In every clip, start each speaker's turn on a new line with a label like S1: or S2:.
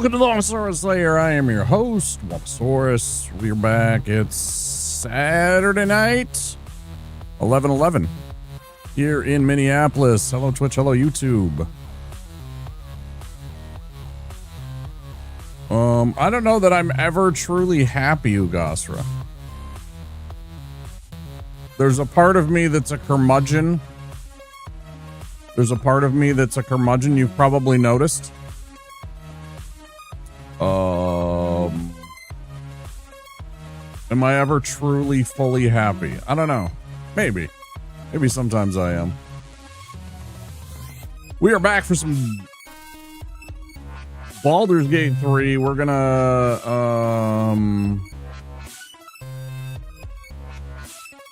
S1: Welcome to the Womposaurus Slayer. I am your host, Womposaurus. We're back. It's Saturday night, 11/11, here in Minneapolis. Hello, Twitch. Hello, YouTube. I don't know that I'm ever truly happy, Ugasra. There's a part of me that's a curmudgeon. You've probably noticed. Am I ever truly fully happy? I don't know. Maybe sometimes I am. We are back for some Baldur's Gate 3. We're gonna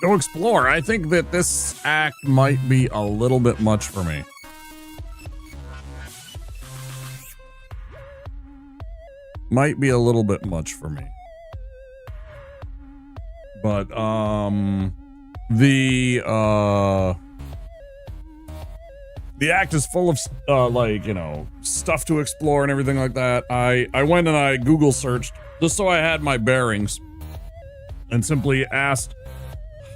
S1: go explore. I think that this act might be a little bit much for me. Might be a little bit much for me. But the act is full of like, you know, stuff to explore and everything like that. I went and I Google searched just so I had my bearings and simply asked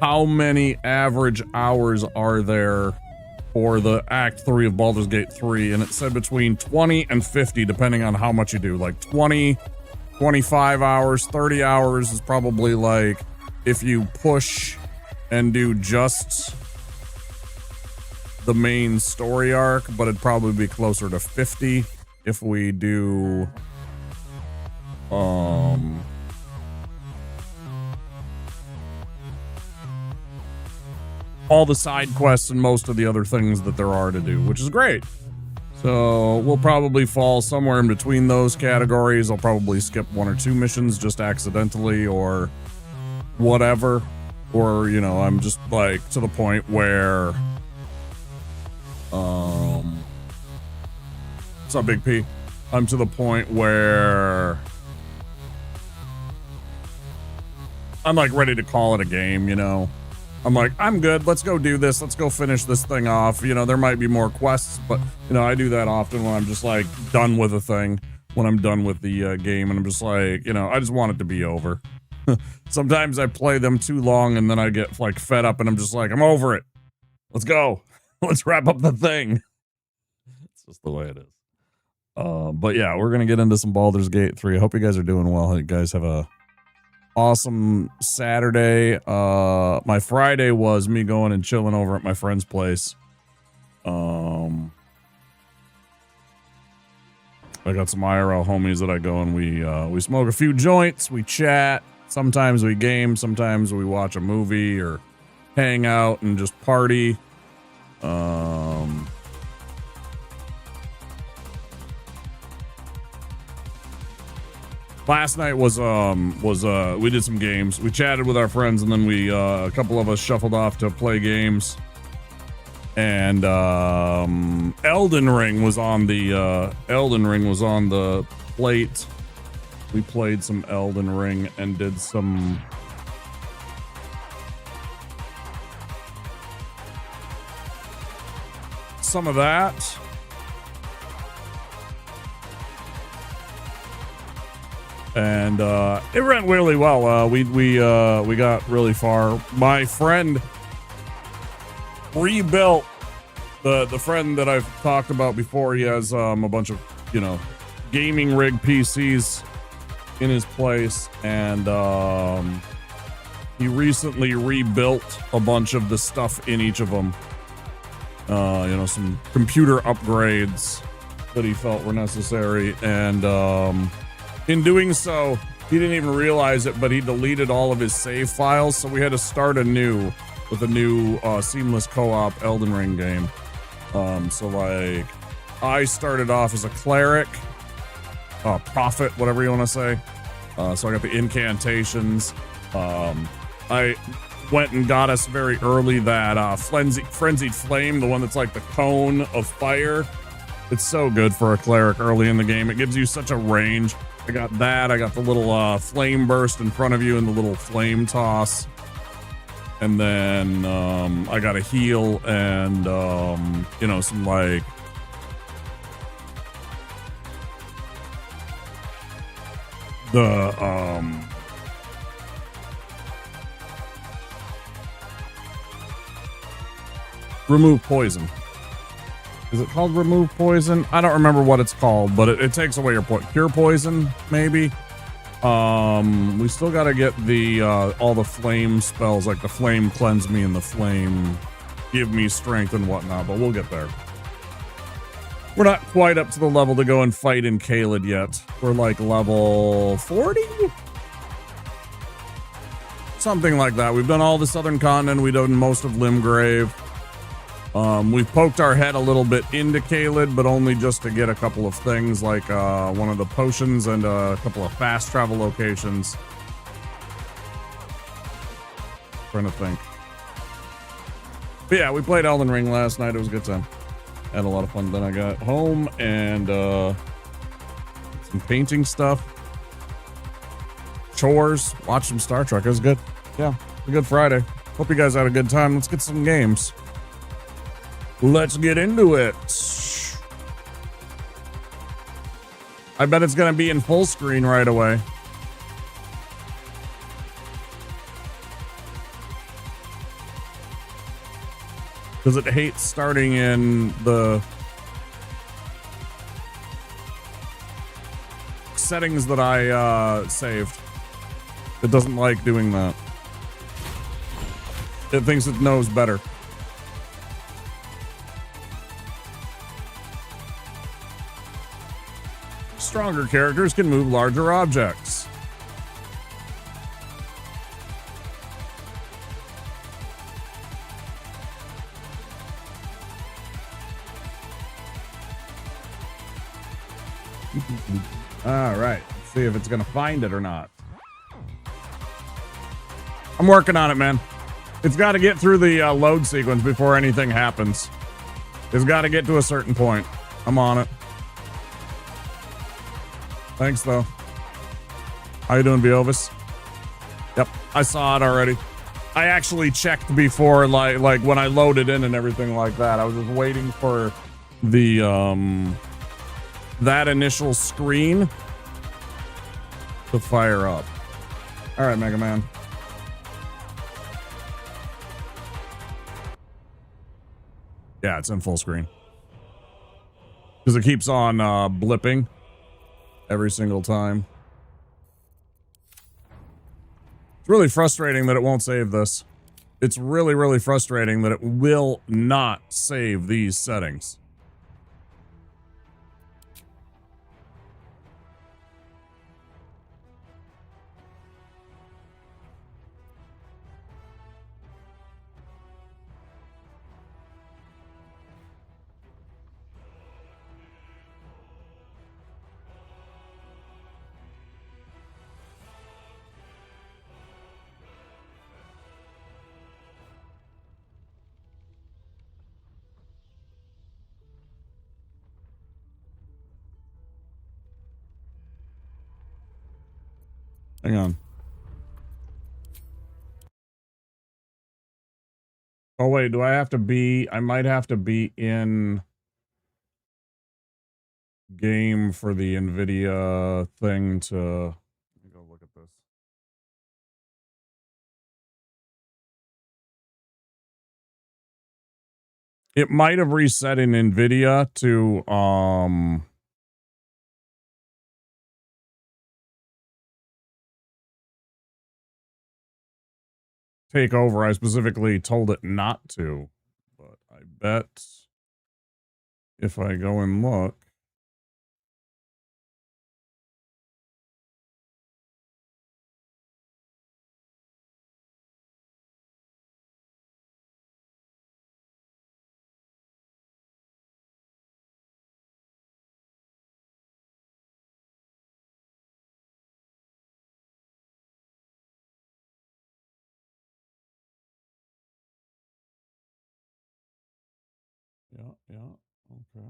S1: how many average hours are there for the Act 3 of Baldur's Gate 3, and it said between 20 and 50 depending on how much you do. Like 20, 25 hours, 30 hours is probably like if you push and do just the main story arc, but it'd probably be closer to 50 if we do all the side quests and most of the other things that there are to do, which is great. So we'll probably fall somewhere in between those categories. I'll probably skip one or two missions just accidentally or whatever, or, you know, I'm just like to the point where what's up, Big P? I'm to the point where I'm like ready to call it a game, you know. I'm like, I'm good. Let's go do this. Let's go finish this thing off. You know, there might be more quests, but, you know, I do that often when I'm just like done with a thing, when I'm done with the game, and I'm just like, you know, I just want it to be over. Sometimes I play them too long and then I get like fed up and I'm just like, I'm over it. Let's go. Let's wrap up the thing. It's just the way it is. But yeah, we're going to get into some Baldur's Gate 3. I hope you guys are doing well. You guys have a awesome Saturday. My Friday was me going and chilling over at my friend's place. I got some IRL homies that I go and we smoke a few joints, we chat, sometimes we game, sometimes we watch a movie or hang out and just party. Last night was we did some games. We chatted with our friends and then we a couple of us shuffled off to play games. And Elden Ring was on the plate. We played some Elden Ring and did some of that. And it went really well. We got really far. My friend rebuilt the friend that I've talked about before. He has a bunch of, you know, gaming rig PCs in his place, and he recently rebuilt a bunch of the stuff in each of them. You know, some computer upgrades that he felt were necessary, and in doing so, he didn't even realize it, but he deleted all of his save files, so we had to start anew with a new seamless co-op Elden Ring game. So like, I started off as a cleric, prophet, whatever you want to say. So I got the incantations. I went and got us very early that frenzied flame, the one that's like the cone of fire. It's so good for a cleric early in the game. It gives you such a range. I got that. I got the little flame burst in front of you and the little flame toss. And then I got a heal and, you know, some like the remove poison. Is it called remove poison? I don't remember what it's called, but it takes away your cure poison, maybe. We still got to get the all the flame spells, like the flame cleanse me and the flame give me strength and whatnot, but we'll get there. We're not quite up to the level to go and fight in Caelid yet. We're like level 40? Something like that. We've done all the Southern Continent. We've done most of Limgrave. We've poked our head a little bit into Caelid, but only just to get a couple of things like one of the potions and a couple of fast travel locations. Trying to think. But yeah, we played Elden Ring last night. It was a good time. Had a lot of fun. Then I got home and some painting stuff. Chores. Watched some Star Trek. It was good. Yeah, a good Friday. Hope you guys had a good time. Let's get some games. Let's get into it. I bet it's going to be in full screen right away. Because it hates starting in the settings that I saved. It doesn't like doing that. It thinks it knows better. Stronger characters can move larger objects. All right, let's see if it's gonna find it or not. I'm working on it, man. It's got to get through the load sequence before anything happens. It's got to get to a certain point. I'm on it. Thanks, though. How you doing, Biovis? Yep, I saw it already. I actually checked before, like when I loaded in and everything like that. I was just waiting for the that initial screen to fire up. All right, Mega Man. Yeah, it's in full screen. Because it keeps on blipping every single time. It's really frustrating that it won't save this. It's really, really frustrating that it will not save these settings. Hang on. Oh, wait, do I have to be... I might have to be in game for the NVIDIA thing to... Let me go look at this. It might have reset in NVIDIA to, take over. I specifically told it not to, but I bet if I go and look. Yeah, okay.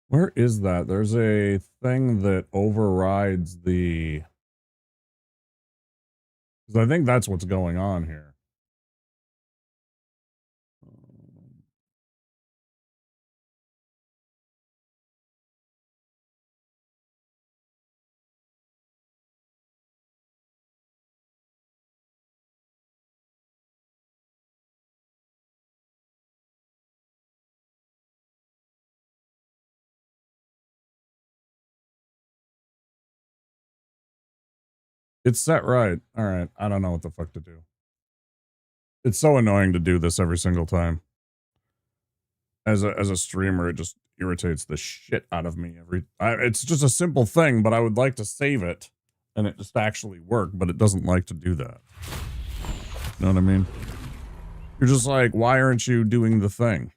S1: Where is that? There's a thing that overrides the... Because I think that's what's going on here. It's set right. All right. I don't know what the fuck to do. It's so annoying to do this every single time. As a streamer, it just irritates the shit out of me it's just a simple thing, but I would like to save it and it just actually work, but it doesn't like to do that. You know what I mean? You're just like, why aren't you doing the thing?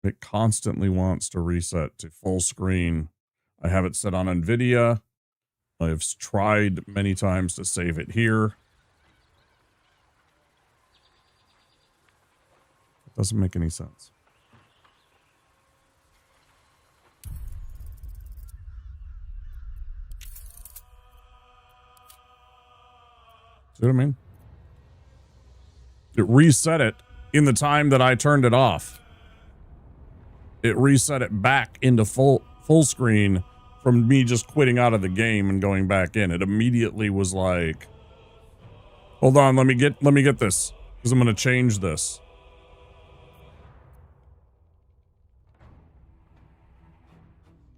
S1: It constantly wants to reset to full screen. I have it set on NVIDIA. I've tried many times to save it here. It doesn't make any sense. See what I mean? It reset it in the time that I turned it off. It reset it back into full screen from me just quitting out of the game and going back in. It immediately was like, hold on, let me get this, because I'm gonna change this.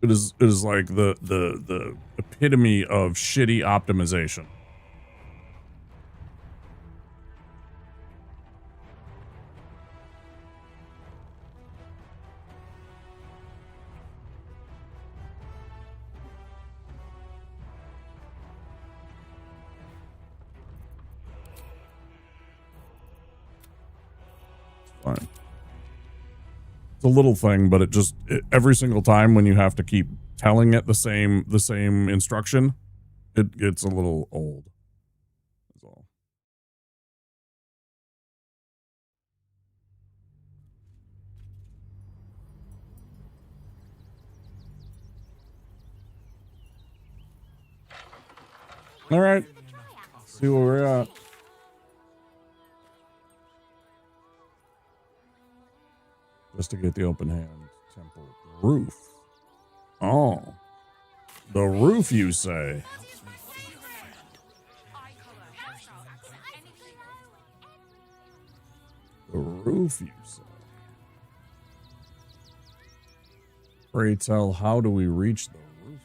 S1: It is like the epitome of shitty optimization. Fine. It's a little thing, but every single time when you have to keep telling it the same instruction, it gets a little old. That's all. All right. Let's see where we're at. Investigate the open hand temple roof. Oh. The roof, you say? The roof, you say? Pray tell, how do we reach the roof?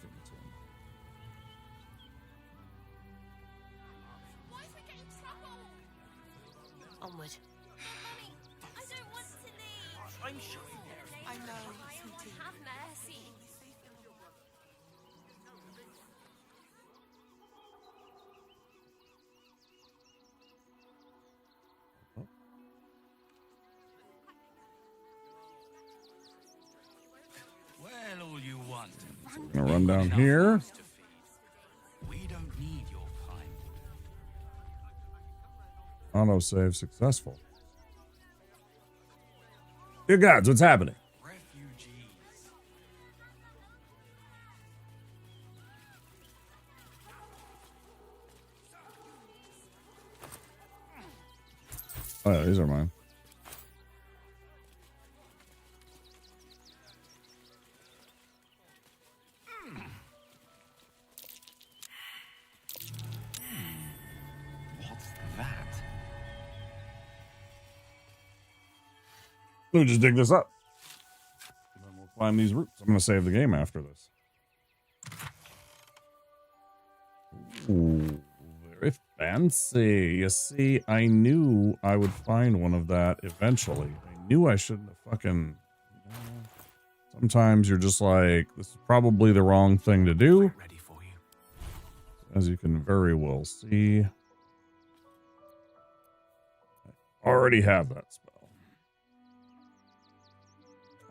S2: Onward. I don't want to leave. I'm sure. I know, sweetie. Have mercy.
S3: Well, all you want.
S1: So we're gonna run down here.
S3: We don't need your kind.
S1: Autosave successful. Dear gods, what's happening?
S3: Refugees.
S1: Oh yeah, these are mine.
S3: What's that?
S1: Let me just dig this up. And then we'll climb these roots. I'm going to save the game after this. Ooh, very fancy. You see, I knew I would find one of that eventually. I knew I shouldn't have fucking... You know, sometimes you're just like, this is probably the wrong thing to do.
S3: Ready for you.
S1: As you can very well see, I already have that spell.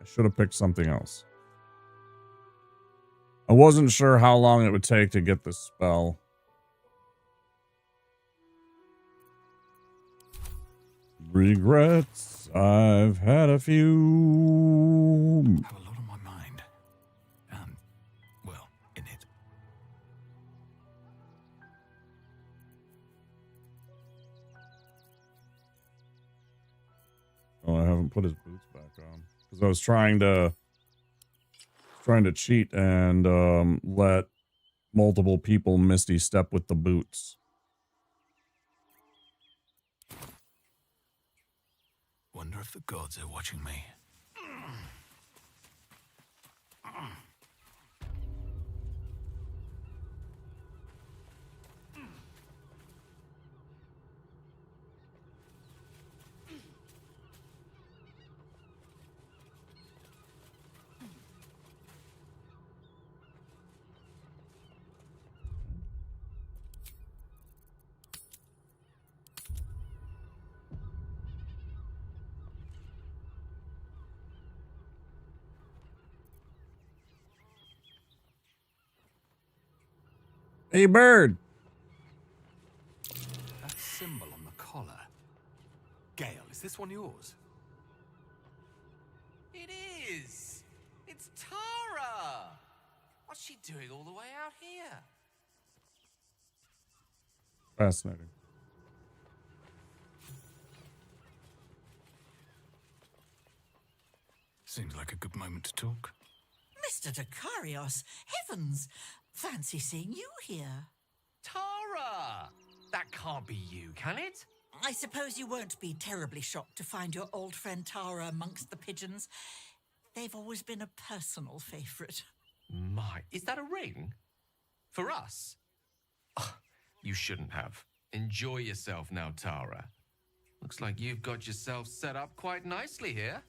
S1: I should have picked something else. I wasn't sure how long it would take to get this spell. Regrets, I've had a few.
S3: Have a lot on my mind. And, well, in it.
S1: Oh, I haven't put his boots back on because I was trying to cheat and let multiple people misty step with the boots.
S3: Wonder if the gods are watching me.
S1: Hey, bird.
S3: That symbol on the collar. Gale, is this one yours?
S4: It is! It's Tara! What's she doing all the way out here?
S1: Fascinating.
S3: Seems like a good moment to talk.
S5: Mr. Dakarios, heavens! Fancy seeing you here.
S4: Tara! That can't be you, can it?
S5: I suppose you won't be terribly shocked to find your old friend Tara amongst the pigeons. They've always been a personal favourite.
S4: My, is that a ring? For us? Oh, you shouldn't have. Enjoy yourself now, Tara. Looks like you've got yourself set up quite nicely here.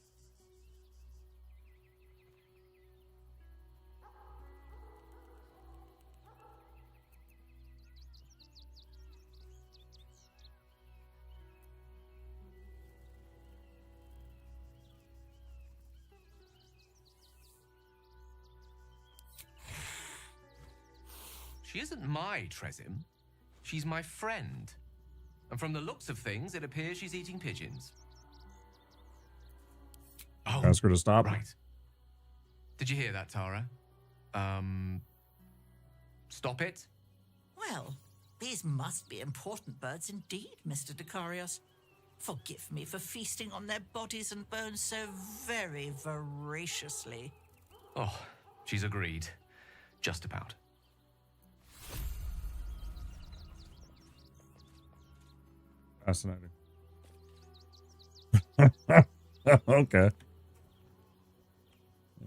S4: She isn't my Tresim. She's my friend. And from the looks of things, it appears she's eating pigeons. Oh,
S1: Ask her to stop.
S4: right. Did you hear that, Tara? Stop it?
S5: Well, these must be important birds indeed, Mr. Dakarios. Forgive me for feasting on their bodies and bones so very voraciously.
S4: Oh, she's agreed. Just about.
S1: Fascinating. Okay.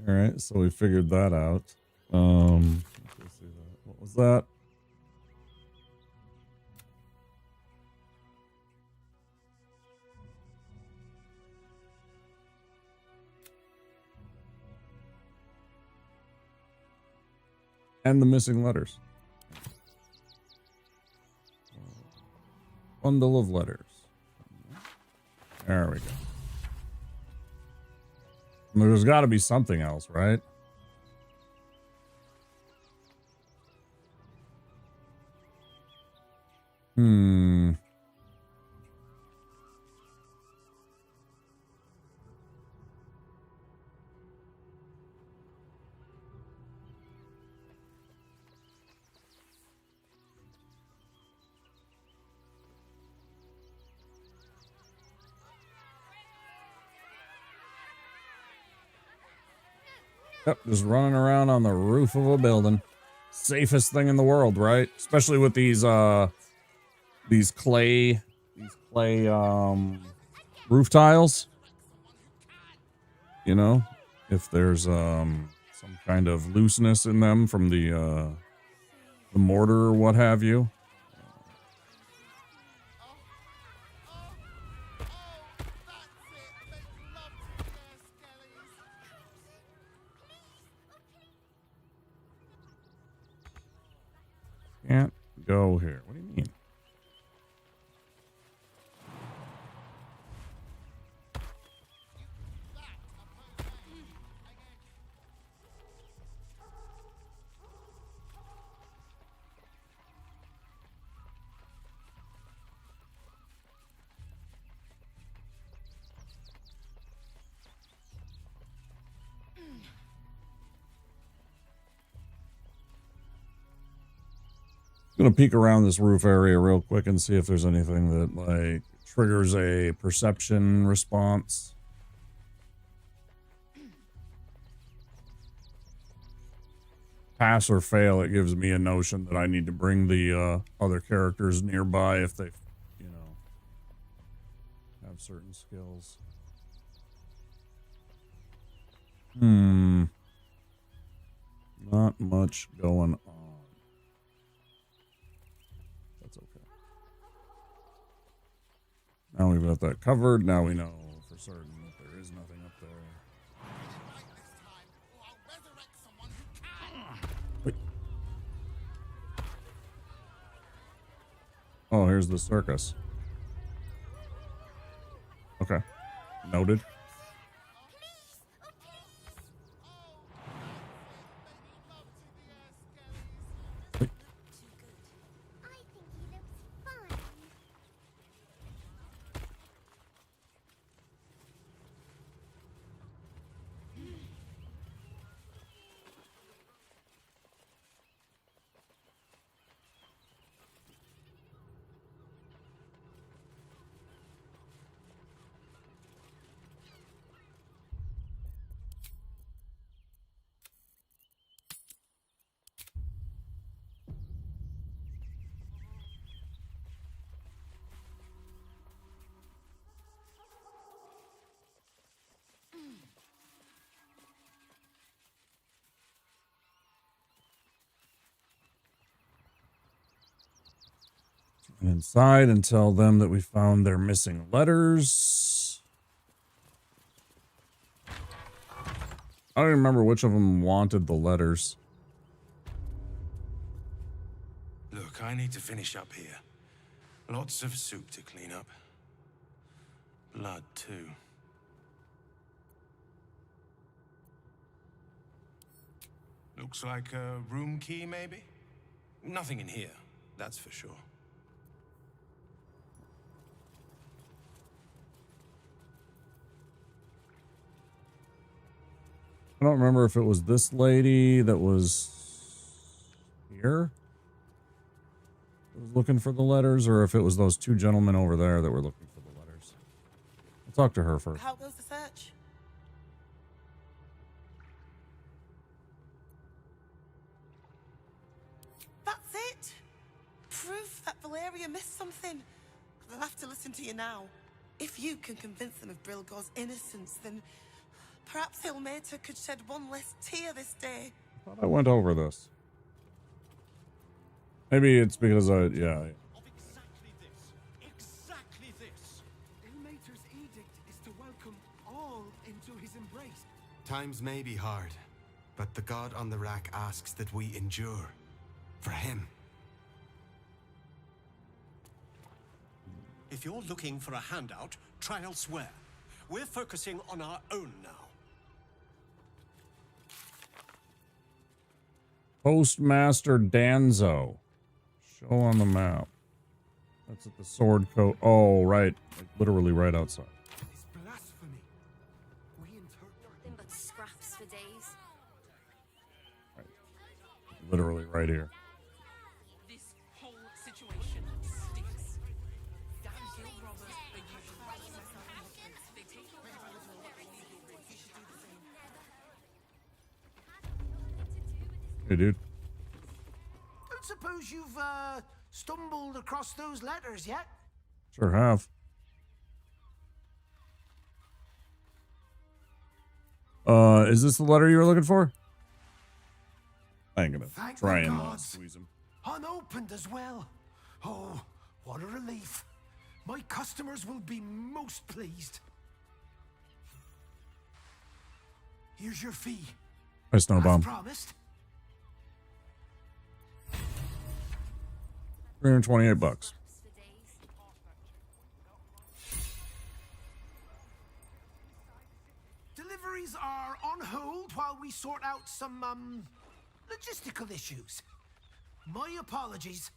S1: All right, so we figured that out. Let's see that. What was that? And the missing letters. Bundle of letters. There we go. There's got to be something else, right? Yep, just running around on the roof of a building. Safest thing in the world, right? Especially with these clay roof tiles. You know, if there's some kind of looseness in them from the mortar or what have you. Can't go here. What do you mean? I'm gonna peek around this roof area real quick and see if there's anything that like triggers a perception response. Pass or fail, it gives me a notion that I need to bring the other characters nearby if they, you know, have certain skills. Not much going on. Now we've got that covered. Now we know for certain that there is nothing up there. Wait. Oh, here's the circus. Okay. Noted. Wait. inside and tell them that we found their missing letters. I don't even remember which of them wanted the letters.
S6: Look, I need to finish up here. Lots of soup to clean up. Blood, too. Looks like a room key, maybe? Nothing in here, that's for sure.
S1: I don't remember if it was this lady that was here that was looking for the letters, or if it was those two gentlemen over there that were looking for the letters. I'll talk to her first.
S2: How goes the search? That's it. Proof that Valeria missed something. They'll have to listen to you now. If you can convince them of Brilgor's innocence, then perhaps Hilmater could shed one less tear this day.
S1: I thought I went over this. Maybe it's because I, yeah.
S3: Of exactly this. Exactly this. Ilmater's edict is to welcome all into his embrace.
S7: Times may be hard, but the god on the rack asks that we endure. For him.
S8: If you're looking for a handout, try elsewhere. We're focusing on our own now.
S1: Postmaster Danzo. Show on the map. That's at the sword coat. Oh, right. Like, literally right outside.
S3: It's blasphemy. We interpret
S2: Nothing but scraps for days.
S1: Literally right here.
S9: This whole situation stinks. Damn guild robbers are using they take your you should do the same.
S1: Hey, dude.
S10: Don't suppose you've stumbled across those letters yet?
S1: Sure have. Is this the letter you were looking for? I ain't gonna
S10: Thank
S1: try
S10: the
S1: and
S10: gods.
S1: squeeze him.
S10: Unopened as well. Oh, what a relief. My customers will be most pleased. Here's your fee.
S1: Hi, Snowbomb.
S10: As promised.
S1: 328 bucks.
S10: Deliveries are on hold while we sort out some, logistical issues. My apologies.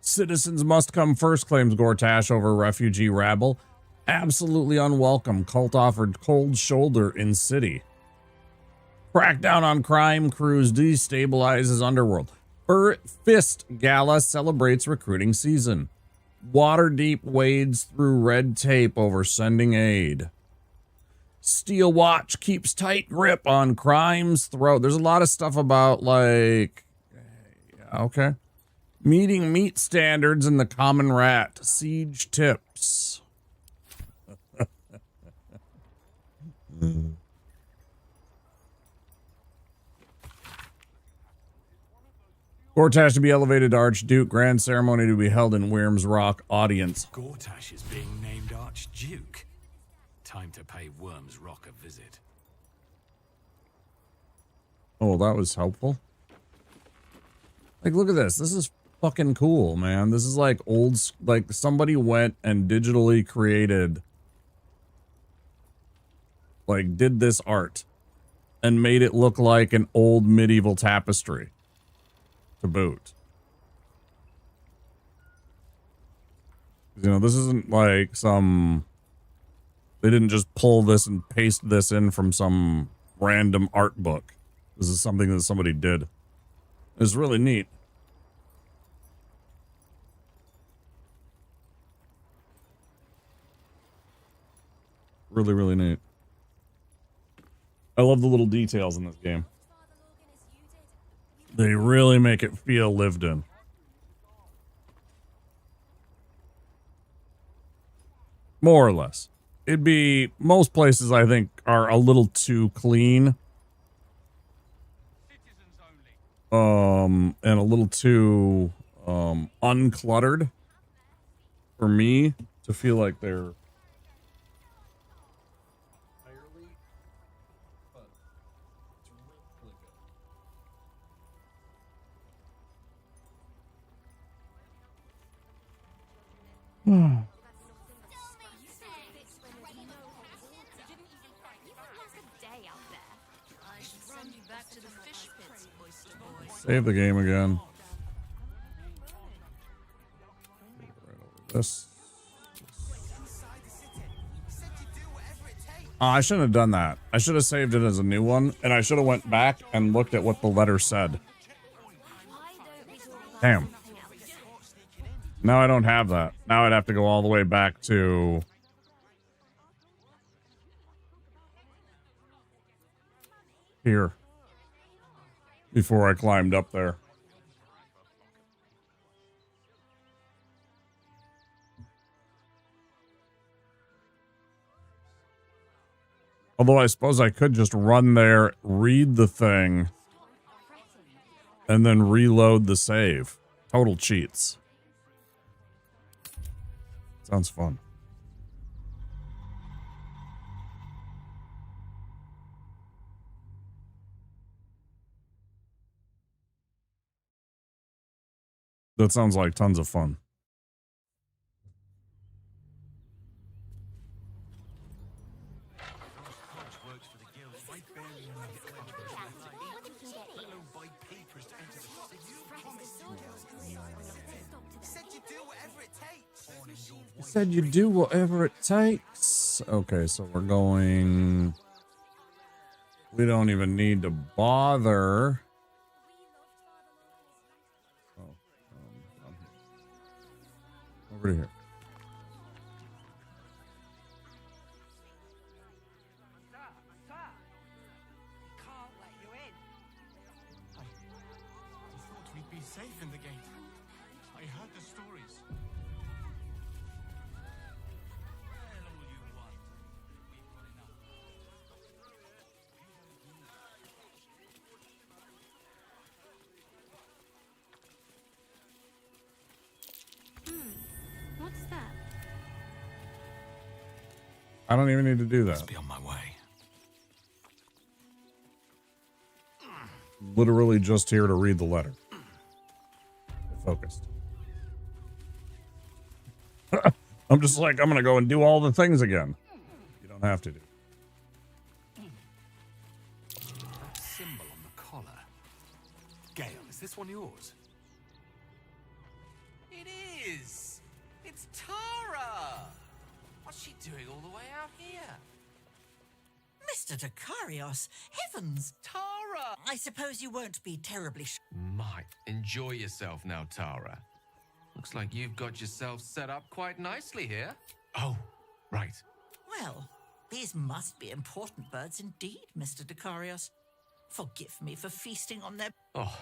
S1: Citizens must come first, claims Gortash over refugee rabble. Absolutely unwelcome. Cult offered cold shoulder in city. Crackdown on crime crews destabilizes underworld. Fist Gala celebrates recruiting season. Waterdeep wades through red tape over sending aid. Steel Watch keeps tight grip on crime's throat. There's a lot of stuff about, like, okay. Meeting meat standards in the common rat. Siege tips. Gortash to be elevated to Archduke. Grand ceremony to be held in Wyrm's Rock. Audience.
S3: Gortash is being named Archduke. Time to pay Wyrm's Rock a visit.
S1: Oh, that was helpful. Like, look at this. This is fucking cool, man. This is like old, like somebody went and digitally created, like did this art and made it look like an old medieval tapestry to boot. You know, this isn't like some, they didn't just pull this and paste this in from some random art book. This is something that somebody did. It's really neat. Really, really neat. I love the little details in this game. They really make it feel lived in. More or less. it'd be, most places I think are a little too clean. And a little too, uncluttered for me to feel like they're entirely, but it's really good. Save the game again. Right over this. Oh, I shouldn't have done that. I should have saved it as a new one, and I should have went back and looked at what the letter said. Damn. Now I don't have that. Now I'd have to go all the way back to... here. Before I climbed up there. Although I suppose I could just run there, read the thing, and then reload the save. Total cheats. Sounds fun. That sounds like tons of fun. You said you do whatever it takes. Okay, so we're going... We don't even need to bother. Over here.
S3: We'd be safe in the gate. I heard the stories.
S9: What's that?
S1: I don't even need to do that.
S6: Must be on my way.
S1: Literally just here to read the letter. Focused. I'm just like, I'm gonna go and do all the things again. You don't have to do.
S6: That symbol on the collar. Gale, is this one yours?
S4: It is! It's Tara! What's she doing all the way out here?
S5: Mr. Dakarios, heavens!
S4: Tara!
S5: I suppose you won't be terribly
S4: Might enjoy yourself now, Tara. Looks like you've got yourself set up quite nicely here. Oh, right.
S5: Well, these must be important birds indeed, Mr. Dakarios. Forgive me for feasting on their...
S4: Oh,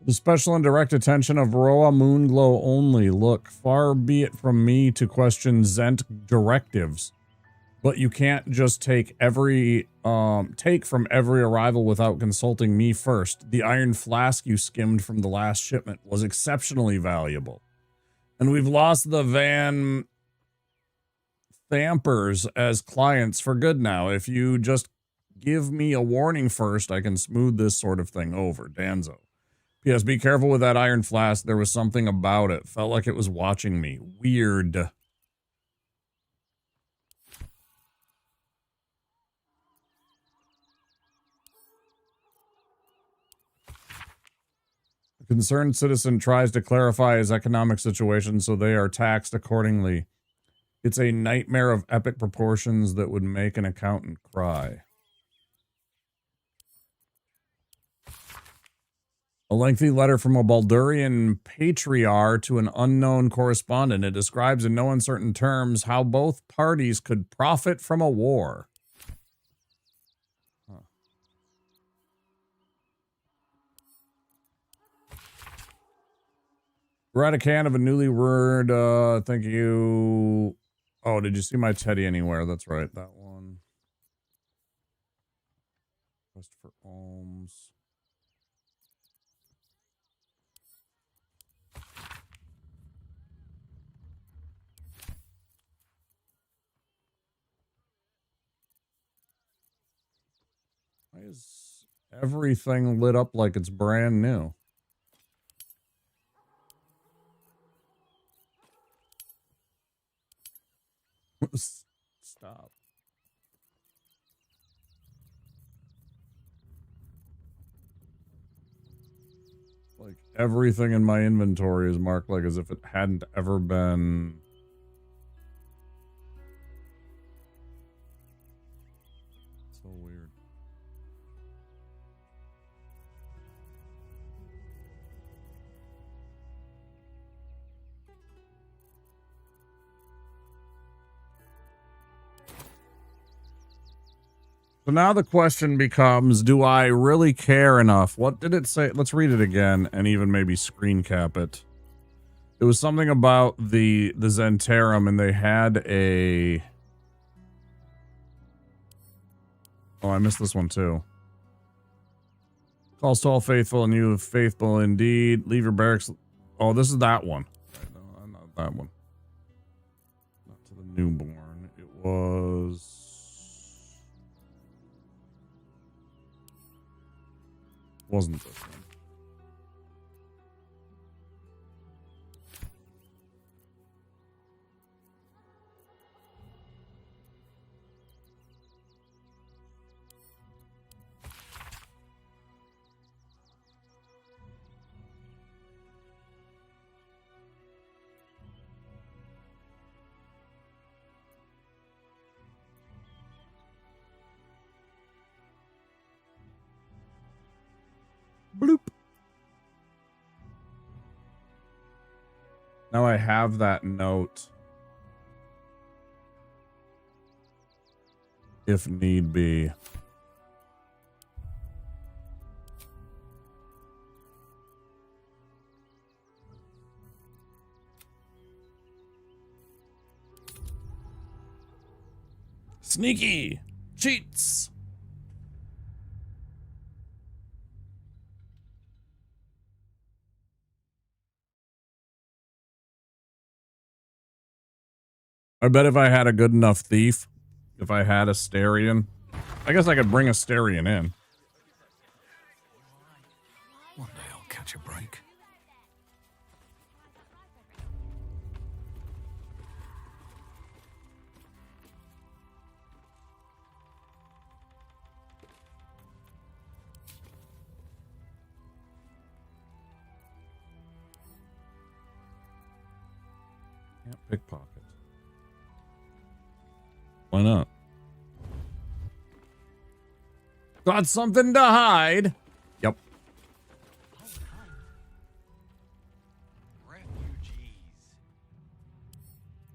S1: The special and direct attention of Roa Moonglow only. Look, far be it from me to question Zent directives, but you can't just take from every arrival without consulting me first. The iron flask you skimmed from the last shipment was exceptionally valuable. And we've lost the Van Thampers as clients for good now. If you just give me a warning first, I can smooth this sort of thing over. Danzo. P.S. Be careful with that iron flask. There was something about it. Felt like it was watching me. Weird. Concerned citizen tries to clarify his economic situation, so they are taxed accordingly. It's a nightmare of epic proportions that would make an accountant cry. A lengthy letter from a Baldurian patriarch to an unknown correspondent. It describes in no uncertain terms how both parties could profit from a war. Huh. We're at a can of a newly word, thank you. Oh, did you see my teddy anywhere? That's right, that one. Christopher Holmes. Why is everything lit up like it's brand new? Stop. Like everything in my inventory is marked like as if it hadn't ever been. So weird. So now the question becomes, do I really care enough? What did it say? Let's read it again and even maybe screen cap it. It was something about the Zentarum, and they had a... Oh, I missed this one too. Calls to all faithful, and you faithful indeed. Leave your barracks. Oh, this is that one. Right, no, not that one. Not to the newborn. It was... Wasn't this one. Bloop. Now I have that note. If need be. Sneaky cheats. I bet if I had a good enough thief, if I had a Starion, I guess I could bring a Starion in.
S6: One day I'll catch a break.
S1: Yeah, pickpocket. Why not? Got something to hide. Yep.
S3: Refugees.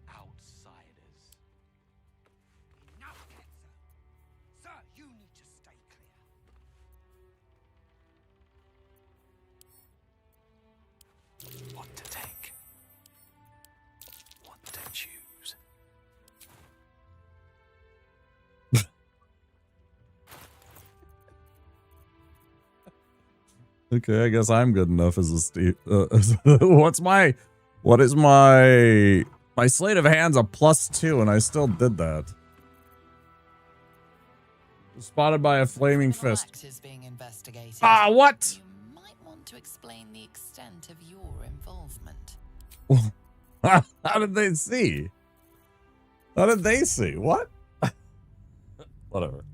S3: Outsiders. Enough, Ketzer. Sir, you need to stay clear.
S6: What to take? What to choose?
S1: Okay, I guess I'm good enough as a Steve. What is my sleight of hand's a +2, and I still did that. Spotted by a flaming fist.
S11: Is being investigated.
S1: Ah, what?
S11: You might want to explain the extent of your involvement.
S1: How did they see? How did they see? What? Whatever.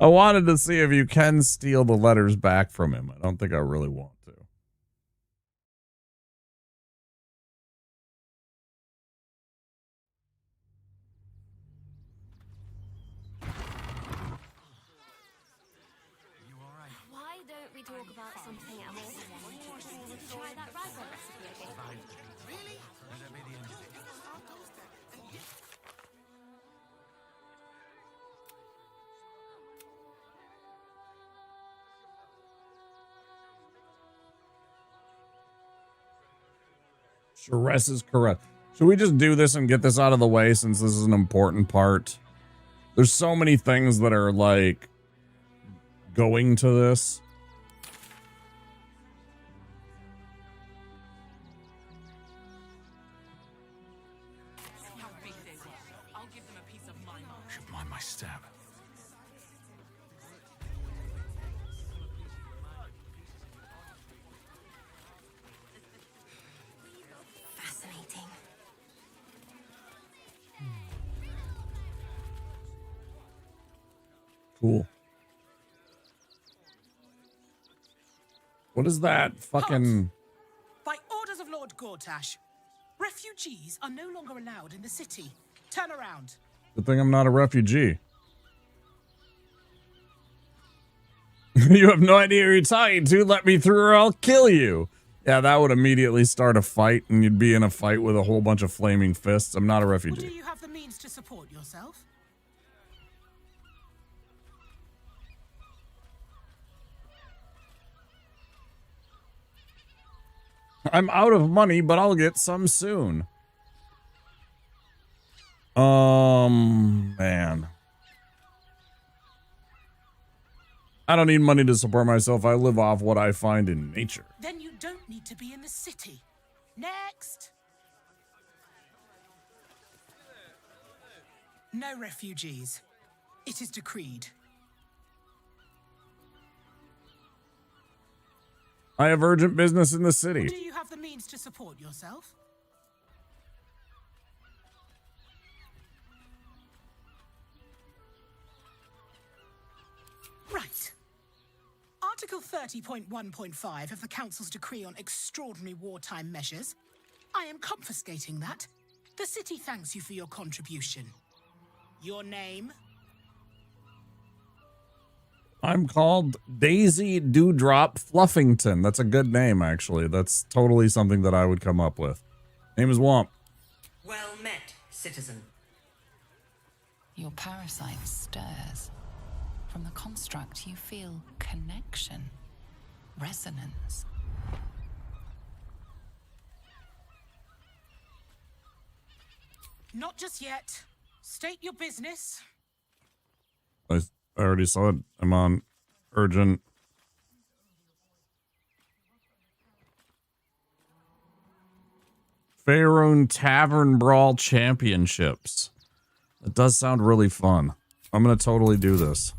S1: I wanted to see if you can steal the letters back from him. I don't think I really want to.
S12: Why don't we talk about something else? Try that raspberry recipe again. Really?
S1: Sharess is correct. Should we just do this and get this out of the way since this is an important part? There's so many things that are like going to this.
S9: See how big they are. I'll give them a piece of my mind.
S6: Should mind my step.
S12: Fascinating.
S1: Cool. What is that fucking...
S13: By orders of Lord Gortash, refugees are no longer allowed in the city. Turn around.
S1: Good thing I'm not a refugee. You have no idea who you're talking to. Let me through or I'll kill you. Yeah, that would immediately start a fight, and you'd be in a fight with a whole bunch of flaming fists. I'm not a refugee.
S13: Well, do you have the means to support yourself?
S1: I'm out of money, but I'll get some soon. Man. I don't need money to support myself. I live off what I find in nature.
S13: Then you don't need to be in the city. Next. No refugees. It is decreed.
S1: I have urgent business in the city.
S13: Do you have the means to support yourself? Right. Article 30.1.5 of the Council's Decree on Extraordinary Wartime Measures. I am confiscating that. The city thanks you for your contribution. Your name?
S1: I'm called Daisy Dewdrop Fluffington. That's a good name, actually. That's totally something that I would come up with. Name is Womp.
S14: Well met, citizen.
S11: Your parasite stirs. From the construct, you feel connection, resonance.
S13: Not just yet. State your business.
S1: I already saw it. I'm on urgent. Faerun Tavern Brawl Championships. That does sound really fun. I'm going to totally do this.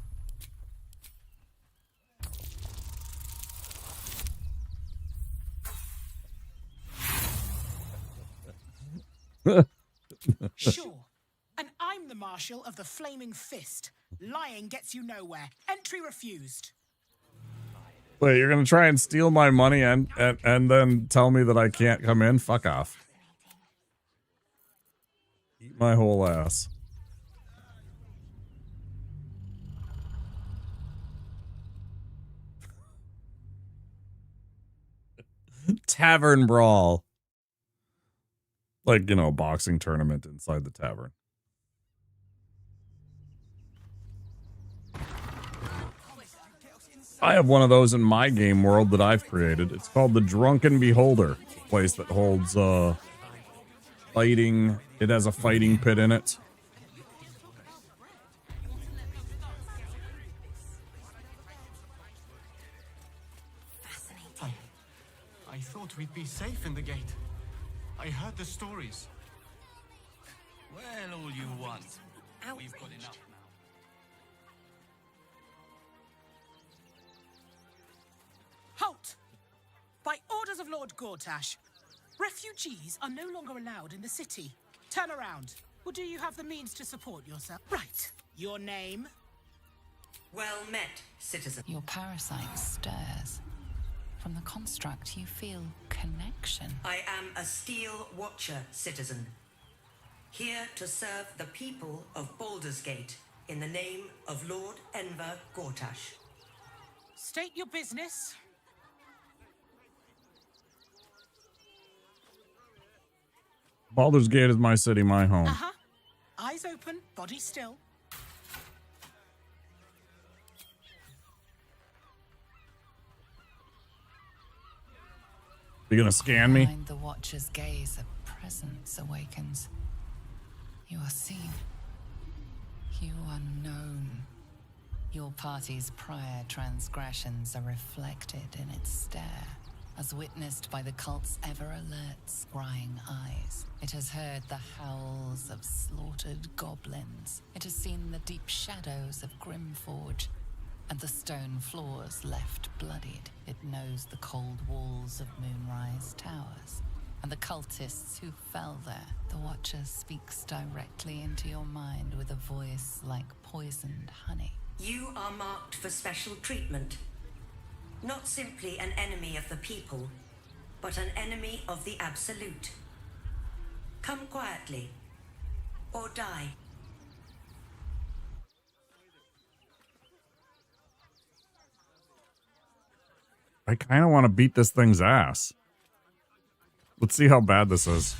S13: Sure. And I'm the Marshal of the Flaming Fist. Lying gets you nowhere. Entry refused.
S1: Wait, you're going to try and steal my money and then tell me that I can't come in? Fuck off. Eat my whole ass. Tavern Brawl. Like, you know, a boxing tournament inside the tavern. I have one of those in my game world that I've created. It's called the Drunken Beholder. A place that holds, fighting. It has a fighting pit in it.
S3: I thought we'd be safe in the gate. I heard the stories.
S15: Well, all you want. We've got enough now.
S13: Halt! By orders of Lord Gortash, refugees are no longer allowed in the city. Turn around. Or do you have the means to support yourself? Right. Your name?
S14: Well met, citizen.
S11: Your parasite stirs. From the construct, you feel connection.
S14: I am a Steel Watcher, citizen. Here to serve the people of Baldur's Gate in the name of Lord Enver Gortash.
S13: State your business.
S1: Baldur's Gate is my city, my home.
S13: Uh-huh. Eyes open, body still.
S1: You gonna scan me?
S11: Behind the Watcher's gaze, a presence awakens. You are seen. You are known. Your party's prior transgressions are reflected in its stare, as witnessed by the cult's ever-alert, scrying eyes. It has heard the howls of slaughtered goblins. It has seen the deep shadows of Grimforge, and the stone floors left bloodied. It knows the cold walls of Moonrise Towers, and the cultists who fell there. The Watcher speaks directly into your mind with a voice like poisoned honey.
S14: You are marked for special treatment. Not simply an enemy of the people, but an enemy of the Absolute. Come quietly, or die.
S1: I kind of want to beat this thing's ass. Let's see how bad this is.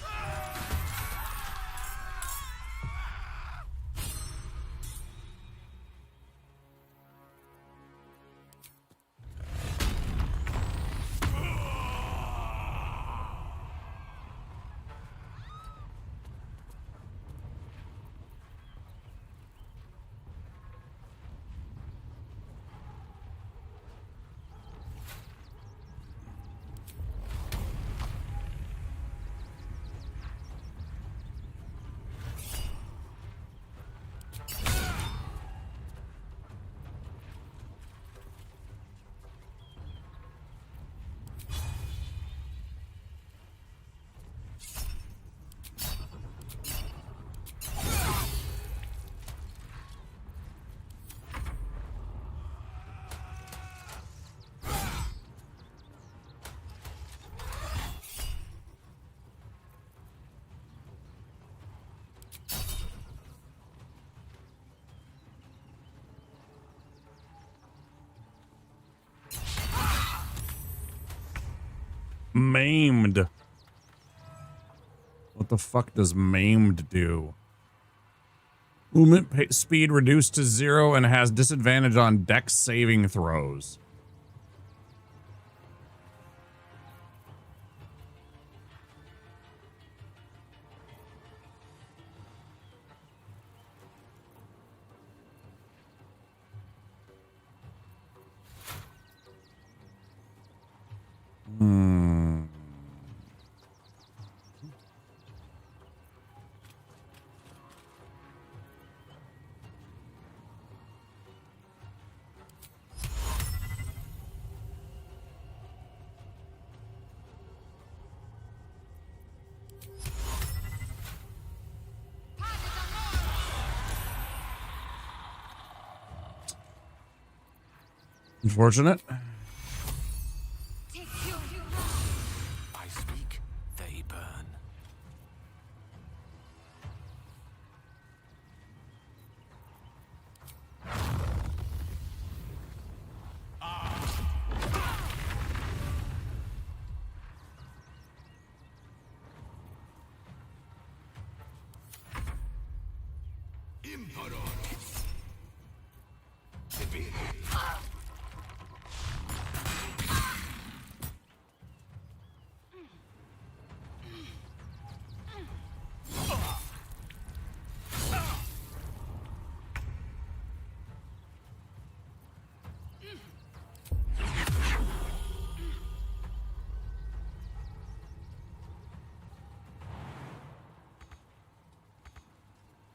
S1: Maimed. What the fuck does maimed do? Movement speed reduced to 0 and has disadvantage on dex saving throws. Unfortunate.
S6: I speak, they burn.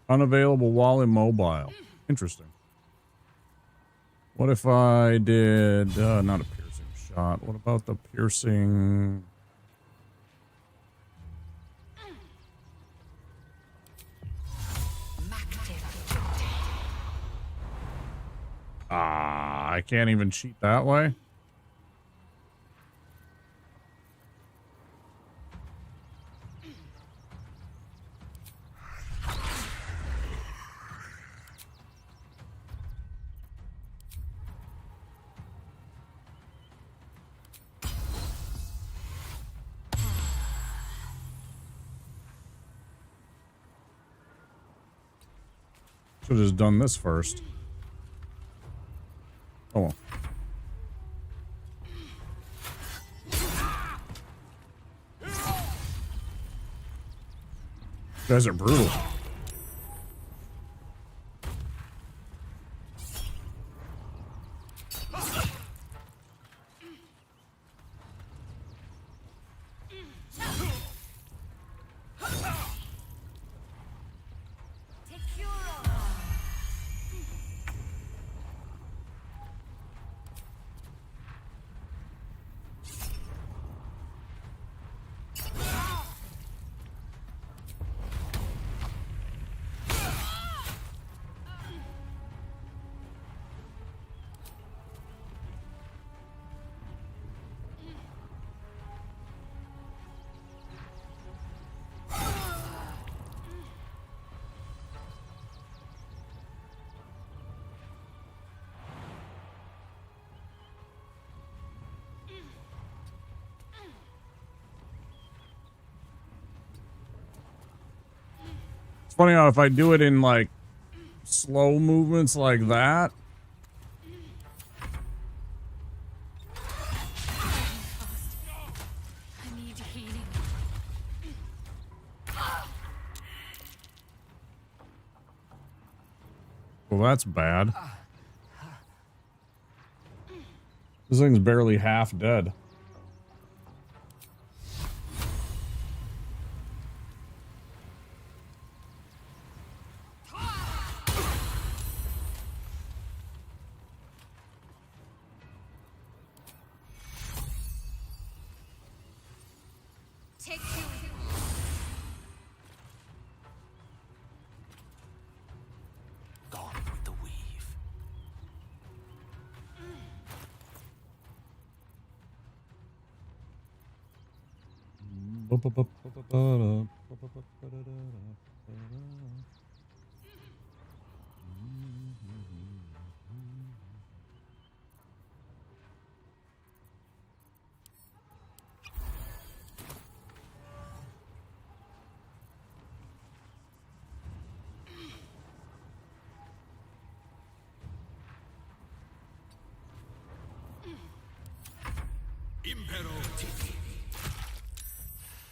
S1: Unavailable while immobile. Interesting. What if I did not a piercing shot? What about the piercing? Ah, I can't even cheat that way. Should have just done this first. Oh well. You guys are brutal. It's funny how if I do it in like slow movements like that.
S9: I need healing.
S1: Well, that's bad. This thing's barely half dead.
S9: Take you.
S15: Gone with the weave.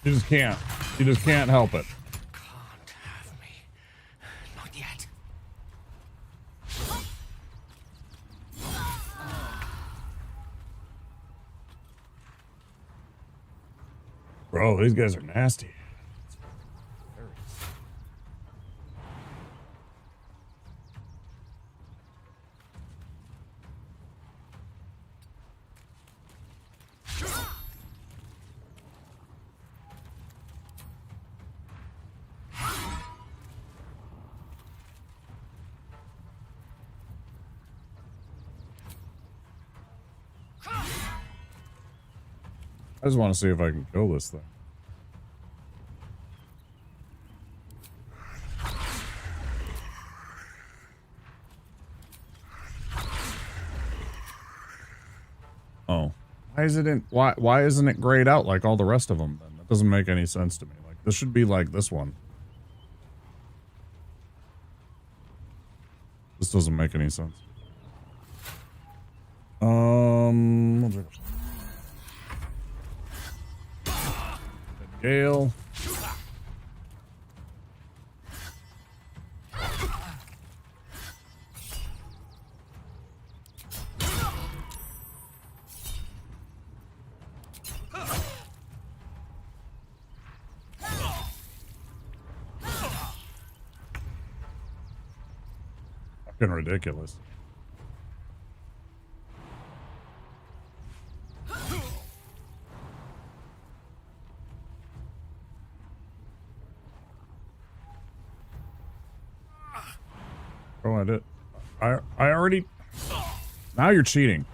S1: You just can't. You just can't help it.
S15: Not yet.
S1: Bro, these guys are nasty. I just want to see if I can kill this thing. Oh, why is it in? Why isn't it grayed out like all the rest of them? Then that doesn't make any sense to me. Like this should be like this one. This doesn't make any sense. Gale. Fucking ridiculous. Oh, I did. I already. Now you're cheating.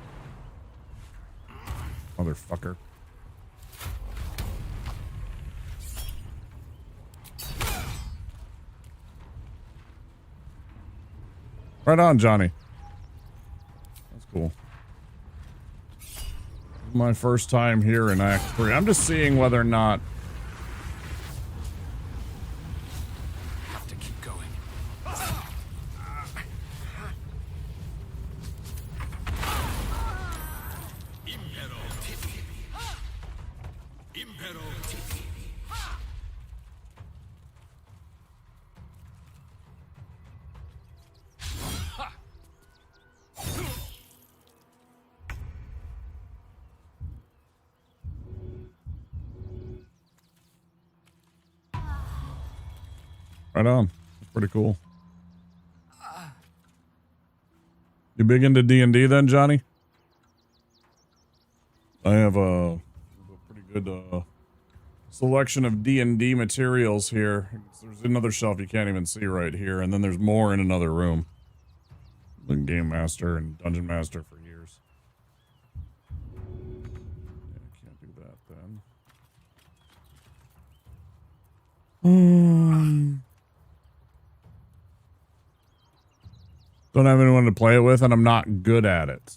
S1: Motherfucker. Right on, Johnny. That's cool. My first time here in Act 3. I'm just seeing whether or not...
S15: Have to keep going.
S1: Right on. That's pretty cool. You big into D&D then, Johnny? I have a pretty good selection of D&D materials here. There's another shelf you can't even see right here, and then there's more in another room. Been Game Master and Dungeon Master for years. Yeah, can't do that then. Don't have anyone to play it with, and I'm not good at it.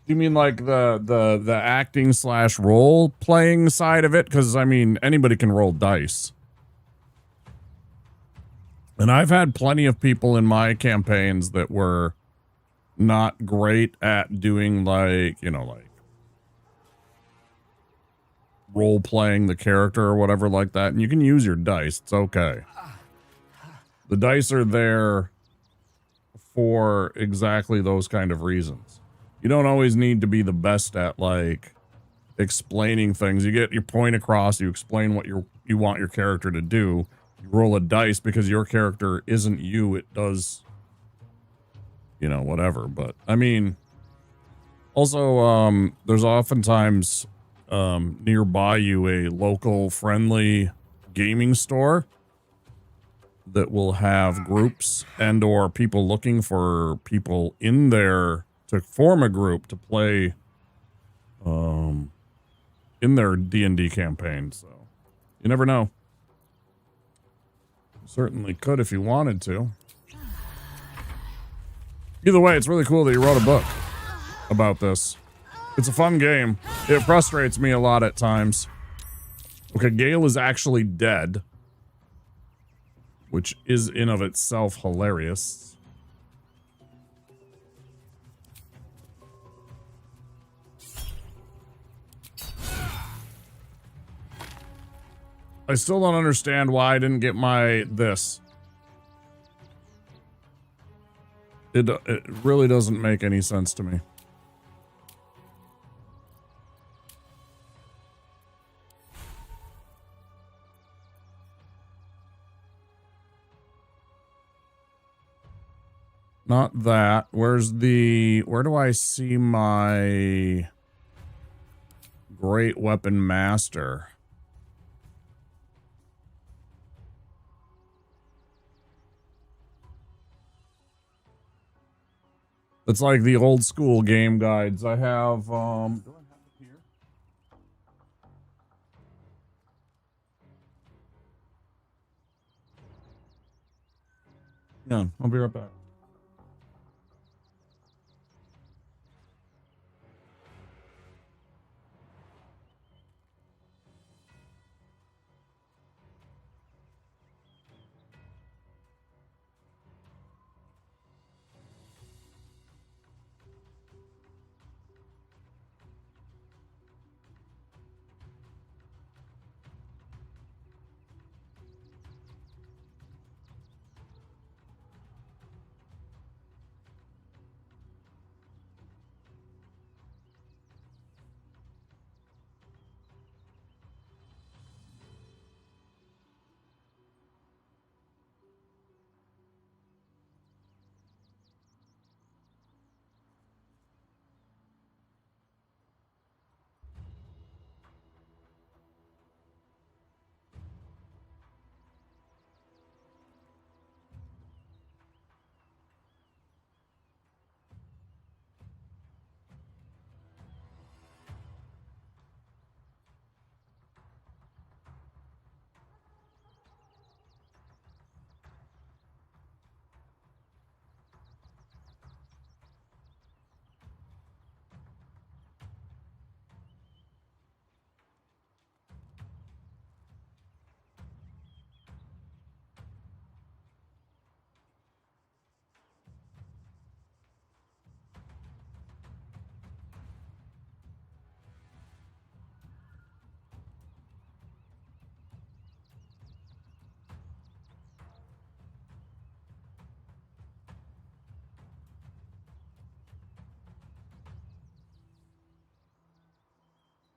S1: You mean like the acting / role playing side of it? Because I mean anybody can roll dice. And I've had plenty of people in my campaigns that were not great at doing like, you know, like role playing the character or whatever like that. And you can use your dice. It's okay. The dice are there for exactly those kind of reasons. You don't always need to be the best at like explaining things. You get your point across, you explain what you want your character to do. You roll a dice because your character isn't you. It does, you know, whatever. But I mean, also, there's oftentimes nearby you a local friendly gaming store that will have groups and or people looking for people in there to form a group to play in their D&D campaign. So you never know. Certainly could if you wanted to. Either way, it's really cool that you wrote a book about this. It's a fun game. It frustrates me a lot at times. Okay, Gale is actually dead, which is in of itself hilarious. I still don't understand why I didn't get my this. It really doesn't make any sense to me. Not that. Where do I see my Great Weapon Master? It's like the old school game guides. I have, do I have it here? Yeah, I'll be right back.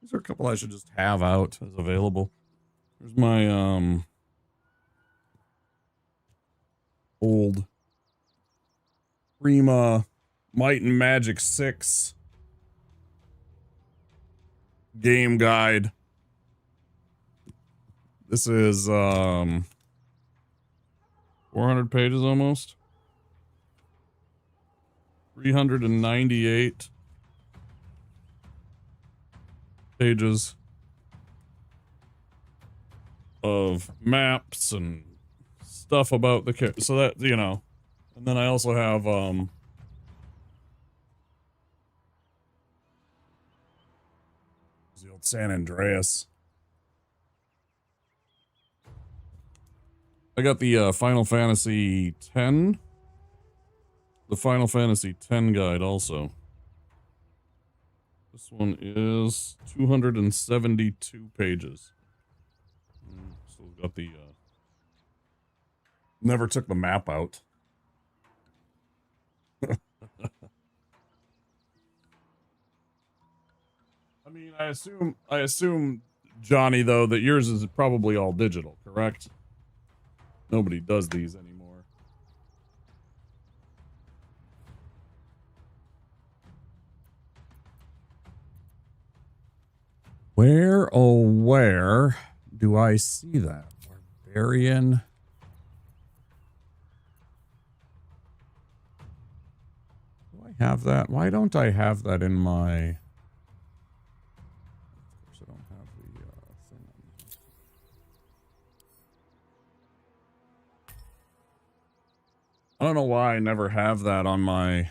S1: These are a couple I should just have out as available. Here's my old Prima Might and Magic 6 game guide. This is 400 pages almost. 398 pages of maps and stuff about the character. So that, you know, and then I also have the old San Andreas. I got the Final Fantasy X. The Final Fantasy X guide also. This one is 272 pages. So we've got the never took the map out. I mean, I assume, Johnny, though, that yours is probably all digital, correct? Nobody does these anymore. Where, oh, where do I see that? Barbarian. Do I have that? Why don't I have that in my... Of course I don't have the thing on here. I don't know why I never have that on my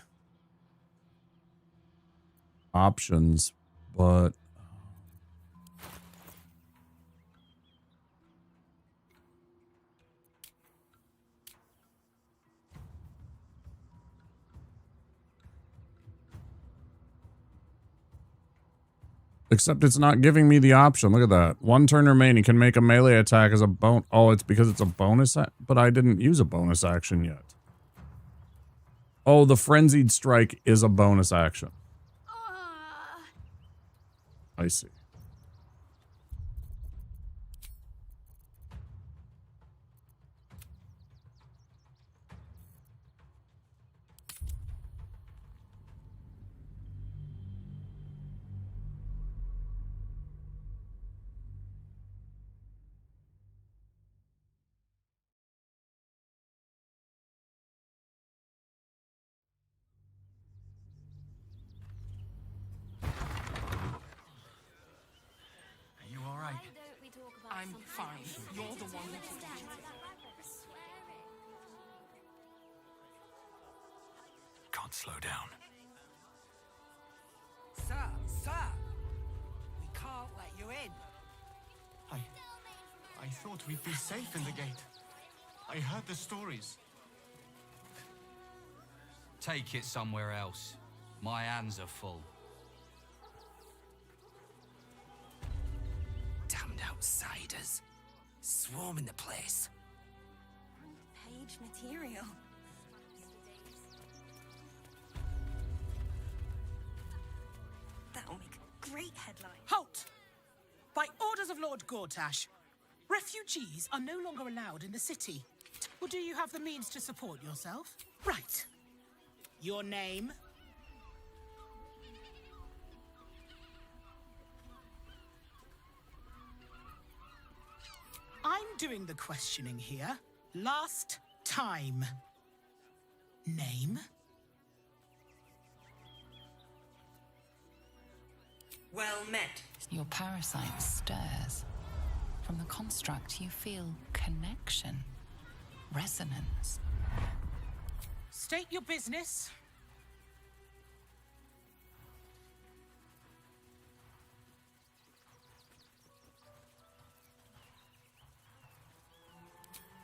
S1: options, but... Except it's not giving me the option. Look at that. One turn remaining, can make a melee attack as a bonus. Oh, it's because it's a bonus. But I didn't use a bonus action yet. Oh, the Frenzied Strike is a bonus action. I see.
S9: I'm fine. You're the one who told me.
S15: Can't slow down.
S10: Sir! We can't let you in.
S7: I thought we'd be safe in the gate. I heard the stories.
S16: Take it somewhere else. My hands are full.
S10: Damned outsiders. Swarming the place.
S12: Page material. That'll make a great headline.
S13: Halt! By orders of Lord Gortash, refugees are no longer allowed in the city. Or do you have the means to support yourself? Right. Your name? I'm doing the questioning here. Last time. Name?
S14: Well met.
S11: Your parasite stirs. From the construct, you feel connection, resonance.
S13: State your business.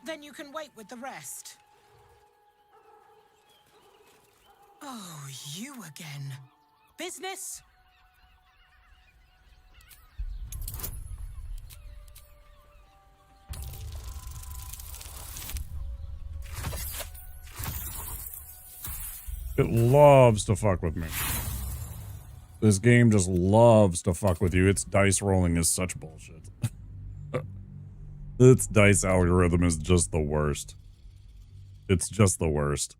S13: Then you can wait with the rest. Oh, you again. Business?
S1: It loves to fuck with me. This game just loves to fuck with you. Its dice rolling is such bullshit. Its dice algorithm is just the worst. It's just the worst.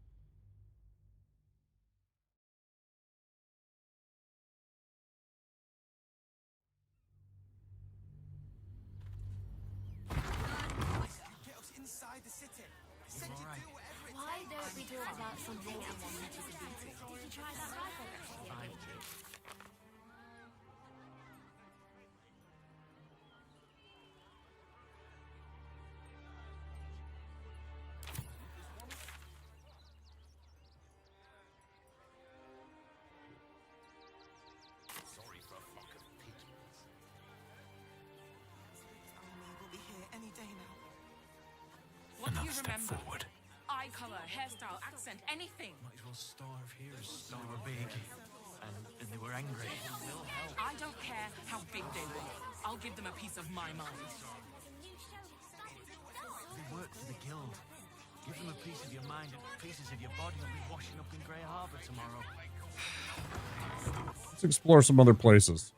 S12: Why don't we talk about something else? Did you try that rifle recipe I gave you?
S3: Sorry for fucking pigeons.
S2: We'll be here any day now.
S9: What do you
S15: Another step
S9: remember?
S15: forward.
S9: Eye color, hairstyle, accent, anything.
S3: Might as well starve here as starve. They were big, and they were angry.
S9: I don't care how big they were. I'll give them a piece of my mind.
S3: They work for the guild. Give them a piece of your mind and pieces of your body will be washing up in Grey Harbor tomorrow.
S1: Let's explore some other places.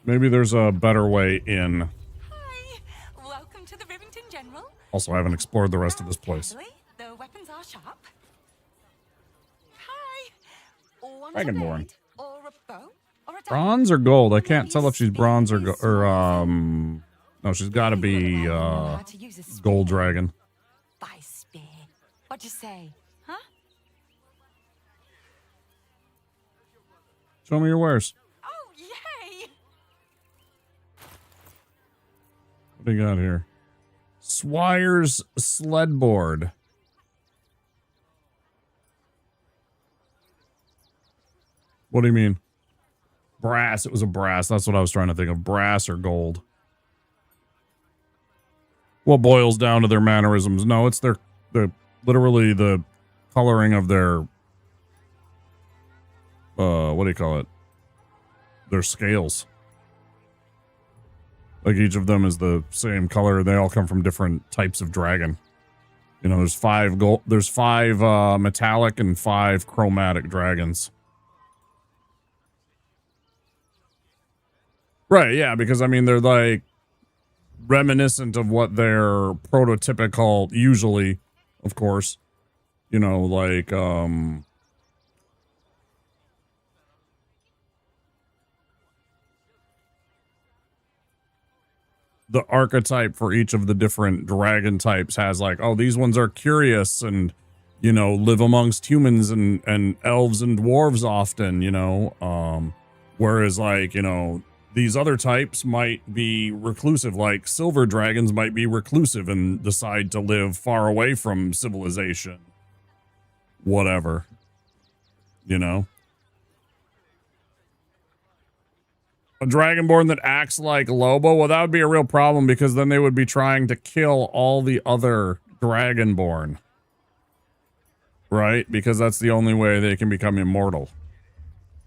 S1: Maybe there's a better way in.
S9: Hi, welcome to the Rivington General.
S1: Also, I haven't explored the rest of this place.
S9: The weapons are sharp. Hi. One
S1: Dragonborn.
S9: blade, or a bow, or a
S1: Bronze or gold? I can't tell if she's bronze or no, she's got to be gold dragon.
S9: by spear. What'd you say? Huh?
S1: Show me your wares.
S9: Oh, yay!
S1: What do you got here? Swire's Sledboard. What do you mean? Brass. It was a brass. That's what I was trying to think of. Brass or gold. What boils down to their mannerisms? No, it's their literally the coloring of their what do you call it? Their scales. Like each of them is the same color. They all come from different types of dragon. You know, there's five metallic and 5 chromatic dragons. Right, yeah, because I mean they're like reminiscent of what their prototypical, usually, of course, you know, like the archetype for each of the different dragon types has like, oh, these ones are curious and, you know, live amongst humans and elves and dwarves often, you know, whereas like, you know, these other types might be reclusive, like silver dragons might be reclusive and decide to live far away from civilization. Whatever. You know? A dragonborn that acts like Lobo, well, that would be a real problem because then they would be trying to kill all the other dragonborn. Right? Because that's the only way they can become immortal.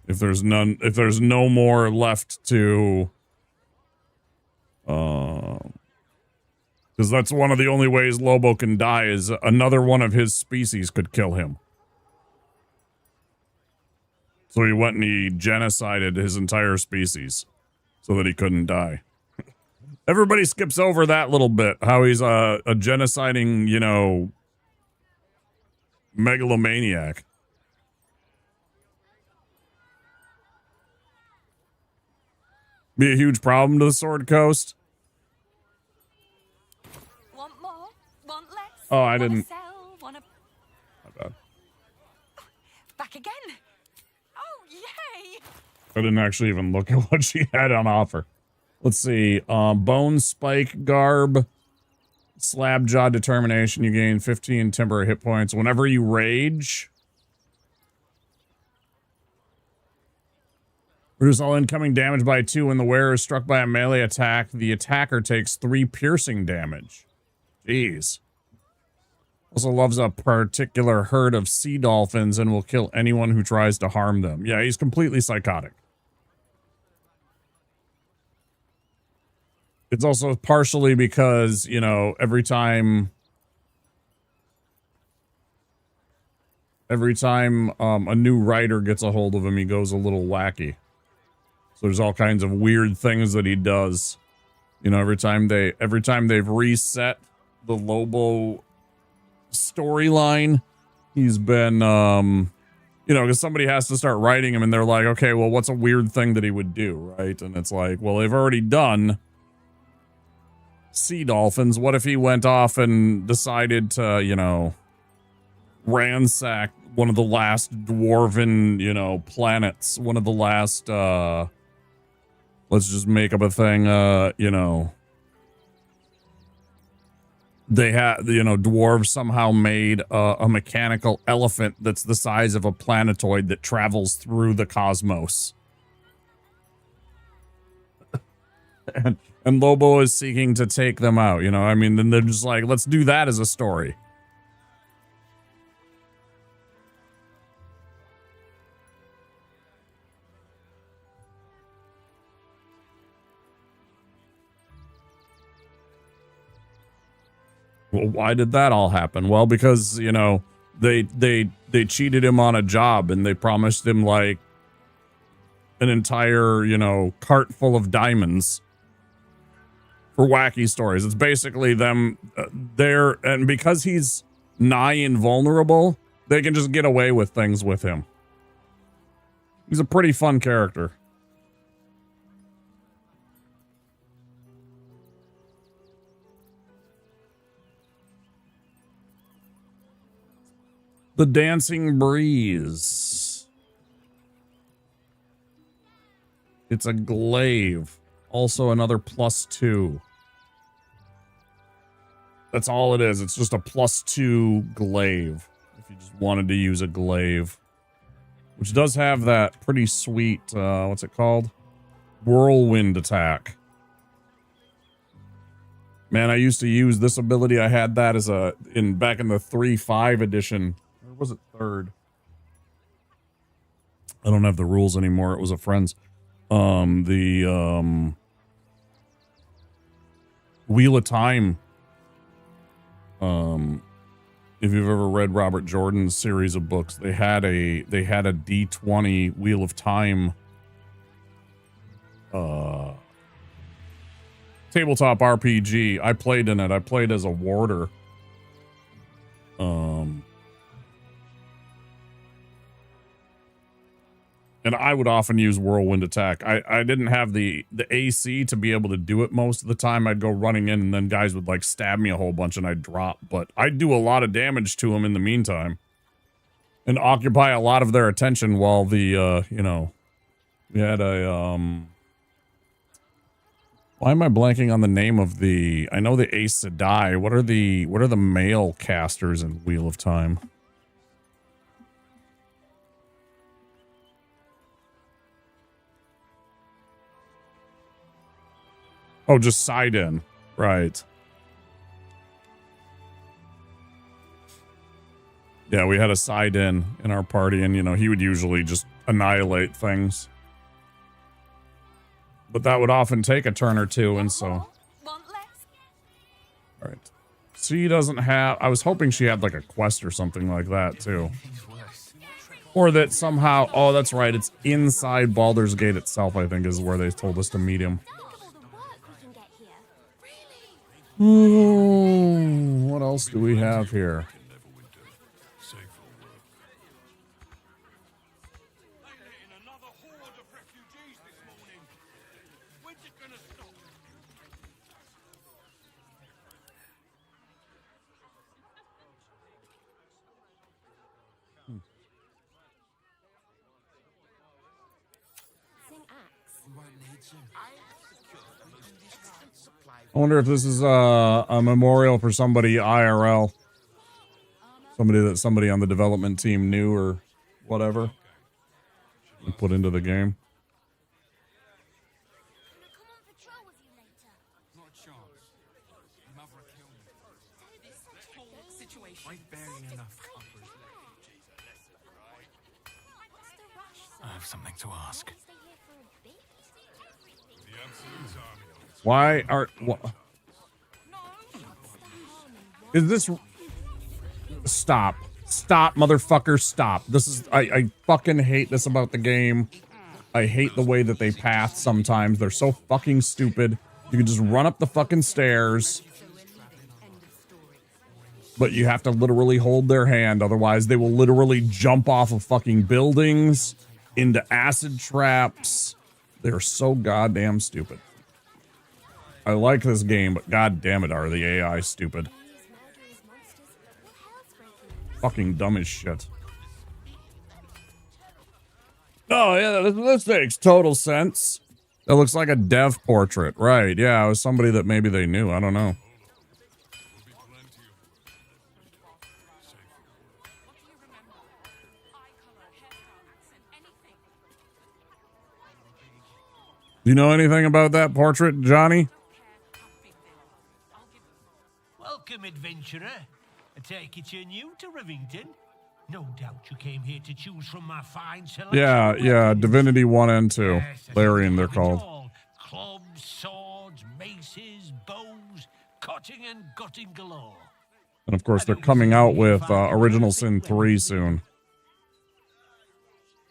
S1: If there's no more left to, because that's one of the only ways Lobo can die is another one of his species could kill him. So he went and he genocided his entire species so that he couldn't die. Everybody skips over that little bit, how he's a genociding, you know, megalomaniac. Be a huge problem to the Sword Coast.
S9: Want more? Want less?
S1: Oh, I
S9: Wanna
S1: didn't.
S9: Sell? Wanna...
S1: My bad.
S9: Back again? Oh, yay!
S1: I didn't actually even look at what she had on offer. Let's see. Bone Spike Garb. Slab Jaw Determination. You gain 15 temporary hit points whenever you rage. Reduce all incoming damage by 2 when the wearer is struck by a melee attack. The attacker takes 3 piercing damage. Jeez. Also loves a particular herd of sea dolphins and will kill anyone who tries to harm them. Yeah, he's completely psychotic. It's also partially because, you know, every time every time a new writer gets a hold of him, he goes a little wacky. So there's all kinds of weird things that he does. You know, every time they've reset the Lobo storyline, he's been you know, because somebody has to start writing him and they're like, okay, well, what's a weird thing that he would do, right? And it's like, well, they've already done sea dolphins. What if he went off and decided to, you know, ransack one of the last dwarven, you know, planets, one of the last let's just make up a thing, you know, they had, you know, dwarves somehow made a mechanical elephant that's the size of a planetoid that travels through the cosmos. And Lobo is seeking to take them out, you know, I mean, then they're just like, let's do that as a story. Well, why did that all happen? Well, because, you know, they cheated him on a job and they promised him like an entire, you know, cart full of diamonds for wacky stories. It's basically them there, and because he's nigh invulnerable, they can just get away with things with him. He's a pretty fun character. The Dancing Breeze. It's a glaive. Also another +2. That's all it is. It's just a +2 glaive. If you just wanted to use a glaive. Which does have that pretty sweet, what's it called? Whirlwind attack. Man, I used to use this ability. I had that as back in the 3.5 edition. Or was it 3rd? I don't have the rules anymore. It was a friend's. The Wheel of Time. If you've ever read Robert Jordan's series of books, they had a D20 Wheel of Time tabletop RPG. I played in it. I played as a warder. And I would often use Whirlwind Attack. I didn't have the AC to be able to do it most of the time. I'd go running in and then guys would like stab me a whole bunch and I'd drop. But I'd do a lot of damage to them in the meantime. And occupy a lot of their attention while the, you know, we had a, why am I blanking on the name of the, I know the Aes Sedai. What are the male casters in Wheel of Time? Oh, just side in. Right. Yeah, we had a side in our party, and, you know, he would usually just annihilate things. But that would often take a turn or two, and so... Alright. She doesn't have... I was hoping she had, like, a quest or something like that, too. Or that somehow... Oh, that's right. It's inside Baldur's Gate itself, I think, is where they told us to meet him. What else do we have here? I wonder if this is a memorial for somebody IRL. Somebody on the development team knew or whatever. And put into the game.
S15: I have something to ask.
S1: Why are... What? Is this... Stop. Stop, motherfucker, stop. This is, I fucking hate this about the game. I hate the way that they path sometimes. They're so fucking stupid. You can just run up the fucking stairs. But you have to literally hold their hand, otherwise they will literally jump off of fucking buildings into acid traps. They're so goddamn stupid. I like this game, but god damn it, are the AI stupid. Fucking dumb as shit. Oh yeah, this makes total sense. That looks like a dev portrait. Right, yeah, it was somebody that maybe they knew. I don't know. Do you know anything about that portrait, Johnny?
S17: Welcome, adventurer. I take it you're new to Rivington. No doubt you came here to choose from my fine selection.
S1: Yeah, Divinity 1 and 2.
S17: Yes,
S1: Larian, they're called.
S17: Clubs, swords, maces, bows, cutting and gutting galore.
S1: And of course, they're coming out with Original Sin 3 soon.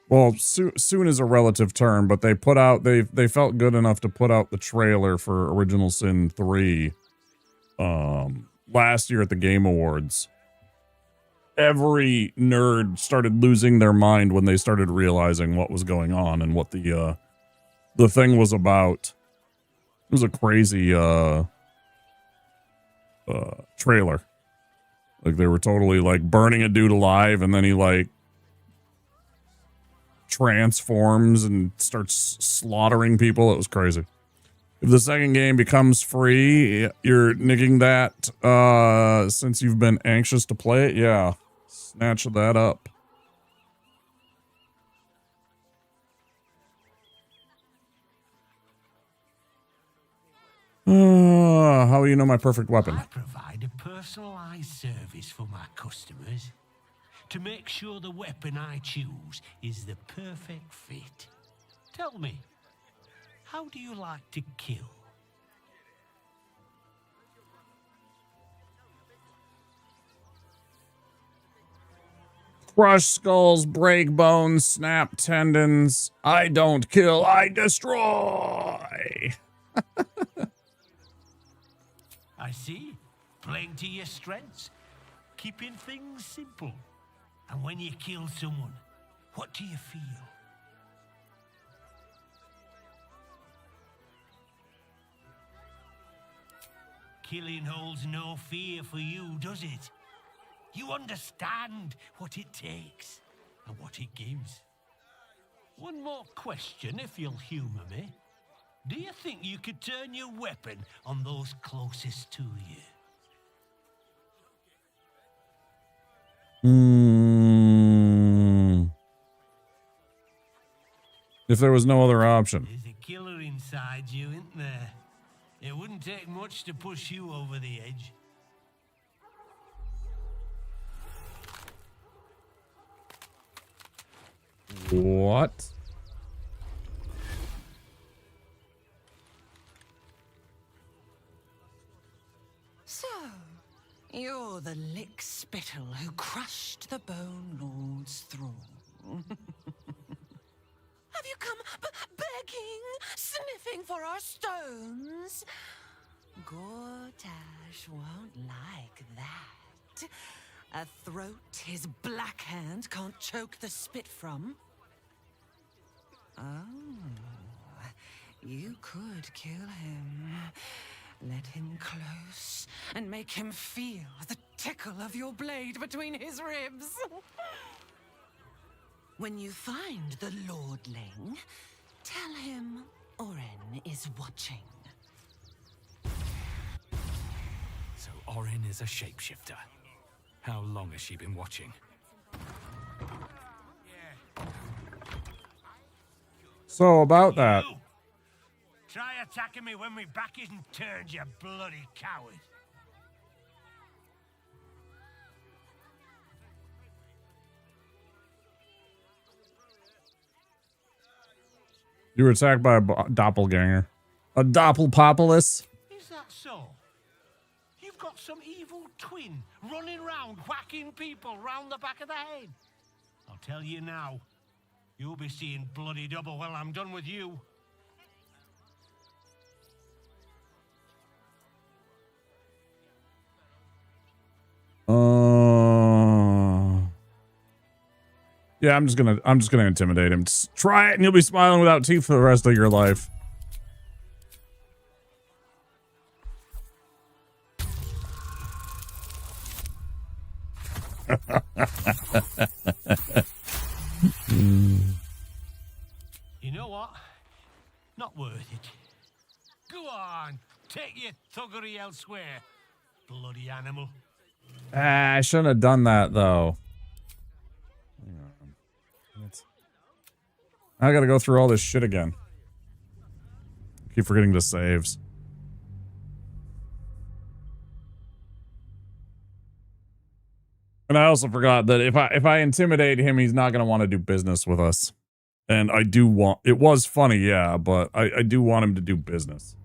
S1: Well, soon is a relative term, but they put out, they felt good enough to put out the trailer for Original Sin 3 last year at the Game Awards. Every nerd started losing their mind when they started realizing what was going on and what the thing was about. It was a crazy trailer. Like, they were totally like burning a dude alive, and then he like transforms and starts slaughtering people. It was crazy. If the second game becomes free, you're nicking that since you've been anxious to play it. Yeah, snatch that up. How do you know my perfect weapon?
S17: I provide a personalized service for my customers to make sure the weapon I choose is the perfect fit. Tell me, how do you like to kill?
S1: Crush skulls, break bones, snap tendons. I don't kill, I destroy.
S17: I see. Playing to your strengths. Keeping things simple. And when you kill someone, what do you feel? Killing holds no fear for you, does it? You understand what it takes and what it gives. One more question, if you'll humor me. Do you think you could turn your weapon on those closest to you?
S1: If there was no other option.
S17: There's a killer inside you, isn't there? It wouldn't take much to push you over the edge.
S1: What?
S18: So, you're the lick spittle who crushed the Bone Lord's throne. Have you come begging, sniffing for our stones? Gortash won't like that. A throat his black hand can't choke the spit from. Oh, you could kill him. Let him close and make him feel the tickle of your blade between his ribs. When you find the Lordling, tell him Oren is watching.
S15: So Oren is a shapeshifter. How long has she been watching?
S1: So about that.
S17: Try attacking me when my back isn't turned, you bloody coward.
S1: You were attacked by a doppelganger. A doppelpopulus?
S17: Is that so? You You've got some evil twin running round whacking people round the back of the head. I'll tell you now, you'll be seeing bloody double when I'm done with you.
S1: Yeah, I'm just gonna intimidate him. Just try it and you'll be smiling without teeth for the rest of your life.
S17: You know what? Not worth it. Go on, take your thuggery elsewhere, bloody animal.
S1: I shouldn't have done that though. Hang on. I gotta go through all this shit again. Keep forgetting to saves. And I also forgot that if I intimidate him, he's not gonna want to do business with us. And I do want, it was funny, yeah, but I do want him to do business.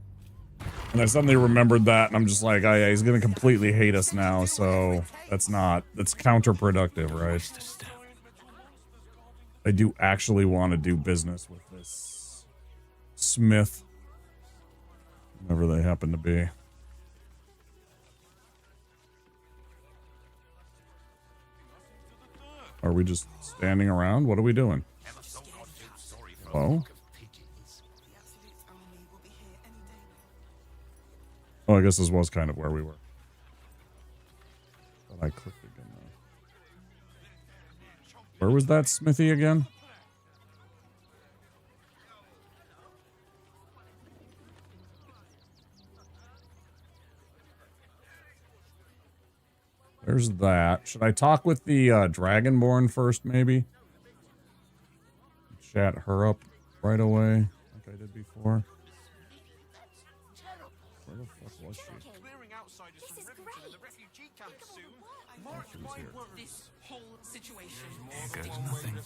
S1: And I suddenly remembered that, and I'm just like, oh yeah, he's gonna completely hate us now, so that's counterproductive, right? I do actually want to do business with this Smith, whoever they happen to be. Are we just standing around? What are we doing? Hello? Oh, I guess this was kind of where we were. But I clicked again though. Where was that smithy again? There's that. Should I talk with the Dragonborn first, maybe? Chat her up right away, like I did before. Where the fuck was she?
S9: This is great. Mark my words. This whole situation
S15: There goes nothing.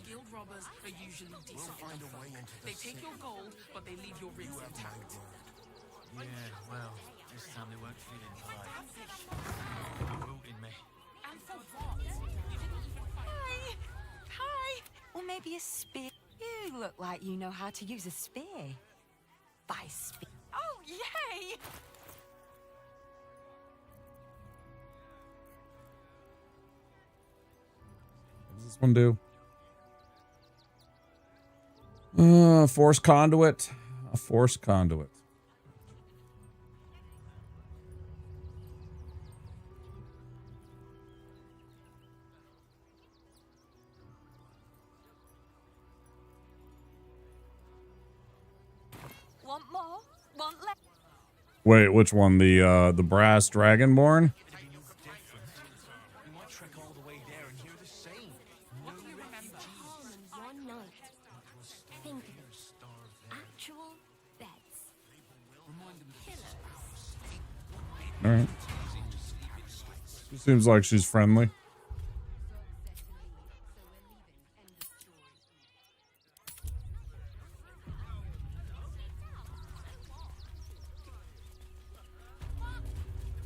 S9: Guild robbers are usually decent enough. They take your gold, but they leave your rings intact.
S3: Yeah, well, this time they weren't feeling polite. They were rooting me.
S9: And for what? You didn't even fight.
S18: Hi! Hi! Or maybe a spear. You look like you know how to use a spear. By spear. Oh, yay!
S1: What does this one do? Force conduit. A force conduit.
S18: Want more? Want less?
S1: Wait, which one? The brass dragonborn?
S12: One night. Think of it. Actual beds. Pillows.
S1: Alright. She seems like she's friendly.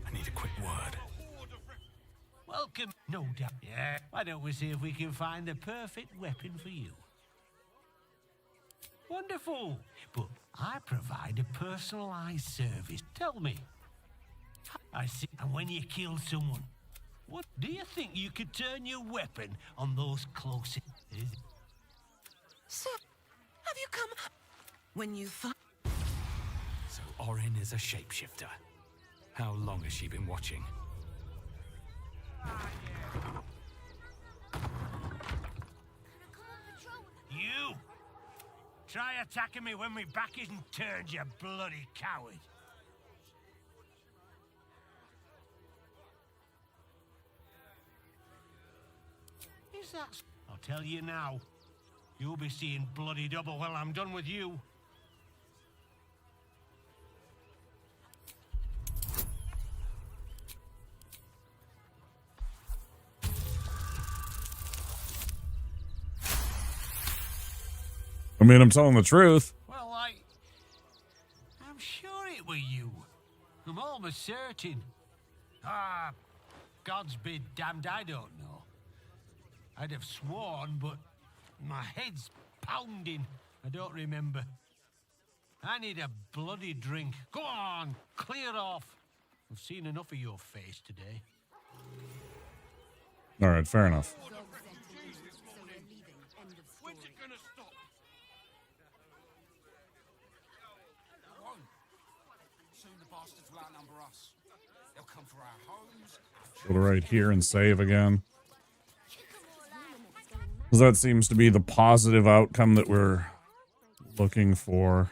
S15: I need a quick word.
S17: Welcome, no doubt. Yeah, why don't we see if we can find the perfect weapon for you? Wonderful, but I provide a personalized service. Tell me. I see, and when you kill someone, what do you think you could turn your weapon on those closest?
S18: So, have you come when you find?
S15: So Orin is a shapeshifter. How long has she been watching?
S17: You! Try attacking me when my back isn't turned, you bloody coward! Is that... I'll tell you now. You'll be seeing bloody double when I'm done with you.
S1: I mean, I'm telling the truth.
S17: Well, I'm sure it were you. I'm almost certain. Ah, God's be damned, I don't know. I'd have sworn, but my head's pounding. I don't remember. I need a bloody drink. Go on, clear off. I've seen enough of your face today.
S1: All right, fair enough.
S3: When's it gonna stop?
S16: Soon the bastards will outnumber us. They'll come for our homes.
S1: Go to right here and save again. Because that seems to be the positive outcome that we're looking for.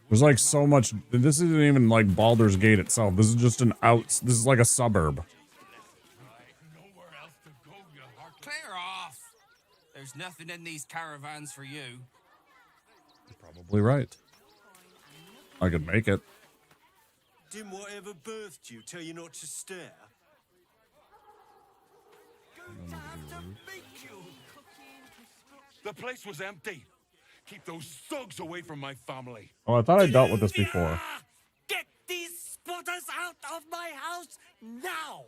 S1: There's like so much. This isn't even like Baldur's Gate itself. This is just an This is like a suburb.
S16: Clear off. There's nothing in these caravans for you.
S1: Probably right. I could make it.
S8: Didn't whatever birthed you tell you not to stare?
S19: The place was empty. Keep those thugs away from my family.
S1: Oh, I thought I dealt with this before.
S8: Get these squatters out of my house now!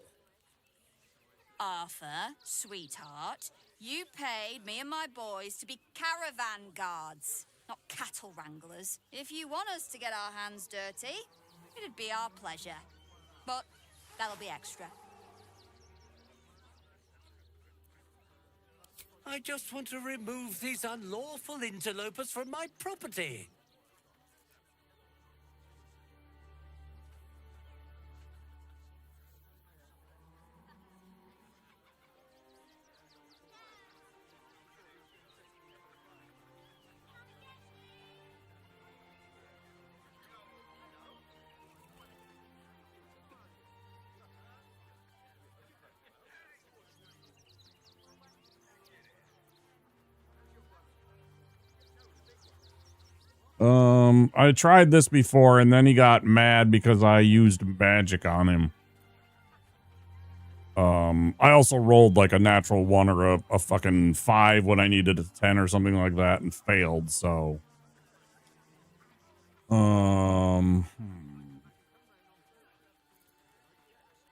S20: Arthur, sweetheart, you paid me and my boys to be caravan guards, not cattle wranglers. If you want us to get our hands dirty, it'd be our pleasure. But that'll be extra.
S8: I just want to remove these unlawful interlopers from my property.
S1: I tried this before, and then he got mad because I used magic on him. I also rolled like a natural 1 or a fucking 5 when I needed a 10 or something like that and failed, so.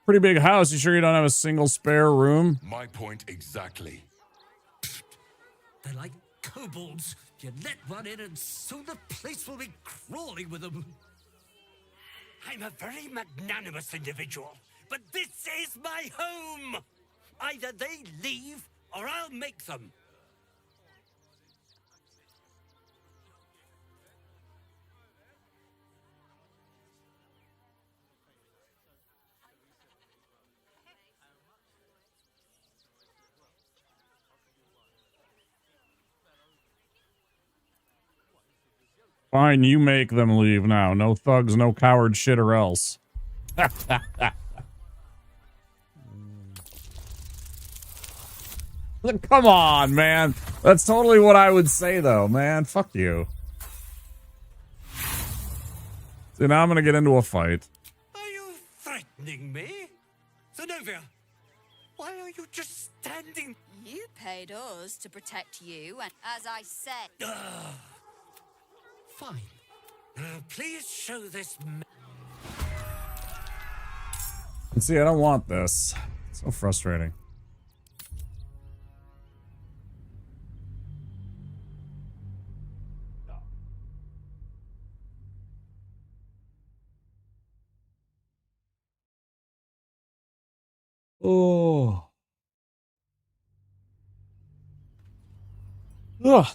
S1: Pretty big house. You sure you don't have a single spare room?
S19: My point exactly.
S8: They're like kobolds. You let one in and soon the place will be crawling with them. I'm a very magnanimous individual, but this is my home. Either they leave or I'll make them.
S1: Fine, you make them leave now. No thugs, no coward shit or else. Come on, man. That's totally what I would say, though, man. Fuck you. See, now I'm gonna get into a fight.
S8: Are you threatening me? Zenobia, why are you just standing?
S20: You paid us to protect you, and as I said...
S8: Fine. Please show this.
S1: See, I don't want this. It's so frustrating. Oh. Ugh.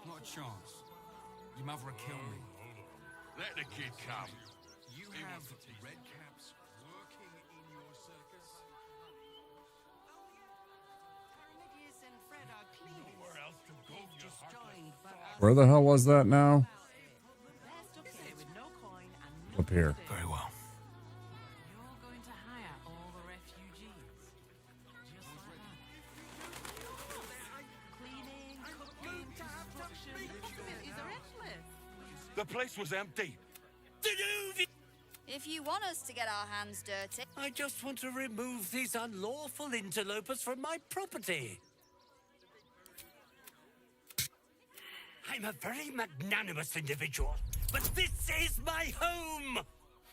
S16: Not a chance. Your mother will kill me.
S19: Let the kid come.
S16: You have red caps working in your circus?
S19: Nowhere else to go, you heartless.
S1: Where the hell was that now? Up here.
S7: Very well.
S18: You're going to hire all the refugees. Just like that. Cleaning, cooking,
S19: The place was empty.
S20: If you want us to get our hands dirty,
S8: I just want to remove these unlawful interlopers from my property. I'm a very magnanimous individual, but this is my home.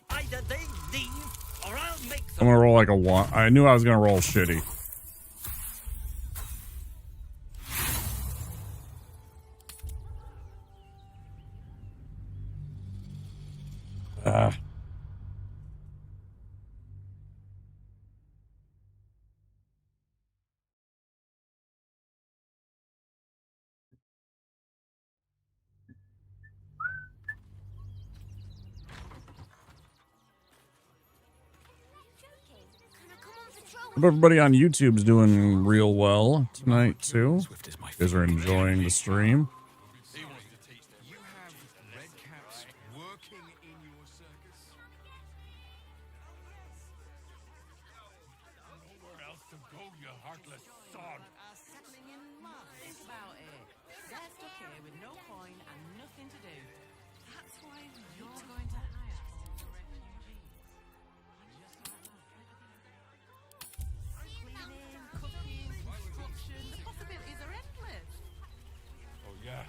S8: Either they leave, or I'll make them.
S1: I'm gonna roll like a 1. I knew I was gonna roll shitty. Hope everybody on YouTube's doing real well tonight too. You guys are enjoying the stream.
S19: You have red caps working in your circus? Nowhere else to go, you heartless sod.
S18: Settling in mud. Think about it. They're stuck here with no coin and nothing to do. That's why you're going to hire all the refugees. Cleaning, cooking, construction. The possibilities are endless.
S19: Oh, yeah?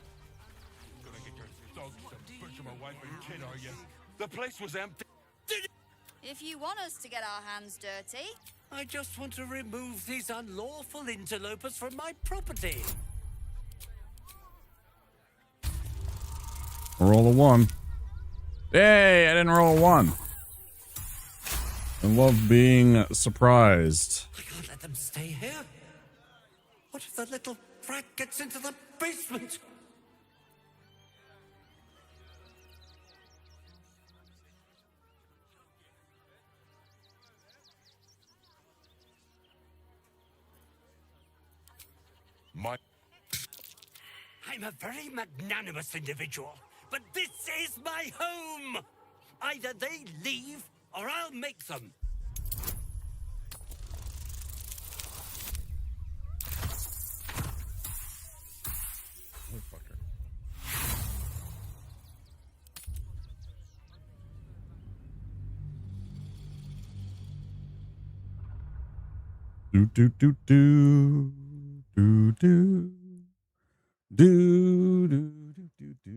S19: Gonna get your thugs to butcher my wife and kid, are you? The place was empty.
S20: if you want us to get our hands dirty,
S8: I just want to remove these unlawful interlopers from my property.
S1: Roll a 1. Hey, I didn't roll a 1. I love being surprised.
S8: I can't let them stay here. What if the little brat gets into the basement? I'm a very magnanimous individual, but this is my home. Either they leave, or I'll make them.
S1: Do do do do do do do do do do.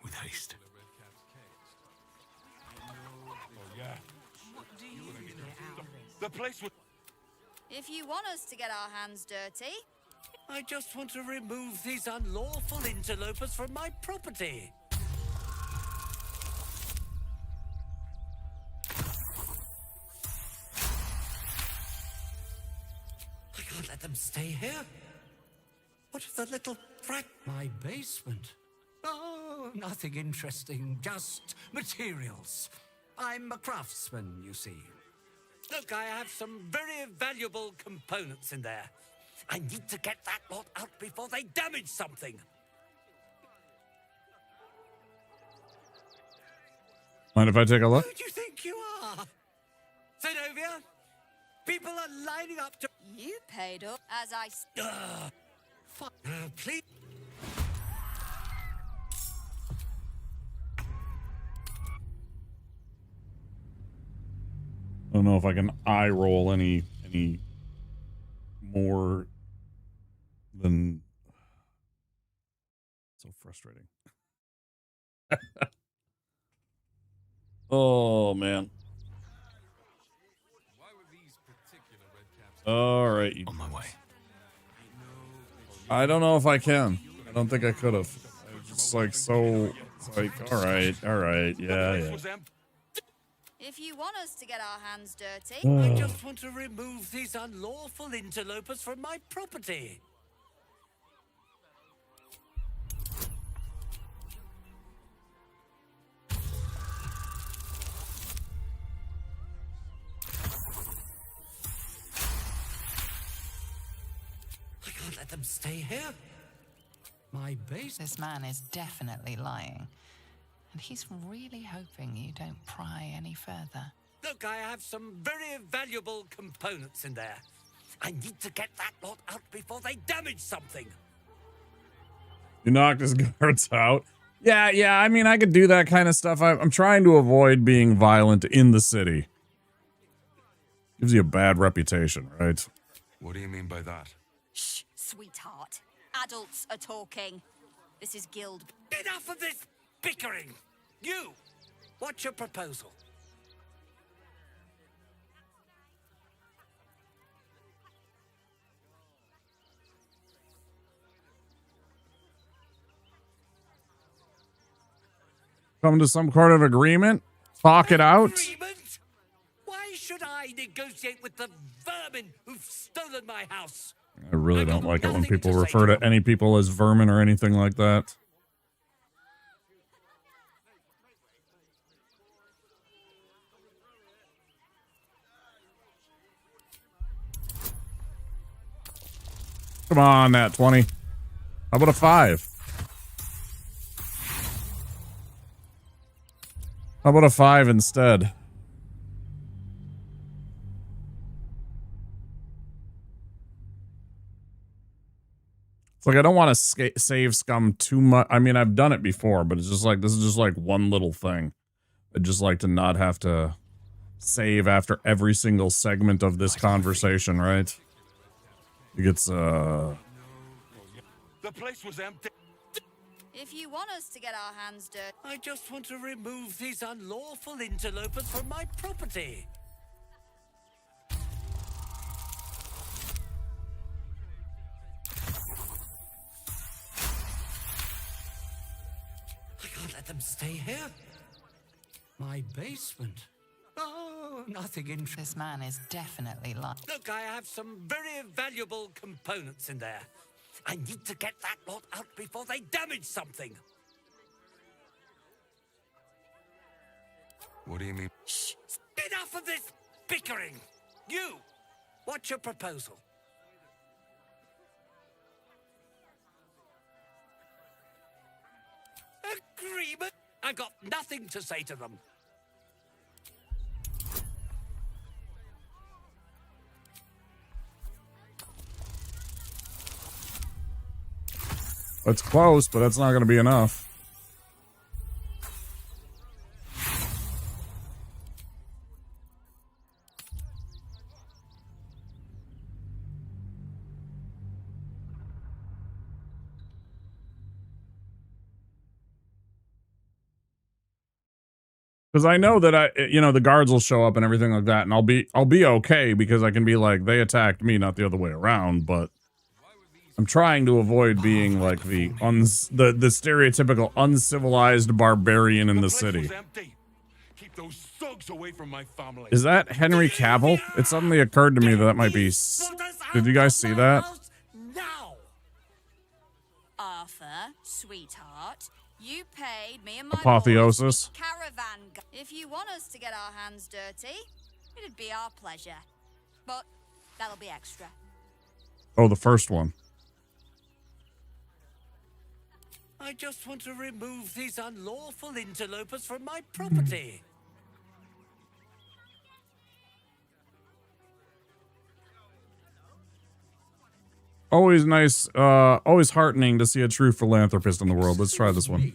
S15: With haste.
S19: Oh, yeah. The place was...
S20: if you want us to get our hands dirty,
S8: I just want to remove these unlawful interlopers from my property. I can't let them stay here. What if the little brat... My basement? Oh, nothing interesting, just materials. I'm a craftsman, you see. Look, I have some very valuable components in there. I need to get that lot out before they damage something.
S1: Mind if I take a look?
S8: Who do you think you are? Zenobia? People are lining up to...
S20: you paid up as I...
S8: Fuck. Please...
S1: I don't know if I can eye roll any more than... So frustrating. Oh man. All right.
S15: On my way.
S1: I don't know if I can. I don't think I could have. I was just like so. It's like all right, yeah.
S20: if you want us to get our hands dirty,
S8: I just want to remove these unlawful interlopers from my property. I can't let them stay here. My base...
S11: This man is definitely lying. And he's really hoping you don't pry any further.
S8: Look, I have some very valuable components in there. I need to get that lot out before they damage something.
S1: You knocked his guards out. Yeah, I mean, I could do that kind of stuff. I'm trying to avoid being violent in the city. Gives you a bad reputation, right?
S6: What do you mean by that?
S20: Shh, sweetheart. Adults are talking. This is guild.
S8: Enough of this bickering. You, what's your proposal?
S1: Come to some kind of agreement? Talk it out?
S8: Agreement? Why should I negotiate with the vermin who've stolen my house?
S1: I really don't like it when people refer to any people as vermin or anything like that. Come on, Nat 20. How about a 5? How about a 5 instead? It's like I don't want to save scum too much. I mean, I've done it before, but it's just like, this is just like one little thing. I'd just like to not have to save after every single segment of this conversation, right? It gets,
S19: The place was empty.
S20: If you want us to get our hands dirty...
S8: I just want to remove these unlawful interlopers from my property. I can't let them stay here. My basement. Oh, nothing interesting.
S11: This man is definitely like...
S8: Look, I have some very valuable components in there. I need to get that lot out before they damage something.
S6: What do you mean?
S8: Shh! Enough of this bickering. You, what's your proposal? Agreement? I got nothing to say to them.
S1: It's close, but that's not going to be enough. Because I know that the guards will show up and everything like that, and I'll be okay because I can be like, they attacked me, not the other way around. But I'm trying to avoid being like the stereotypical uncivilized barbarian in the city.
S19: Keep those thugs away from my family.
S1: Is that Henry Cavill? It suddenly occurred to me that might be. Did you guys see that?
S20: Arthur, sweetheart, you paid me and my
S1: Apotheosis.
S20: caravan. If you want us to get our hands dirty, it'd be our pleasure. But that'll be extra.
S1: Oh, the first one.
S8: I just want to remove these unlawful interlopers from my property.
S1: Always nice, always heartening to see a true philanthropist in the world. Let's try this one.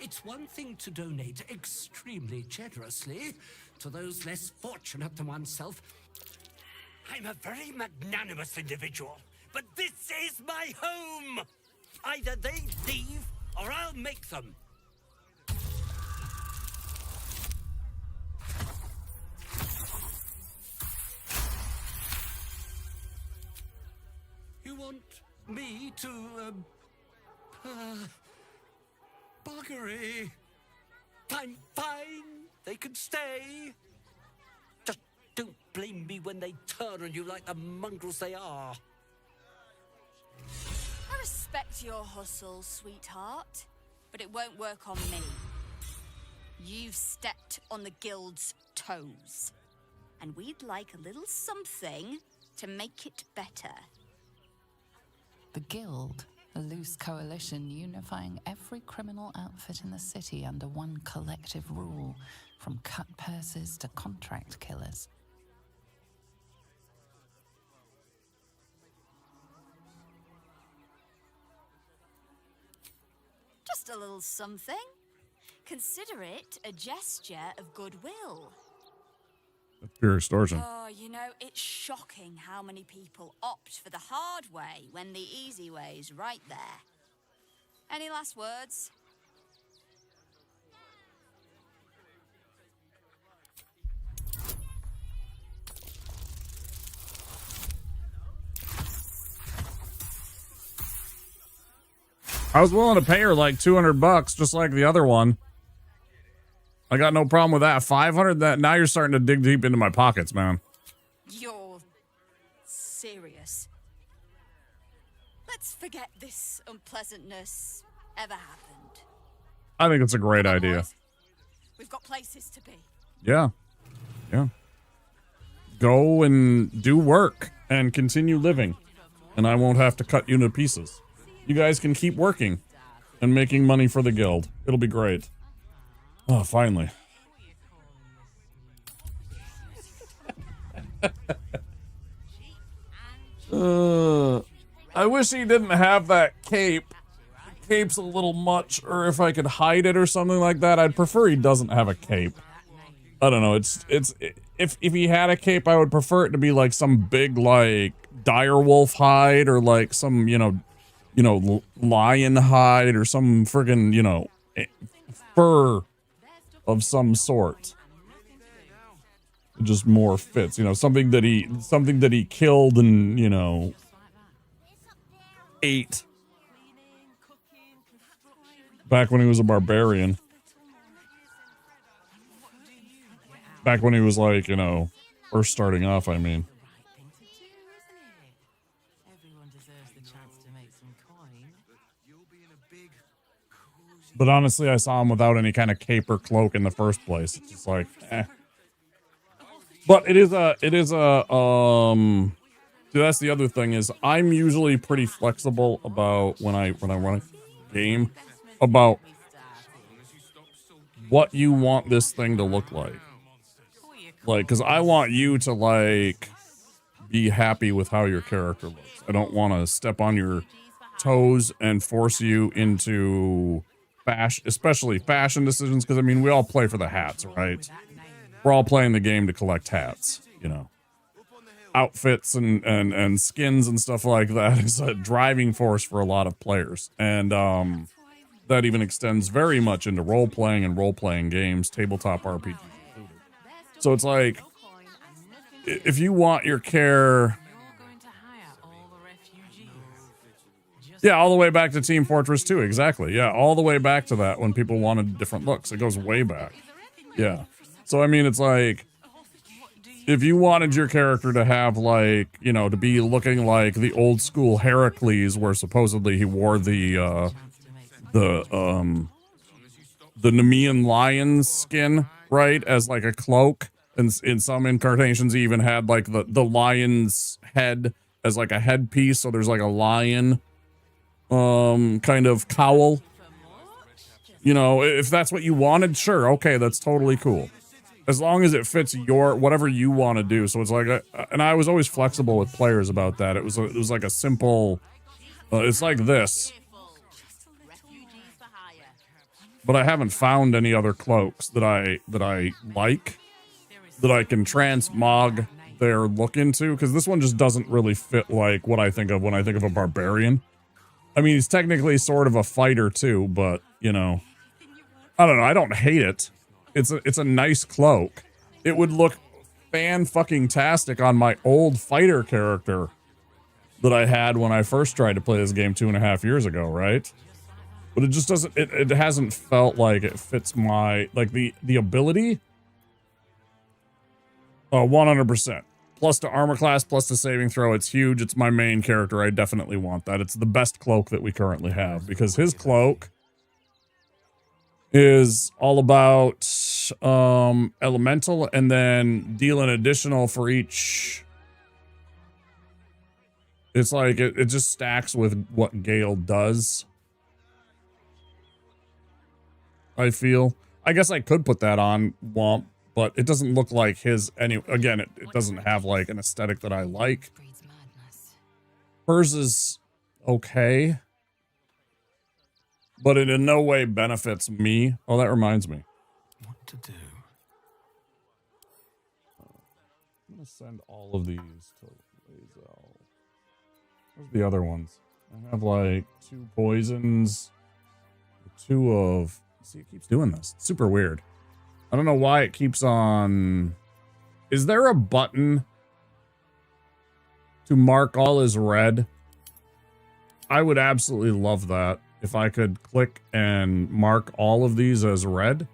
S8: It's one thing to donate extremely generously to those less fortunate than oneself. I'm a very magnanimous individual, but this is my home. Either they leave, or I'll make them. You want me to, buggery? Fine, they can stay. Just don't blame me when they turn on you like the mongrels they are.
S20: I respect your hustle, sweetheart, but it won't work on me. You've stepped on the guild's toes, and we'd like a little something to make it better.
S11: The Guild, a loose coalition unifying every criminal outfit in the city under one collective rule, from cut purses to contract killers.
S20: just a little something. Consider it a gesture of goodwill.
S1: That's pure extortion.
S20: Oh, you know, it's shocking how many people opt for the hard way when the easy way's right there. Any last words?
S1: I was willing to pay her like $200, just like the other one. I got no problem with that. 500. That now you're starting to dig deep into my pockets, man.
S20: You're serious. Let's forget this unpleasantness ever happened.
S1: I think it's a great idea.
S20: We've got places to be.
S1: Yeah. Yeah. Go and do work and continue living. And I won't have to cut you to pieces. You guys can keep working and making money for the guild. It'll be great. Oh, finally. I wish he didn't have that cape. The cape's a little much, or if I could hide it or something like that. I'd prefer he doesn't have a cape. I don't know. If he had a cape, I would prefer it to be like some big like direwolf hide or like some, you know, lion hide or some friggin', fur of some sort. It just more fits, something that he killed and, ate back when he was a barbarian. Back when he was like, first starting off, I mean. But honestly, I saw him without any kind of cape or cloak in the first place. It's just like, eh. But it is a, see, that's the other thing is I'm usually pretty flexible about when I run a game about what you want this thing to look like. Like, cause I want you to like be happy with how your character looks. I don't want to step on your toes and force you into especially fashion decisions, because I mean we all play for the hats, right? We're all playing the game to collect hats, outfits and skins and stuff like that is a driving force for a lot of players, and that even extends very much into role-playing and role-playing games, tabletop RPGs included. So it's like, if you want your care, yeah, all the way back to Team Fortress 2, exactly. Yeah, all the way back to that when people wanted different looks. It goes way back. Yeah. So, I mean, it's like, if you wanted your character to have, like, to be looking like the old school Heracles, where supposedly he wore the Nemean lion's skin, right, as like a cloak. And in some incarnations, he even had like the lion's head as like a headpiece. So there's like a lion kind of cowl, if that's what you wanted, sure, okay, that's totally cool, as long as it fits your whatever you want to do. So it's like and I was always flexible with players about that. It was like a simple it's like this, but I haven't found any other cloaks that I like that I can transmog their look into, because this one just doesn't really fit like what I think of when I think of a barbarian. I mean, he's technically sort of a fighter too, but, I don't know. I don't hate it. It's a nice cloak. It would look fan-fucking-tastic on my old fighter character that I had when I first tried to play this game 2.5 years ago, right? But it just doesn't, it hasn't felt like it fits my, like, the ability. 100%. Plus to armor class, plus to saving throw. It's huge. It's my main character. I definitely want that. It's the best cloak that we currently have, because his cloak is all about elemental and then deal an additional for each. It's like it just stacks with what Gale does, I feel. I guess I could put that on Womp, but it doesn't look like his again, it doesn't have like an aesthetic that I like. Hers is okay, but it in no way benefits me. Oh, that reminds me.
S15: What to do?
S1: I'm gonna send all of these to Lae'zel. Where's the other ones? I have like 2 poisons, 2 of. See, it keeps doing this. It's super weird. I don't know why it keeps on. Is there a button to mark all as red? I would absolutely love that if I could click and mark all of these as red.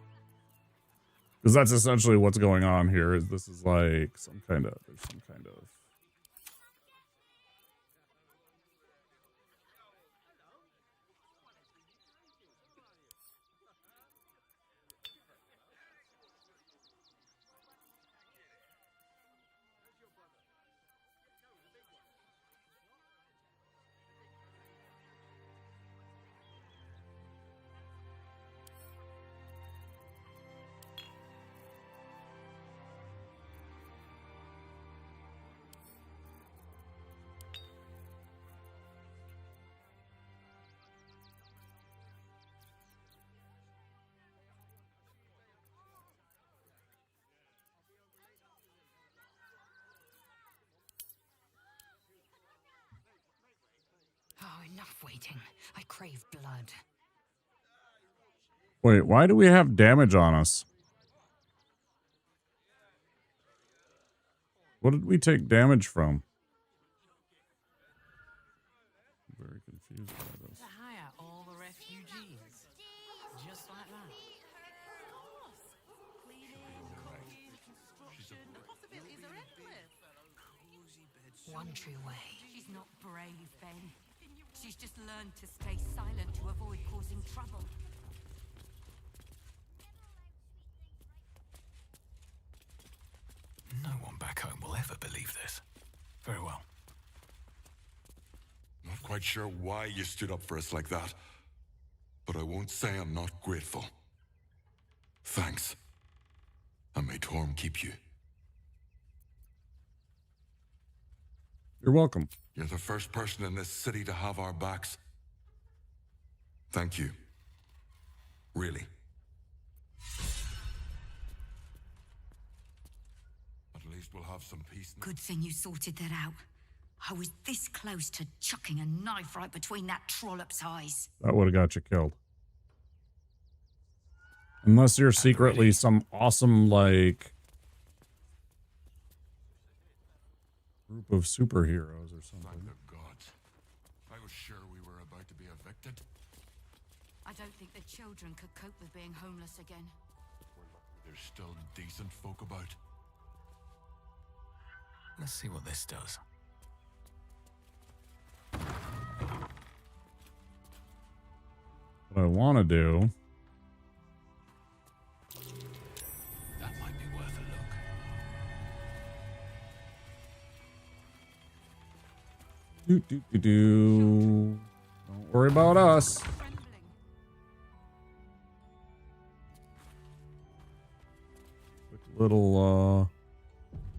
S1: Because that's essentially what's going on here. Is this is like some kind of
S18: Oh, enough waiting. I crave blood.
S1: Wait, why do we have damage on us? What did we take damage from? I'm very confused by this.
S18: To hire all the refugees. Just like that. One true way.
S21: She's not brave, Ben. She's just learned to stay silent to avoid causing trouble.
S15: No one back home will ever believe this. Very well.
S19: Not quite sure why you stood up for us like that, but I won't say I'm not grateful. Thanks. And may Torm keep you.
S1: You're welcome.
S19: You're the first person in this city to have our backs. Thank you. Really. At least we'll have some peace now.
S21: Good thing you sorted that out. I was this close to chucking a knife right between that trollop's eyes.
S1: That would have got you killed. Unless you're secretly some awesome, like, group of superheroes or something.
S19: Thank the gods. I was sure we were about to be evicted.
S21: I don't think the children could cope with being homeless again.
S19: There's still decent folk about.
S15: Let's see what this does.
S1: What I want to do.
S15: That might be worth a look.
S1: Don't worry about us. Quick little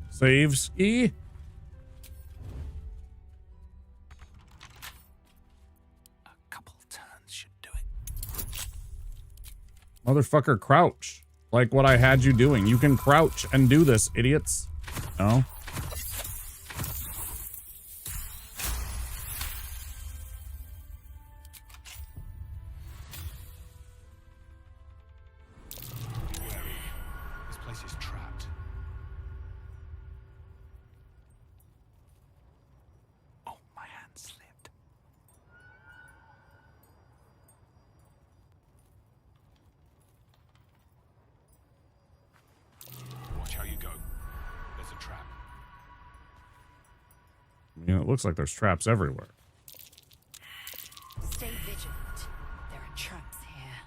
S1: save ski. Motherfucker, crouch. Like what I had you doing. You can crouch and do this, idiots. No?
S15: This place is trapped. Oh, my hand slipped. Watch how you go. There's a trap.
S1: I mean, it looks like there's traps everywhere.
S21: Stay vigilant. There are traps here.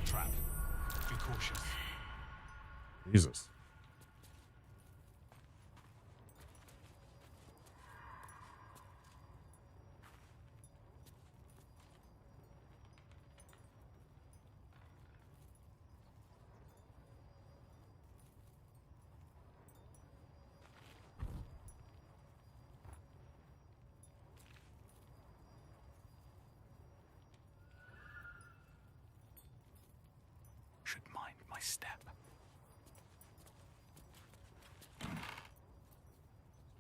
S15: Trap. Be cautious.
S1: Jesus.
S15: should mind my step.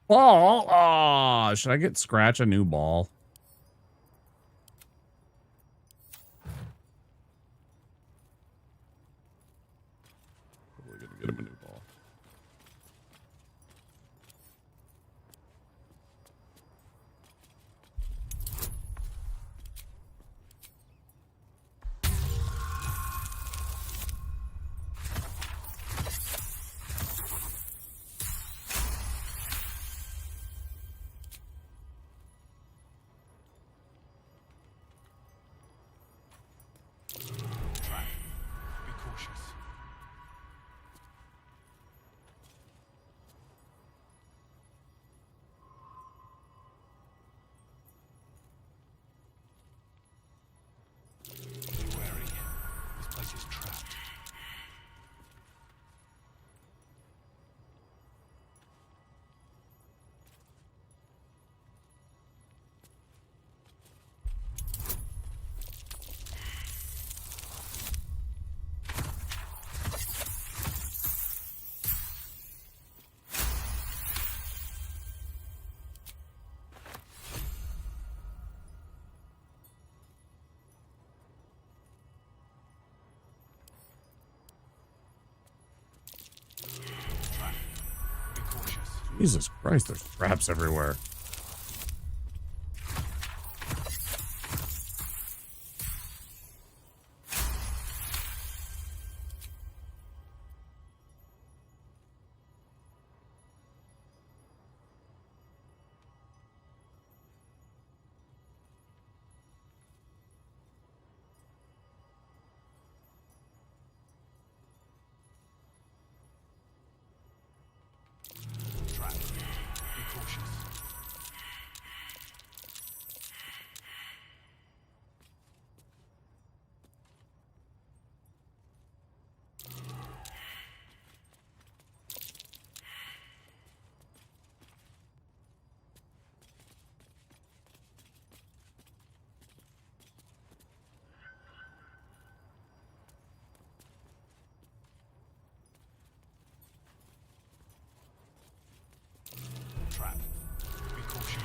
S1: Ball? Oh, should I get Scratch a new ball? Probably gonna get him a new ball.
S15: Trap. Be cautious. Be wary. This place is trapped. Trap. Be cautious.
S1: Jesus Christ, there's traps everywhere.
S15: Trap. Be cautious. Trap. Be cautious.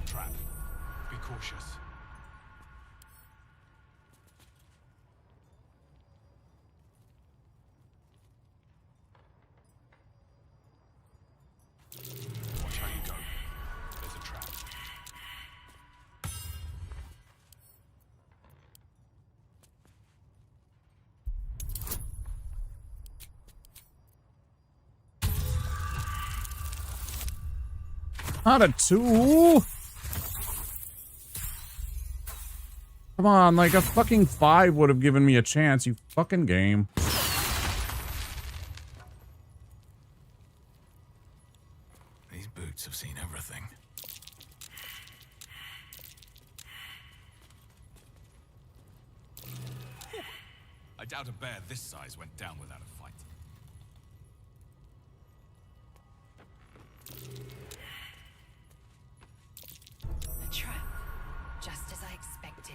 S15: Trap. Be cautious. Watch how you go. There's a trap.
S1: Not a 2. Come on, like a fucking 5 would have given me a chance, you fucking game.
S15: These boots have seen everything. I doubt a bear this size went down without a fight.
S21: A trap, just as I expected.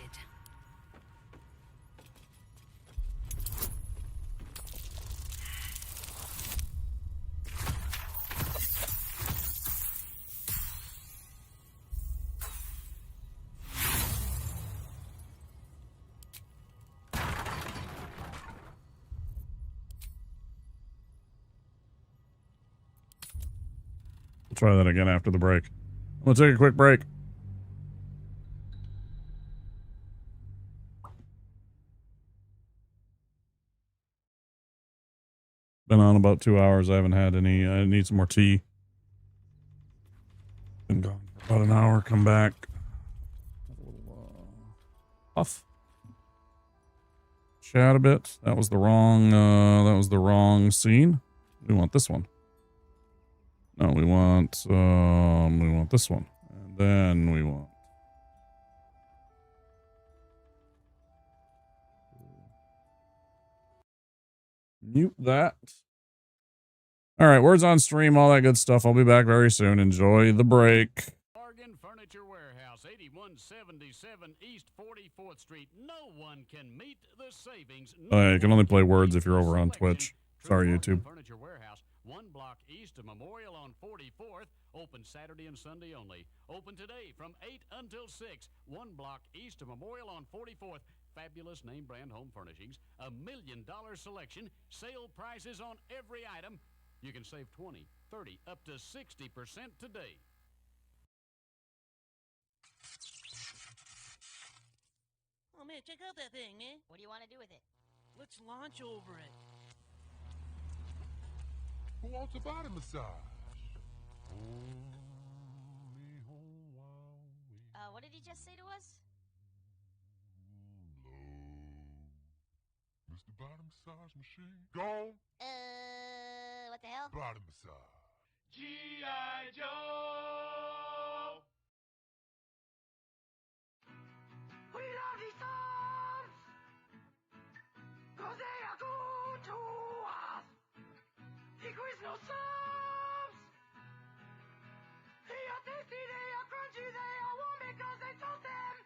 S1: We'll try that again after the break. We'll take a quick break. Been on about 2 hours. I haven't had any. I need some more tea. Been gone for about an hour. Come back. A little puff. Chat a bit. That was the wrong. That was the wrong scene. We want this one. No, we want this one, and then we want Mute that. All right, words on stream, all that good stuff. I'll be back very soon. Enjoy the break.
S5: Bargain Furniture Warehouse, 8177 East 44th Street. No one can meet the savings.
S1: You can only play words if you're over on Twitch. Sorry, YouTube.
S5: Furniture Warehouse, 1 block east of Memorial on 44th. Open Saturday and Sunday only. Open today from 8 until 6. 1 block east of Memorial on 44th. Fabulous name brand home furnishings. $1 million selection. Sale prices on every item. You can save 20, 30, up to 60% today.
S22: Oh, man, check out that thing, man. What do you want to do with it? Let's launch over it.
S23: Who wants a body massage?
S12: What did he just say to us?
S23: Mr. Body Massage Machine. Go.
S12: What the hell?
S23: Body massage.
S22: G.I. Joe! We love these songs! 'Cause they are good to us! The Quiznos subs! They are tasty, they are crunchy, they are warm because they toast them!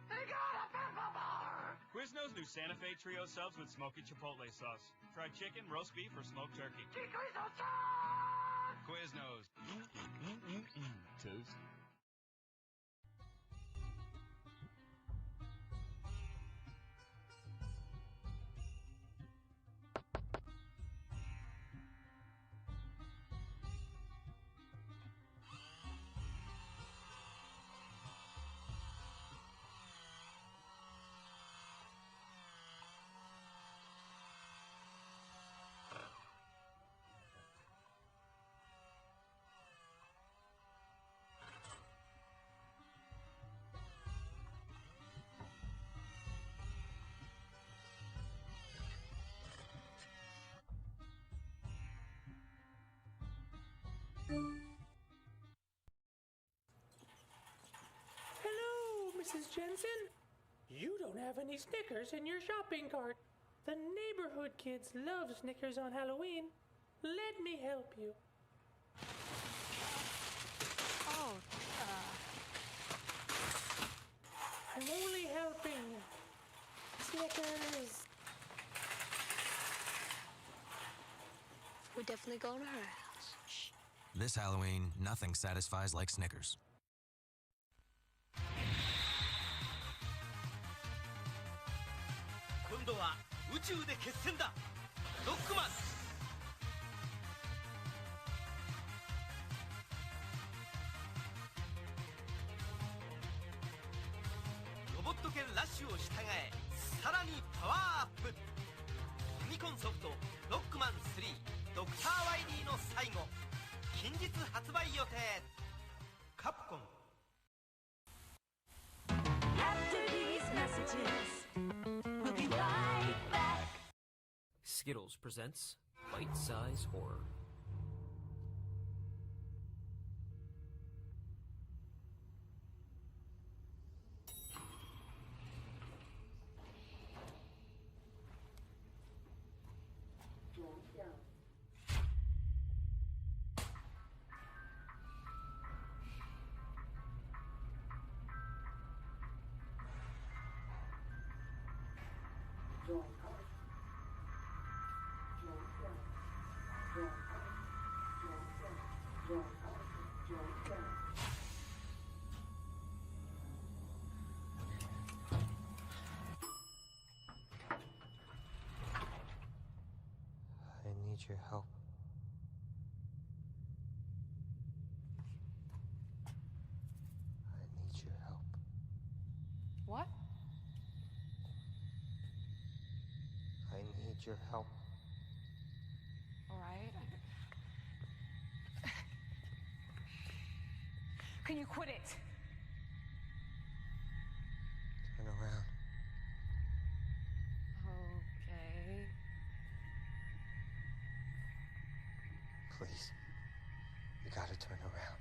S22: They got a pepper bar!
S24: Quiznos new Santa Fe Trio subs with smoky chipotle sauce. Fried chicken, roast beef, or smoked turkey.
S22: Quiznos subs!
S24: Quiznos. Toast.
S25: Hello, Mrs. Jensen. You don't have any Snickers in your shopping cart. The neighborhood kids love Snickers on Halloween. Let me help you.
S12: Oh,
S25: I'm only helping. Snickers.
S12: we're definitely going to her house. Shh.
S26: This Halloween, nothing satisfies like Snickers.
S22: 今度は宇宙で決戦だロックマンロボット犬ラッシュを従えさらにパワーアップファミコンソフトロックマン3ドクター・ワイリーの最後近日発売予定カプコン
S27: After these messages, we'll be right back.
S28: Skittles presents Bite-Size Horror.
S29: I need your help. I need your help.
S11: What?
S29: I need your help.
S11: All right. Can you quit it?
S29: Turn around.
S11: Okay.
S29: Please. You gotta turn around.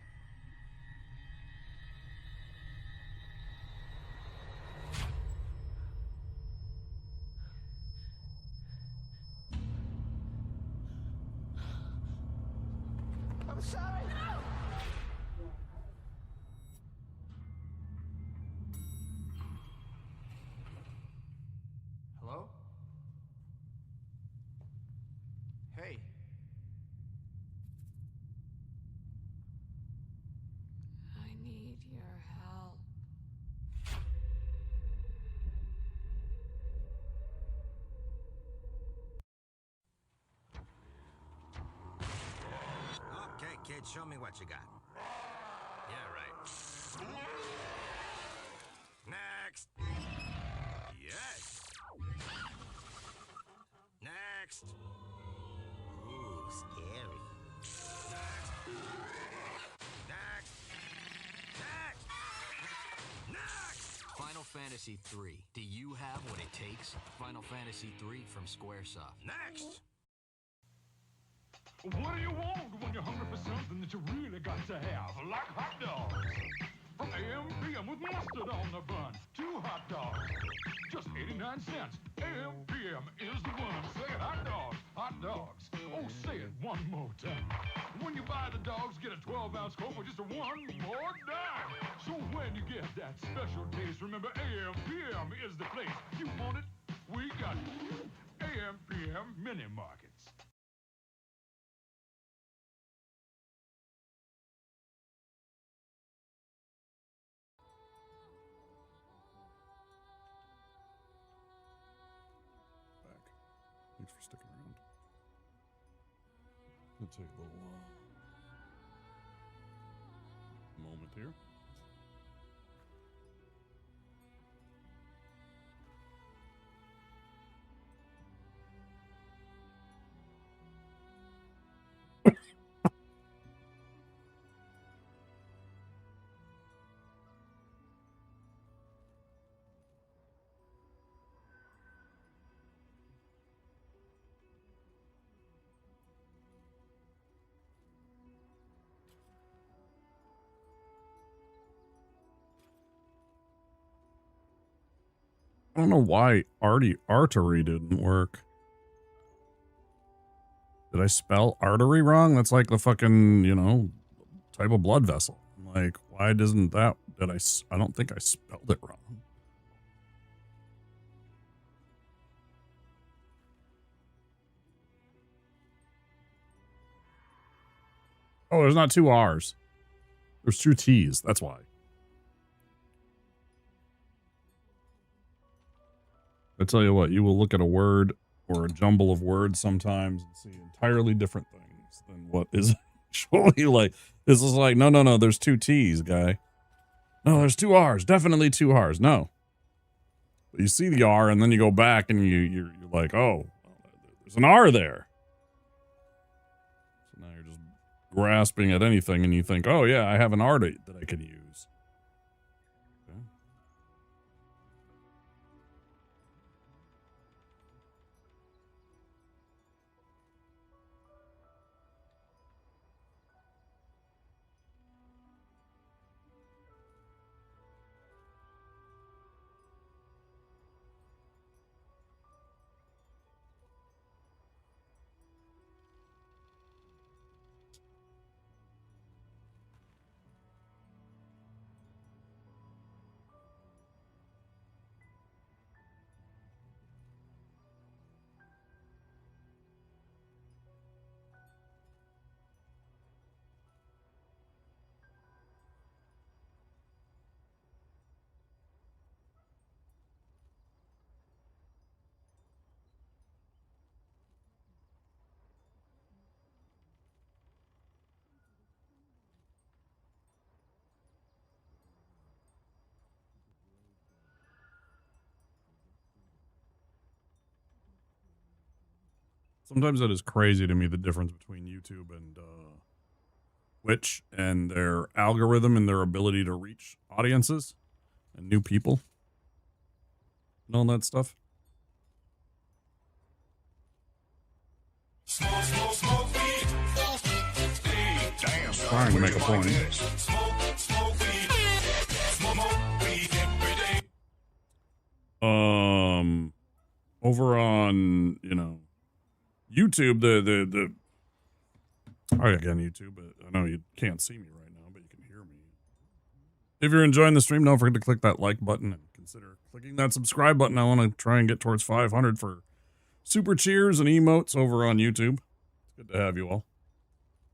S26: kid, show me what you got. Yeah, right. Next. Yes. Next. Ooh, scary. Next. Next.
S2: Final Fantasy III. Do you have what it takes? Final Fantasy III from Squaresoft.
S26: Next.
S23: What do you want when you're hungry for something that you really got to have? Like hot dogs. From AM/PM with mustard on the bun. 2 hot dogs. Just 89 cents. AM/PM is the one. Say it, hot dogs. Hot dogs. Oh, say it one more time. When you buy the dogs, get a 12-ounce Coke for just one more dime. So when you get that special taste, remember AM/PM is the place. You want it? We got it. AM/PM Mini Markets.
S1: Thanks for sticking around. It'll take a little moment here. I don't know why artery didn't work. Did I spell artery wrong? That's like the fucking, you know, type of blood vessel. I'm like, why doesn't that, I don't think I spelled it wrong. Oh, there's not 2 R's. There's 2 T's. That's why. I tell you what, you will look at a word or a jumble of words sometimes and see entirely different things than what is actually like. This is like, no, there's 2 T's, guy. No, there's 2 R's. Definitely 2 R's. No. But you see the R and then you go back and you're like, oh, there's an R there. So now you're just grasping at anything and you think, oh yeah, I have an R that I could use. Okay. Sometimes that is crazy to me, the difference between YouTube and Twitch and their algorithm and their ability to reach audiences and new people and all that stuff. Trying to make a point. Over on, you know, YouTube, the again, YouTube, but I know you can't see me right now, but you can hear me. If you're enjoying the stream, don't forget to click that like button and consider clicking that subscribe button. I want to try and get towards 500 for super cheers and emotes over on YouTube. It's good to have you all.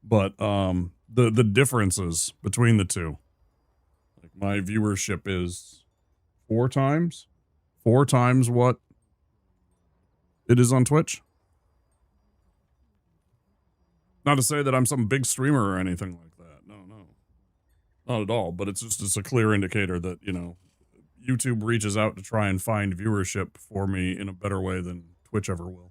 S1: But the differences between the two, like my viewership is 4 times what it is on Twitch. Not to say that I'm some big streamer or anything like that. No, no. Not at all. But it's a clear indicator that, you know, YouTube reaches out to try and find viewership for me in a better way than Twitch ever will.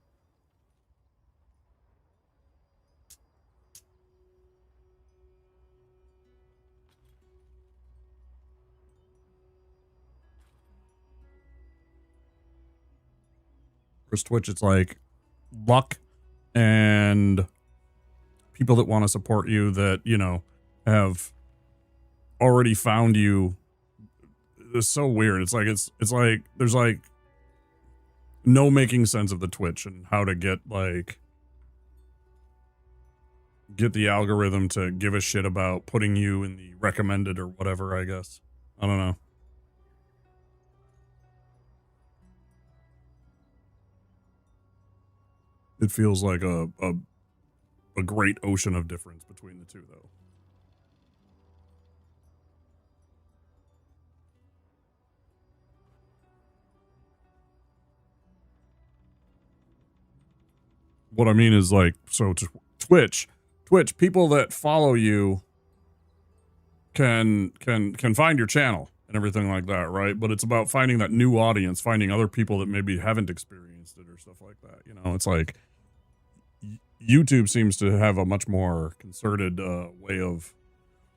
S1: Whereas Twitch, it's like luck and people that want to support you that, you know, have already found you. It's so weird. It's like there's like no making sense of the Twitch and how to get the algorithm to give a shit about putting you in the recommended or whatever, I guess. I don't know. It feels like a great ocean of difference between the two, though. What I mean is, like, so Twitch, people that follow you can find your channel and everything like that, right? But it's about finding that new audience, finding other people that maybe haven't experienced it or stuff like that. You know, it's like YouTube seems to have a much more concerted way of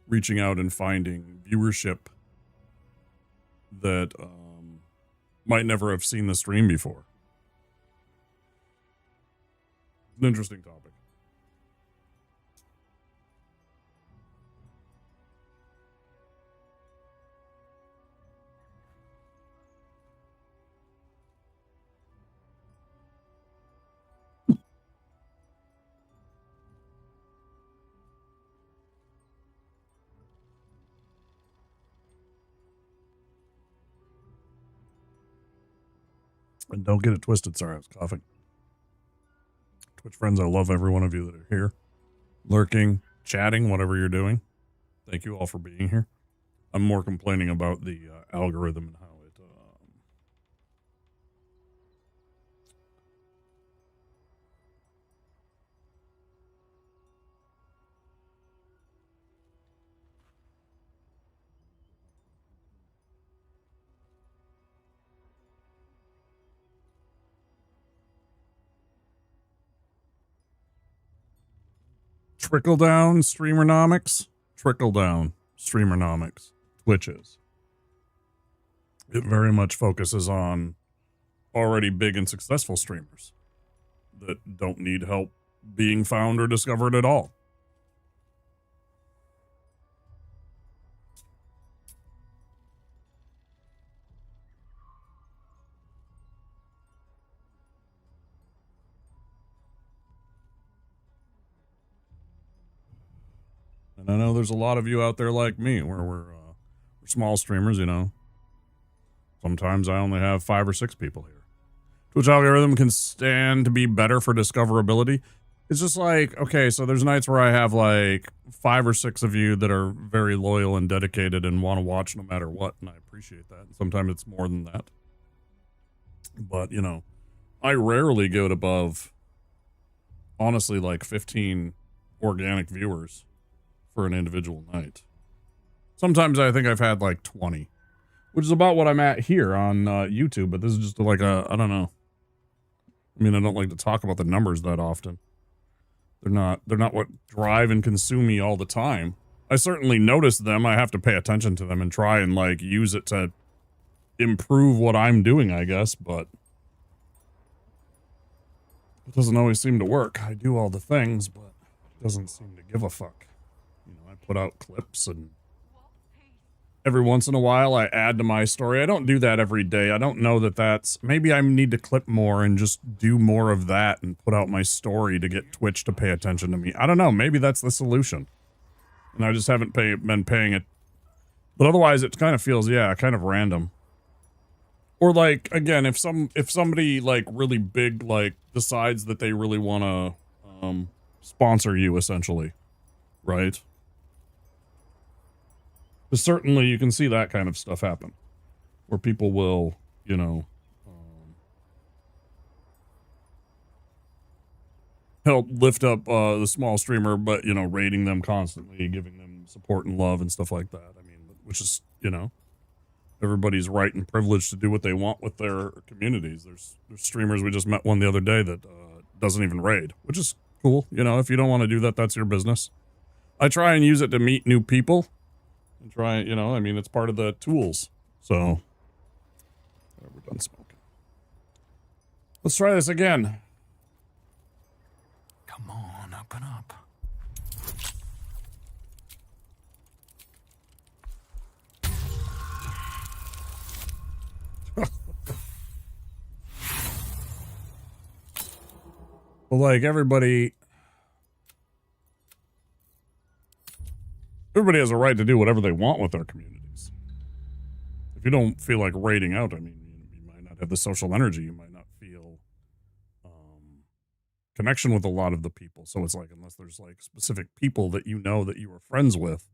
S1: reaching out and finding viewership that might never have seen the stream before. It's an interesting topic. And don't get it twisted. Sorry, I was coughing. Twitch friends, I love every one of you that are here, lurking, chatting, whatever you're doing. Thank you all for being here. I'm more complaining about the algorithm and how it trickle down streamernomics. Twitch is. It very much focuses on already big and successful streamers that don't need help being found or discovered at all. And I know there's a lot of you out there like me where we're small streamers, you know. Sometimes I only have 5 or 6 people here. Twitch algorithm can stand to be better for discoverability. It's just like, okay, so there's nights where I have like 5 or 6 of you that are very loyal and dedicated and want to watch no matter what, and I appreciate that. Sometimes it's more than that. But, you know, I rarely get above, honestly, like 15 organic viewers for an individual night. Sometimes I think I've had like 20, which is about what I'm at here on YouTube, but this is just like I don't know. I mean, I don't like to talk about the numbers that often. They're not what drive and consume me all the time. I certainly notice them. I have to pay attention to them and try and like use it to improve what I'm doing, I guess, but it doesn't always seem to work. I do all the things, but it doesn't seem to give a fuck. You know, I put out clips and every once in a while I add to my story. I don't do that every day. I don't know that that's... Maybe I need to clip more and just do more of that and put out my story to get Twitch to pay attention to me. I don't know. Maybe that's the solution. And I just haven't been paying it. But otherwise it kind of feels, yeah, kind of random. Or like, again, if somebody like really big like decides that they really want to sponsor you, essentially, right? But certainly you can see that kind of stuff happen, where people will, you know, help lift up the small streamer, but you know, rating them constantly, giving them support and love and stuff like that. I mean, which is, you know, everybody's right and privileged to do what they want with their communities. There's streamers, we just met one the other day that doesn't even raid, which is cool. You know, if you don't want to do that, that's your business. I try and use it to meet new people and try, you know, I mean, it's part of the tools. So we're done smoking. Let's try this again.
S15: Come on, open up.
S1: Well, like everybody has a right to do whatever they want with their communities. If you don't feel like raiding out, I mean, you might not have the social energy. You might not feel connection with a lot of the people. So it's like, unless there's like specific people that you know that you are friends with,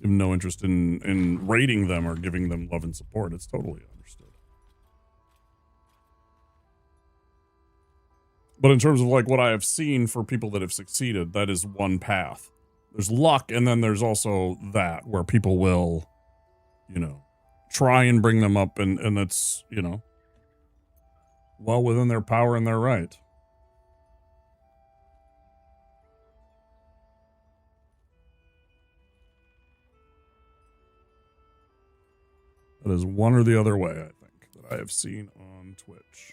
S1: you have no interest in raiding them or giving them love and support. It's totally understood. But in terms of like what I have seen for people that have succeeded, that is one path. There's luck, and then there's also that where people will, you know, try and bring them up, and that's, you know, well within their power and their right. That is one or the other way, I think, that I have seen on Twitch.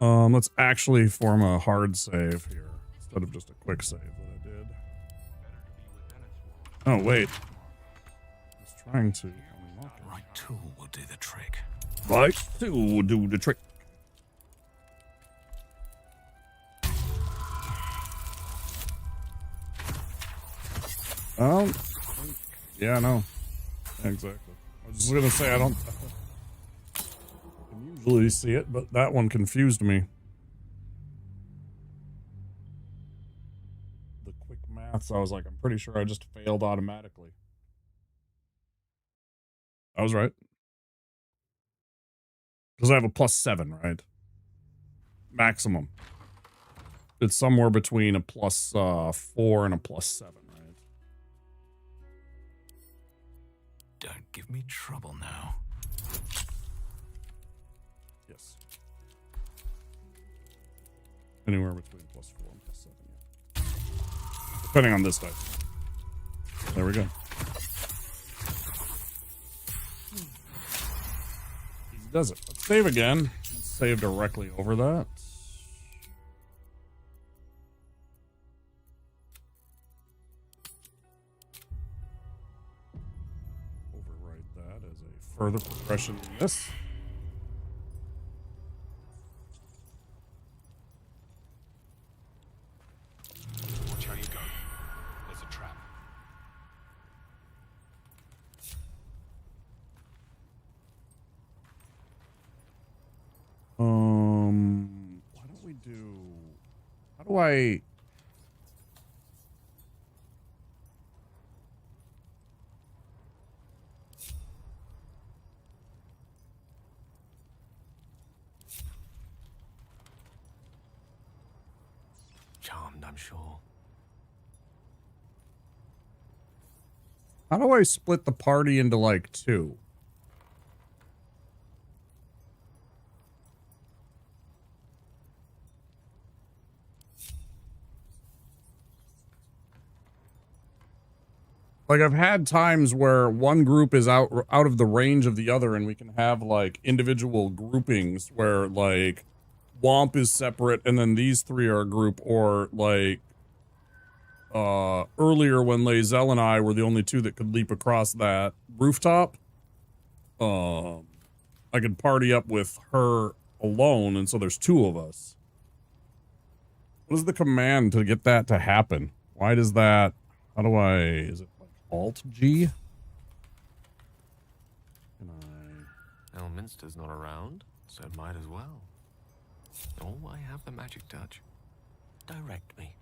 S1: Let's actually form a hard save here instead of just a quick save that I did. Oh, wait. I was trying to unlock it.
S15: Right tool will do the trick.
S1: Right tool will do the trick. Yeah, no. Exactly. I was just gonna say, I can usually see it, but that one confused me. The quick maths, I was like, I'm pretty sure I just failed automatically. I was right. Because I have a +7, right? Maximum. It's somewhere between a +4 and a +7, right?
S15: Don't give me trouble now.
S1: Yes. Anywhere between +4 and +7, yeah. Depending on this dice. There we go. Easy does it. Let's save again. Let's save directly over that. Overwrite that as a further progression in this.
S15: Watch how you go. There's a trap.
S1: Why don't we do... How do I...
S15: Charmed, I'm sure.
S1: How do I split the party into like 2? Like, I've had times where one group is out of the range of the other, and we can have like individual groupings where like Womp is separate and then these three are a group, or like earlier when Lae'zel and I were the only two that could leap across that rooftop, I could party up with her alone, and so there's 2 of us. What is the command to get that to happen? Why does that... How do I... Is it like Alt-G? Can I...
S3: Elminster's not around, so might as well. Oh, I have the magic touch. Direct me.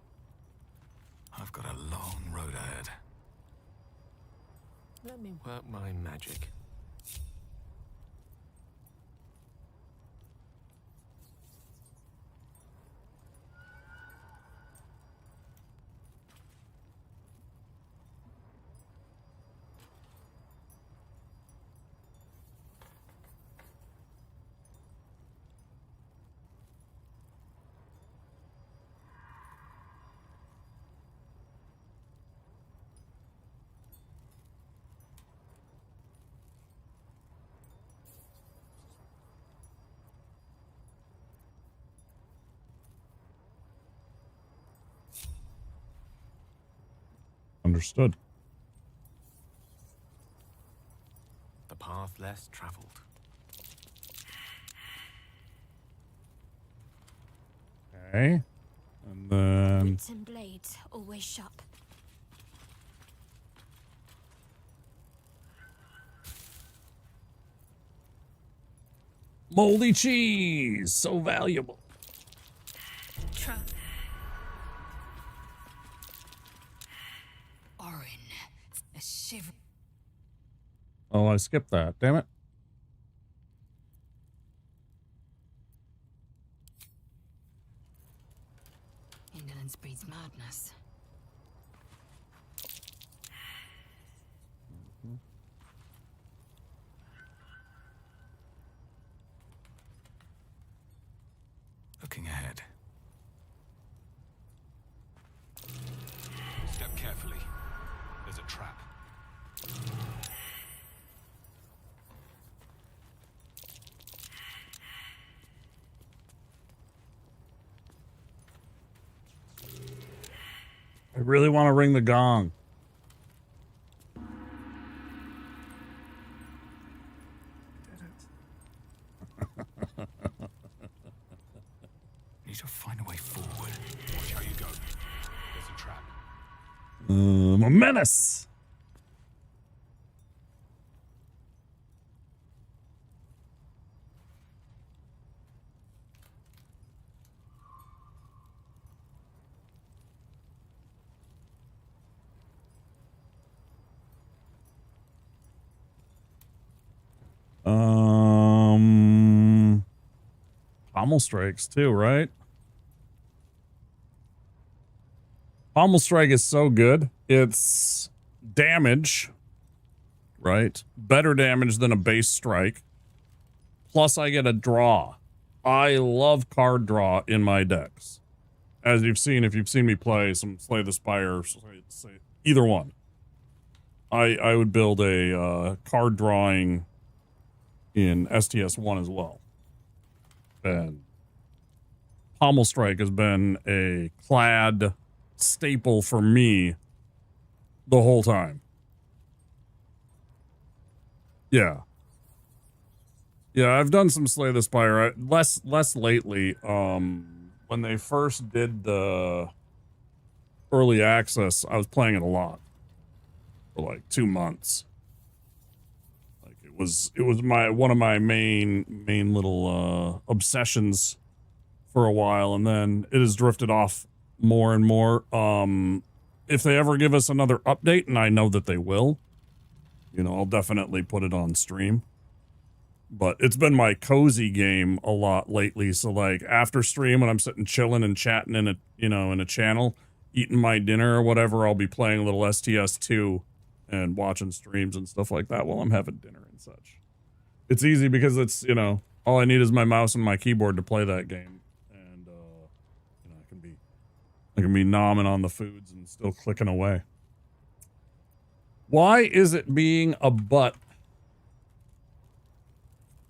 S15: I've got a long road ahead.
S3: Let me work my magic.
S1: Understood.
S3: The path less traveled.
S1: Okay. And then...
S12: Boots and blades, always sharp.
S1: Moldy cheese! So valuable.
S21: Trump. Orin. A shiver.
S1: Oh, I skipped that. Damn it.
S21: Indolence breeds madness.
S15: Looking ahead. Step carefully. There's a trap.
S1: I really want to ring the gong.
S15: Need to find a way forward. Watch how you go. There's a trap.
S1: A menace. Pommel strikes too, right? Pommel strike is so good. It's damage, right? Better damage than a base strike. Plus I get a draw. I love card draw in my decks. As you've seen, if you've seen me play some Slay the Spire, either one. I would build a card drawing in STS1 as well. And Pommel Strike has been a clad staple for me the whole time. Yeah. Yeah, I've done some Slay the Spire. Less lately. When they first did the early access, I was playing it a lot. For like 2 months. It was one of my main little obsessions for a while, and then it has drifted off more and more. If they ever give us another update, and I know that they will, you know, I'll definitely put it on stream. But it's been my cozy game a lot lately. So like after stream, when I'm sitting chilling and chatting in a channel, eating my dinner or whatever, I'll be playing a little STS2 and watching streams and stuff like that while I'm having dinner and such. It's easy because it's, you know, all I need is my mouse and my keyboard to play that game. And, you know, I can be nomming on the foods and still clicking away. Why is it being a butt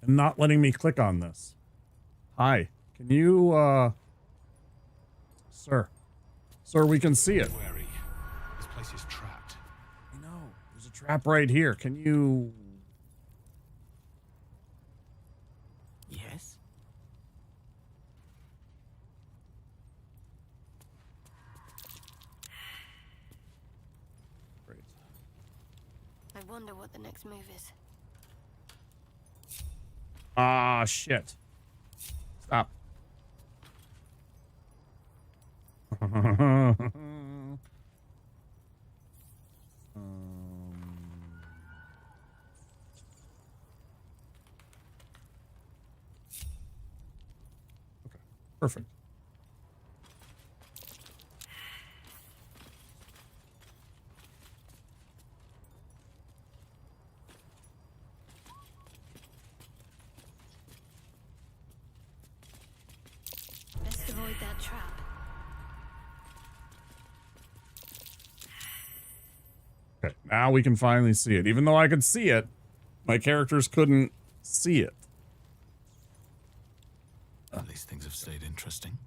S1: and not letting me click on this? Hi, can you, Sir, we can see it.
S15: Wary. This place is trapped.
S1: There's a trap right here. Can you...
S3: Yes?
S1: Great.
S12: I wonder what the next move is.
S1: Ah, shit. Stop. Perfect.
S12: Best avoid that trap.
S1: Okay, now we can finally see it. Even though I could see it, my characters couldn't see it.
S15: At least things have stayed interesting.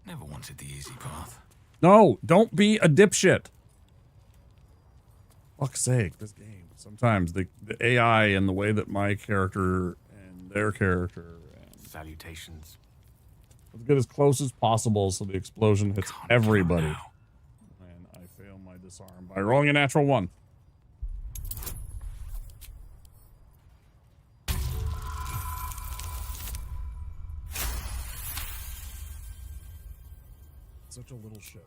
S15: Never wanted the easy path.
S1: No, don't be a dipshit. Fuck's sake, this game. Sometimes the AI and the way that my character and their character and
S3: salutations.
S1: let's get as close as possible so the explosion hits everybody. And I fail my disarm by rolling a natural 1. Such a little shit.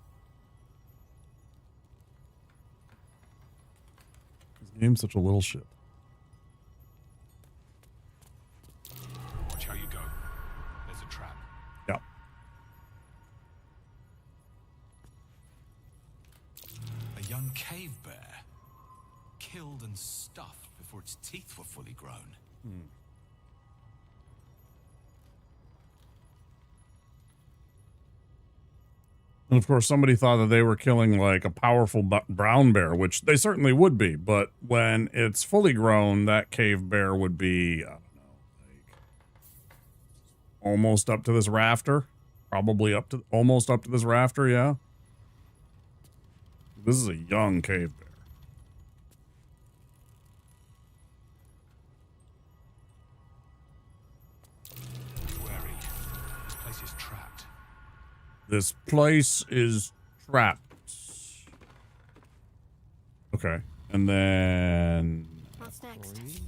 S1: This game's such a little shit.
S15: Watch how you go. There's a trap.
S1: Yeah.
S15: A young cave bear. Killed and stuffed before its teeth were fully grown.
S1: And of course, somebody thought that they were killing like a powerful brown bear, which they certainly would be. But when it's fully grown, that cave bear would be, I don't know, like almost up to this rafter. Probably almost up to this rafter, yeah. This is a young cave bear.
S15: Be wary. This place is trapped.
S1: This place is trapped. Okay. And then...
S12: What's next?
S1: G.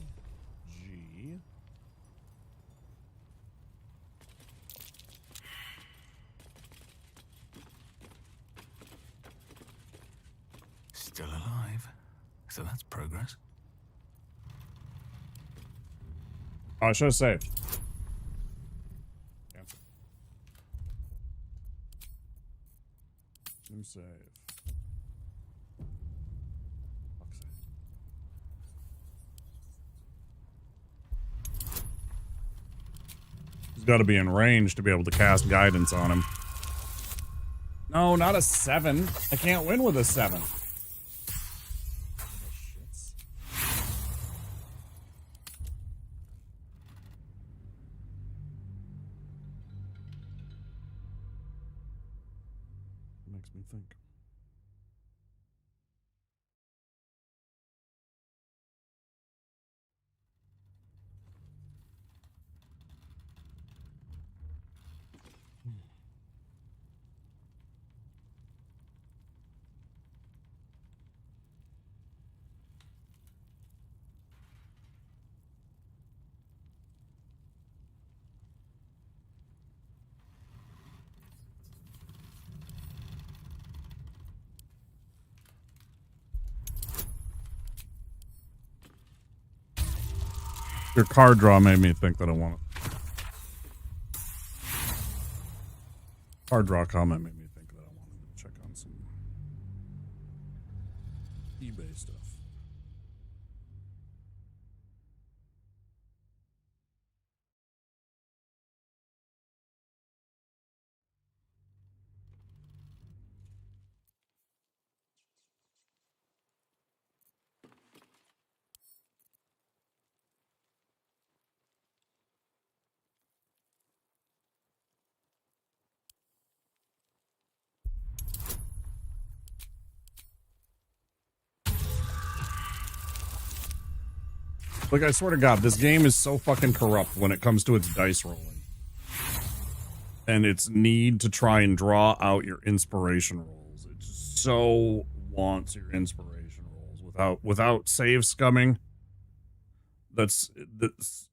S15: Still alive. So that's progress.
S1: Oh, I should have saved. Cancel. New save. Fuck's sake. He's got to be in range to be able to cast guidance on him. No, not a 7. I can't win with a 7. Makes me think. Your card draw made me think that I want it. Card draw comment made me think that I wanted to check on some eBay stuff. Like, I swear to God, this game is so fucking corrupt when it comes to its dice rolling. And its need to try and draw out your inspiration rolls. It just so wants your inspiration rolls without save scumming. That's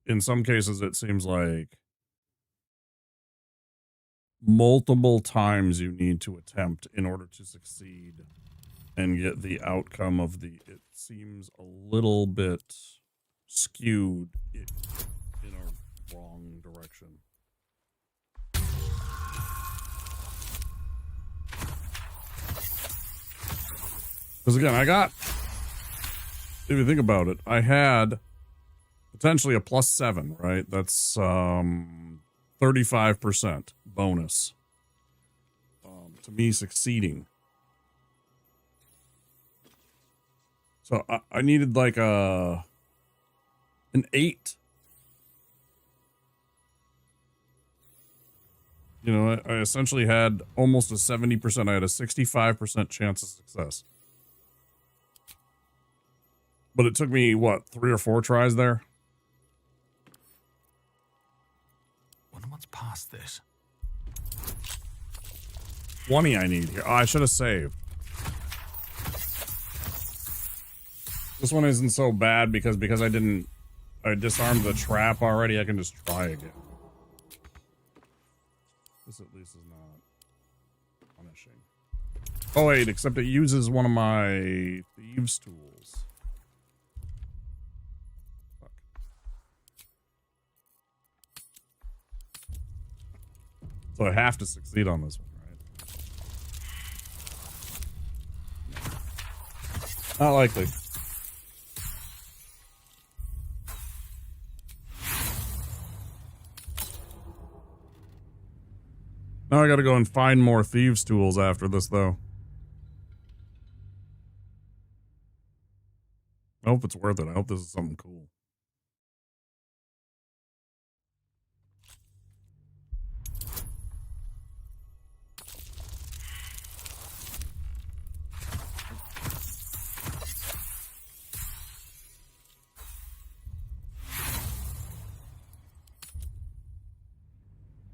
S1: in some cases it seems like multiple times you need to attempt in order to succeed and get the outcome of the, it seems a little bit skewed in a wrong direction. Because again, if you think about it, I had potentially a +7, right? That's 35% bonus to me succeeding. So I needed like an 8. You know, I essentially had almost a 70%. I had a 65% chance of success. But it took me, what, 3 or 4 tries there?
S15: Wonder what's past this.
S1: 20 I need here. Oh, I should have saved. This one isn't so bad because I disarmed the trap already. I can just try again. This at least is not punishing. Oh wait, except it uses one of my thieves' tools. Fuck. So I have to succeed on this one, right? Not likely. Now I gotta go and find more thieves' tools after this, though. I hope it's worth it. I hope this is something cool.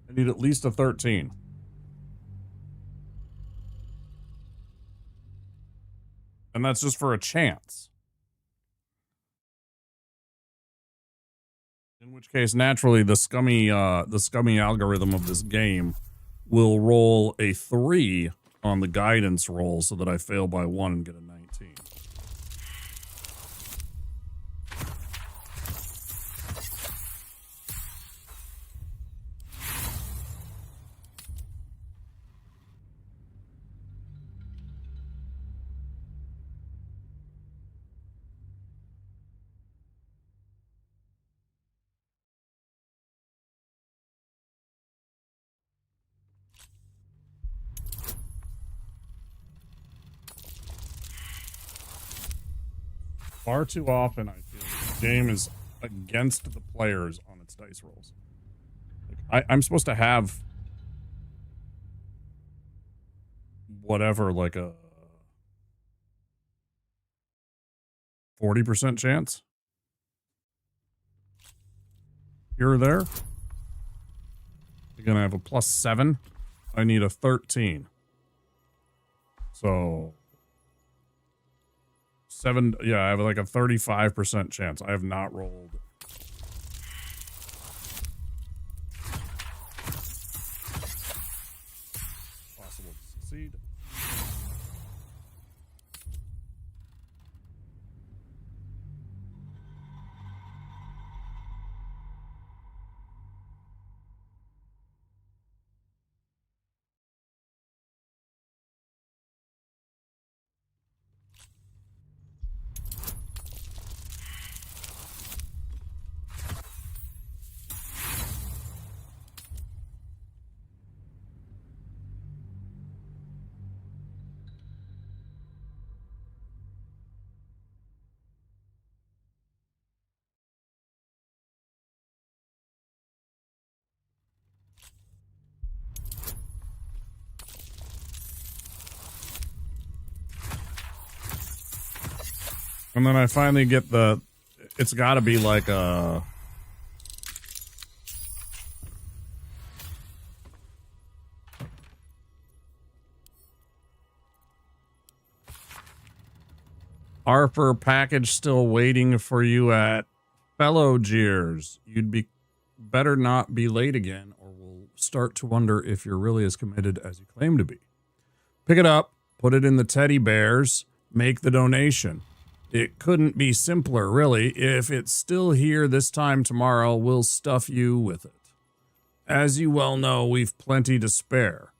S1: I need at least a 13. And that's just for a chance. In which case, naturally, the scummy algorithm of this game will roll a 3 on the guidance roll so that I fail by 1 and get a 19. Far too often, I feel this game is against the players on its dice rolls. Like, I'm supposed to have whatever, like a 40% chance here or there. You're gonna have a +7. I need a 13. So 7, yeah, I have like a 35% chance. I have not rolled. Possible to succeed. And then I finally get the, it's gotta be like a, Harper package still waiting for you at Fellow Jeers. You'd be better not be late again, or we'll start to wonder if you're really as committed as you claim to be. Pick it up, put it in the teddy bears, make the donation. It couldn't be simpler, really. If it's still here this time tomorrow, we'll stuff you with it. As you well know, we've plenty to spare.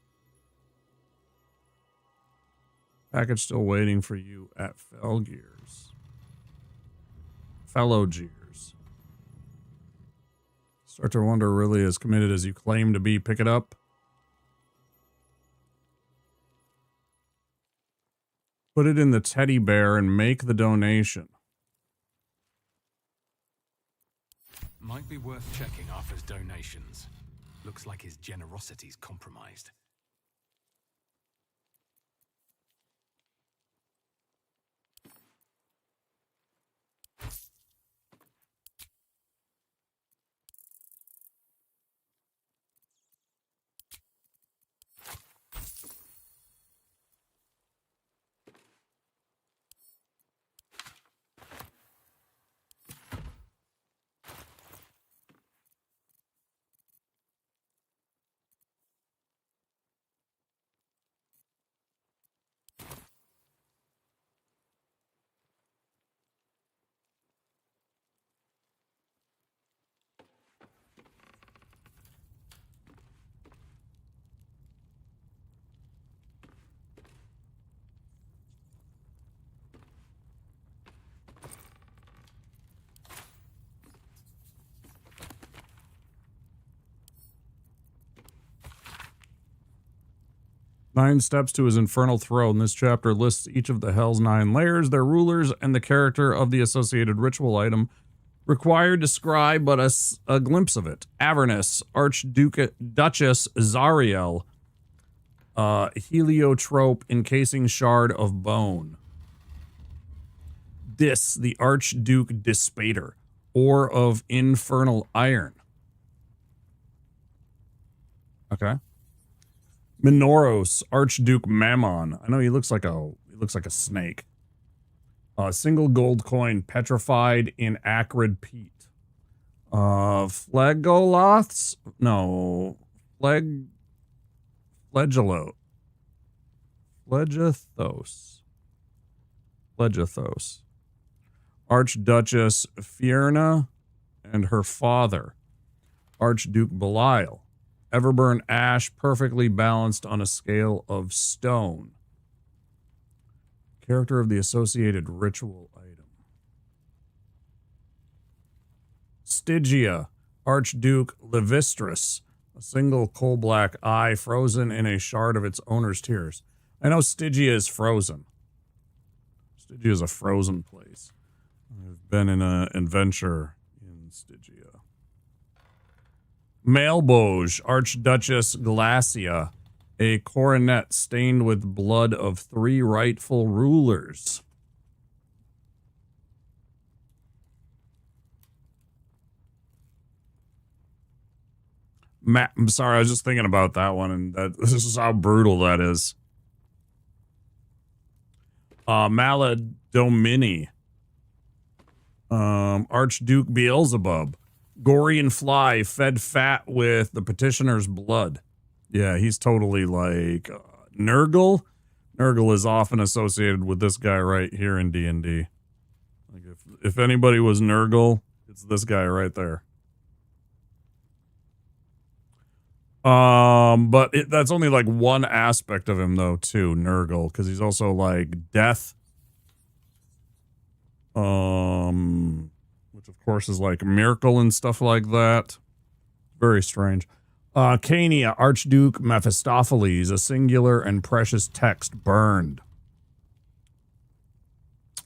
S1: Package still waiting for you at Fellow Jeers. Start to wonder, really as committed as you claim to be. Pick it up. Put it in the teddy bear and make the donation.
S15: Might be worth checking Arthur's donations. Looks like his generosity's compromised.
S1: 9 steps to his infernal throne. This chapter lists each of the Hell's 9 layers, their rulers, and the character of the associated ritual item required to scribe but a glimpse of it. Avernus, Duchess Zariel, heliotrope encasing shard of bone. Dis, the Archduke Dispater, ore of infernal iron. Okay. Minoros, Archduke Mammon. I know he looks like a snake. A single gold coin petrified in acrid peat. Phlegoloths? No. Phlegethos. Archduchess Fierna and her father, Archduke Belial. Everburn ash perfectly balanced on a scale of stone. Character of the associated ritual item. Stygia, Archduke Levistrus. A single coal-black eye frozen in a shard of its owner's tears. I know Stygia is frozen. Stygia is a frozen place. I've been in an adventure in Stygia. Maleboge, Archduchess Glacia. A coronet stained with blood of 3 rightful rulers. I'm sorry, I was just thinking about that one, and this is how brutal that is. Maladomini. Archduke Beelzebub. Gorian fly fed fat with the petitioner's blood. Yeah, he's totally like Nurgle. Nurgle is often associated with this guy right here in D&D. Like if anybody was Nurgle, it's this guy right there. But that's only like one aspect of him though, too, Nurgle, because he's also like death. Which of course is like miracle and stuff like that. Very strange. Cania, Archduke Mephistopheles, a singular and precious text burned.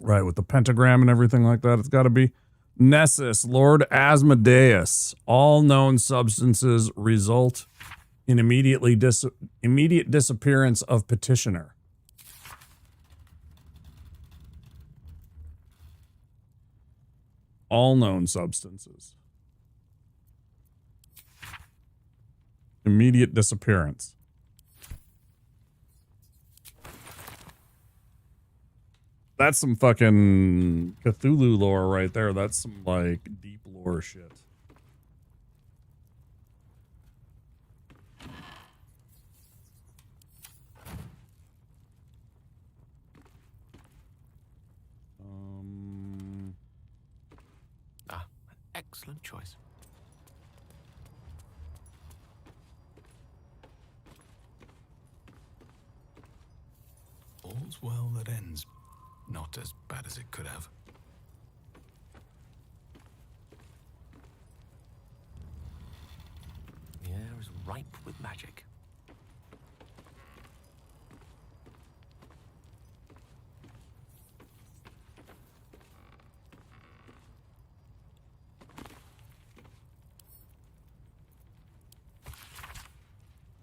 S1: Right, with the pentagram and everything like that, it's got to be. Nessus, Lord Asmodeus, all known substances result in immediate disappearance of petitioner. All known substances. Immediate disappearance. That's some fucking Cthulhu lore right there. That's some like deep lore shit.
S3: Excellent choice.
S15: All's well that ends. Not as bad as it could have.
S3: The air is ripe with magic.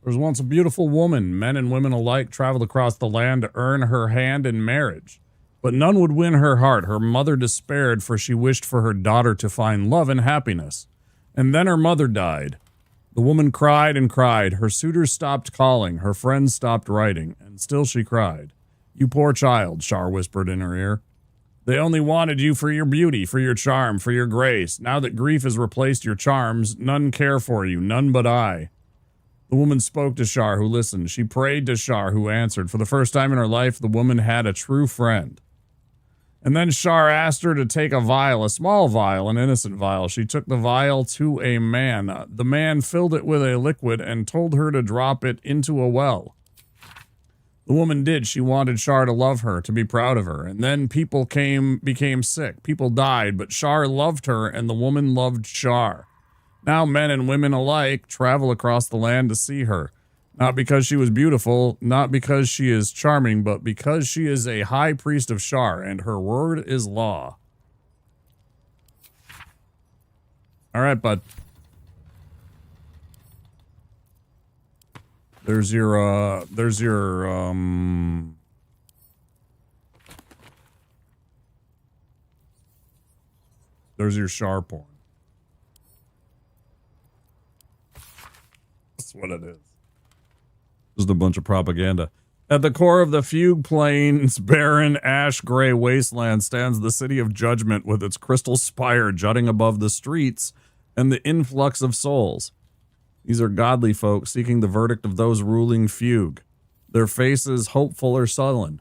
S1: There was once a beautiful woman. Men and women alike traveled across the land to earn her hand in marriage. But none would win her heart. Her mother despaired, for she wished for her daughter to find love and happiness. And then her mother died. The woman cried and cried. Her suitors stopped calling. Her friends stopped writing. And still she cried. "You poor child," Shar whispered in her ear. "They only wanted you for your beauty, for your charm, for your grace. Now that grief has replaced your charms, none care for you, none but I." The woman spoke to Shar, who listened. She prayed to Shar, who answered. For the first time in her life, the woman had a true friend. And then Shar asked her to take a vial, a small vial, an innocent vial. She took the vial to a man. The man filled it with a liquid and told her to drop it into a well. The woman did. She wanted Shar to love her, to be proud of her. And then people became sick. People died, but Shar loved her, and the woman loved Shar. Now men and women alike travel across the land to see her. Not because she was beautiful, not because she is charming, but because she is a high priest of Shar, and her word is law. All right, bud. There's your there's your Shar porn. That's what it is. Just a bunch of propaganda. At the core of the Fugue Plains, barren, ash-gray wasteland stands the City of Judgment with its crystal spire jutting above the streets and the influx of souls. These are godly folk seeking the verdict of those ruling Fugue. Their faces hopeful or sullen,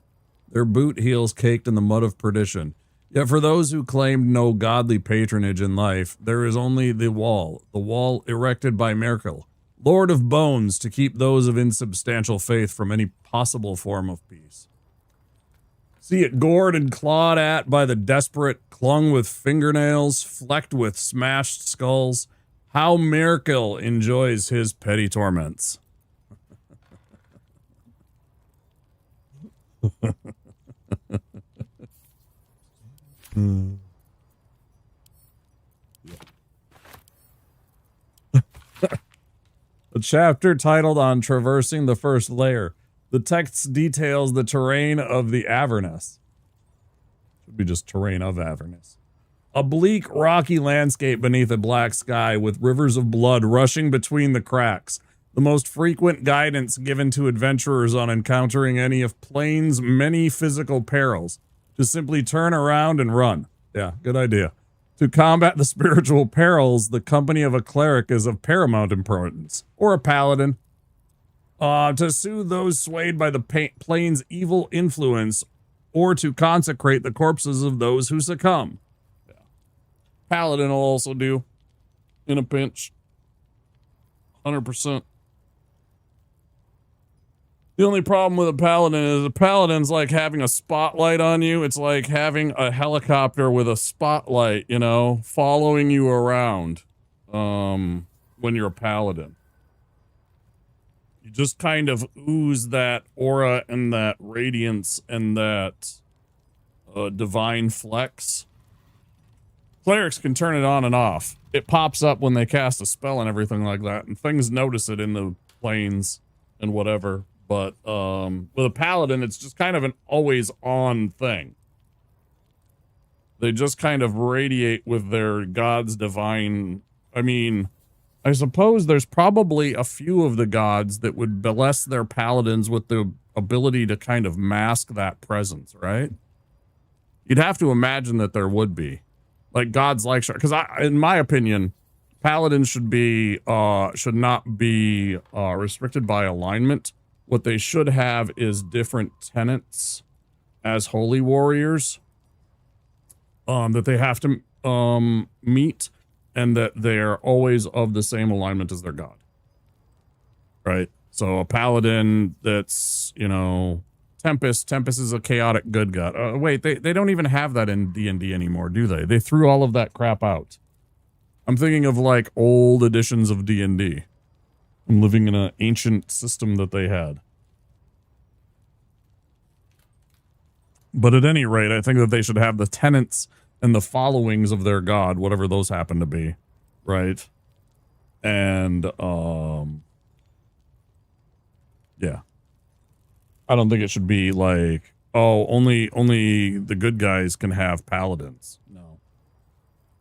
S1: their boot heels caked in the mud of perdition. Yet for those who claimed no godly patronage in life, there is only the wall erected by Merkel, Lord of Bones, to keep those of insubstantial faith from any possible form of peace. See it gored and clawed at by the desperate, clung with fingernails, flecked with smashed skulls. How Merkel enjoys his petty torments. A chapter titled On Traversing the First Layer. The text details the terrain of the Avernus. Should be just terrain of Avernus. A bleak, rocky landscape beneath a black sky with rivers of blood rushing between the cracks. The most frequent guidance given to adventurers on encountering any of Plains' many physical perils. To simply turn around and run. Yeah, good idea. To combat the spiritual perils, the company of a cleric is of paramount importance. Or a paladin. To soothe those swayed by the plane's evil influence, or to consecrate the corpses of those who succumb. Yeah. Paladin will also do. In a pinch. 100%. The only problem with a paladin is a paladin's like having a spotlight on you. It's like having a helicopter with a spotlight, you know, following you around when you're a paladin. You just kind of ooze that aura and that radiance and that divine flex. Clerics can turn it on and off. It pops up when they cast a spell and everything like that, and things notice it in the planes and whatever. But with a paladin, it's just kind of an always on thing. They just kind of radiate with their god's divine. I mean, I suppose there's probably a few of the gods that would bless their paladins with the ability to kind of mask that presence, right? You'd have to imagine that there would be. Like gods like, because in my opinion, paladins should not be restricted by alignment. What they should have is different tenets as holy warriors that they have to meet, and that they're always of the same alignment as their god. Right? So a paladin that's, you know, Tempest is a chaotic good god. Wait, they don't even have that in D&D anymore, do they? They threw all of that crap out. I'm thinking of like old editions of D&D. I'm living in an ancient system that they had. But at any rate, I think that they should have the tenets and the followings of their god, whatever those happen to be, right? And, yeah. I don't think it should be like, oh, only the good guys can have paladins. No.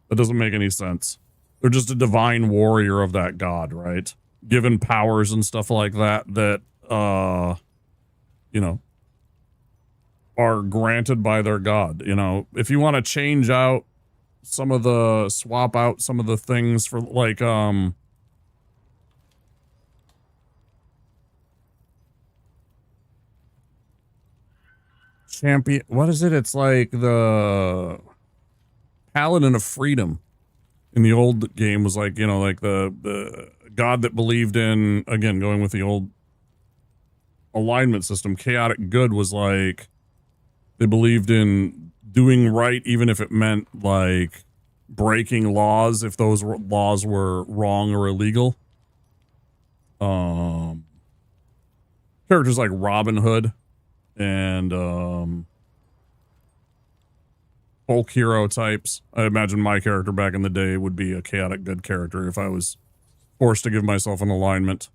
S1: That doesn't make any sense. They're just a divine warrior of that god, right? Given powers and stuff like that, you know, are granted by their god. You know, if you want to swap out some of the things for like, champion, what is it? It's like the Paladin of Freedom in the old game was like, you know, like the god that believed in, again, going with the old alignment system, chaotic good was like, they believed in doing right, even if it meant like breaking laws, if those laws were wrong or illegal. characters like Robin Hood and folk hero types. I imagine my character back in the day would be a chaotic good character if I was forced to give myself an alignment.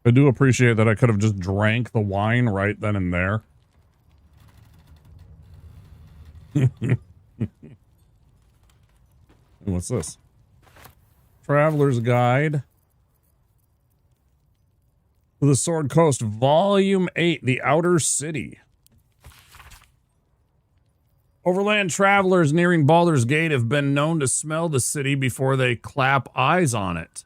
S1: I do appreciate that I could have just drank the wine right then and there. What's this? Traveler's Guide to the Sword Coast, Volume 8, The Outer City. Overland travelers nearing Baldur's Gate have been known to smell the city before they clap eyes on it.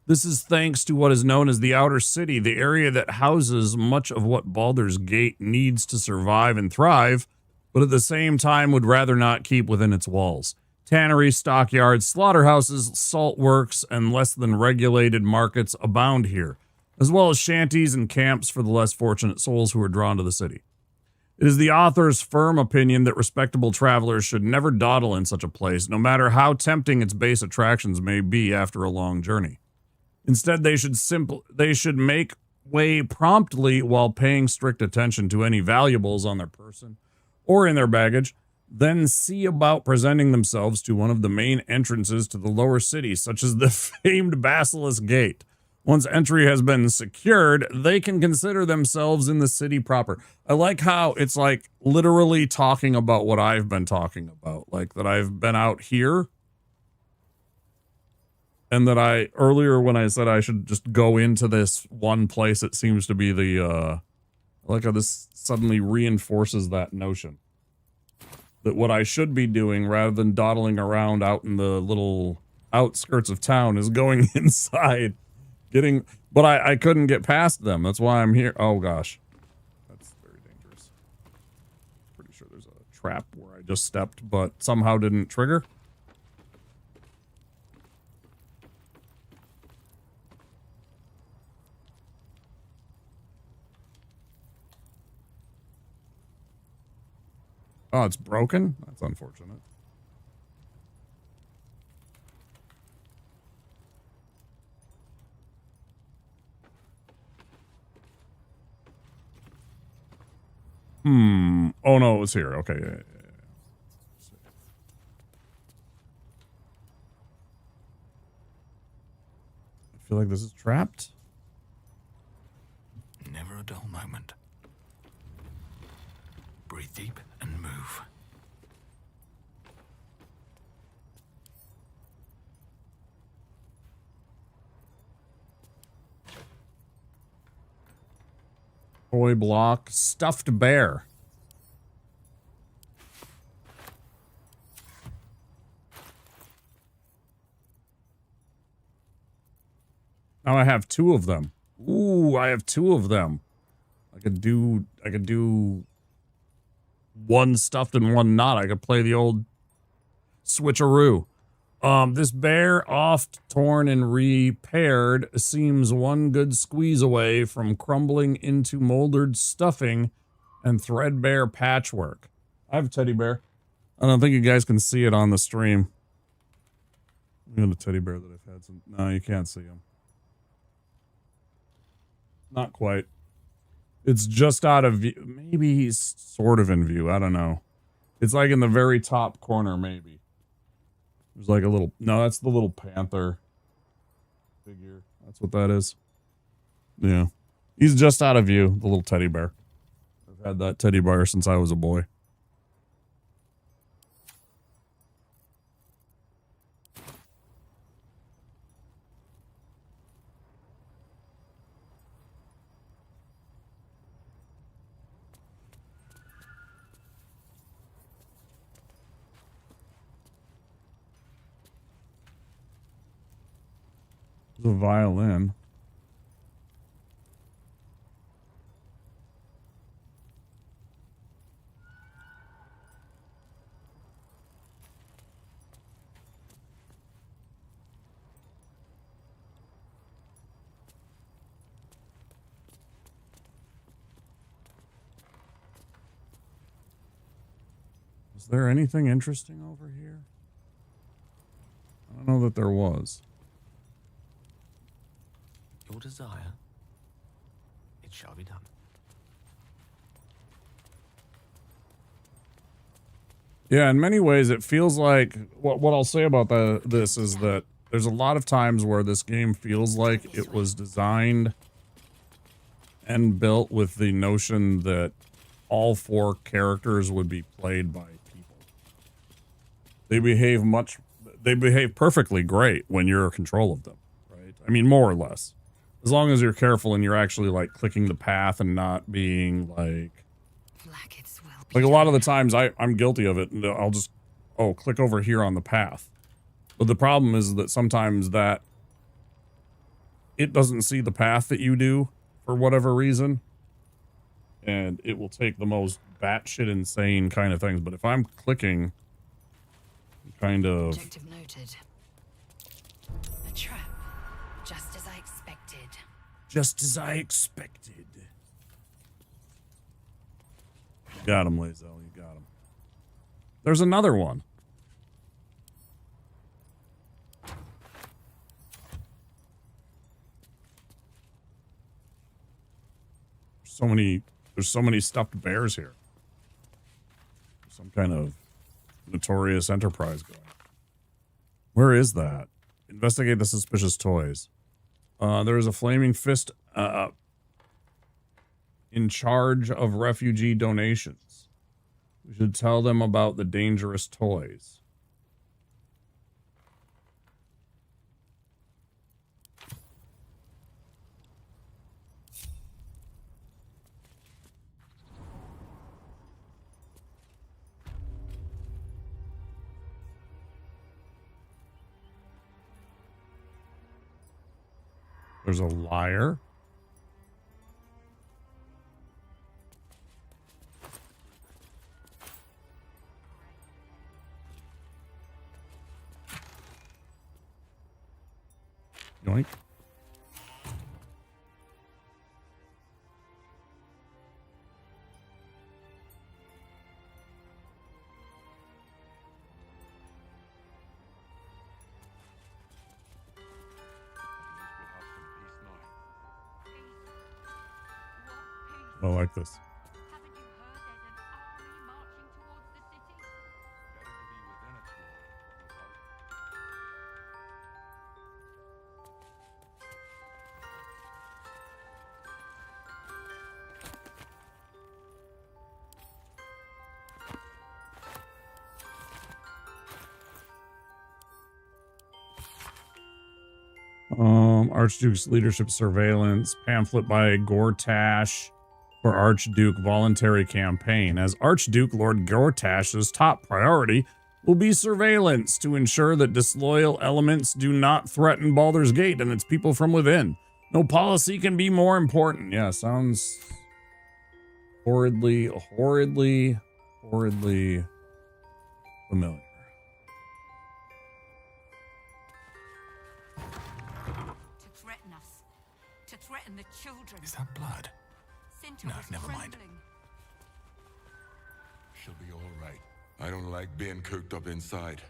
S1: This is thanks to what is known as the Outer City, the area that houses much of what Baldur's Gate needs to survive and thrive, but at the same time would rather not keep within its walls. Tanneries, stockyards, slaughterhouses, salt works, and less than regulated markets abound here, as well as shanties and camps for the less fortunate souls who are drawn to the city. It is the author's firm opinion that respectable travelers should never dawdle in such a place, no matter how tempting its base attractions may be after a long journey. Instead, they should make way promptly while paying strict attention to any valuables on their person or in their baggage, then see about presenting themselves to one of the main entrances to the lower city, such as the famed Basilisk Gate. Once entry has been secured, they can consider themselves in the city proper. I like how it's like literally talking about what I've been talking about, like that I've been out here. And that earlier when I said I should just go into this one place, it seems to be the, I like how this suddenly reinforces that notion. That what I should be doing rather than dawdling around out in the little outskirts of town is going inside, but I couldn't get past them. That's why I'm here. Oh gosh. That's very dangerous. Pretty sure there's a trap where I just stepped, but somehow didn't trigger. Oh, it's broken? That's unfortunate. Oh no, it was here. Okay. Yeah. I feel like this is trapped.
S15: Never a dull moment. Breathe deep and move.
S1: Toy block, stuffed bear. Now I have two of them. Ooh, I have two of them. I could do one stuffed and one not. I could play the old switcheroo. This bear, oft torn and repaired, seems one good squeeze away from crumbling into moldered stuffing and threadbare patchwork. I have a teddy bear. I don't think you guys can see it on the stream. I got a teddy bear that I've had some. No, you can't see him. Not quite. It's just out of view. Maybe he's sort of in view. I don't know. It's like in the very top corner, maybe. There's like a little... No, that's the little panther figure. That's what that is. Yeah. He's just out of view, the little teddy bear. I've had that teddy bear since I was a boy. There's a violin. Is there anything interesting over here? I don't know that there was.
S3: Your desire, it shall be done.
S1: Yeah, in many ways, it feels like what I'll say about this is that there's a lot of times where this game feels like it was designed and built with the notion that all 4 characters would be played by people. They behave perfectly great when you're in control of them, right? I mean, more or less. As long as you're careful and you're actually like clicking the path and not being like a lot of the times I'm guilty of it, and I'll just click over here on the path. But the problem is that sometimes that it doesn't see the path that you do for whatever reason, and it will take the most batshit insane kind of things. But if I'm clicking kind of
S11: Objective noted. A trap, just as I expected.
S1: Just as I expected. You got him, Lazel. You got him. There's another one. There's so many stuffed bears here. Some kind of notorious enterprise going. Where is that? Investigate the suspicious toys. There is a flaming fist in charge of refugee donations. We should tell them about the dangerous toys. There's a liar. Yoink. I like this. Archduke's leadership surveillance pamphlet by Gortash for Archduke voluntary campaign. As Archduke, Lord Gortash's top priority will be surveillance to ensure that disloyal elements do not threaten Baldur's Gate and its people from within. No policy can be more important. Yeah, sounds horridly familiar.
S8: To threaten the children.
S15: Is that blood? No, never mind.
S19: She'll be all right. I don't like being cooped up inside.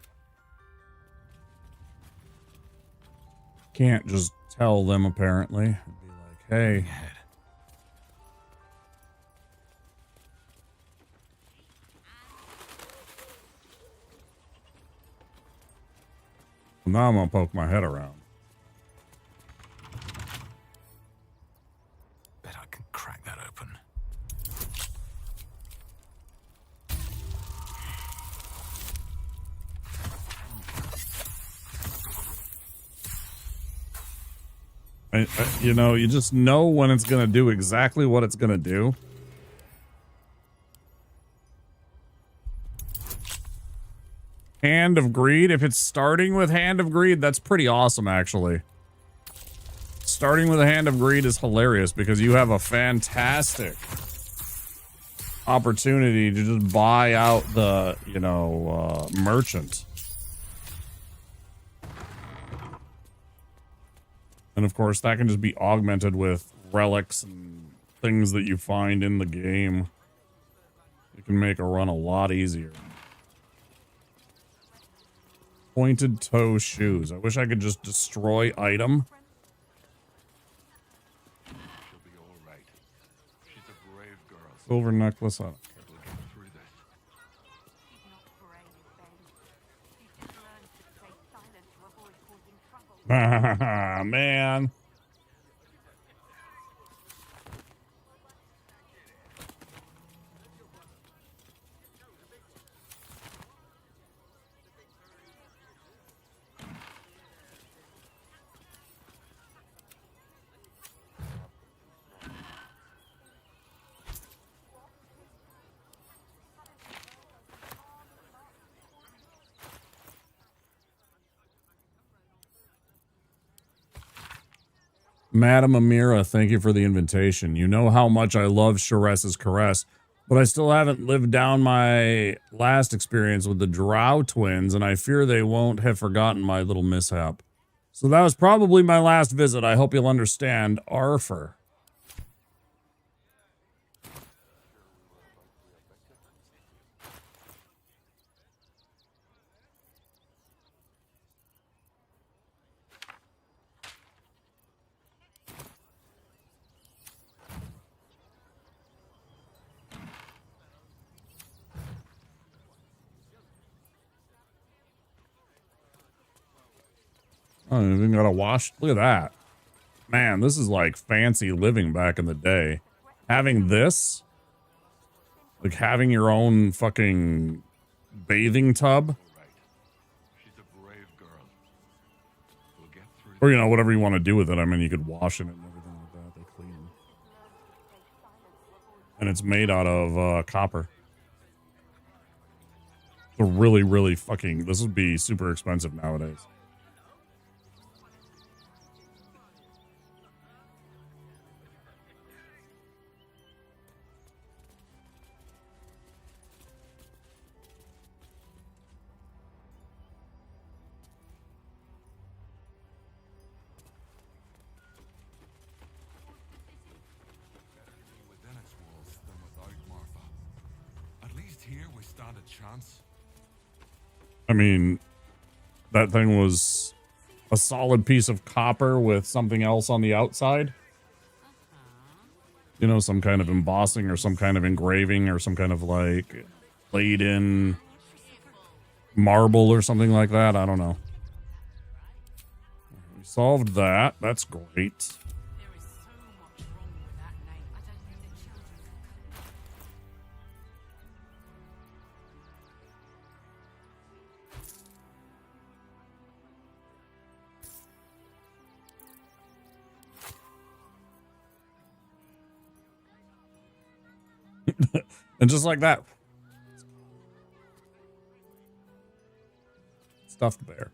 S1: Can't just tell them, apparently. Be like, hey. Well, now I'm gonna poke my head around.
S15: Bet I can crack that open.
S1: You know, you just know when it's gonna do exactly what it's gonna do. Hand of Greed. If it's starting with Hand of Greed, that's pretty awesome, actually. starting with a Hand of Greed is hilarious because you have a fantastic opportunity to just buy out the, you know, merchant. And of course, that can just be augmented with relics and things that you find in the game. It can make a run a lot easier. Pointed toe shoes. I wish I could just destroy item. Silver necklace on it. Man. Madam Amira, thank you for the invitation. You know how much I love Sharess's Caress, but I still haven't lived down my last experience with the Drow twins, and I fear they won't have forgotten my little mishap. So that was probably my last visit. I hope you'll understand. Arfer. Oh, you even got a wash. Look at that. Man, this is like fancy living back in the day. Having this, like having your own fucking bathing tub. Or, you know, whatever you want to do with it. I mean, you could wash it and everything like that. They clean them. And it's made out of copper. So really, really fucking, this would be super expensive nowadays. I mean, that thing was a solid piece of copper with something else on the outside. You know, some kind of embossing or some kind of engraving or some kind of like laid in marble or something like that. I don't know. We solved that. That's great. And just like that, stuffed bear.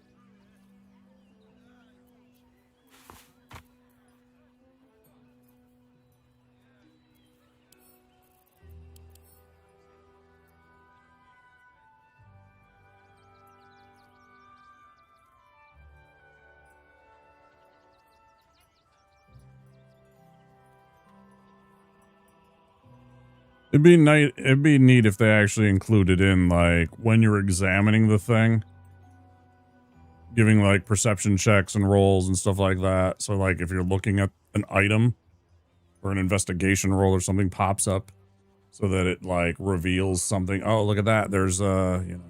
S1: It'd be neat if they actually included in, like, when you're examining the thing, giving, like, perception checks and rolls and stuff like that. So, like, if you're looking at an item or an investigation roll or something pops up so that it, like, reveals something. Oh, look at that. There's, you know,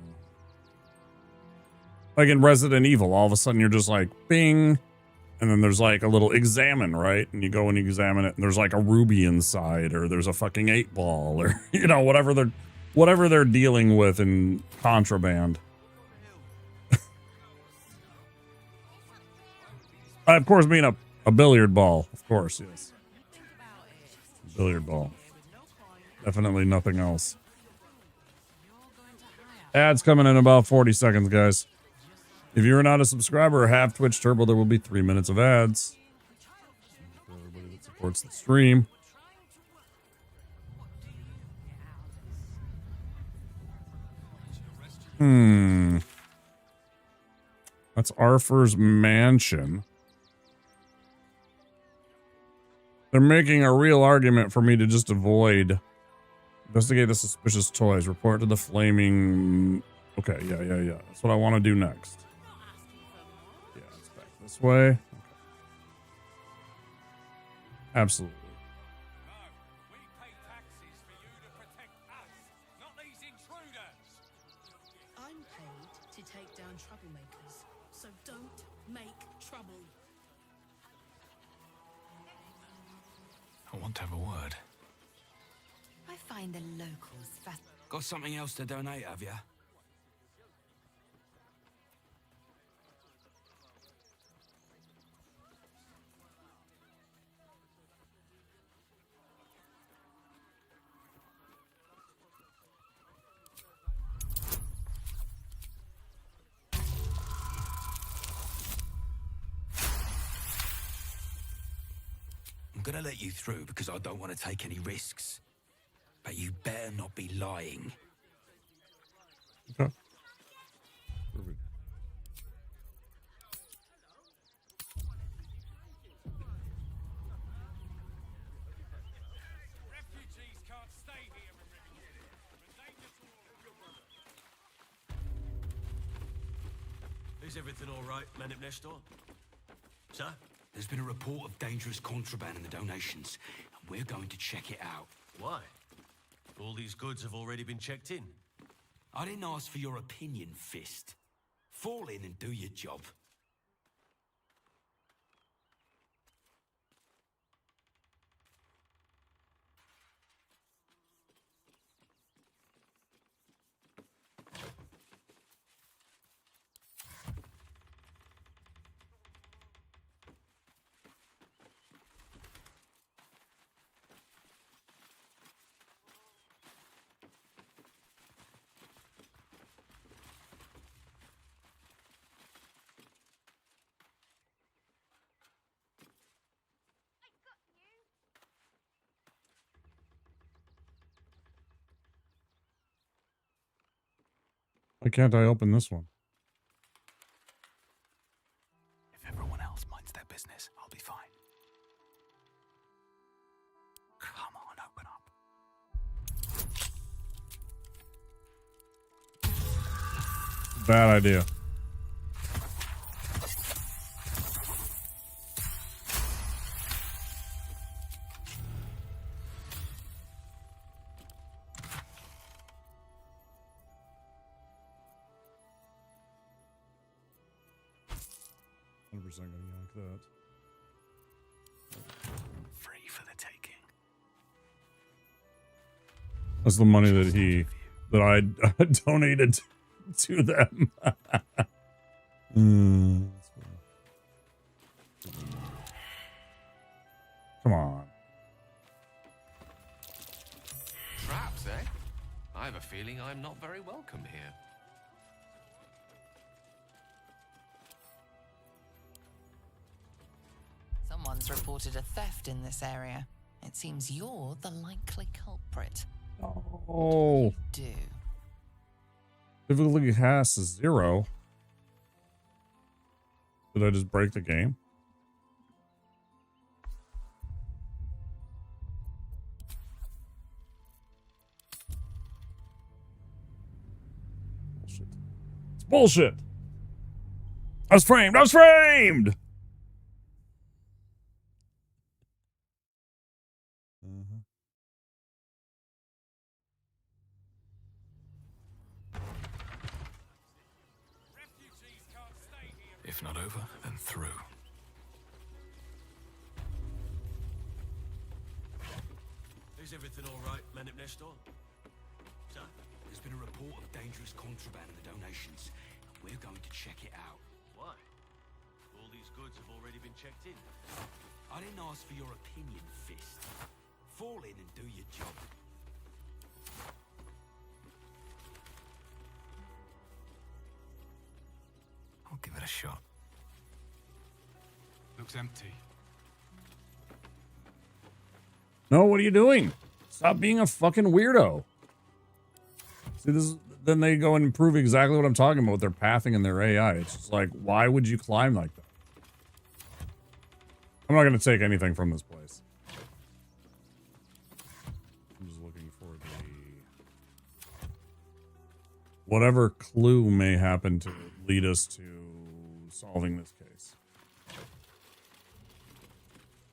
S1: like in Resident Evil, all of a sudden you're just like, bing. And then there's like a little examine, right? And you go and you examine it, and there's like a ruby inside, or there's a fucking 8-ball, or, you know, whatever they're dealing with in contraband. Of course, being a billiard ball, of course, yes. Billiard ball. Definitely nothing else. Ads coming in about 40 seconds, guys. If you're not a subscriber or have Twitch Turbo, there will be 3 minutes of ads. Reports the stream. That's Arthur's mansion. They're making a real argument for me to just avoid. Investigate the suspicious toys. Report to the flaming. Okay, yeah. That's what I want to do next. Yeah, it's back this way. Okay. Absolutely.
S4: I'm paid to take down troublemakers, so don't make trouble.
S15: I want to have a word.
S21: I find the locals fast.
S8: Got something else to donate, have ya? I'm gonna let you through because I don't want to take any risks. But you better not be lying.
S1: Okay. Perfect.
S6: Is everything all right, Manip Nestor? Sir?
S8: There's been a report of dangerous contraband in the donations, and we're going to check it out.
S6: Why? All these goods have already been checked in.
S8: I didn't ask for your opinion, Fist. Fall in and do your job.
S1: Why can't I open this one?
S15: If everyone else minds their business, I'll be fine. Come on, open up.
S1: Bad idea. Gonna yank that.
S15: Free for the taking.
S1: That's the money that I donated to them. Come on.
S3: Traps, eh? I have a feeling I'm not very welcome here.
S11: Someone's reported a theft in this area. It seems you're the likely culprit.
S1: Oh.
S11: Do.
S1: Difficulty has 0. Did I just break the game? Bullshit. It's bullshit. I was framed. I was framed.
S15: If not over, then through.
S6: Is everything all right, Manip Nestor? Sir?
S8: There's been a report of dangerous contraband in the donations, and we're going to check it out.
S6: Why? All these goods have already been checked in.
S8: I didn't ask for your opinion, Fist. Fall in and do your job.
S15: I'll give it a shot. Looks empty.
S1: No, what are you doing? Stop being a fucking weirdo. See, this is, then they go and prove exactly what I'm talking about with their pathing and their AI. It's just like, why would you climb like that? I'm not going to take anything from this place. I'm just looking for the... whatever clue may happen to lead us to solving this case.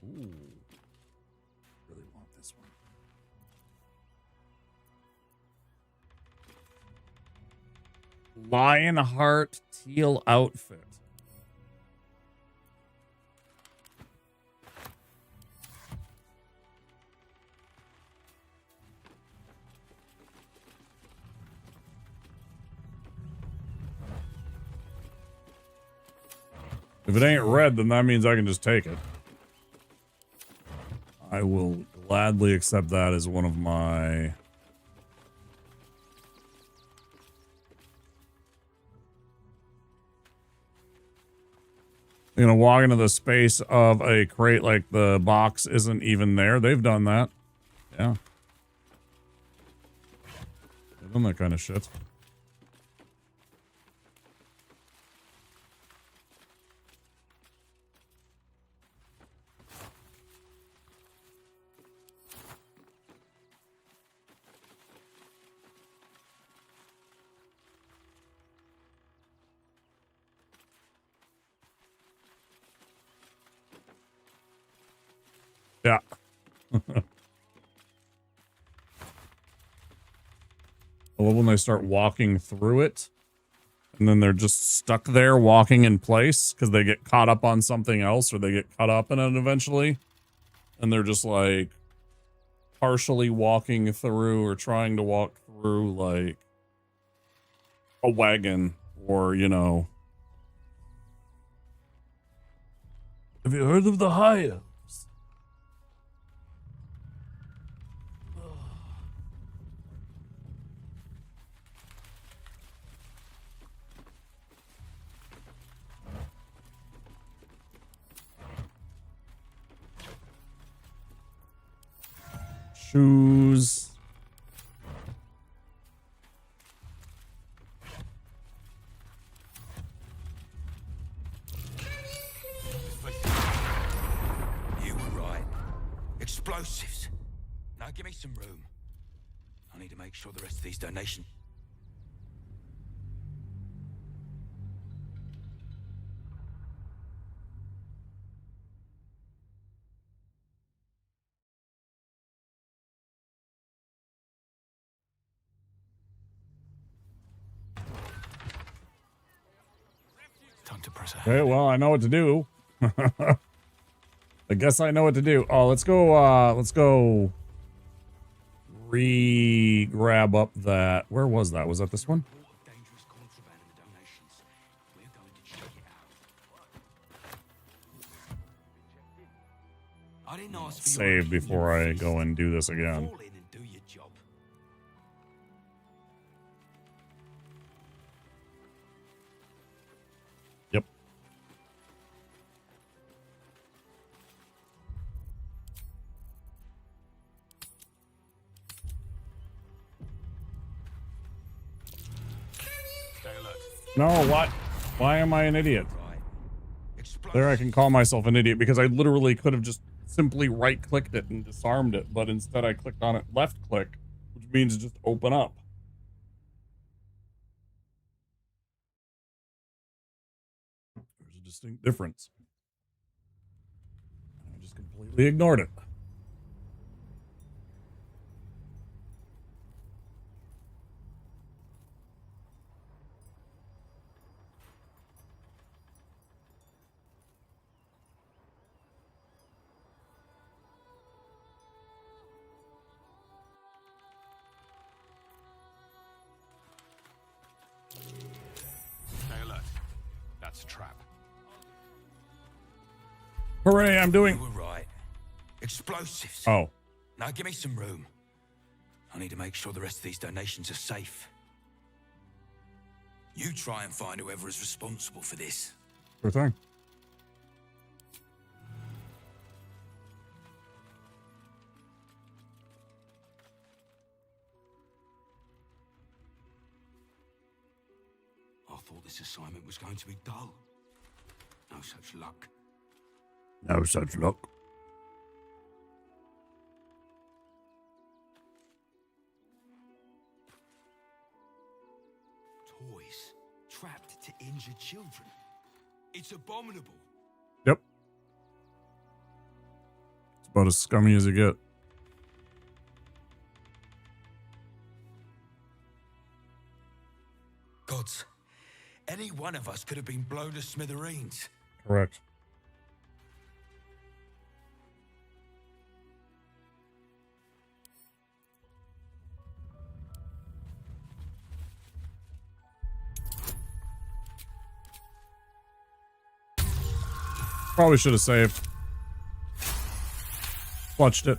S1: Ooh. Really want this one. Lionheart teal outfit. If it ain't red, then that means I can just take it. I will gladly accept that as one of my... I'm gonna walk into the space of a crate like the box isn't even there. They've done that. Yeah. They've done that kind of shit. Yeah. I love when they start walking through it and then they're just stuck there walking in place because they get caught up on something else or they get caught up in it eventually. And they're just like partially walking through or trying to walk through like a wagon or, you know. Have you heard of the High? Shoes.
S15: You were right. Explosives. Now give me some room. I need to make sure the rest of these donations... Time to press ahead.
S1: Okay, well, I know what to do. I guess I know what to do. Oh, let's go grab up that. Where was that? Was that this one?
S15: I didn't ask for
S1: Save before I go and do this again.
S15: Fall in and do your job.
S1: Yep.
S15: Stay alert.
S1: No, what? Why am I an idiot? There I can call myself an idiot because I literally could have just simply right-clicked it and disarmed it, but instead I clicked on it left-click, which means just open up. There's a distinct difference. I just completely ignored it.
S15: Stay alert. That's a trap.
S1: Hooray, I'm doing...
S15: You were right. Explosives.
S1: Oh.
S15: Now give me some room. I need to make sure the rest of these donations are safe. You try and find whoever is responsible for this.
S1: Sure thing.
S15: thought this assignment was going to be dull. No such luck.
S1: No such luck.
S15: Toys trapped to injure children. It's abominable.
S1: Yep. It's about as scummy as you get.
S15: Gods, any one of us could have been blown to smithereens.
S1: Correct. Probably should have saved. Clutched it.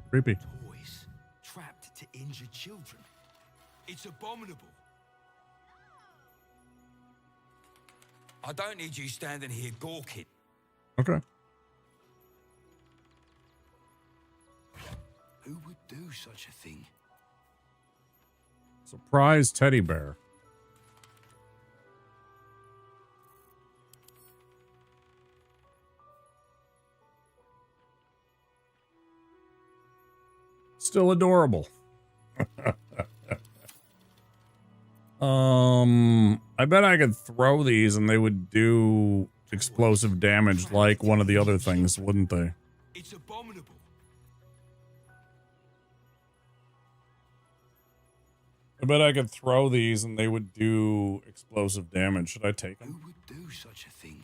S1: Creepy.
S15: Toys trapped to injure children. It's abominable. I don't need you standing here gawking.
S1: Okay.
S15: Who would do such a thing?
S1: Surprise teddy bear. Still adorable. I bet I could throw these and they would do explosive damage like one of the other things, wouldn't they?
S15: It's abominable.
S1: I bet I could throw these and they would do explosive damage. Should I take them?
S15: Who would do such a thing?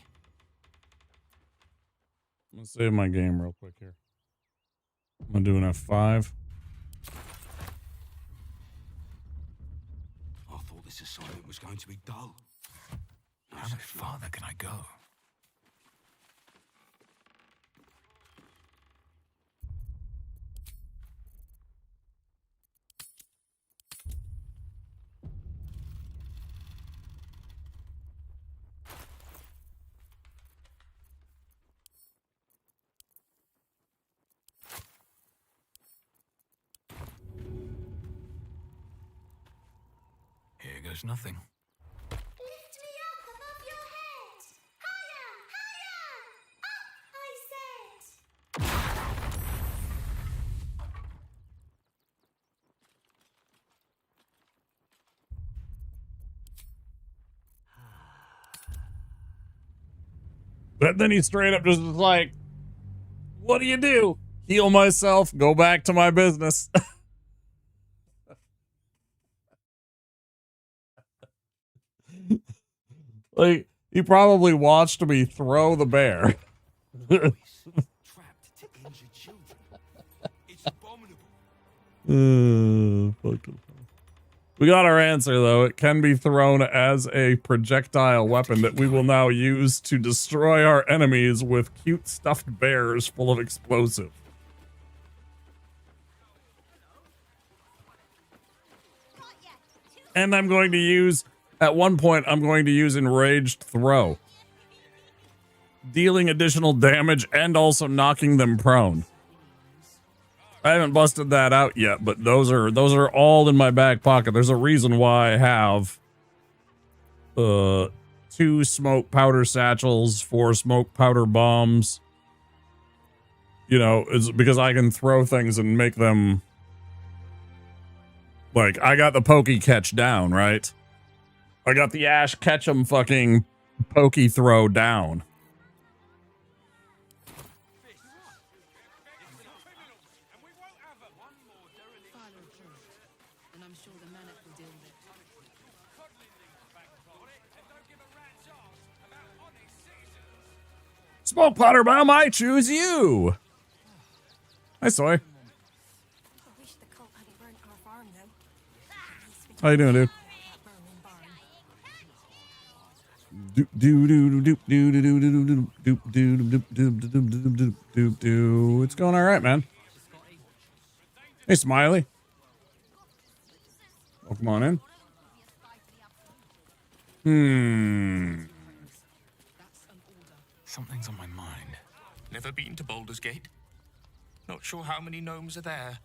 S1: I'm gonna save my game real quick here. I'm gonna do an F5.
S15: I thought this assignment was going to be dull.
S3: How much farther can I go? Here goes nothing.
S27: Lift me up above your head. Higher, higher. Up, I said.
S1: But then he straight up just was like, what do you do? Heal myself, go back to my business. Like, he probably watched me throw the bear. Fucking. We got our answer, though. It can be thrown as a projectile weapon that we will now use to destroy our enemies with cute stuffed bears full of explosive. And I'm going to use, at one point, I'm going to use Enraged Throw, dealing additional damage and also knocking them prone. I haven't busted that out yet, but those are all in my back pocket. There's a reason why I have 2 smoke powder satchels, 4 smoke powder bombs. You know, it's because I can throw things and make them, like, I got the pokey catch down, right? I got the Ash Ketchum fucking pokey throw down. Smoke powder bomb, I choose you. Hi, Soy. How you doing, dude? It's going all right, man. Hey, Smiley. Welcome on in.
S3: Something's on my mind. Never been to Baldur's Gate?
S7: Not sure how many gnomes are there.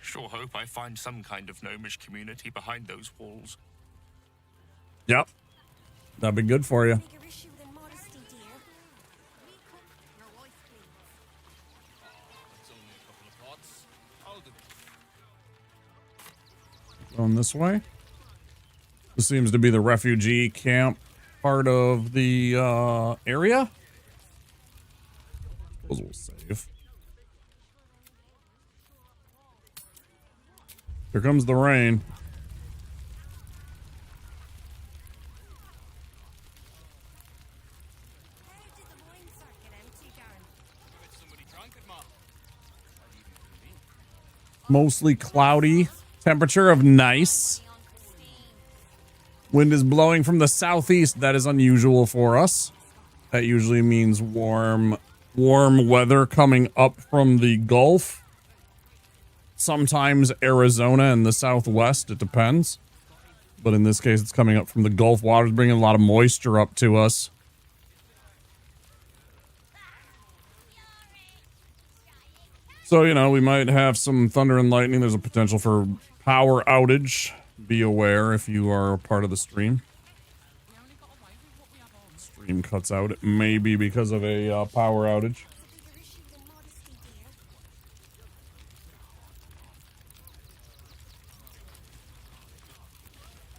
S7: Sure hope I find some kind of gnomish community behind those walls.
S1: Yep. That'd be good for you. Going this way. This seems to be the refugee camp part of the area. Those will save. Here comes the rain. Mostly cloudy. Temperature of nice. Wind is blowing from the southeast. That is unusual for us. That usually means warm weather coming up from the Gulf. Sometimes Arizona and the Southwest. It depends. But in this case, it's coming up from the Gulf waters, bringing a lot of moisture up to us. So, you know, we might have some thunder and lightning. There's a potential for power outage. Be aware if you are a part of the stream. Stream cuts out. It may be because of a power outage.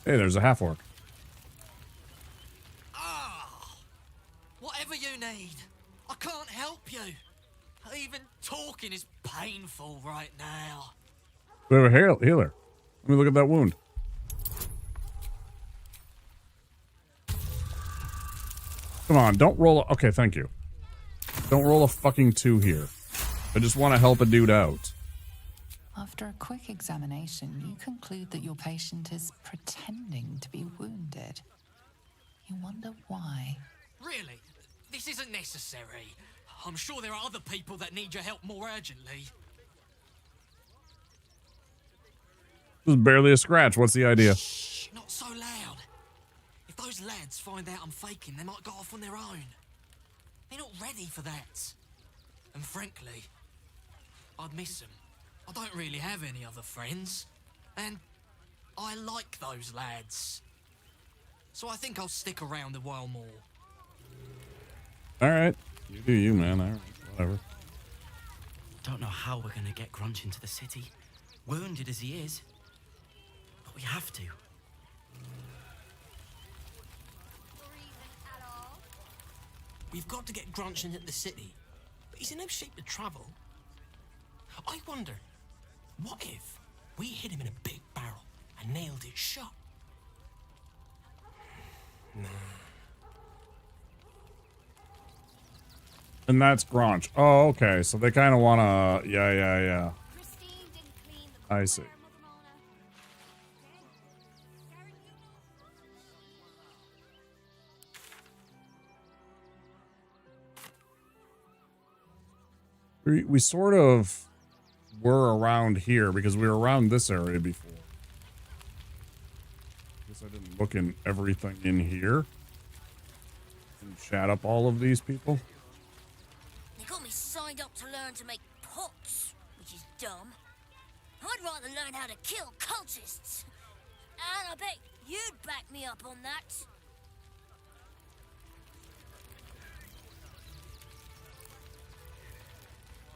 S1: Hey, there's a half-orc.
S9: Whatever you need. I can't help you. Even talking is painful right now.
S1: We have a healer. Let me look at that wound. Come on, don't roll. Okay, thank you. Don't roll a fucking 2 here. I just want to help a dude out.
S11: After a quick examination, you conclude that your patient is pretending to be wounded. You wonder why.
S9: Really? This isn't necessary. I'm sure there are other people that need your help more urgently.
S1: This is barely a scratch. What's the idea?
S9: Shh, not so loud. If those lads find out I'm faking, they might go off on their own. They're not ready for that. And frankly, I'd miss them. I don't really have any other friends. And I like those lads. So I think I'll stick around a while more.
S1: Alright. You do you, man. Alright, whatever.
S10: Don't know how we're gonna get Grunch into the city. Wounded as he is. But we have to.
S6: We've got to get Grunch into the city. But he's in no shape to travel. I wonder, what if we hit him in a big barrel and nailed it shut? Nah.
S1: And that's Grunch. Oh, okay. So they kind of want to... Yeah. I see. We sort of were around here because we were around this area before. Guess I didn't look in everything in here and chat up all of these people.
S12: They got me signed up to learn to make pots, which is dumb. I'd rather learn how to kill cultists. And I bet you'd back me up on that.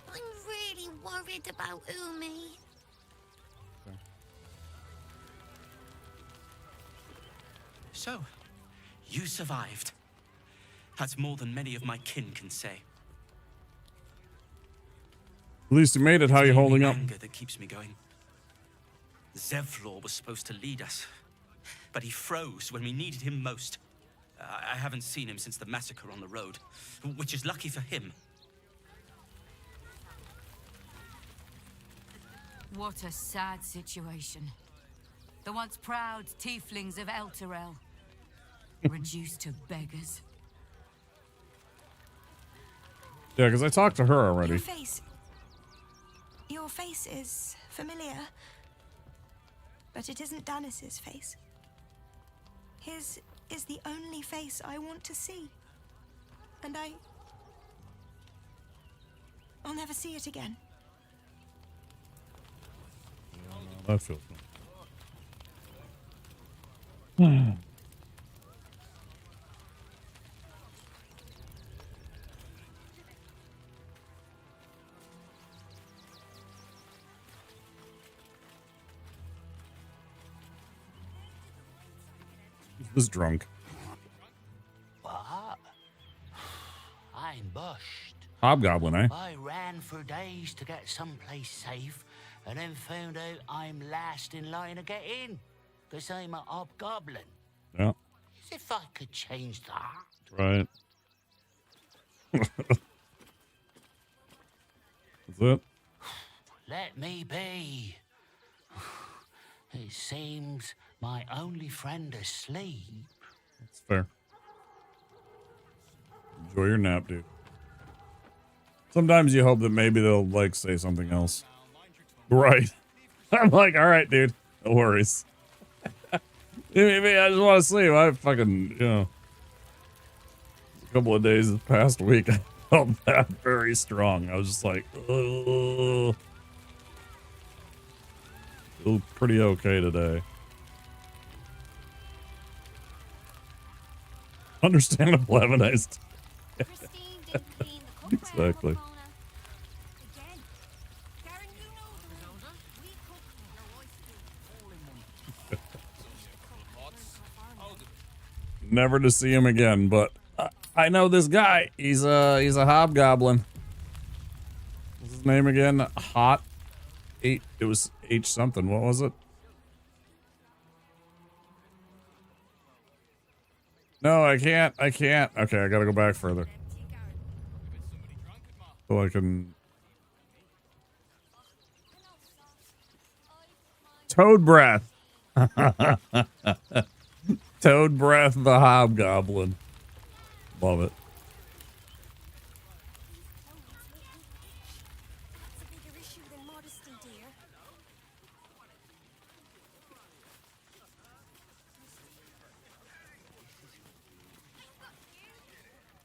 S12: I'm really worried about Umi.
S1: Okay.
S10: So, you survived. That's more than many of my kin can say.
S1: At least you made it. How you holding up?
S10: Anger that keeps me going. Zevlor was supposed to lead us, but he froze when we needed him most. I haven't seen him since the massacre on the road, which is lucky for him.
S21: What a sad situation. The once proud tieflings of Elturel, reduced to beggars.
S1: Yeah, because I talked to her already.
S13: Your face is familiar, but it isn't Danis's face. His is the only face I want to see. And I'll never see it again.
S1: That feels good. Was drunk.
S5: What? I'm bushed.
S1: Hobgoblin, eh?
S5: I ran for days to get someplace safe, and then found out I'm last in line to get in, because I'm a hobgoblin.
S1: Yeah.
S5: As if I could change that.
S1: Right. That's it.
S5: Let me be. It seems my only friend asleep.
S1: That's fair. Enjoy your nap, dude. Sometimes you hope that maybe they'll, like, say something else. Right. I'm like, all right, dude. No worries. Maybe I just want to sleep. I fucking, you know. A couple of days this past week, I felt that very strong. I was just like, ugh. Feel pretty okay today. Understandable, Lemonized. Exactly. Never to see him again, but I know this guy. He's a hobgoblin. What's his name again? Hot. It was H something. What was it? No, I can't. Okay, I gotta go back further. So I can... Toad Breath. Toad Breath the Hobgoblin. Love it.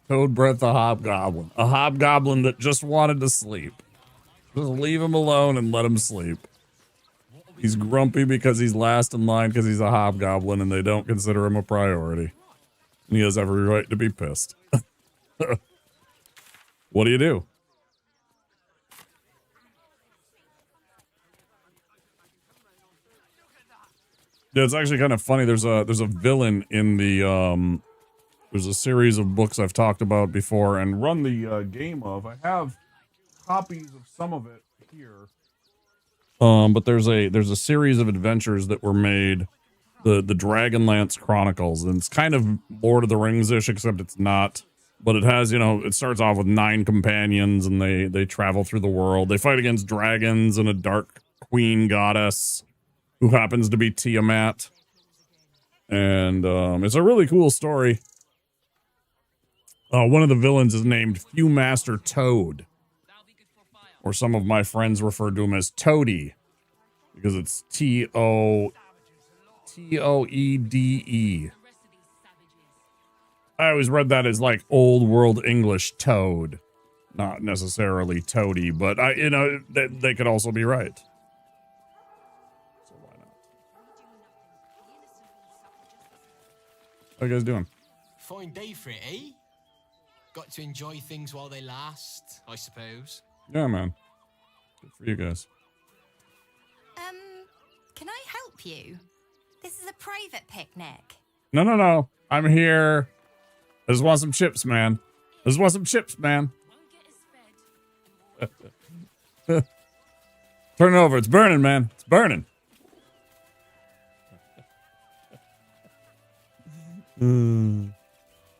S1: Toad Breath the Hobgoblin. A hobgoblin that just wanted to sleep. Just leave him alone and let him sleep. He's grumpy because he's last in line because he's a hobgoblin and they don't consider him a priority. And he has every right to be pissed. What do you do? Yeah, it's actually kind of funny. There's a villain in the there's a series of books I've talked about before and run the game of. I have copies of some of it here. But there's a series of adventures that were made, the Dragonlance Chronicles, and it's kind of Lord of the Rings-ish, except it's not. But it has, you know, it starts off with 9 companions, and they travel through the world. They fight against dragons and a dark queen goddess who happens to be Tiamat. And it's a really cool story. One of the villains is named Viewmaster Toad. Or some of my friends refer to him as Toady. Because it's Toede. I always read that as like old world English toad. Not necessarily toady, but you know, they could also be right. So why not? How you guys doing?
S6: Fine day for it, eh? Got to enjoy things while they last, I suppose.
S1: Yeah, man. Good for you guys.
S14: Can I help you? This is a private picnic.
S1: No. I'm here. I just want some chips, man. Turn it over. It's burning, man. It's burning.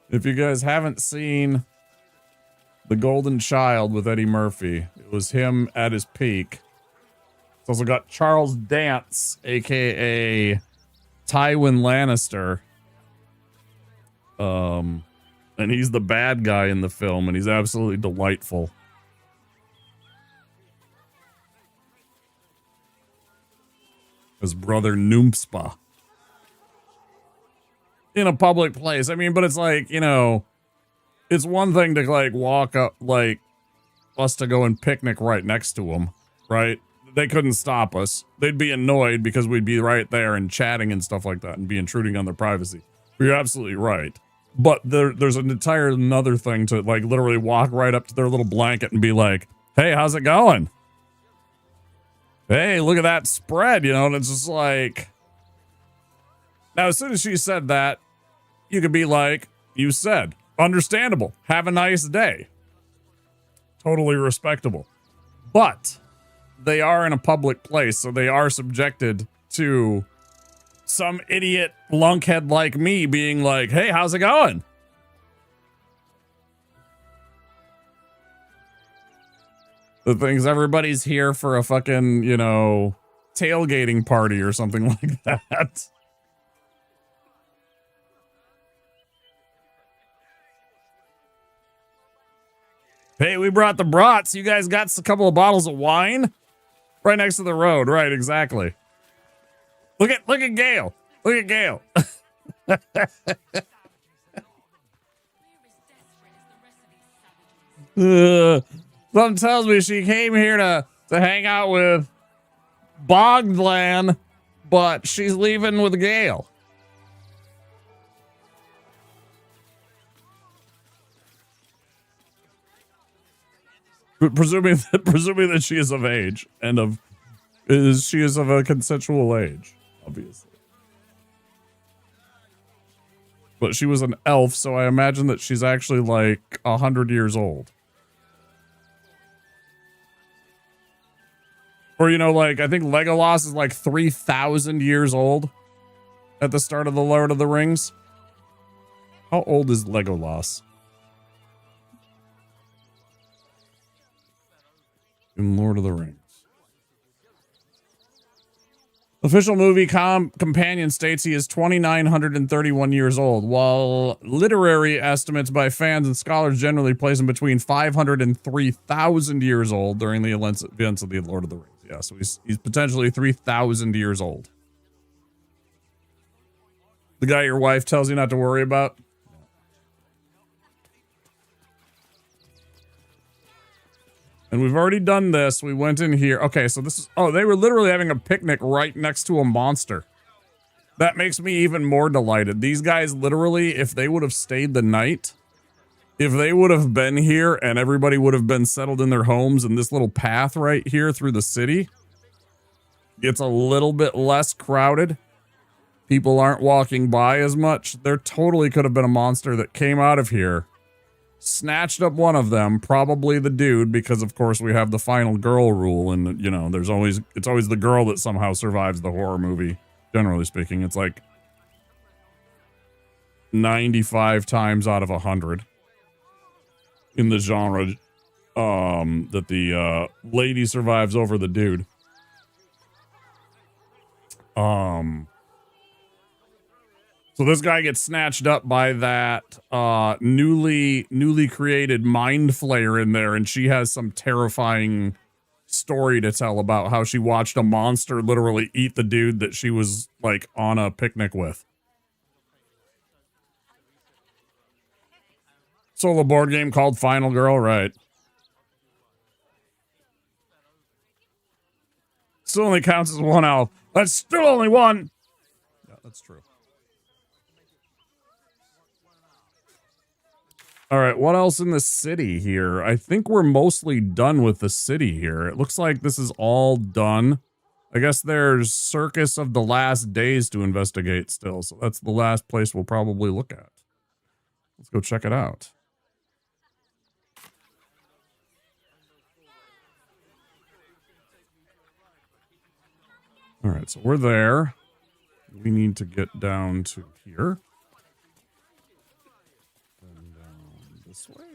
S1: If you guys haven't seen The Golden Child with Eddie Murphy, it was him at his peak. It's also got Charles Dance, a.k.a. Tywin Lannister. And he's the bad guy in the film, and he's absolutely delightful. His brother Noomspa. In a public place. I mean, but it's like, you know, it's one thing to like walk up, like us to go and picnic right next to him, right? they couldn't stop us. They'd be annoyed because we'd be right there and chatting and stuff like that and be intruding on their privacy. You're absolutely right. But there's an entire another thing to like literally walk right up to their little blanket and be like, hey, how's it going? Hey, look at that spread, you know, and it's just like, now as soon as she said that, you could be like, you said, understandable. Have a nice day. Totally respectable. But they are in a public place, so they are subjected to some idiot lunkhead like me being like, hey, how's it going? The thing's everybody's here for a fucking, you know, tailgating party or something like that. Hey, we brought the brats. You guys got a couple of bottles of wine? Right next to the road. Right, exactly. Look at Gale. Look at Gale. Something tells me she came here to hang out with Bogdan, but she's leaving with Gale. Presuming that she is of age and she is of a consensual age, obviously. But she was an elf, so I imagine that she's actually like 100 years old. Or, you know, like, I think Legolas is like 3,000 years old at the start of the Lord of the Rings. How old is Legolas? In Lord of the Rings. Official movie companion states he is 2,931 years old, while literary estimates by fans and scholars generally place him between 500 and 3,000 years old during the events of the Lord of the Rings. Yeah, so he's potentially 3,000 years old. The guy your wife tells you not to worry about? And we've already done this. We went in here. Okay, so this is... Oh, they were literally having a picnic right next to a monster. That makes me even more delighted. These guys literally, if they would have stayed the night, if they would have been here and everybody would have been settled in their homes and this little path right here through the city gets a little bit less crowded, people aren't walking by as much, there totally could have been a monster that came out of here, snatched up one of them, probably the dude, because of course we have the final girl rule, and you know, it's always the girl that somehow survives the horror movie, generally speaking. It's like 95 times out of 100 in the genre that the lady survives over the dude. So this guy gets snatched up by that newly created mind flayer in there, and she has some terrifying story to tell about how she watched a monster literally eat the dude that she was like on a picnic with. Solo board game called Final Girl, right? Still only counts as one elf. That's still only one. Yeah, that's true. All right, what else in the city here? I think we're mostly done with the city here. It looks like this is all done. I guess there's Circus of the Last Days to investigate still, so that's the last place we'll probably look at. Let's go check it out. All right, so we're there. We need to get down to here. And down this way.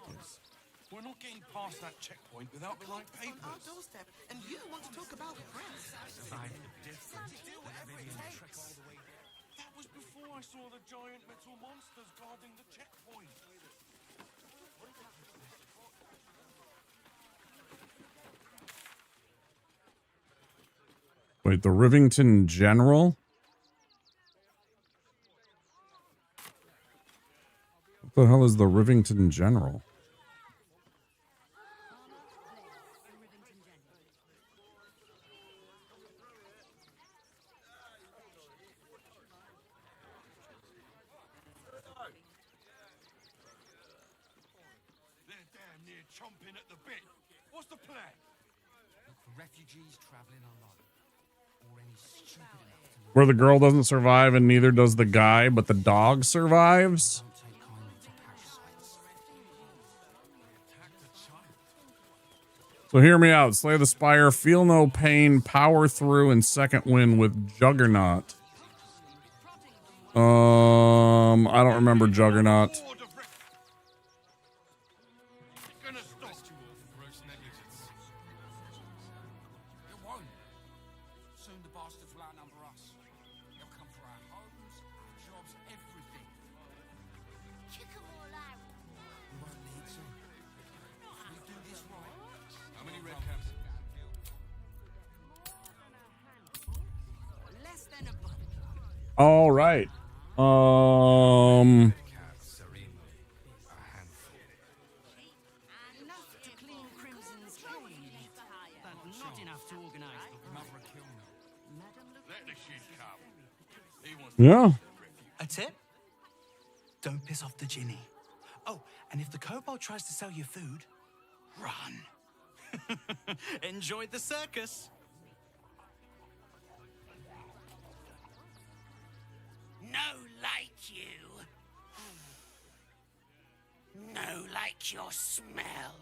S1: Yes.
S15: We're not getting past that checkpoint without the right papers.
S8: Our doorstep, and you want to talk about press?
S15: That was before I saw the giant metal monsters guarding the checkpoint.
S1: Wait, the Rivington General? What the hell is the Rivington General?
S15: chomping at the bit. What's the plan?
S8: Look for refugees traveling alone. Or any stupid enough to
S1: Where the girl doesn't survive and neither does the guy, but the dog survives.
S8: take kindly to cash sites.
S1: So hear me out. Slay the Spire, Feel No Pain, Power Through, and Second Wind with Juggernaut. I don't remember Juggernaut.
S8: Soon the bastards will outnumber us. They'll come for our homes, our jobs, everything.
S27: Kick 'em all out.
S8: We won't need to. If we do this right.
S15: How many red caps?
S9: Less than a buck.
S1: All right.
S9: Enough to clean Crimson's cage, but not enough to organize the
S15: Mother will kill me. Let the shit come. He wants
S1: Yeah.
S10: A tip? Don't piss off the genie. Oh, and if the kobold tries to sell you food, run. Enjoy the circus.
S5: No like you. No like your smell.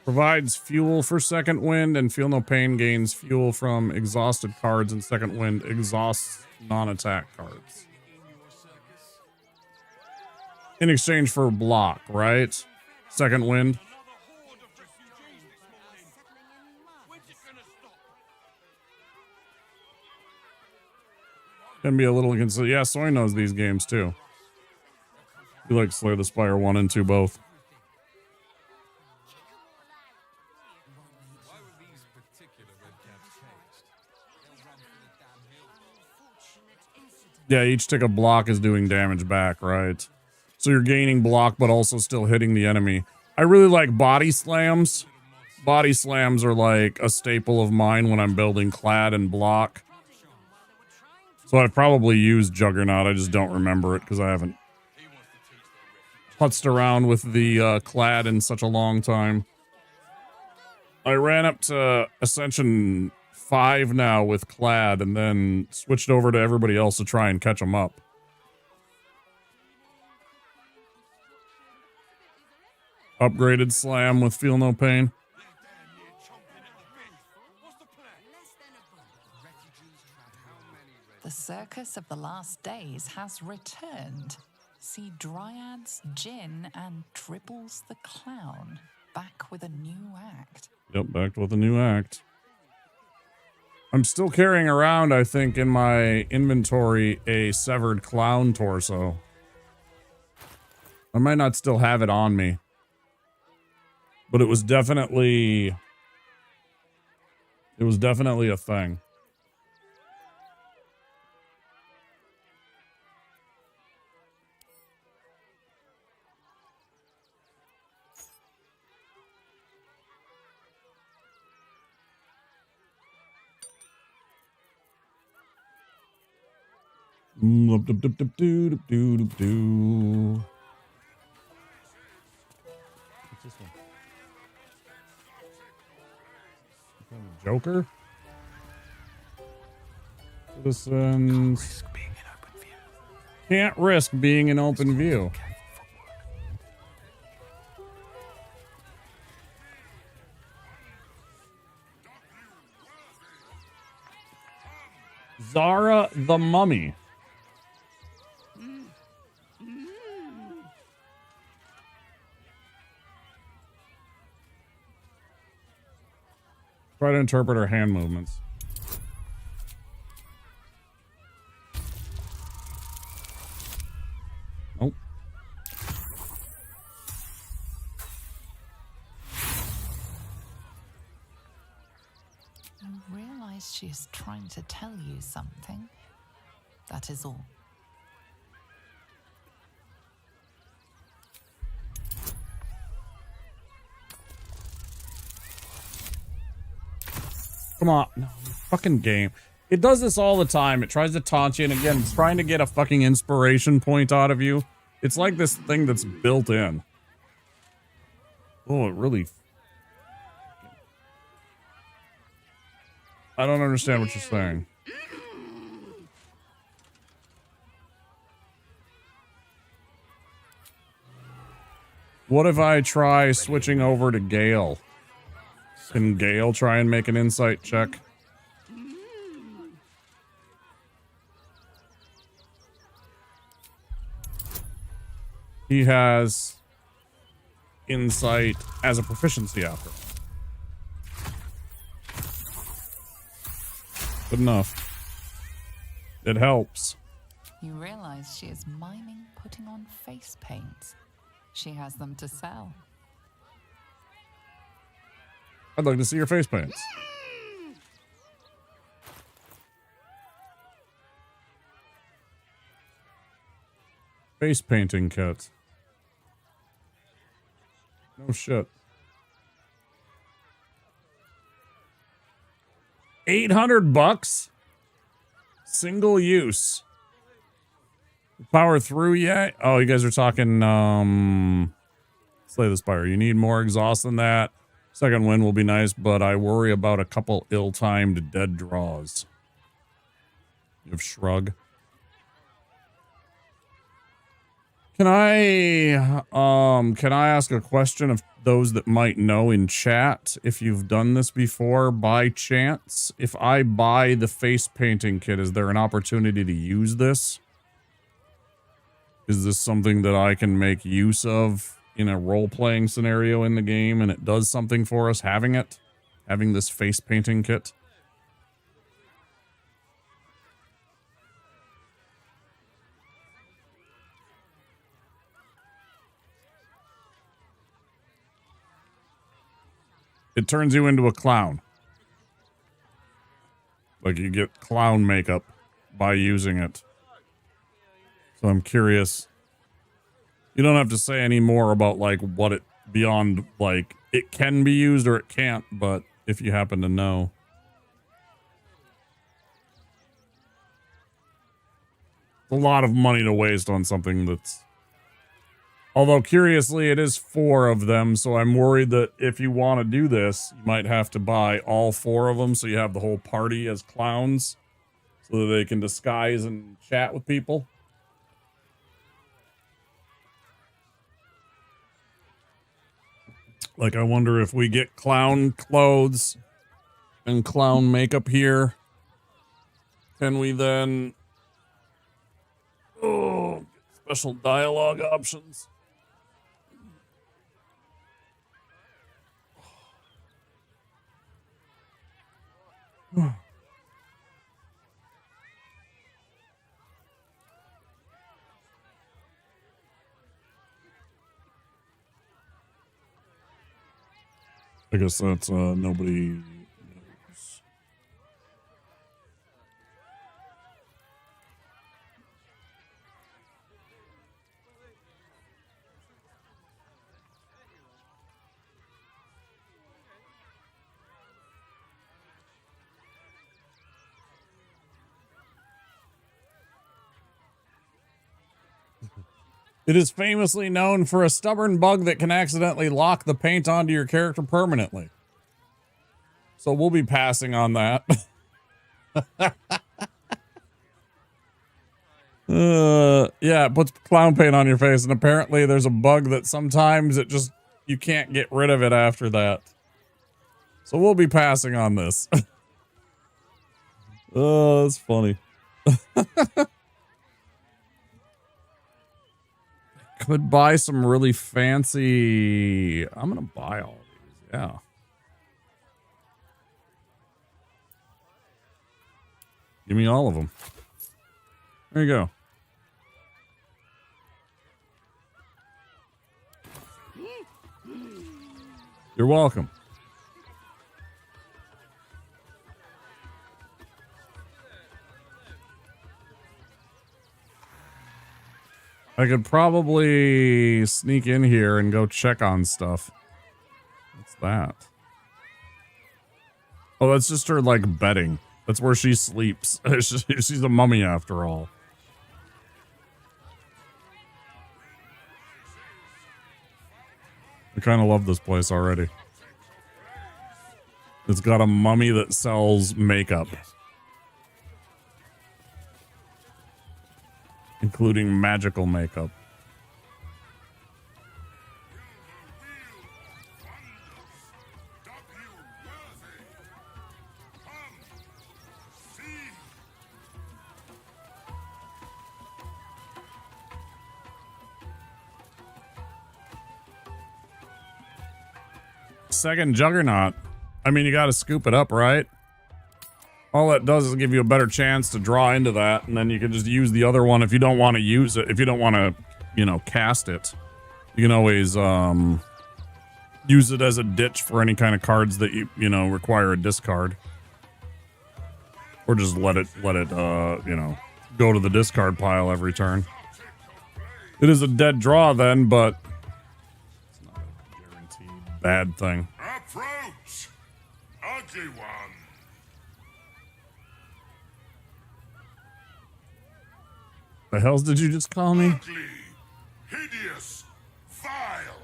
S1: Provides fuel for Second Wind, and Feel No Pain gains fuel from exhausted cards, and Second Wind exhausts non-attack cards. In exchange for block, right? Second Wind. Can be a little inconsistent. Yeah, Soy knows these games too. You like Slay the Spire 1 and 2 both. Yeah, each tick of block is doing damage back, right? So you're gaining block, but also still hitting the enemy. I really like body slams. Body slams are like a staple of mine when I'm building clad and block. So I've probably used Juggernaut. I just don't remember it because I haven't putzed around with the clad in such a long time. I ran up to Ascension 5 now with clad and then switched over to everybody else to try and catch them up. Upgraded slam with Feel No Pain.
S11: The Circus of the Last Days has returned. See Dryads, Jin, and Dribbles the Clown back with a new act.
S1: Yep, back with a new act. I'm still carrying around, I think, in my inventory a severed clown torso. I might not still have it on me. But it was definitely a thing. What's this one? Joker? Citizens. Can't risk being in open view. Zara the Mummy. Try to interpret her hand movements. Nope.
S11: You realize she is trying to tell you something. That is all.
S1: Come on. No. Fucking game. It does this all the time. It tries to taunt you, and again, it's trying to get a fucking inspiration point out of you. It's like this thing that's built in. Oh, it really... I don't understand what you're saying. What if I try switching over to Gale? Can Gale try and make an insight check? He has insight as a proficiency after. Good enough. It helps.
S11: You realize she is miming putting on face paint. She has them to sell.
S1: I'd like to see your face paints. Face painting kit. No shit. 800 bucks? Single use. Power through yet? Oh, you guys are talking, Slay the Spire. You need more exhaust than that. Second win will be nice, but I worry about a couple ill-timed dead draws. You have Shrug. Can I ask a question of those that might know in chat if you've done this before by chance? If I buy the face painting kit, is there an opportunity to use this? Is this something that I can make use of in a role-playing scenario in the game and it does something for us having it? Having this face painting kit? It turns you into a clown. Like you get clown makeup by using it. So I'm curious. You don't have to say any more about like what it beyond like it can be used or it can't, but if you happen to know. A lot of money to waste on something that's... Although, curiously, it is 4 of them, so I'm worried that if you want to do this, you might have to buy all 4 of them so you have the whole party as clowns so that they can disguise and chat with people. Like, I wonder if we get clown clothes and clown makeup here, can we then... Oh, get special dialogue options. I guess that's nobody knows. It is famously known for a stubborn bug that can accidentally lock the paint onto your character permanently. So we'll be passing on that. Yeah, it puts clown paint on your face, and apparently there's a bug that sometimes it just, you can't get rid of it after that. So we'll be passing on this. Oh, that's funny. Could buy some really fancy... I'm gonna buy all of these, yeah. Give me all of them. There you go. You're welcome. I could probably sneak in here and go check on stuff. What's that? Oh, that's just her, like, bedding. That's where she sleeps. She's a mummy after all. I kind of love this place already. It's got a mummy that sells makeup. Including magical makeup. Second juggernaut. I mean, you got to scoop it up, right? All that does is give you a better chance to draw into that, and then you can just use the other one if you don't want to use it. If you don't want to, you know, cast it, you can always use it as a ditch for any kind of cards that you know require a discard, or just let it you know, go to the discard pile every turn. It is a dead draw then, but it's not a guaranteed bad thing.
S16: Approach, ugly one.
S1: The hells did you just call me?
S16: Ugly, hideous, vile.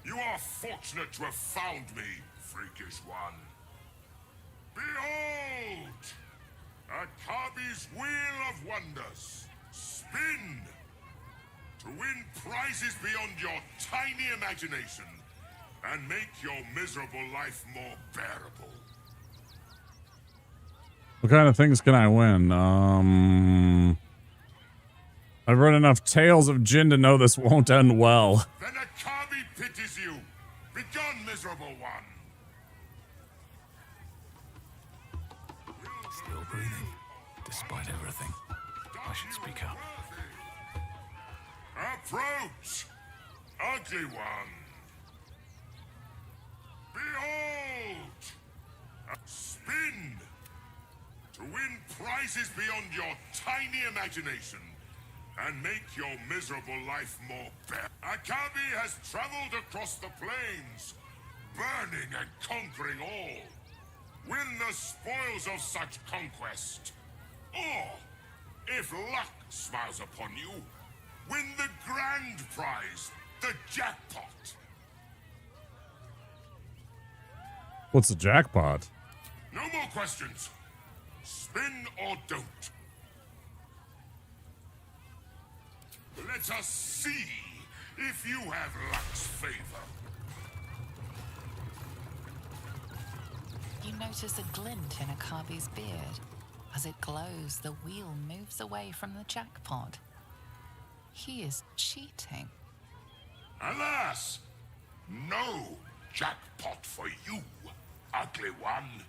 S16: You are fortunate to have found me, freakish one. Behold! Akabi's Wheel of Wonders. Spin! To win prizes beyond your tiny imagination and make your miserable life more bearable.
S1: What kind of things can I win? I've read enough tales of Jin to know this won't end well.
S16: Then Akabi pities you. Begone, miserable one.
S15: Still breathing, despite everything. I should speak up.
S16: Approach, ugly one. Behold! Spin! To win prizes beyond your tiny imagination and make your miserable life more bearable. Akabi has traveled across the plains, burning and conquering all. Win the spoils of such conquest. Or, if luck smiles upon you, win the grand prize, the jackpot.
S1: What's the jackpot?
S16: No more questions. Spin or don't. Let us see if you have luck's favor.
S11: You notice a glint in Akabi's beard. As it glows, the wheel moves away from the jackpot. He is cheating.
S16: Alas, no jackpot for you, ugly one.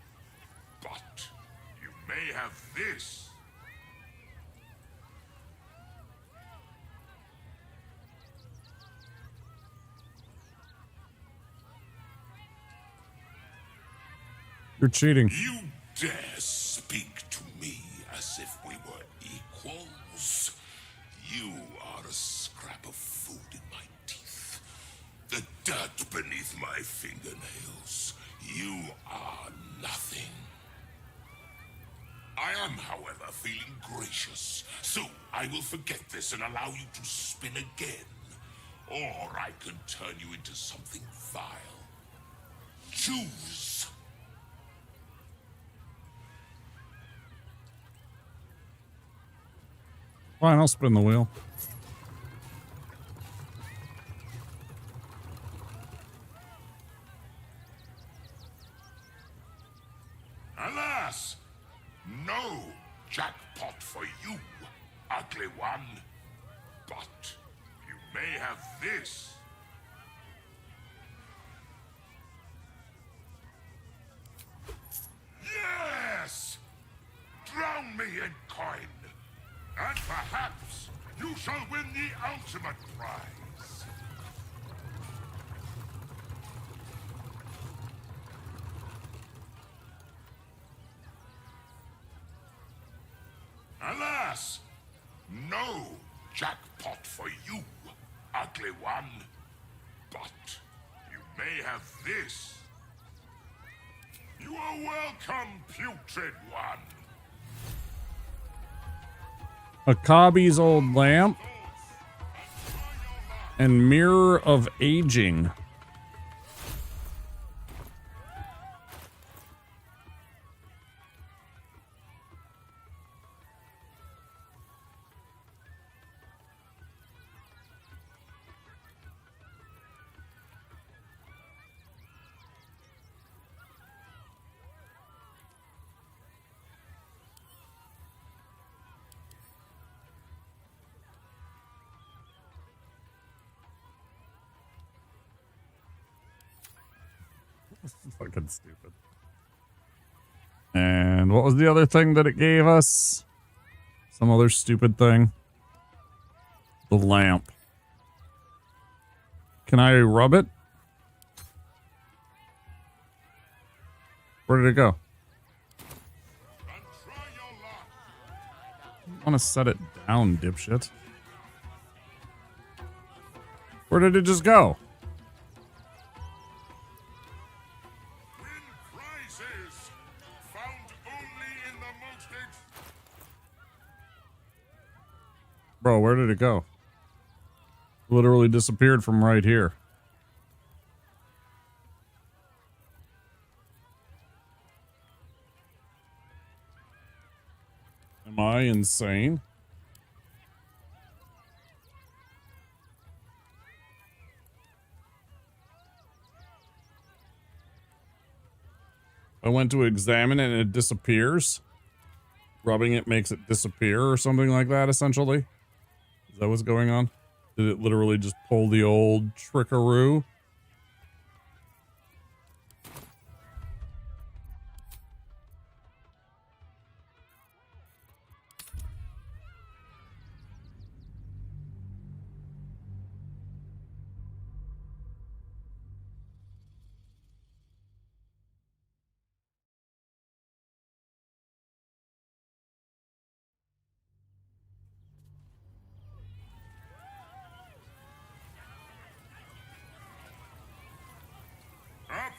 S16: But you may have this.
S1: You're cheating.
S16: You dare speak to me as if we were equals? You are a scrap of food in my teeth. The dirt beneath my fingernails. You are nothing. I am, however, feeling gracious, so I will forget this and allow you to spin again. Or I can turn you into something vile. Choose.
S1: Fine, I'll spin the wheel.
S16: Alas, no jackpot for you, ugly one. But you may have this. Yes! Drown me in coin. And perhaps you shall win the ultimate prize. Alas, no jackpot for you, ugly one. But you may have this. You You are welcome, putrid one.
S1: Akabi's old lamp. And mirror of aging. Fucking stupid. And what was the other thing that it gave us? Some other stupid thing. The lamp. Can I rub it? Where did it go? I want to set it down, dipshit. Where did it just go? Bro, where did it go? Literally disappeared from right here. Am I insane? I went to examine it and it disappears. Rubbing it makes it disappear or something like that, essentially. Is that what's going on? Did it literally just pull the old trickaroo?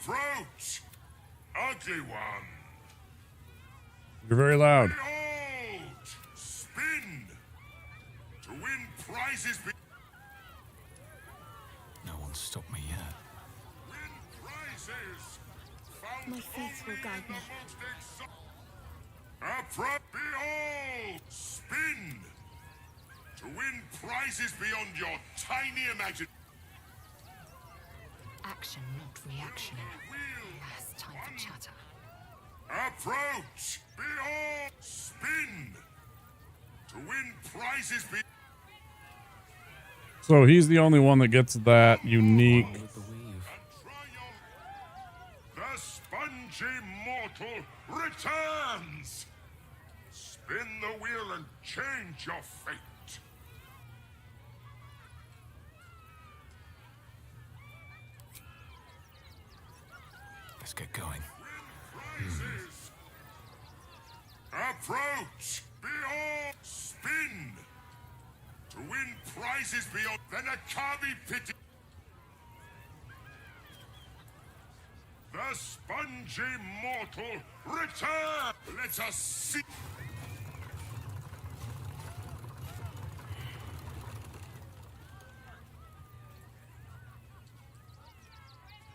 S16: Approach, ugly one.
S1: You're very loud.
S16: Behold, spin to win prizes.
S15: No one stopped me yet.
S16: Win prizes. Found
S27: My faith will guide me.
S16: Approach, behold, spin to win prizes beyond your tiny imagination.
S11: Action, not reaction. Last time for chatter.
S16: Approach, behold, spin to win prizes.
S1: So he's the only one that gets that unique.
S16: The spongy mortal returns. Spin the wheel and change your fate.
S15: Let's get going.
S16: Approach! Behold! Spin! To win prizes beyond the Nakabi pity. The spongy mortal return! Let us see.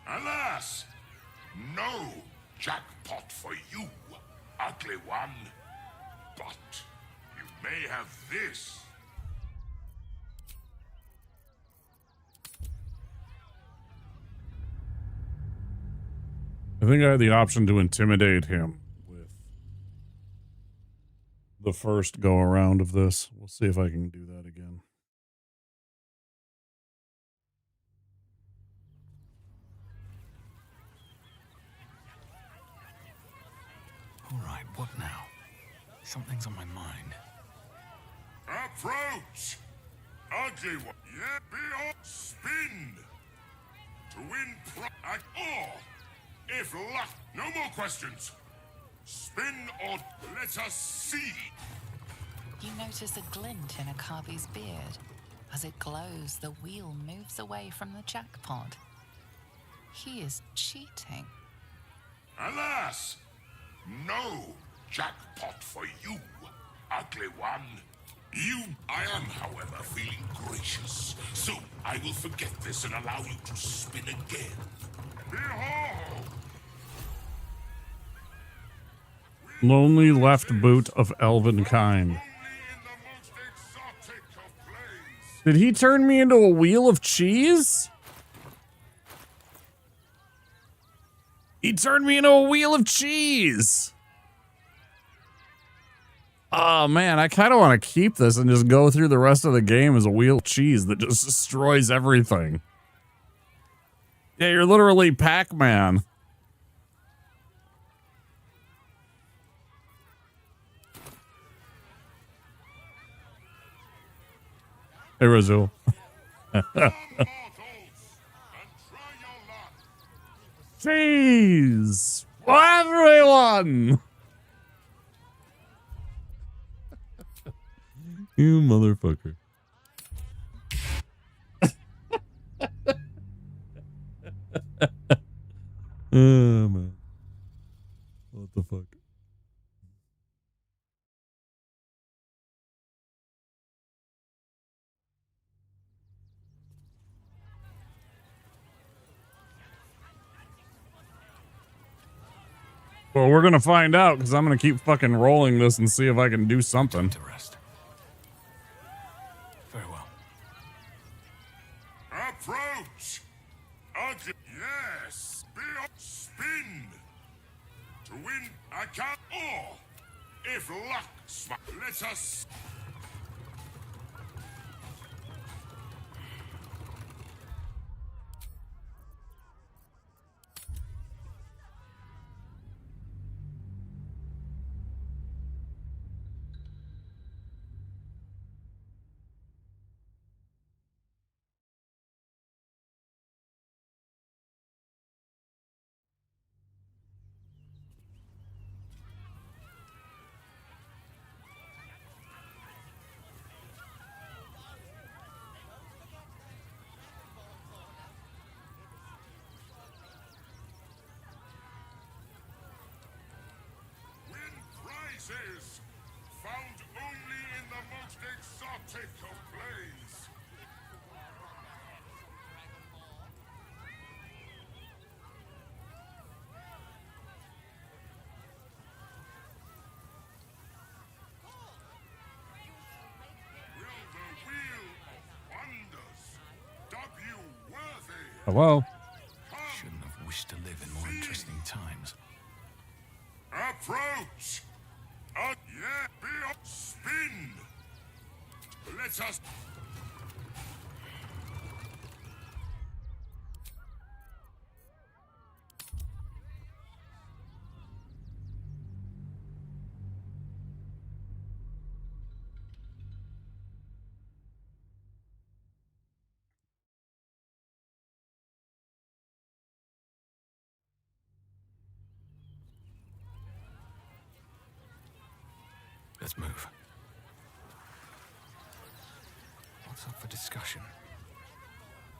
S16: Alas! No jackpot for you, ugly one. But you may have this.
S1: I think I had the option to intimidate him with the first go around of this. We'll see if I can do that again.
S15: All right, what now? Something's on my mind.
S16: Approach! Ugly one. Yeah, behold, spin! To win or, if luck, no more questions. Spin or let us see.
S11: You notice a glint in Akabi's beard. As it glows, the wheel moves away from the jackpot. He is cheating.
S16: Alas, no jackpot for you, ugly one. I am, however, feeling gracious. So I will forget this and allow you to spin again. Behold!
S1: Lonely left boot of elven kind. Did he turn me into a wheel of cheese? He turned me into a wheel of cheese. Oh man, I kind of want to keep this and just go through the rest of the game as a wheel of cheese that just destroys everything. Yeah, you're literally Pac-Man. Hey, Razul. Cheese for everyone. You motherfucker. Oh, man. What the fuck? Well, we're gonna find out because I'm gonna keep fucking rolling this and see if I can do something.
S7: Very well.
S16: Approach! Yes! Spin! To win, I can't. Or, if luck let us. Prizes found only in the most exotic of plays. Will the wheel of wonders dub you worthy?
S1: Hello?
S7: Shouldn't have wished to live in more interesting times.
S16: Approach! Yeah, be up, spin! Let us.
S7: Let's move. What's up for discussion?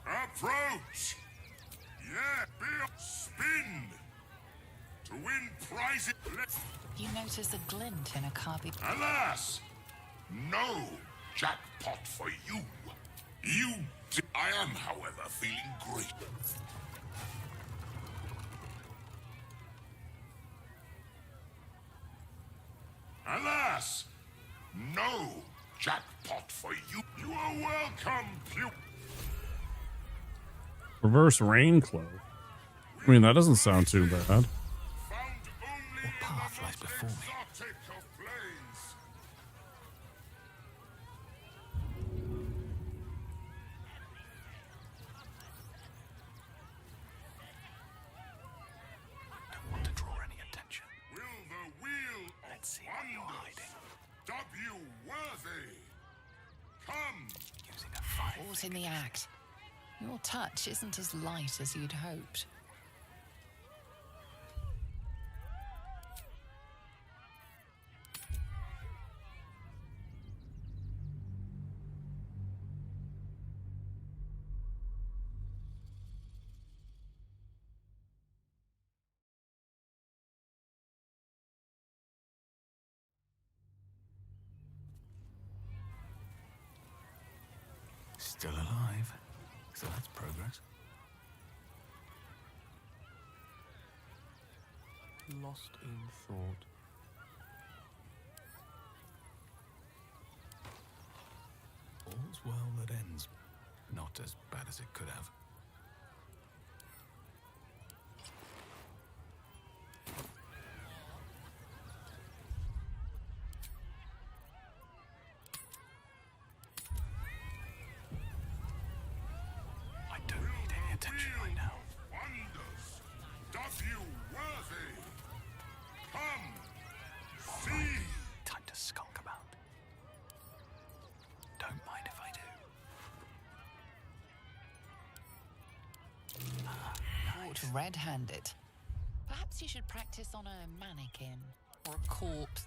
S16: Approach! Yeah, be up, spin! To win prizes.
S11: You notice a glint in a carbide.
S16: Alas! No jackpot for you. I am, however, feeling great. Alas! No jackpot for you. You are welcome,
S1: Reverse rain cloak. I mean, that doesn't sound too bad.
S7: What path lies before me? Don't want to draw any attention.
S16: Will the wheel
S7: Let's see where you're hiding.
S16: dub you worthy? Come!
S7: Using a fire.
S11: Caught in the act. Your touch isn't as light as you'd hoped.
S15: Still alive, so that's progress.
S3: Lost in thought.
S15: All's well that ends. Not as bad as it could have. I don't need any attention right now.
S16: Wonders, doth you worthy? Come, see.
S15: Time to skulk about. Don't mind if I do.
S11: Caught red-handed. Perhaps you should practice on a mannequin or a corpse.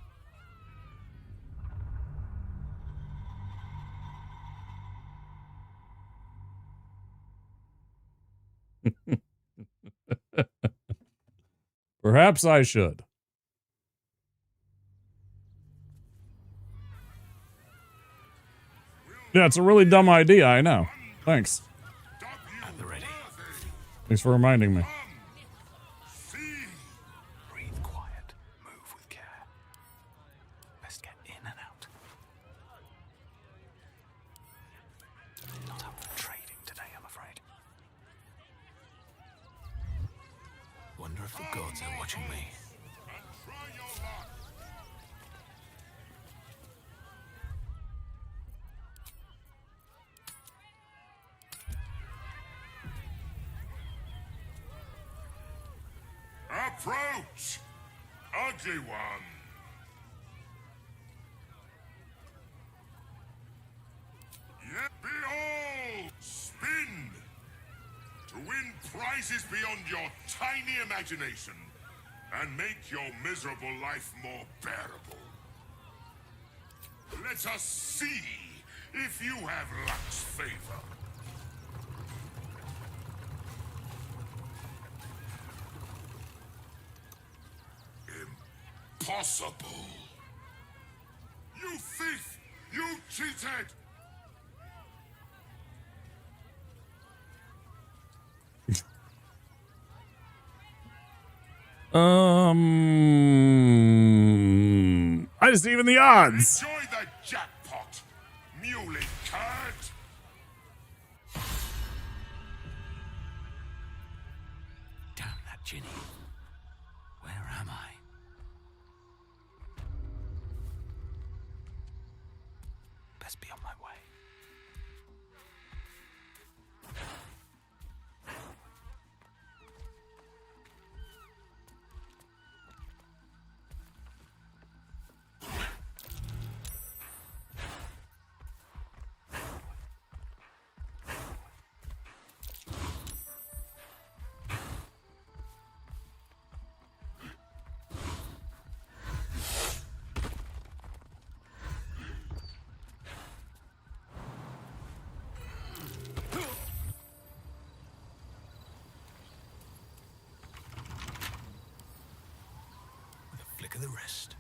S1: Perhaps I should. Yeah, it's a really dumb idea, I know. Thanks.
S15: At the ready.
S1: Thanks for reminding me.
S15: Breathe quiet. Move with care. Best get in and out. Not up for trading today, I'm afraid. Wonder if the gods are watching me.
S16: Approach, ugly one. Yet behold, spin to win prizes beyond your tiny imagination and make your miserable life more bearable. Let us see if you have luck's favor. Impossible! You thief! You cheated!
S1: I just even the odds.
S16: Enjoy the jackpot, muley curt!
S15: Damn that Ginny. Where am I? Best be on my way. Flick of the wrist.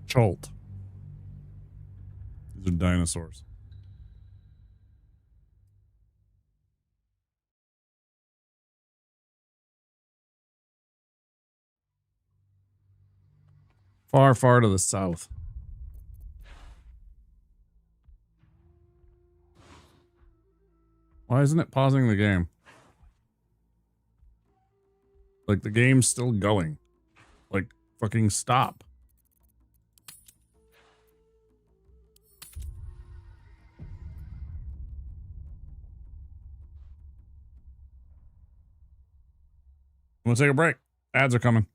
S1: Cholt. These are dinosaurs. Far, far to the south. Why isn't it pausing the game? Like, the game's still going. Like, fucking stop. I'm gonna take a break. Ads are coming.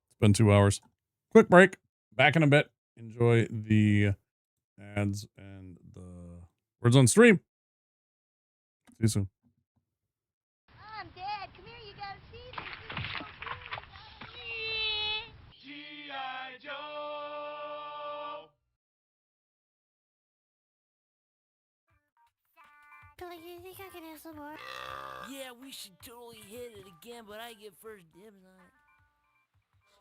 S1: It's been 2 hours. Quick break. Back in a bit. Enjoy the ads and the words on stream. See you soon.
S27: I'm dead. Come here, you gotta see this. This is so cool.
S23: G.I. Joe!
S12: Billy, you think I can have some more?
S2: Yeah, we should totally hit it again, but I get first dibs on it.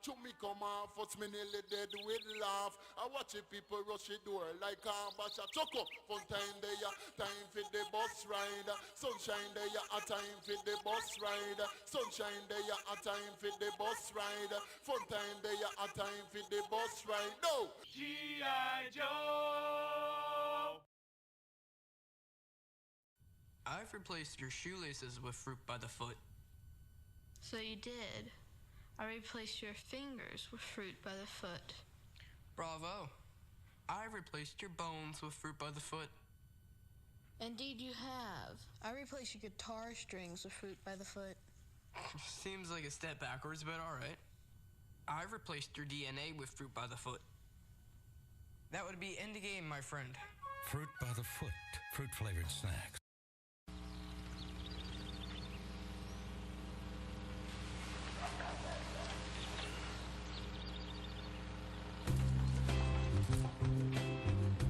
S17: To me come off, what's me nearly dead with laugh. I watch it people rush the door like a bash a chuck up. Fun time there, time for the bus ride. Sunshine there, a time for the bus ride. Sunshine there, a time for the bus ride. Fun time there, a time for the bus ride. No!
S23: G.I. Joe!
S18: I've replaced your shoelaces with fruit by the foot.
S20: So you did. I replaced your fingers with fruit by the foot.
S18: Bravo. I replaced your bones with fruit by the foot.
S20: Indeed you have. I replaced your guitar strings with fruit by the foot.
S18: Seems like a step backwards, but alright. I replaced your DNA with fruit by the foot. That would be end game, my friend.
S15: Fruit by the foot. Fruit-flavored snacks.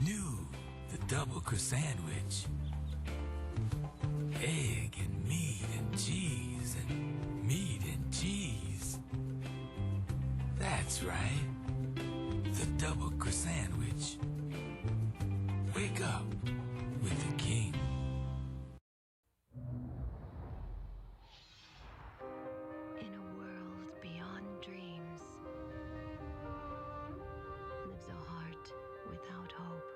S22: New, the double croissantwich. Egg and meat and cheese and meat and cheese. That's right. The double croissantwich. Wake up with the king.
S24: In a world beyond dreams lives a heart without hope.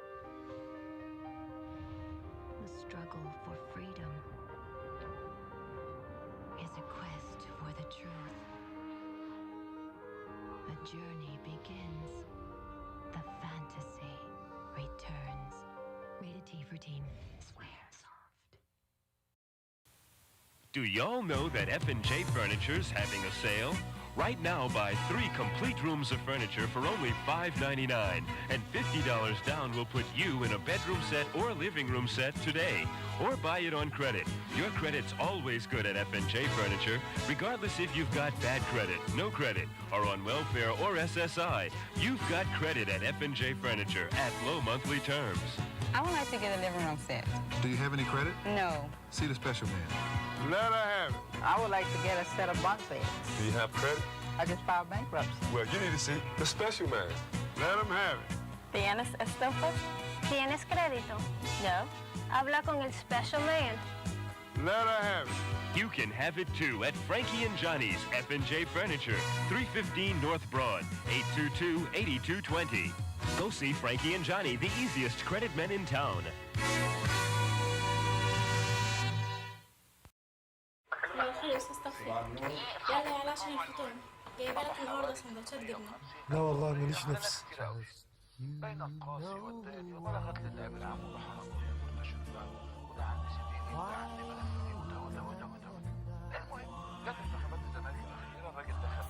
S24: The struggle for freedom is a quest for the truth. A journey begins. The fantasy returns. Rated T for teen. Swear soft.
S25: Do y'all know that F&J Furniture's having a sale? Right now, buy 3 complete rooms of furniture for only $5.99, and $50 down will put you in a bedroom set or living room set today. Or buy it on credit. Your credit's always good at F&J Furniture, regardless if you've got bad credit, no credit, or on welfare or SSI. You've got credit at F&J Furniture at low monthly terms.
S28: I would like to get a living room set.
S29: Do you have any credit?
S28: No.
S29: See the special man. Let her have it.
S28: I would like to get a set of bunk beds.
S29: Do you have credit?
S28: I just filed bankruptcy.
S29: Well, you need to see the special man. Let him have it.
S28: ¿Tienes estufa?
S12: ¿Tienes crédito?
S28: No.
S12: Habla con el special man.
S29: Let her have it.
S25: You can have it too at Frankie and Johnny's F&J Furniture, 315 North Broad, 822-8220. Go see Frankie and Johnny, the easiest credit men in town.
S30: لا والله ماليش نفس.
S31: بين القاصي والداني ودخلت اللعب العام وضحى ودعمت سيديني ودعمت بنفسي المهم جت انتخابات الزمالك الاخيره الراجل دخل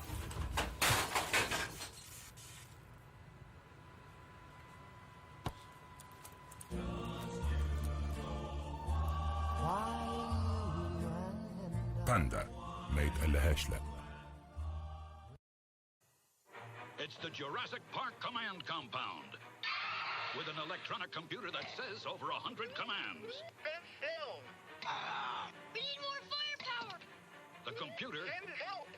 S32: باندا ما يتقلهاش لا.
S33: It's the Jurassic Park Command Compound. With an electronic computer that says over 100 commands.
S27: We need more firepower.
S33: The computer
S27: Send help.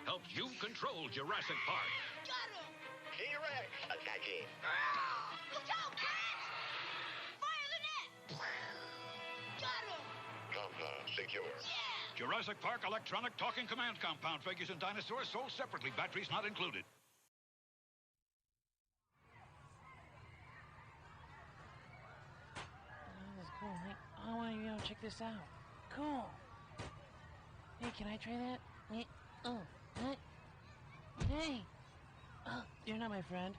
S33: helps you control Jurassic Park.
S27: Got him. T-Rex attacking. Look out, Rex! Fire the net. Got him.
S33: Compound secure. Jurassic Park Electronic Talking Command Compound. Figures and dinosaurs sold separately. Batteries not included.
S34: This is cool. Hey, I want to check this out. Cool. Hey, can I try that? Hey, hey. You're not my friend.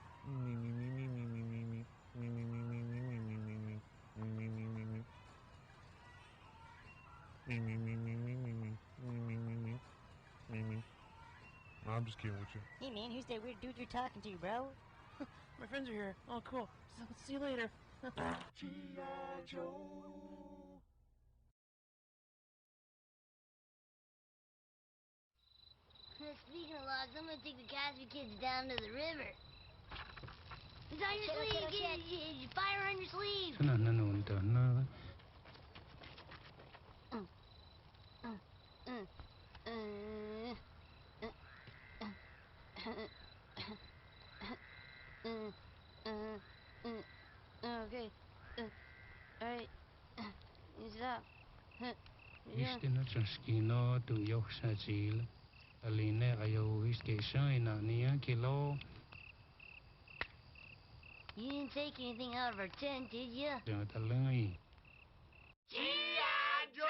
S29: I'm just kidding with you.
S35: Hey man, who's that weird dude you're talking to, bro?
S34: My friends are here. Oh, cool. So, see you later.
S23: G.I. Joe.
S27: locked. I'm gonna take the Casby kids down to the river. It's on your sleeve, kid. Fire on your sleeve. Okay. Alright. Stop.
S3: Istino Chaskino to Yok Sajil, Aline Ayo Iskation in Ania Kilo.
S27: You didn't take anything out of our tent, did you?
S3: Talungi.
S27: G.I. Joe!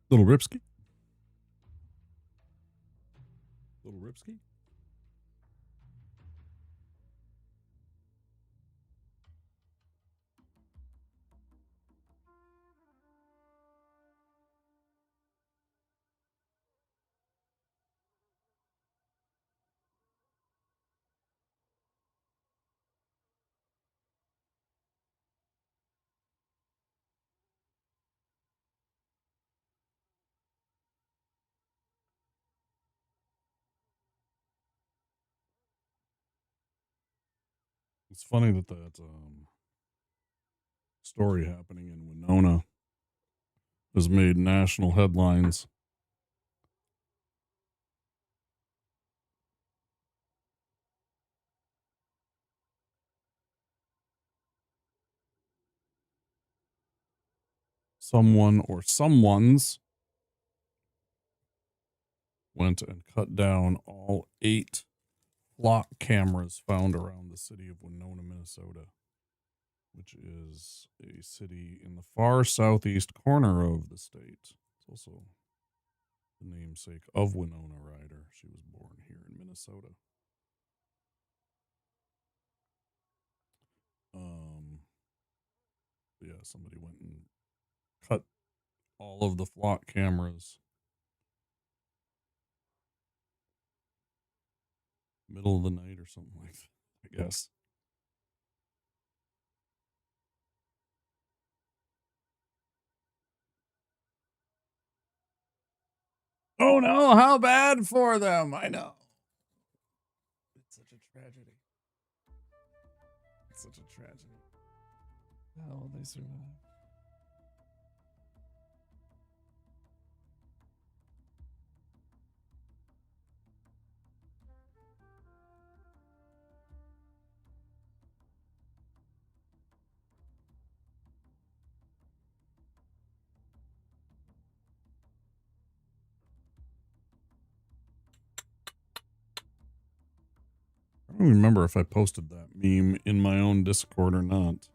S1: Little Ripsky? Little Ripsky? It's funny that story happening in Winona has made national headlines. Someone or someones went and cut down all 8 flock cameras found around the city of Winona, Minnesota, which is a city in the far southeast corner of the state. It's also the namesake of Winona Ryder. She was born here in Minnesota. Yeah, somebody went and cut all of the flock cameras. Middle of the night or something like that, I guess. Oh no, how bad for them. I know. It's such a tragedy. It's such a tragedy. How will they survive? I don't remember if I posted that meme in my own Discord or not.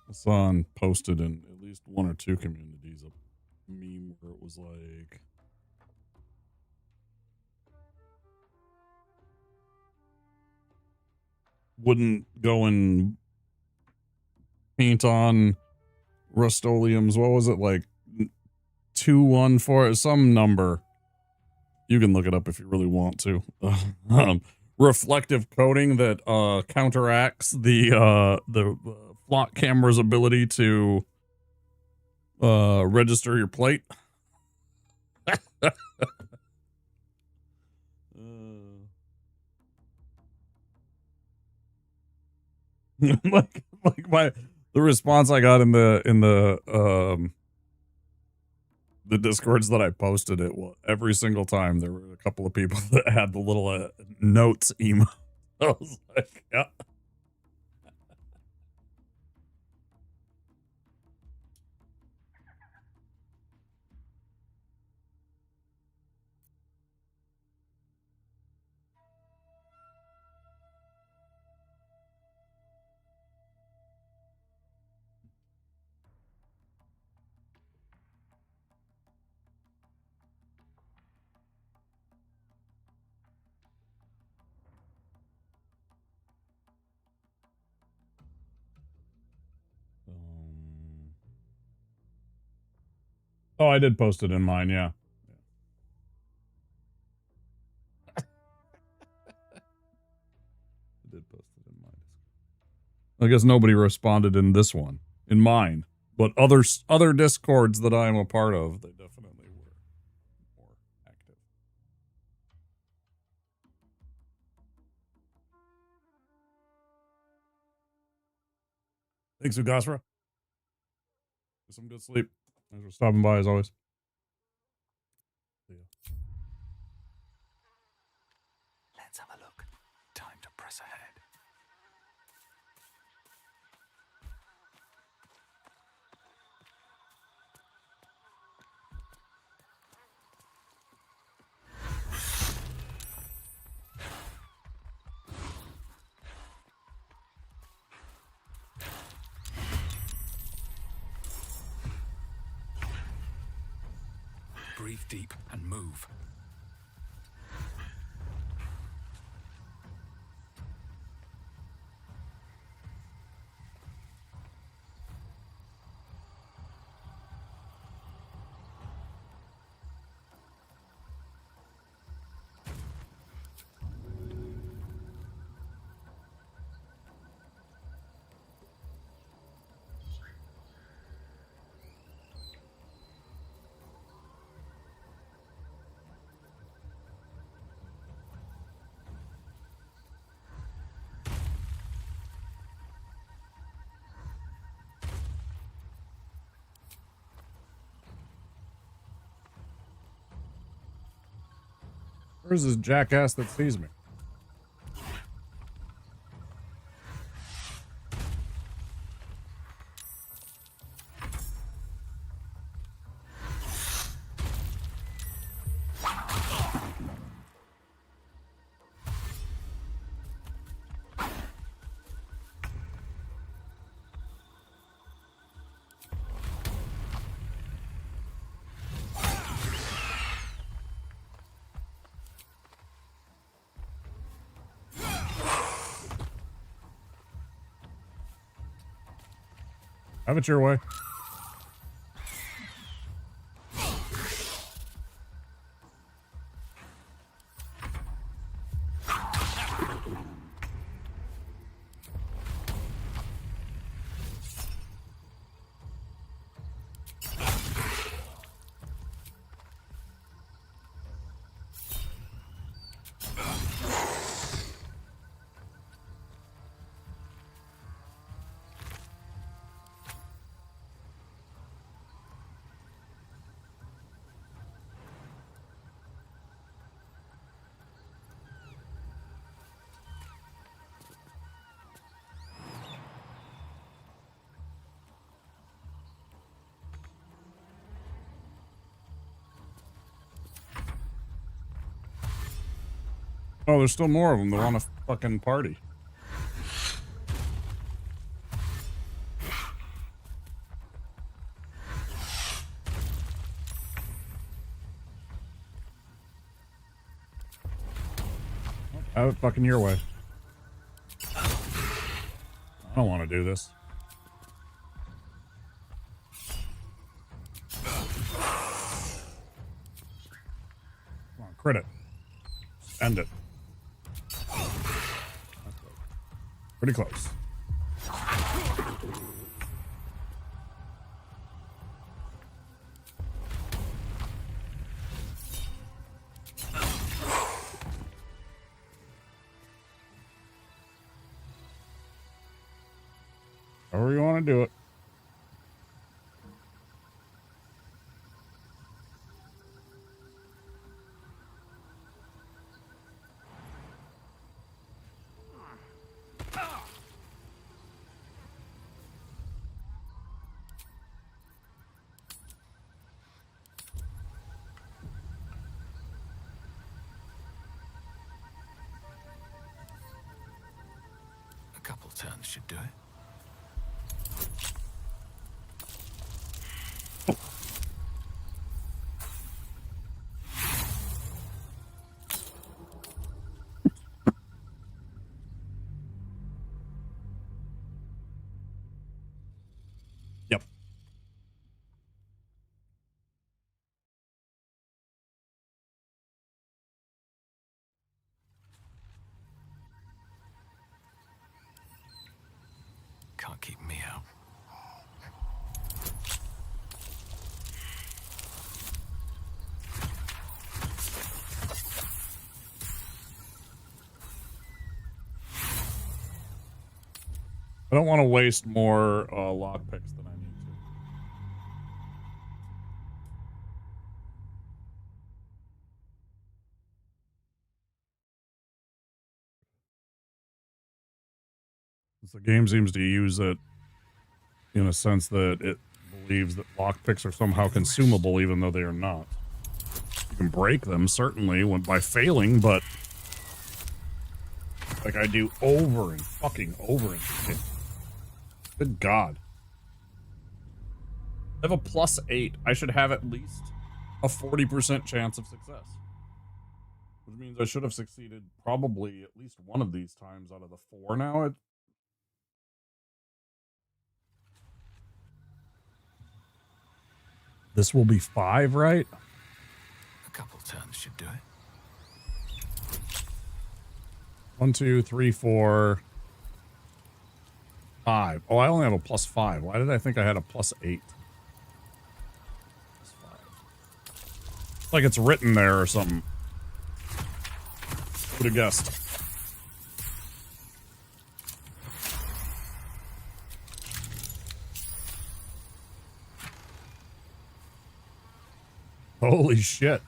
S1: Hassan posted in at least 1 or 2 communities a meme where it was like, wouldn't go and paint on Rust-Oleum's, what was it, like 214, some number. You can look it up if you really want to. Reflective coating that counteracts the flock camera's ability to register your plate. like the response I got in the Discords that I posted, it was every single time there were a couple of people that had the little notes emo. I was like, yeah. Oh, I did post it in mine, yeah. I did post it in mine. I guess nobody responded in this one, in mine, but other discords that I am a part of, they definitely were more active. Thanks, Ugasra. Get some good sleep. Thanks for stopping by as always.
S15: Let's have a look. Time to press ahead. Breathe deep and move.
S1: Where's this jackass that sees me? Have it your way. Oh, there's still more of them that want to fucking party. Have it fucking your way. I don't want to do this. Come on, crit it. End it. Pretty close. However you want to do it.
S15: A couple turns should do it.
S1: Yep.
S22: can't keep me out.
S1: I don't want to waste more lockpicks than I need to. The game seems to use it in a sense that it believes that lockpicks are somehow consumable, even though they are not. You can break them, certainly, by failing, but like I do over and fucking over again. Good God. I have a +8. I should have at least a 40% chance of success. Which means I should have succeeded probably at least one of these times out of the 4 now. This will be 5, right?
S22: A couple turns should do it.
S1: 1, 2, 3, 4, 5. Oh, I only have a +5. Why did I think I had a +8? Like it's written there or something. Would have guessed. Holy shit.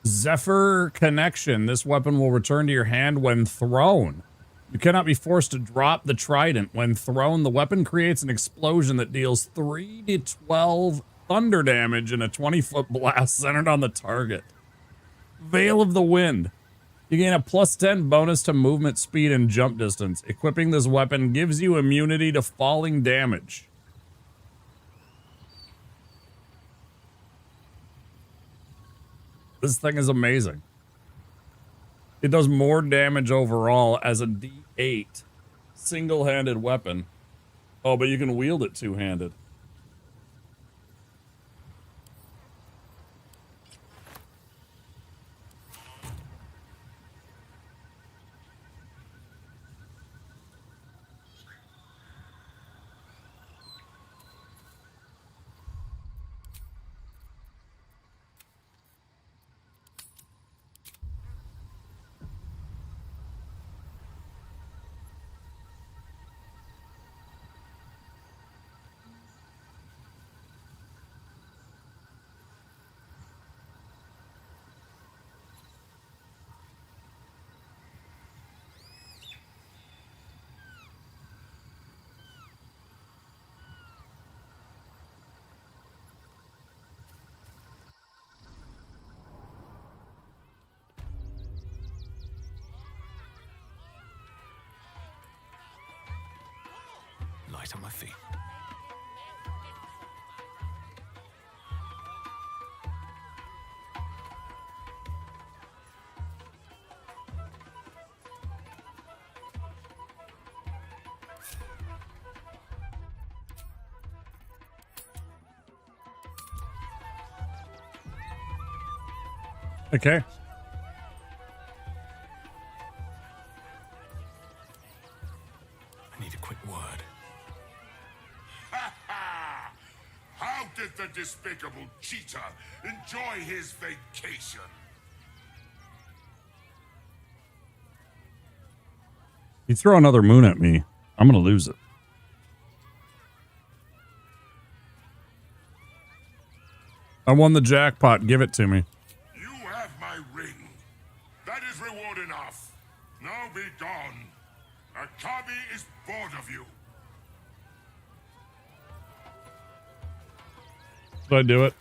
S1: Zephyr connection. This weapon will return to your hand when thrown. You cannot be forced to drop the trident. When thrown, the weapon creates an explosion that deals 3 to 12 thunder damage in a 20-foot blast centered on the target. Veil of the Wind. You gain a +10 bonus to movement speed and jump distance. Equipping this weapon gives you immunity to falling damage. This thing is amazing. It does more damage overall as a D8 single-handed weapon. Oh, but you can wield it two-handed.
S22: Light on my feet.
S1: Okay.
S22: I need a quick word.
S4: How did the despicable cheater enjoy his vacation?
S1: You throw another moon at me, I'm gonna lose it. I won the jackpot. Give it to me.
S4: You have my ring. That is reward enough. Now be gone. Akabi is bored of you.
S1: Did I do it?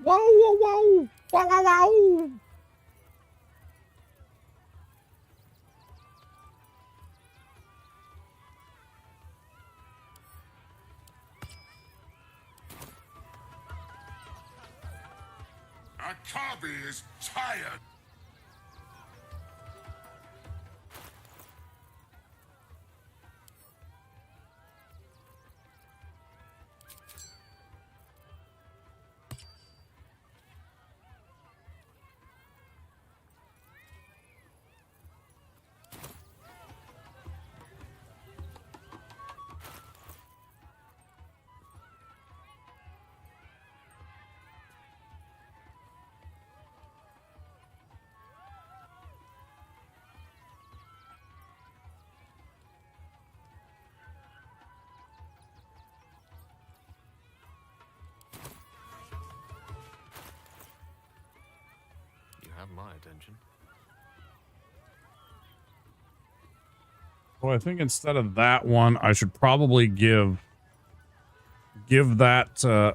S1: Wow, wow, wow. Wow, wow, wow.
S4: Akabi is tired.
S2: Have my attention.
S1: Well, I think instead of that one, I should probably give that I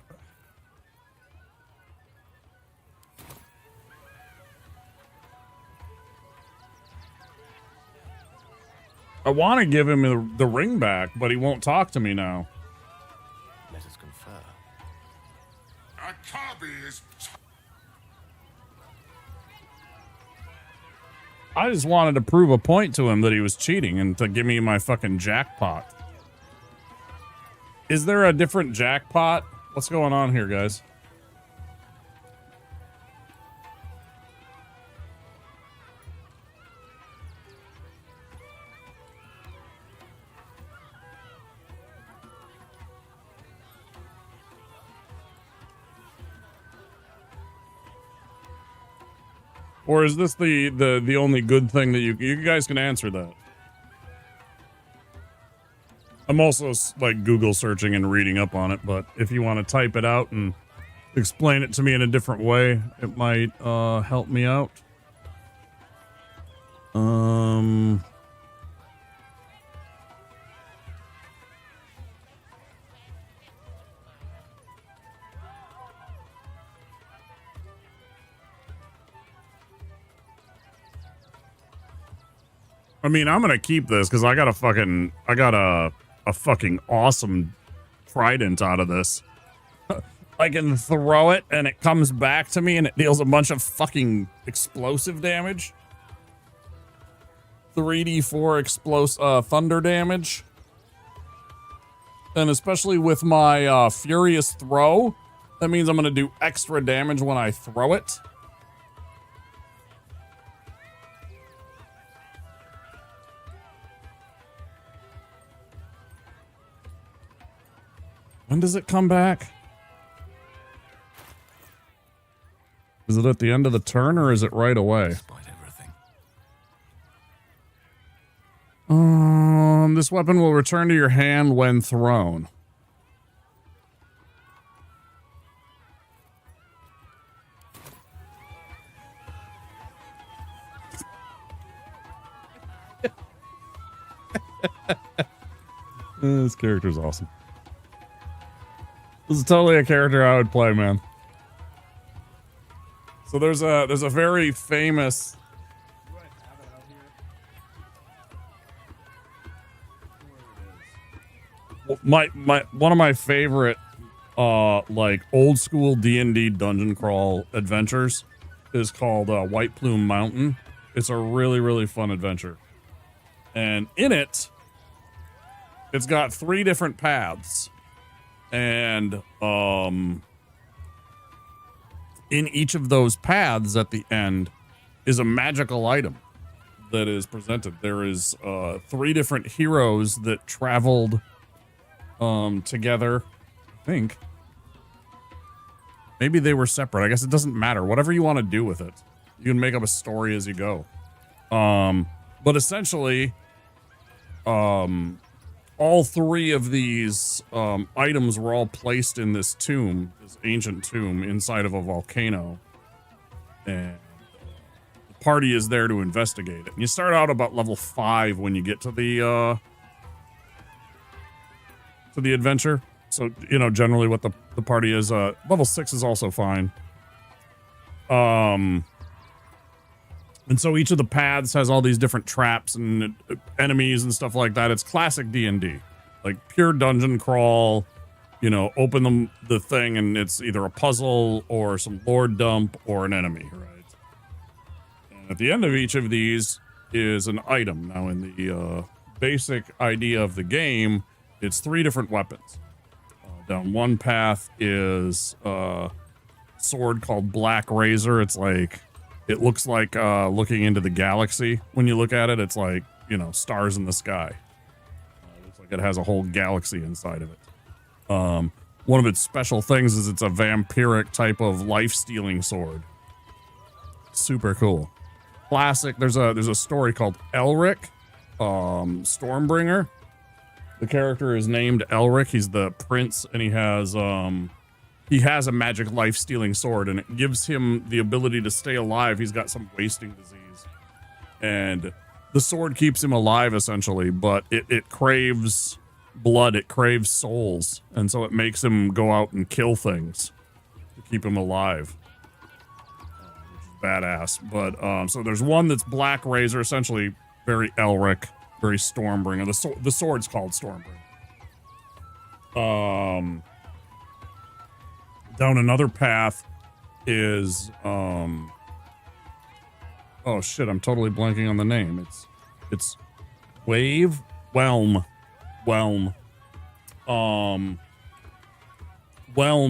S1: want to give him the ring back, but he won't talk to me now.
S2: Let us confer.
S4: Akabi is
S1: I just wanted to prove a point to him that he was cheating and to give me my fucking jackpot. Is there a different jackpot? What's going on here, guys? Or is this the only good thing that you guys can answer that? I'm also like Google searching and reading up on it, but if you want to type it out and explain it to me in a different way, it might help me out. I mean, I'm gonna keep this because I got a fucking awesome trident out of this. I can throw it and it comes back to me and it deals a bunch of fucking explosive damage. 3d4 thunder damage. And especially with my furious throw, that means I'm gonna do extra damage when I throw it. When does it come back? Is it at the end of the turn or is it right away?
S2: Despite everything.
S1: This weapon will return to your hand when thrown. This character's awesome. This is totally a character I would play, man. So there's a very famous one of my favorite like old school D&D dungeon crawl adventures is called White Plume Mountain. It's a really fun adventure. And in it, it's got 3 different paths. And in each of those paths at the end is a magical item that is presented. There is 3 different heroes that traveled together. I think maybe they were separate. I guess it doesn't matter. Whatever you want to do with it, you can make up a story as you go. But essentially, all 3 of these items were all placed in this tomb, this ancient tomb inside of a volcano. And the party is there to investigate it. And you start out about level 5 when you get to the adventure. So, you know, generally what the party is. Level 6 is also fine. And so each of the paths has all these different traps and enemies and stuff like that. It's classic D&D, like pure dungeon crawl, you know, open the thing and it's either a puzzle or some lore dump or an enemy, right? And at the end of each of these is an item. Now, in the basic idea of the game, it's 3 different weapons. Down one path is a sword called Black Razor. It's like, it looks like looking into the galaxy. When you look at it, it's like, you know, stars in the sky. It looks like it has a whole galaxy inside of it. One of its special things is it's a vampiric type of life-stealing sword. Super cool. Classic. There's a story called Elric, Stormbringer. The character is named Elric. He's the prince, and he has a magic life-stealing sword, and it gives him the ability to stay alive. He's got some wasting disease, and the sword keeps him alive essentially, but it craves blood, it craves souls, and so it makes him go out and kill things to keep him alive, which is badass. But so there's one that's Black Razor, essentially very Elric, very Stormbringer. The sword's called Stormbringer. Down another path is oh shit, I'm totally blanking on the name. It's Whelm. Whelm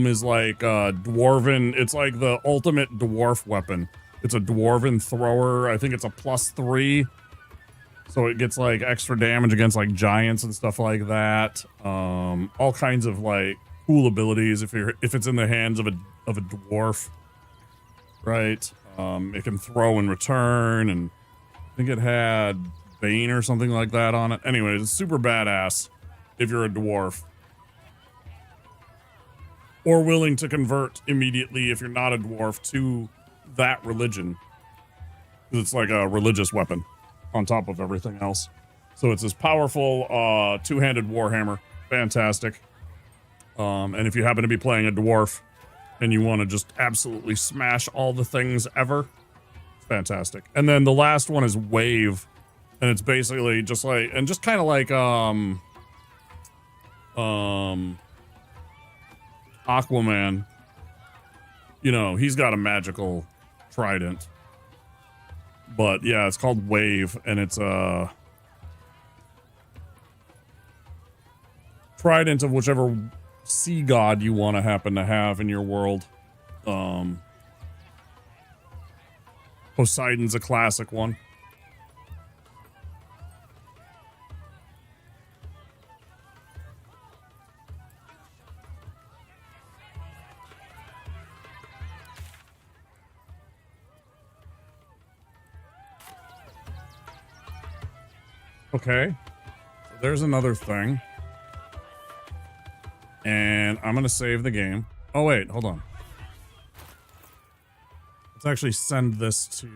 S1: is like dwarven. It's like the ultimate dwarf weapon. It's a dwarven thrower. I think it's a +3. So it gets like extra damage against like giants and stuff like that. All kinds of like cool abilities if it's in the hands of a dwarf, right? It can throw and return, and I think it had Bane or something like that on it. Anyways, it's super badass if you're a dwarf, or willing to convert immediately if you're not a dwarf to that religion, because it's like a religious weapon on top of everything else. So it's this powerful two-handed warhammer. Fantastic. And if you happen to be playing a dwarf and you want to just absolutely smash all the things ever, it's fantastic. And then the last one is Wave, and it's basically just like, and just kind of like Aquaman. You know, he's got a magical trident. But yeah, it's called Wave, and it's a trident of whichever sea god you want to happen to have in your world. Poseidon's a classic one. Okay, so there's another thing. And I'm going to save the game. Oh, wait, hold on. Let's actually send this to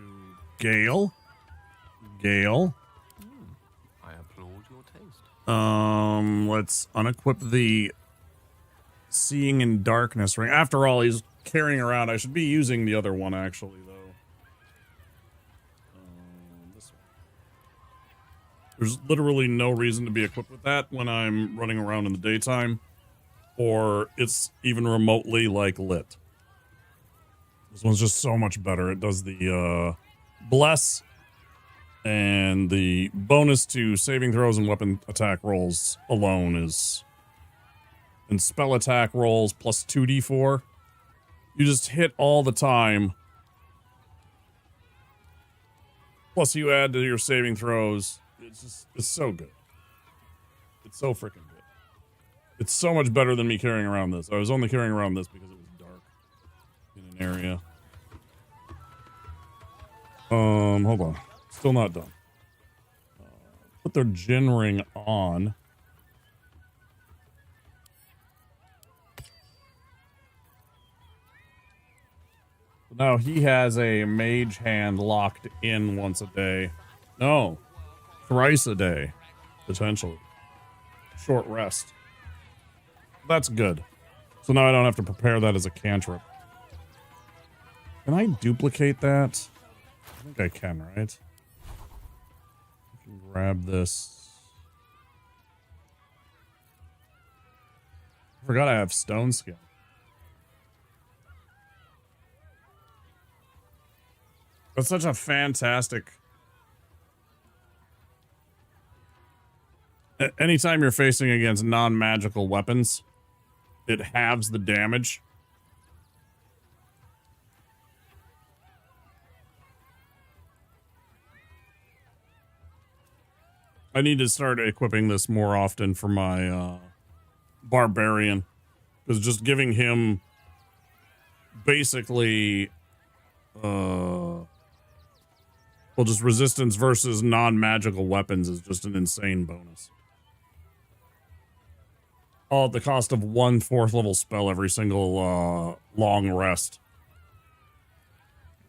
S1: Gale. Gale.
S2: I applaud your taste.
S1: Let's unequip the Seeing in Darkness ring. After all, he's carrying around. I should be using the other one, actually, though. This one. There's literally no reason to be equipped with that when I'm running around in the daytime, or it's even remotely, like, lit. This one's just so much better. It does the, Bless, and the bonus to saving throws and weapon attack rolls alone is, and spell attack rolls plus 2d4. You just hit all the time. Plus you add to your saving throws. It's so good. It's so freaking good. It's so much better than me carrying around this. I was only carrying around this because it was dark in an area. Hold on. Still not done. Put their Jin ring on. Now he has a mage hand locked in once a day. No. Thrice a day. Potentially. Short rest. That's good. So now I don't have to prepare that as a cantrip. Can I duplicate that? I think I can, right? I can grab this. Forgot I have stone skin. That's such a fantastic... Anytime you're facing against non-magical weapons, it halves the damage. I need to start equipping this more often for my barbarian. Because just giving him basically... well, just resistance versus non-magical weapons is just an insane bonus. All at the cost of 1 4th level spell every single long rest.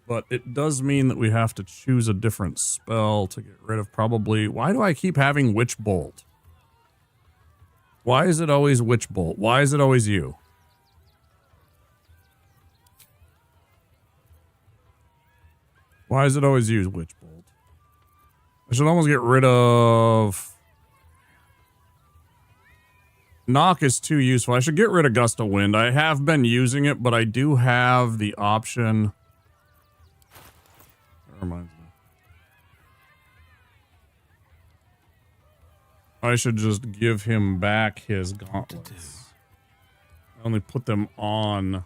S1: But it does mean that we have to choose a different spell to get rid of probably... Why do I keep having Witch Bolt? Why is it always Witch Bolt? Why is it always you? Why is it always you, Witch Bolt? I should almost get rid of... Knock is too useful. I should get rid of Gust of Wind. I have been using it, but I do have the option... That reminds me. I should just give him back his gauntlets. I only put them on...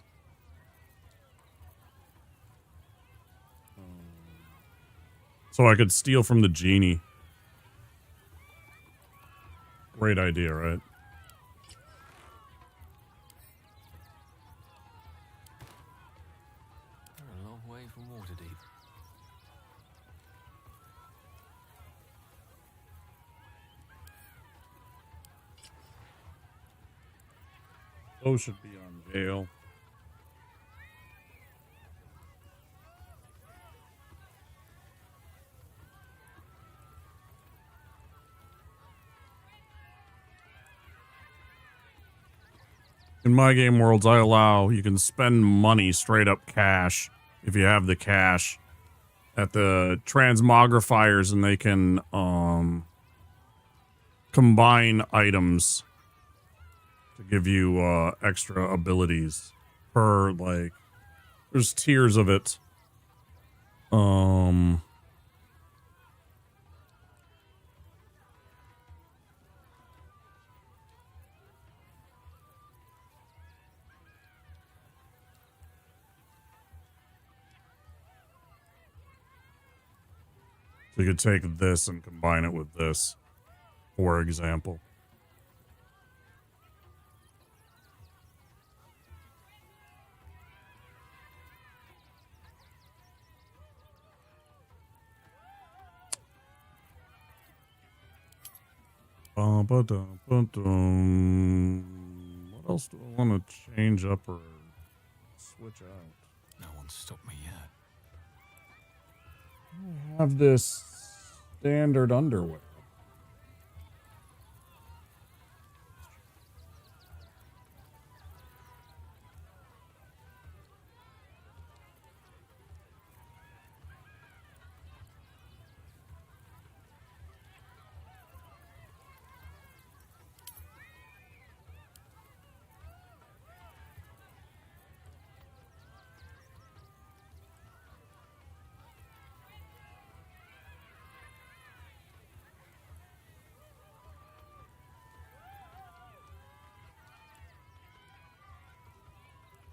S1: So I could steal from the genie. Great idea, right?
S2: We're a long way from Waterdeep.
S1: Those should be on jail. In my game worlds, I allow you can spend money, straight up cash, if you have the cash, at the transmogrifiers, and they can combine items to give you extra abilities per, like, there's tiers of it. So you could take this and combine it with this, for example. What else do I want to change up or switch out?
S15: No one's stopped me yet.
S1: I have this standard underwear.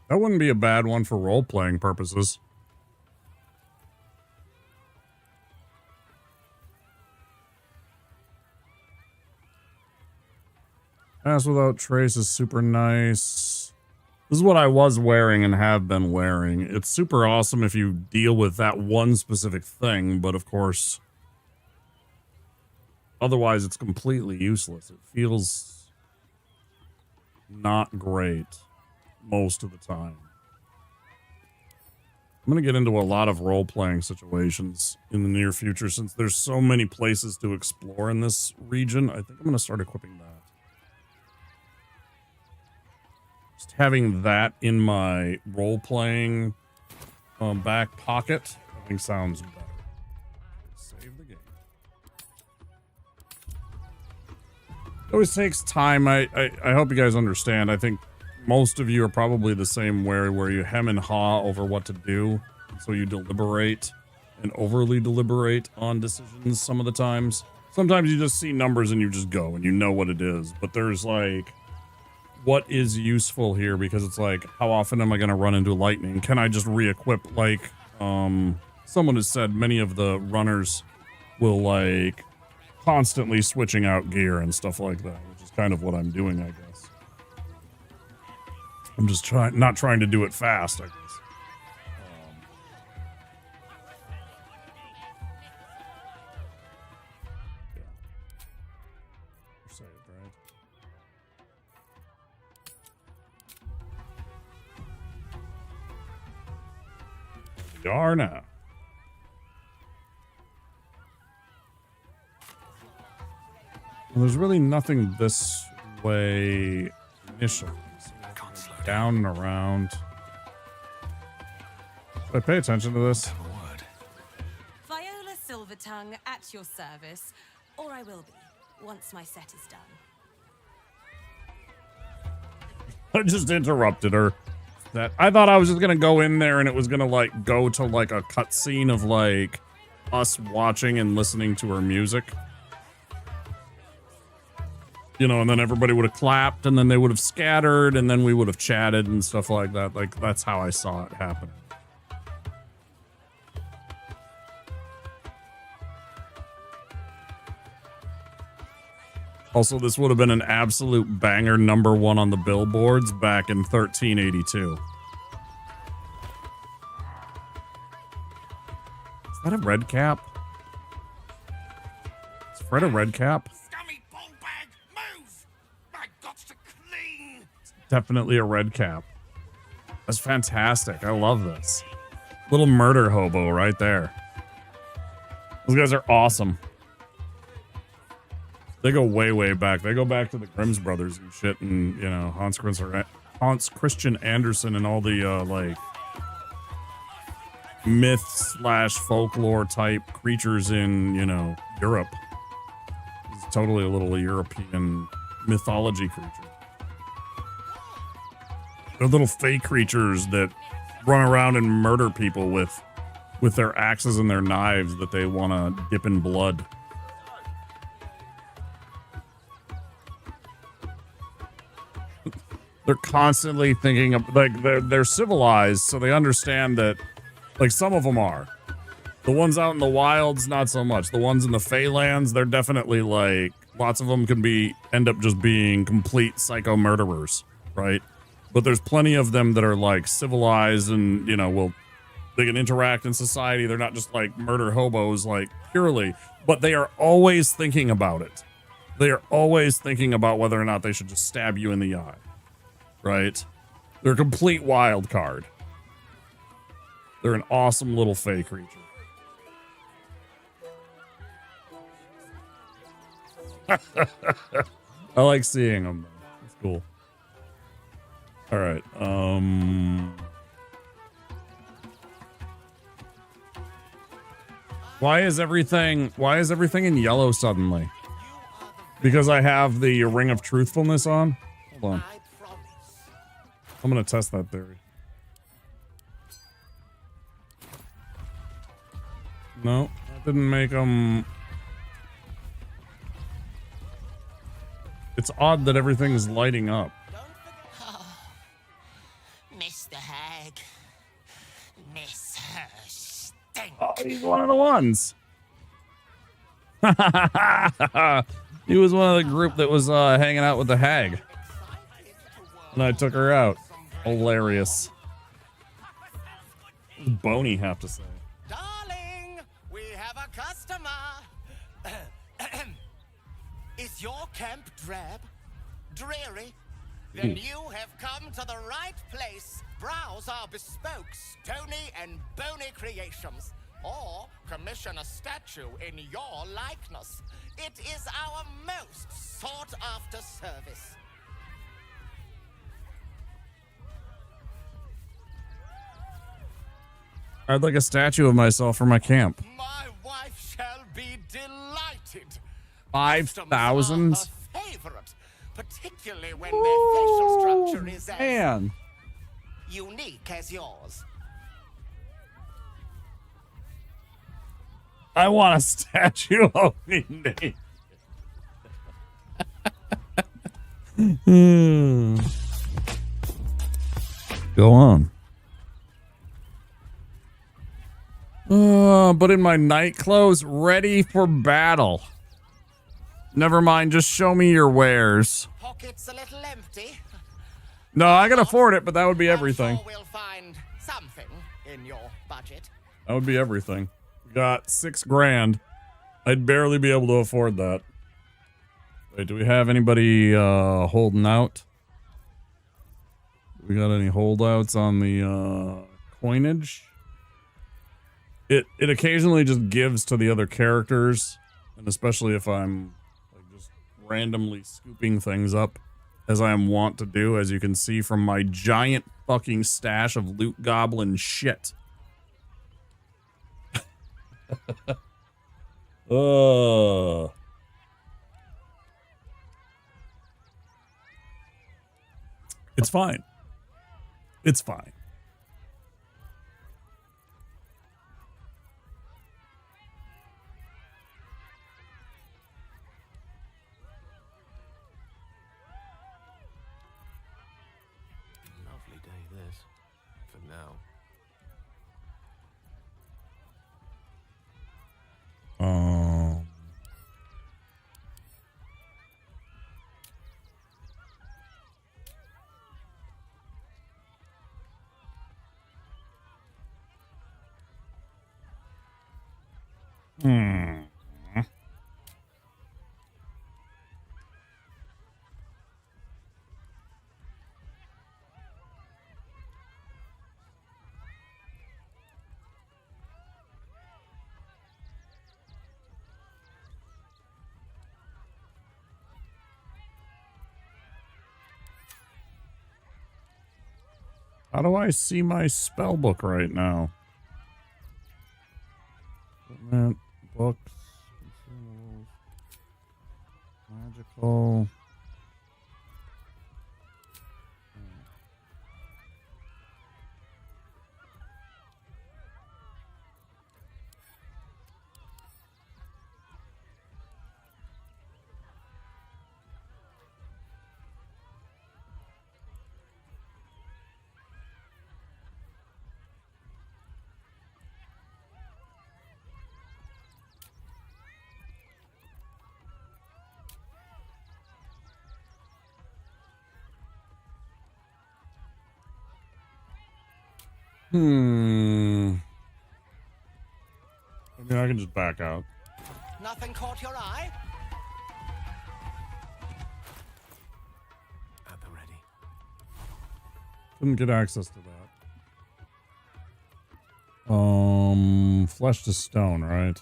S1: That wouldn't be a bad one for role-playing purposes. Pass Without Trace is super nice. This is what I was wearing and have been wearing. It's super awesome if you deal with that one specific thing, but of course, otherwise it's completely useless. It feels not great most of the time. I'm going to get into a lot of role-playing situations in the near future since there's so many places to explore in this region. I think I'm going to start equipping that. Just having that in my role-playing back pocket, I think sounds better. Save the game. It always takes time. I hope you guys understand. I think most of you are probably the same way, where you hem and haw over what to do. So you deliberate and overly deliberate on decisions some of the times. Sometimes you just see numbers and you just go and you know what it is. But there's like, what is useful here? Because it's like, how often am I going to run into lightning? Can I just re-equip? Like, someone has said many of the runners will like constantly switching out gear and stuff like that, which is kind of what I'm doing, I guess. I'm just not trying to do it fast, I guess. Say it, right? We are now. Well, there's really nothing this way initially. So down and around. Should I pay attention to this?
S5: Viola Silvertongue at your service, or I will be, once my set is done.
S1: I just interrupted her. I thought I was just gonna go in there and it was gonna like go to like a cutscene of like us watching and listening to her music. You know, and then everybody would have clapped and then they would have scattered and then we would have chatted and stuff like that. Like, that's how I saw it happen. Also, this would have been an absolute banger #1 on the billboards back in 1382. Is that a red cap? Is Fred a red cap? Definitely a red cap. That's fantastic. I love this. Little murder hobo right there. Those guys are awesome. They go way, way back. They go back to the Grimm's brothers and shit, and you know, Hans Christian Andersen and all the like myth/folklore type creatures in, you know, Europe. He's totally a little European mythology creature. They're little fake creatures that run around and murder people with their axes and their knives that they want to dip in blood. They're constantly thinking of, like, they're civilized, so they understand that, like, some of them are. The ones out in the wilds, not so much. The ones in the Feylands, they're definitely like, lots of them can end up just being complete psycho murderers, right? But there's plenty of them that are like civilized and, you know, they can interact in society. They're not just like murder hobos, like purely, but they are always thinking about it. They are always thinking about whether or not they should just stab you in the eye, right? They're a complete wild card. They're an awesome little fey creature. I like seeing them, though. It's cool. All right. Why is everything in yellow suddenly? Because I have the Ring of Truthfulness on? Hold on. I'm going to test that theory. No, that didn't make them... It's odd that everything's lighting up.
S6: Mr. Hag. Miss her stink.
S1: Oh, he's one of the ones. He was one of the group that was hanging out with the hag. And I took her out. Hilarious. What does Boney have to say?
S6: Darling, we have a customer. Is your camp drab? Dreary? Then you have come to the right place. Browse our bespoke, stony and bony creations. Or commission a statue in your likeness. It is our most sought-after service.
S1: I'd like a statue of myself for my camp.
S6: My wife shall be delighted.
S1: 5,000?
S6: Favorite. Especially when their facial structure is as
S1: Man.
S6: unique as yours.
S1: I want a statue of me naked. Go on. But in my night clothes, ready for battle. Never mind, just show me your wares.
S6: Pockets a little empty.
S1: No, I can afford it, but that would be everything.
S6: Sure we'll find something in your budget.
S1: That would be everything. We got $6 grand. I'd barely be able to afford that. Wait, do we have anybody holding out? We got any holdouts on the coinage? It occasionally just gives to the other characters, and especially if I'm like just randomly scooping things up, as I am wont to do, as you can see from my giant fucking stash of loot goblin shit. It's fine. It's fine.
S2: Lovely day, this. For now.
S1: How do I see my spell book right now? Equipment, books, consumables, magical. I mean, I can just back out.
S6: Nothing caught your eye?
S2: At the ready.
S1: Couldn't get access to that. Flesh to stone, right?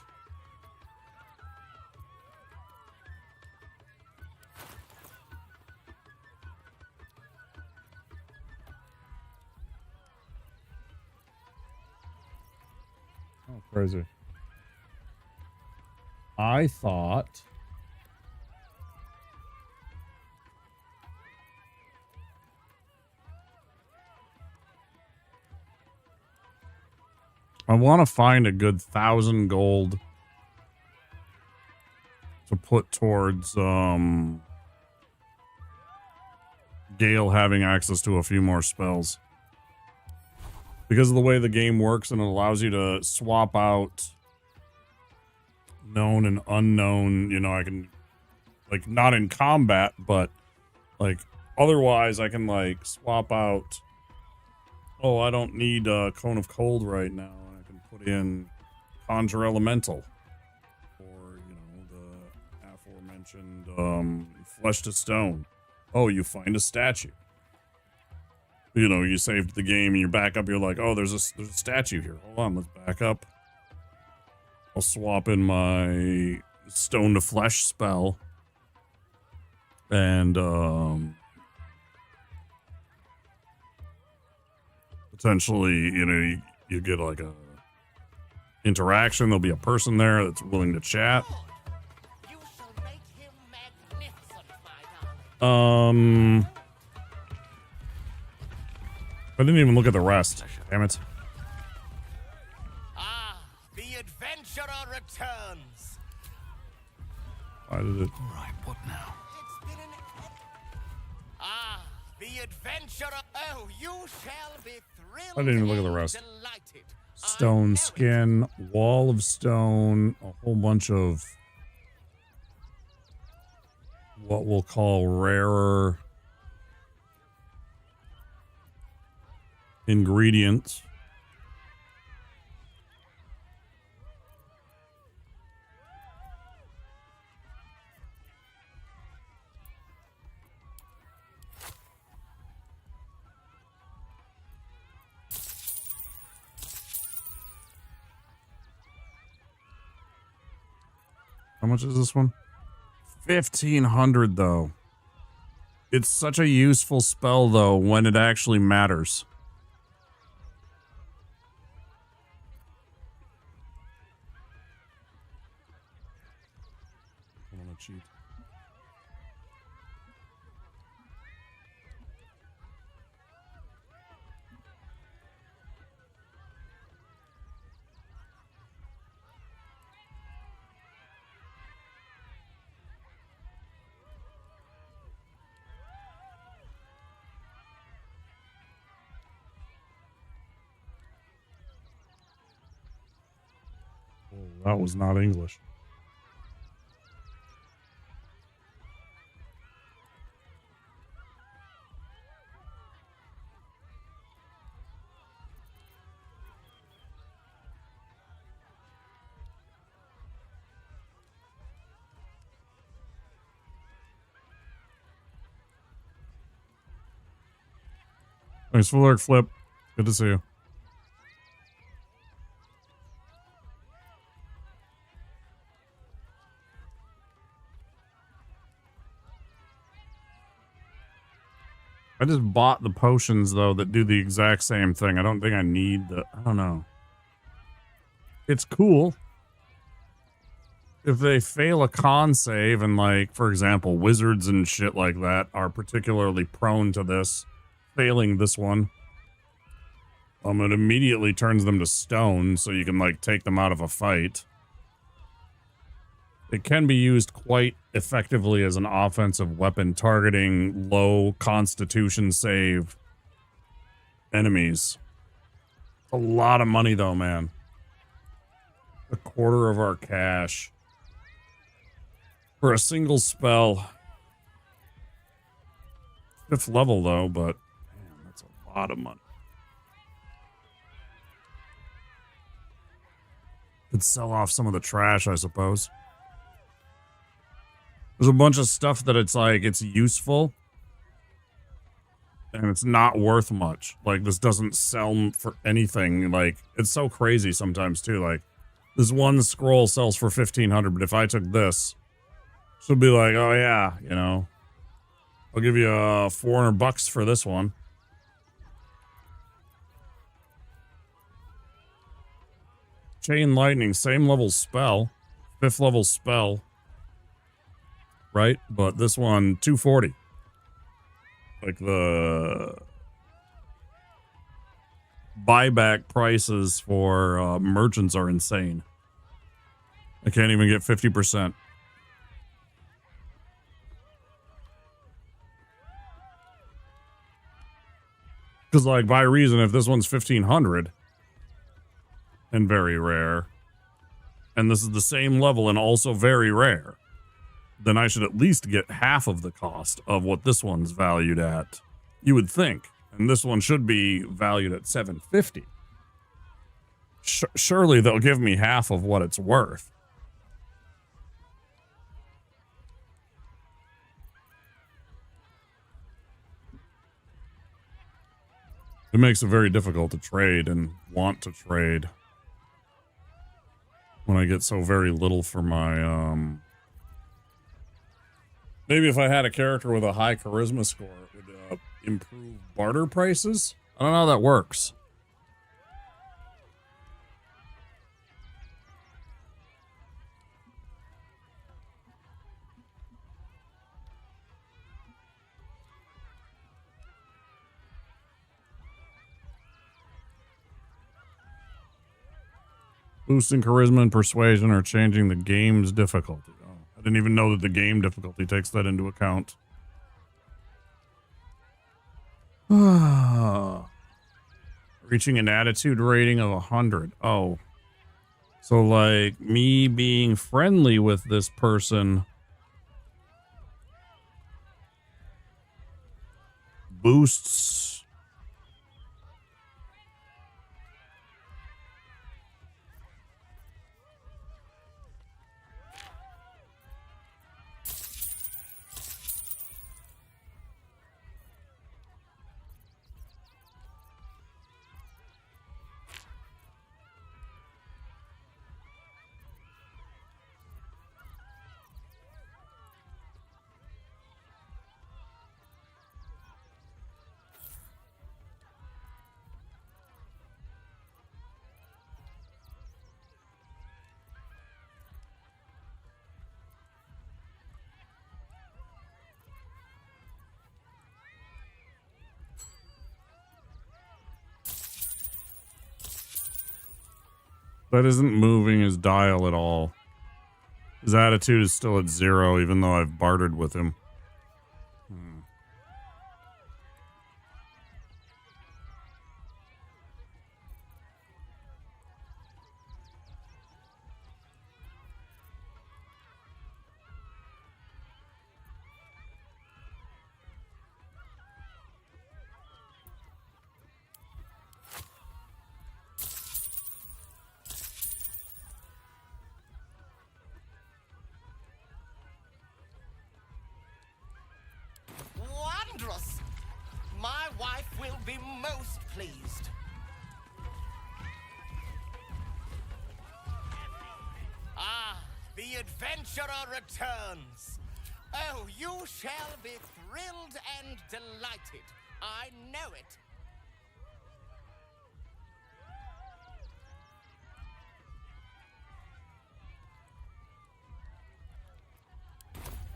S1: Oh, crazy. I thought I want to find a good 1,000 gold to put towards Gale having access to a few more spells. Because of the way the game works, and it allows you to swap out known and unknown, you know, I can, like, not in combat, but, like, otherwise I can, like, swap out, oh, I don't need a Cone of Cold right now. I can put in Conjure Elemental. Or, you know, the aforementioned Flesh to Stone. Oh, you find a statue. You know, you saved the game and you're back up. You're like, oh, there's a statue here. Hold on, let's back up. I'll swap in my Stone to Flesh spell. And, potentially, you know, you get like a interaction. There'll be a person there that's willing to chat.
S6: You shall make him magnificent, my darling.
S1: I didn't even look at the rest. Damn it.
S6: The adventurer returns.
S1: Why did it?
S15: All right, what now?
S6: The adventurer. Oh, you shall be thrilled.
S1: I didn't even look at the rest.
S6: Delighted.
S1: Stone skin, wall of stone, a whole bunch of what we'll call rarer ingredients. How much is this one? 1,500 though. It's such a useful spell though when it actually matters. I want to cheat. That was not English. Thanks for the lurk, Flip. Good to see you. I just bought the potions, though, that do the exact same thing. I don't think I need the... I don't know. It's cool. If they fail a con save, and, like, for example, wizards and shit like that are particularly prone to this, failing this one, it immediately turns them to stone, so you can, like, take them out of a fight. It can be used quite effectively as an offensive weapon, targeting low constitution save enemies. A lot of money, though, man. A quarter of our cash for a single spell. 5th level, though, but man, that's a lot of money. Could sell off some of the trash, I suppose. There's a bunch of stuff that it's like, it's useful, and it's not worth much. Like, this doesn't sell for anything. Like, it's so crazy sometimes, too. Like, this one scroll sells for 1,500, but if I took this, she'll be like, oh, yeah, you know, I'll give you $400 for this one. Chain Lightning, same level spell, 5th level spell. Right? But this one, 240. Like, the buyback prices for merchants are insane. I can't even get 50%. Because, like, by reason, if this one's 1,500 and very rare, and this is the same level and also very rare, then I should at least get half of the cost of what this one's valued at. You would think. And this one should be valued at 750. Surely they'll give me half of what it's worth. It makes it very difficult to trade and want to trade when I get so very little for my, maybe if I had a character with a high charisma score, it would improve barter prices. I don't know how that works. Boosting charisma and persuasion or changing the game's difficulty. Oh, I didn't even know that the game difficulty takes that into account. Reaching an attitude rating of 100. Oh. So, like, me being friendly with this person boosts... That isn't moving his dial at all. His attitude is still at 0, even though I've bartered with him.
S6: Wondrous! My wife will be most pleased. Ah, the adventurer returns. Oh, you shall be thrilled and delighted. I know it.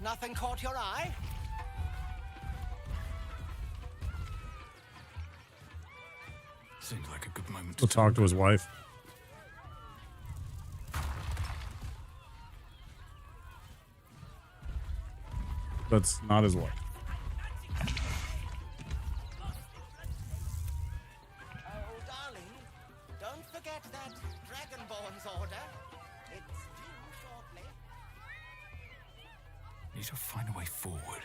S6: Nothing caught your eye?
S22: Seems like a good moment
S1: to talk to his wife. That's not his wife.
S6: Oh, darling, don't forget that Dragonborn's order. It's due shortly.
S22: Need to find a way forward.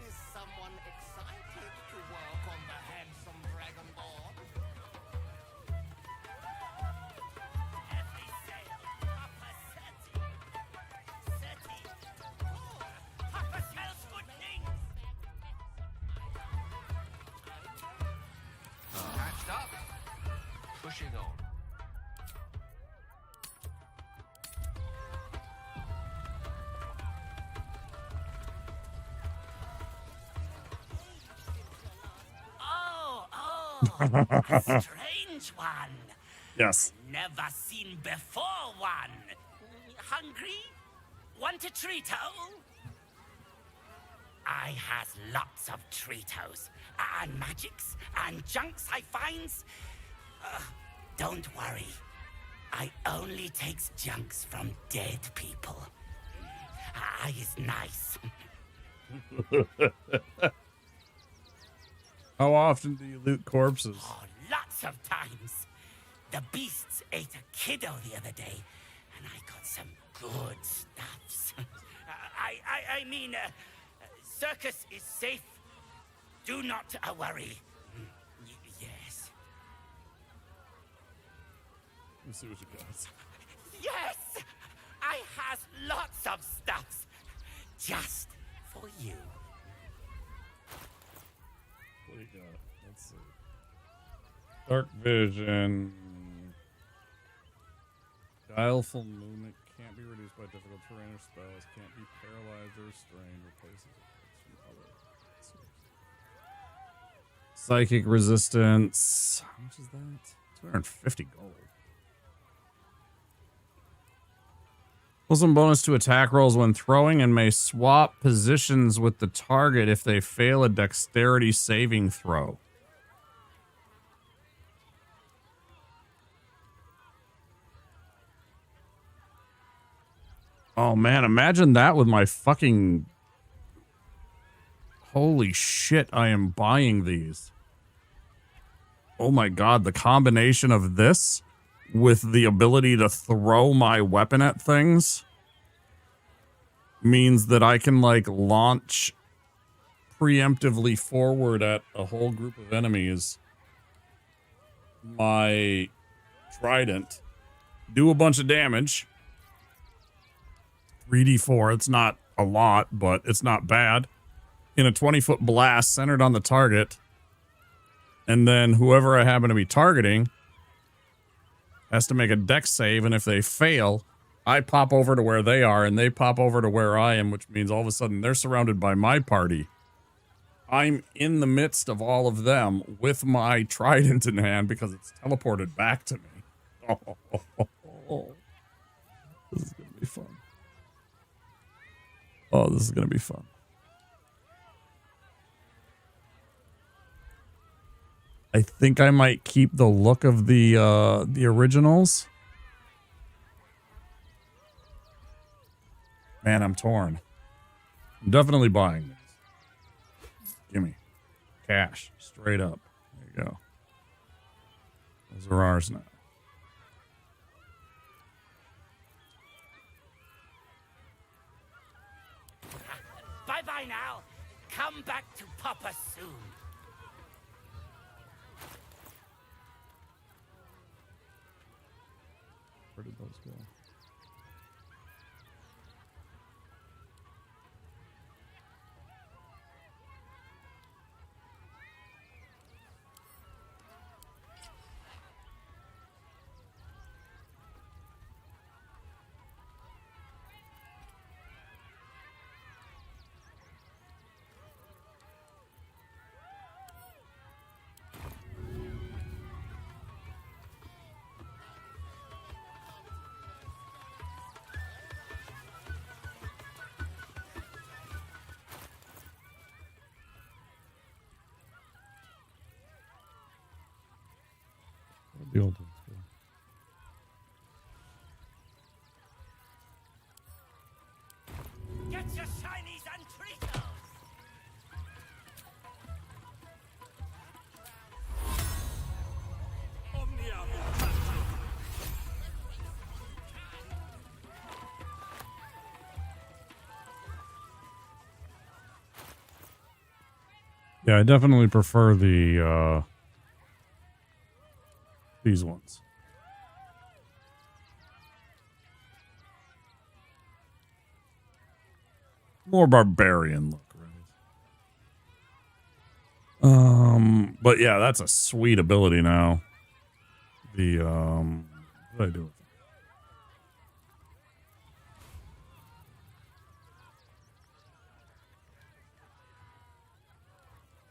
S6: Is someone excited to work on the handsome Dragonborn?
S2: Patched up. Pushing on.
S7: A strange one.
S1: Yes.
S7: Never seen before one. Hungry? Want a Treato? I has lots of Treatos. And magics and junks I finds. Don't worry. I only takes junks from dead people. I is nice.
S1: How often do you loot corpses?
S7: Oh, lots of times. The beasts ate a kiddo the other day, and I got some good stuffs. I mean, circus is safe. Do not worry. Yes.
S1: Let's see what you got.
S7: Yes! I has lots of stuffs. Just for you.
S1: What do you got? Let's see. Dark vision. Guileful movement can't be reduced by difficult terrain or spells. Can't be paralyzed or restrained. Replaces effects from other sources. Psychic resistance. How much is that? 250 gold. Some bonus to attack rolls when throwing and may swap positions with the target if they fail a dexterity saving throw. Oh man, imagine that with my fucking... Holy shit, I am buying these. Oh my god, the combination of this with the ability to throw my weapon at things means that I can, like, launch preemptively forward at a whole group of enemies. My trident, do a bunch of damage. 3d4, it's not a lot, but it's not bad. In a 20-foot blast centered on the target. And then whoever I happen to be targeting has to make a dex save, and if they fail, I pop over to where they are, and they pop over to where I am, which means all of a sudden they're surrounded by my party. I'm in the midst of all of them with my trident in hand because it's teleported back to me. Oh. This is going to be fun. Oh, this is going to be fun. I think I might keep the look of the originals. Man, I'm torn. I'm definitely buying these. Gimme. Cash. Straight up. There you go. Those are ours now.
S7: Bye-bye now. Come back to Papa soon.
S1: Where did those go? The old ones.
S7: Get your shinies and treatos!
S1: Yeah, I definitely prefer the these ones. More barbarian look, right? But yeah, that's a sweet ability now. The what did I do with it?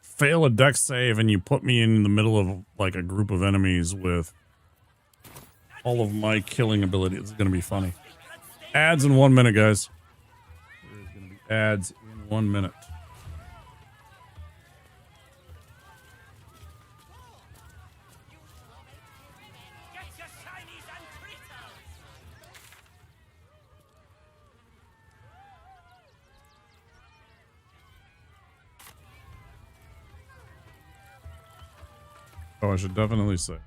S1: Fail a dex save and you put me in the middle of like a group of enemies with all of my killing ability. It's going to be funny. Ads in 1 minute, guys. There's going to be ads in 1 minute. Oh, I should definitely say.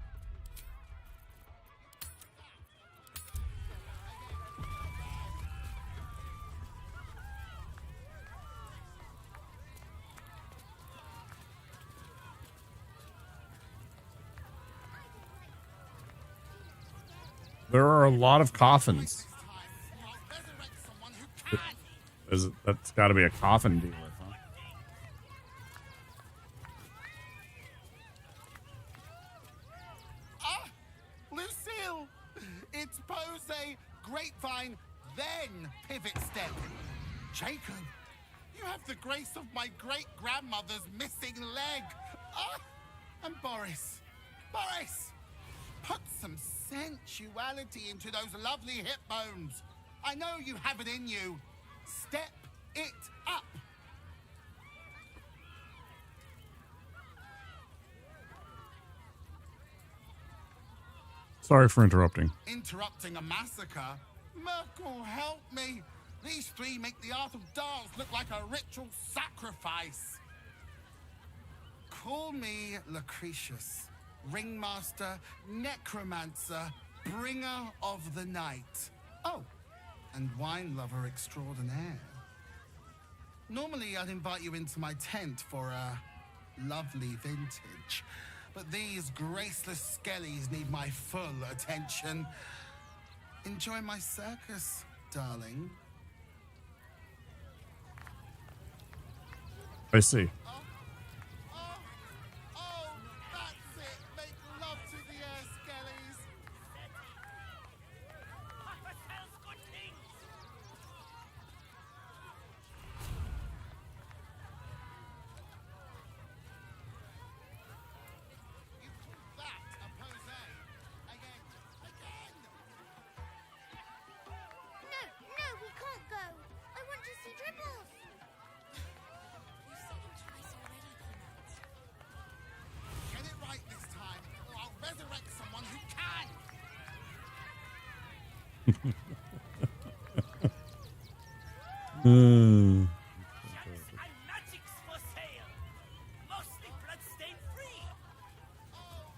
S1: There are a lot of coffins. That's got to be a coffin dealer, huh?
S6: Lucille! It's pose grapevine, then pivot step. Jacob, you have the grace of my great-grandmother's missing leg. And Boris, put some sensuality into those lovely hip bones. I know you have it in you. Step it up.
S1: Sorry for interrupting.
S6: Interrupting a massacre? Merkel, help me! These three make the art of dolls look like a ritual sacrifice. Call me Lucretius, ringmaster, necromancer, bringer of the night. Oh, and wine lover extraordinaire. Normally, I'd invite you into my tent for a lovely vintage, but these graceless skellies need my full attention. Enjoy my circus, darling.
S1: I see.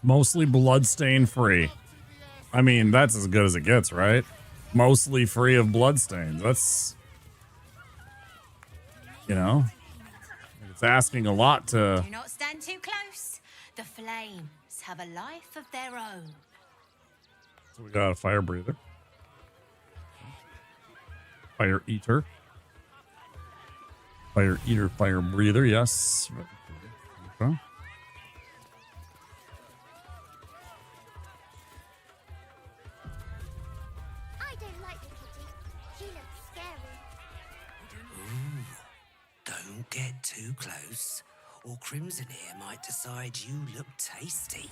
S1: Mostly bloodstain free. I mean, that's as good as it gets, right? Mostly free of bloodstains. That's, you know, it's asking a lot to.
S5: Do not stand too close. The flames have a life of their own.
S1: So we got a fire breather. Fire eater. Fire eater, fire breather, yes. Okay.
S27: I don't like the kitty. She looks scary.
S22: Ooh, don't get too close, or Crimson here might decide you look tasty.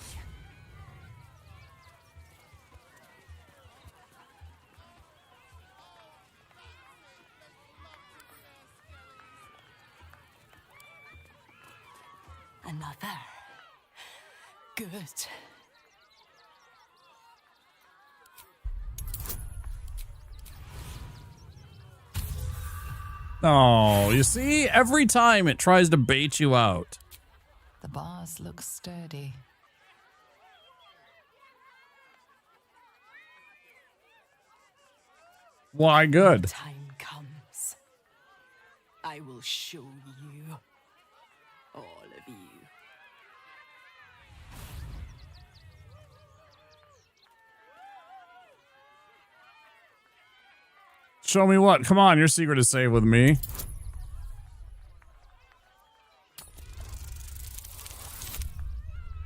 S5: Another. Good.
S1: Oh, you see? Every time it tries to bait you out.
S8: The bars look sturdy.
S1: Why good?
S5: Time comes. I will show you. All of you.
S1: Show me what? Come on, your secret is safe with me.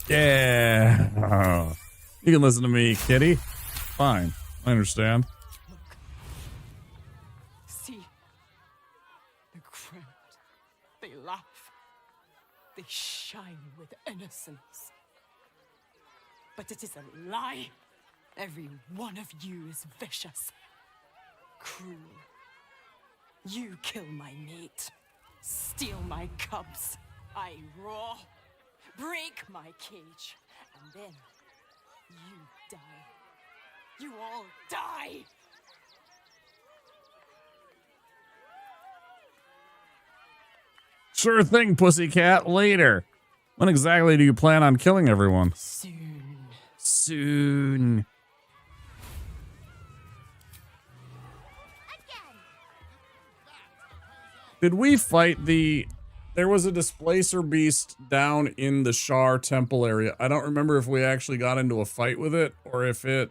S1: Yeah. Oh. You can listen to me, kitty. Fine. I understand.
S5: See? The crowd. They laugh. They shine with innocence. But it is a lie. Every one of you is vicious. Cruel. You kill my mate. Steal my cubs. I roar. Break my cage. And then you die. You all die.
S1: Sure thing, pussycat. Later. When exactly do you plan on killing everyone? Soon. Did we fight the... There was a displacer beast down in the Shar temple area. I don't remember if we actually got into a fight with it or if it...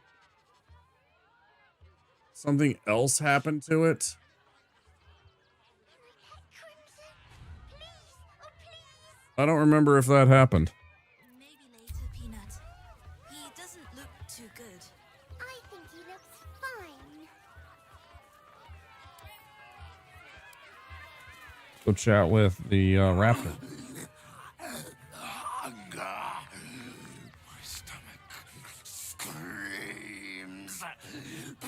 S1: something else happened to it. I don't remember if that happened.
S27: Maybe later, Peanut. He doesn't look too good. I think he looks fine.
S1: Go chat with the raptor.
S6: Hunger. My stomach screams.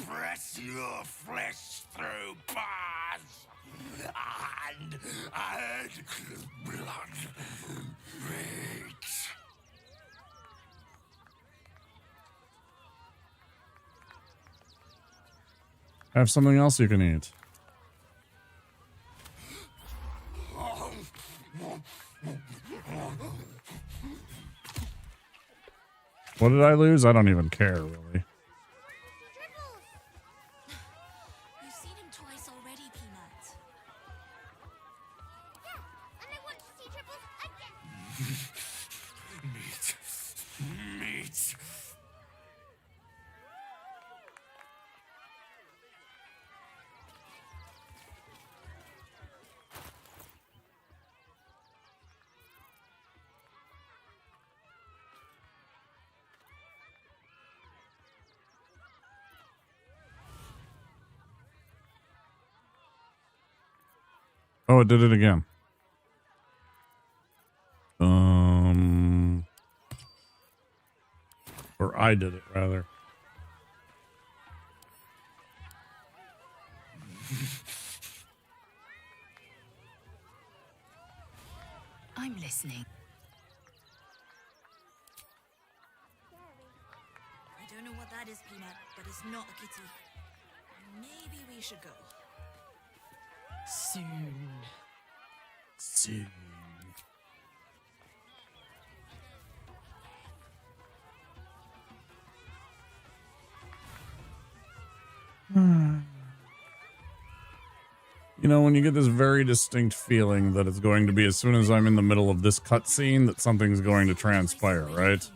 S6: Press your flesh through bars. And blood reeks.
S1: Have something else you can eat. What did I lose? I don't even care, really.
S12: You've seen him twice already, Peanut.
S27: And I want to see Triples again.
S15: Meat.
S1: Oh, it did it again. Or I did it, rather.
S8: I'm listening.
S12: I don't know what that is, Peanut, but it's not a kitty. Maybe we should go.
S8: Soon.
S1: Soon. You know, when you get this very distinct feeling that it's going to be as soon as I'm in the middle of this cutscene that something's going to transpire, right?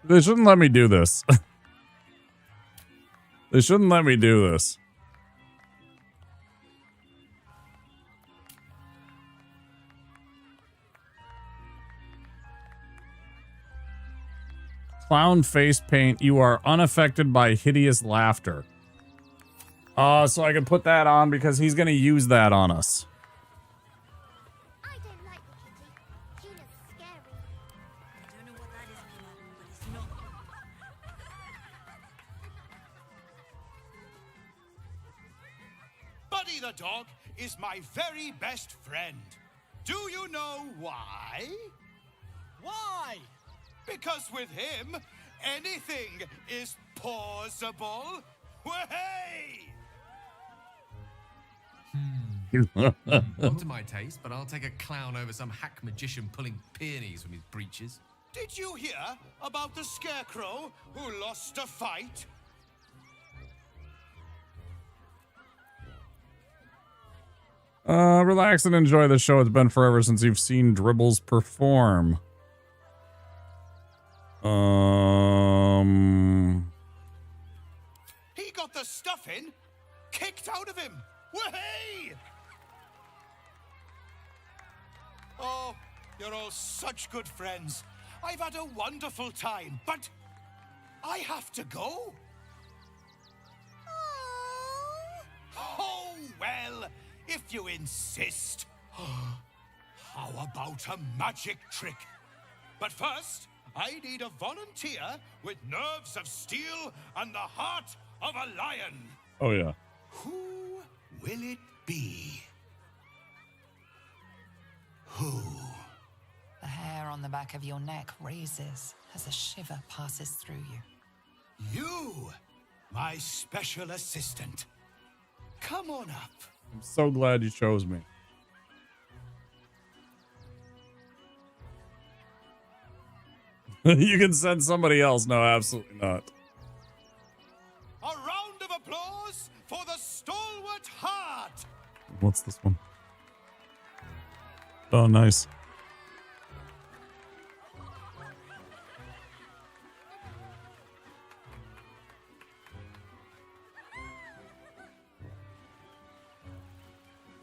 S1: They shouldn't let me do this. They shouldn't let me do this. Clown face paint. You are unaffected by hideous laughter. So I can put that on because he's going to use that on us.
S27: I don't like the kitty. She looks scary.
S12: I don't know what that is, Peanut, but it's not.
S9: Buddy the dog is my very best friend. Do you know why? Why? Because with him, anything is possible. Way!
S2: Not to my taste, but I'll take a clown over some hack magician pulling peonies from his breeches.
S9: Did you hear about the scarecrow who lost a fight?
S1: Relax and enjoy the show. It's been forever since you've seen Dribbles perform.
S9: He got the stuffing kicked out of him. Way! Oh, you're all such good friends. I've had a wonderful time, but I have to go. Oh, well, if you insist. How about a magic trick? But first, I need a volunteer with nerves of steel and the heart of a lion.
S1: Oh, yeah.
S9: Who will it be? Who?
S8: The hair on the back of your neck raises as a shiver passes through you.
S9: You, my special assistant. Come on up.
S1: I'm so glad you chose me. You can send somebody else. No, absolutely not.
S9: A round of applause for the stalwart heart.
S1: What's this one? Oh, nice.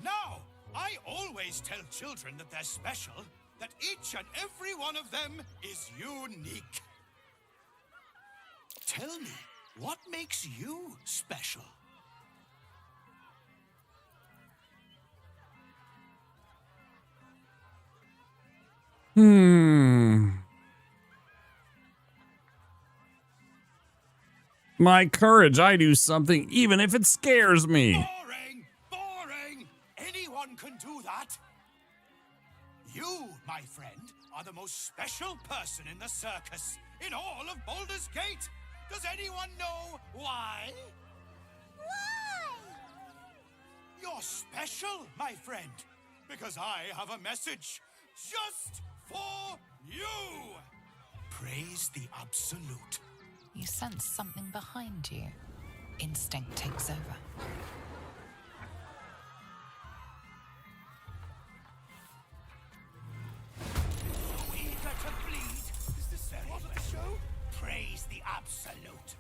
S9: Now, I always tell children that they're special, that each and every one of them is unique. Tell me, what makes you special?
S1: My courage, I do something even if it scares me.
S9: Boring! Boring! Anyone can do that. You, my friend, are the most special person in the circus, in all of Baldur's Gate. Does anyone know why?
S12: Why?
S9: You're special, my friend, because I have a message just for you. Praise the Absolute.
S8: You sense something behind you. Instinct takes over.
S9: Eager to bleed? Is this part of the show? Praise the Absolute.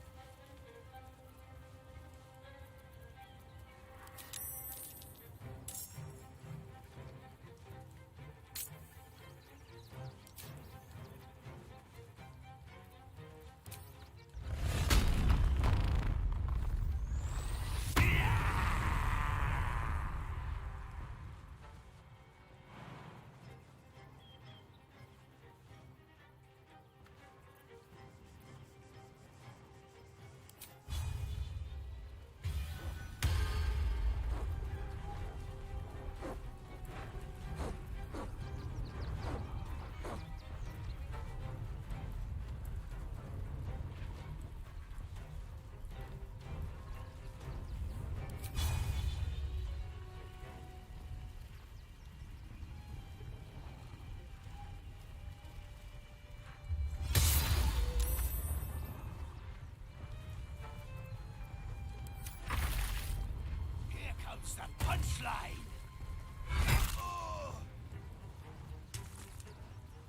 S9: The punchline.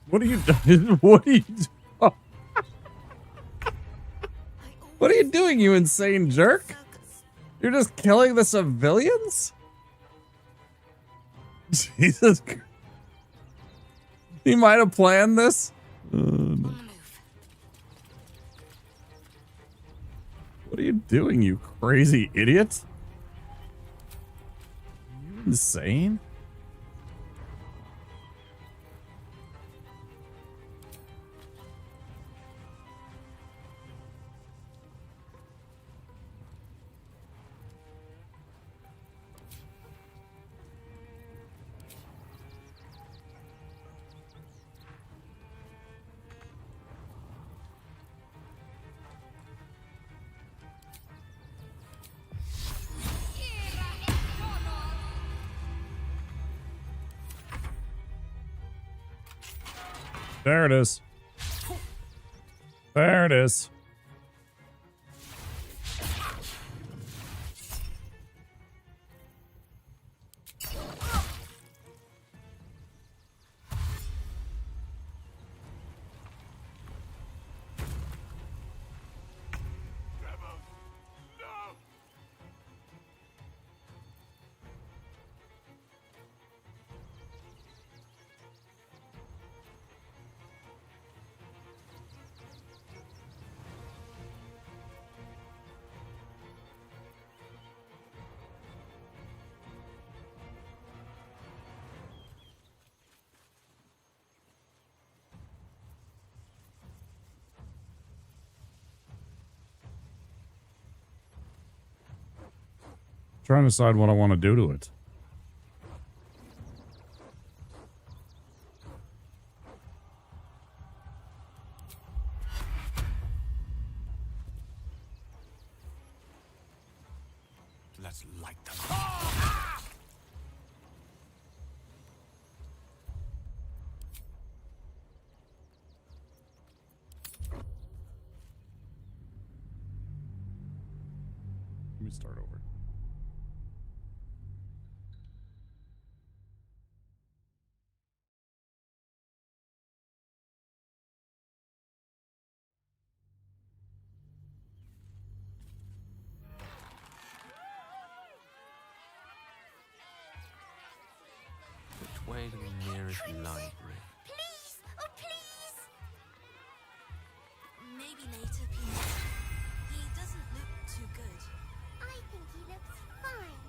S1: What are you doing? What are you doing? What are you doing, you insane jerk? You're just killing the civilians? Jesus Christ. He might have planned this. No. What are you doing, you crazy idiot? Are you insane? There it is. There it is. Trying to decide what I want to do to it.
S9: Let's light them.
S1: Let me start over.
S10: Which way to the nearest library?
S12: Please! Oh, please! Maybe later, please. He doesn't look too good. I think he looks fine.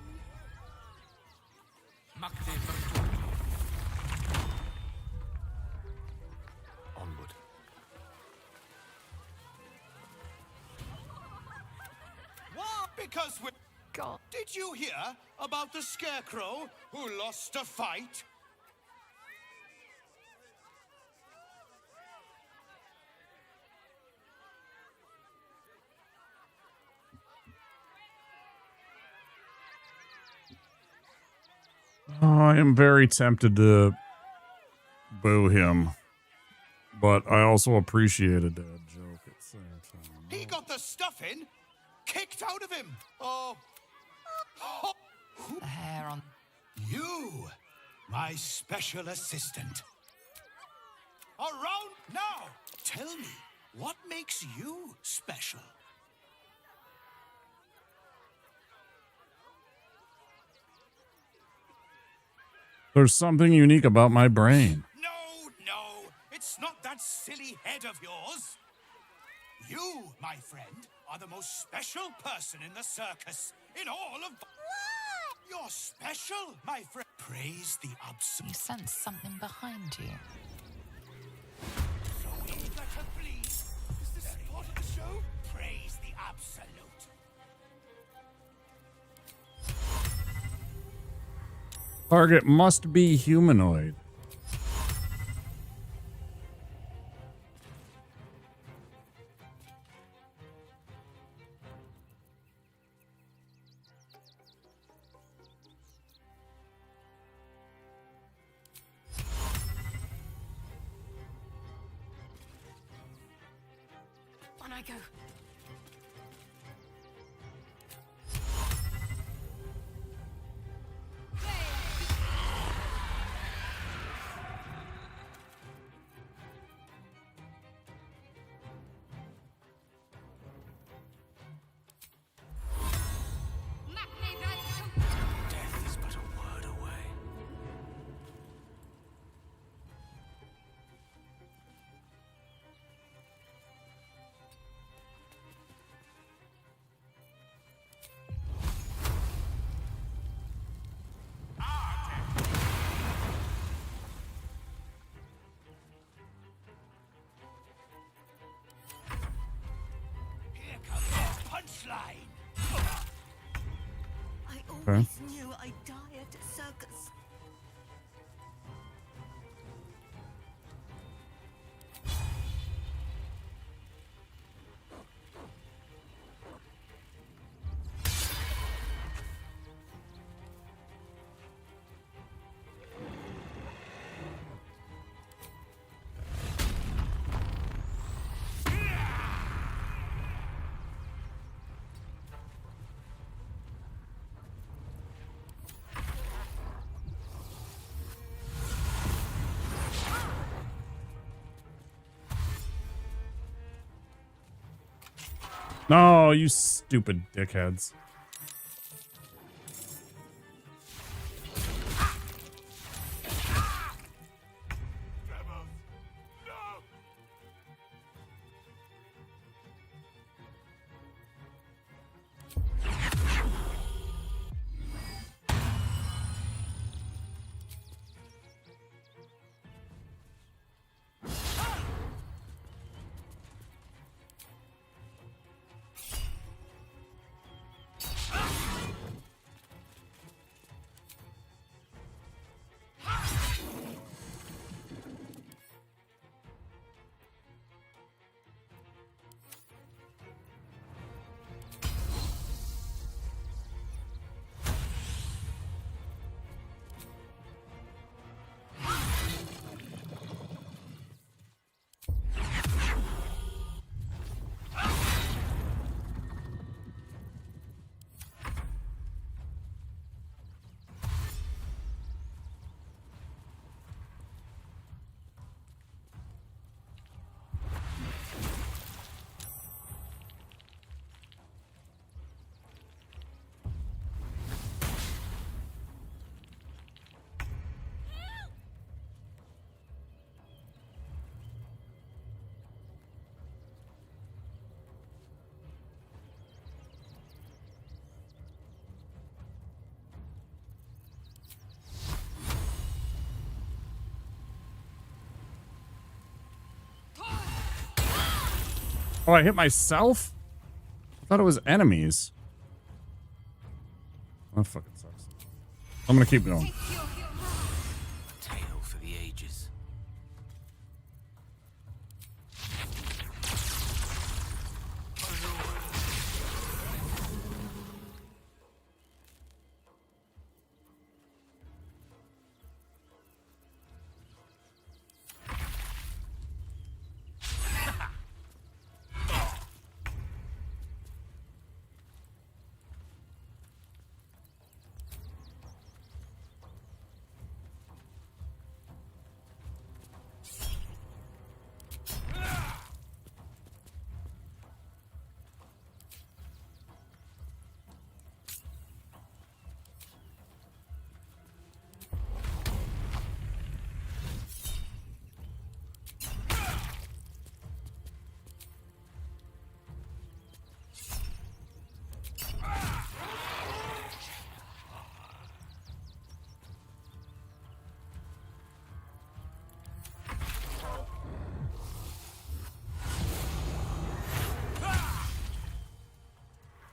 S9: Because we... God. Did you hear about the scarecrow who lost a fight?
S1: I am very tempted to boo him, but I also appreciate a dad joke at the same time.
S9: He got the stuffing kicked out of him. Oh.
S8: The hair on...
S9: You, my special assistant. Around now. Tell me, what makes you special?
S1: There's something unique about my brain.
S9: No, it's not that silly head of yours. You, my friend, are the most special person in the circus, in all of... What? You're special, my friend. Praise the absolute.
S8: You sense something behind you.
S9: So eager to please. Is this part of the show? Praise the absolute.
S1: Target must be humanoid.
S5: On I go.
S22: Death is but a word away.
S9: Here comes the punchline.
S5: I
S1: Okay.
S5: always knew I'd die at a circus.
S1: No, you stupid dickheads. Oh, I hit myself? I thought it was enemies. That fucking sucks. I'm gonna keep going.
S10: A tale for the ages.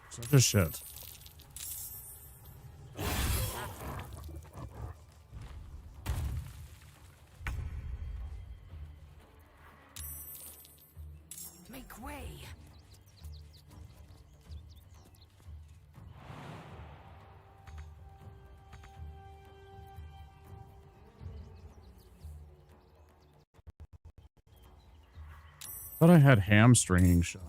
S1: Such a shit.
S8: Make way.
S1: Thought I had hamstringing shot.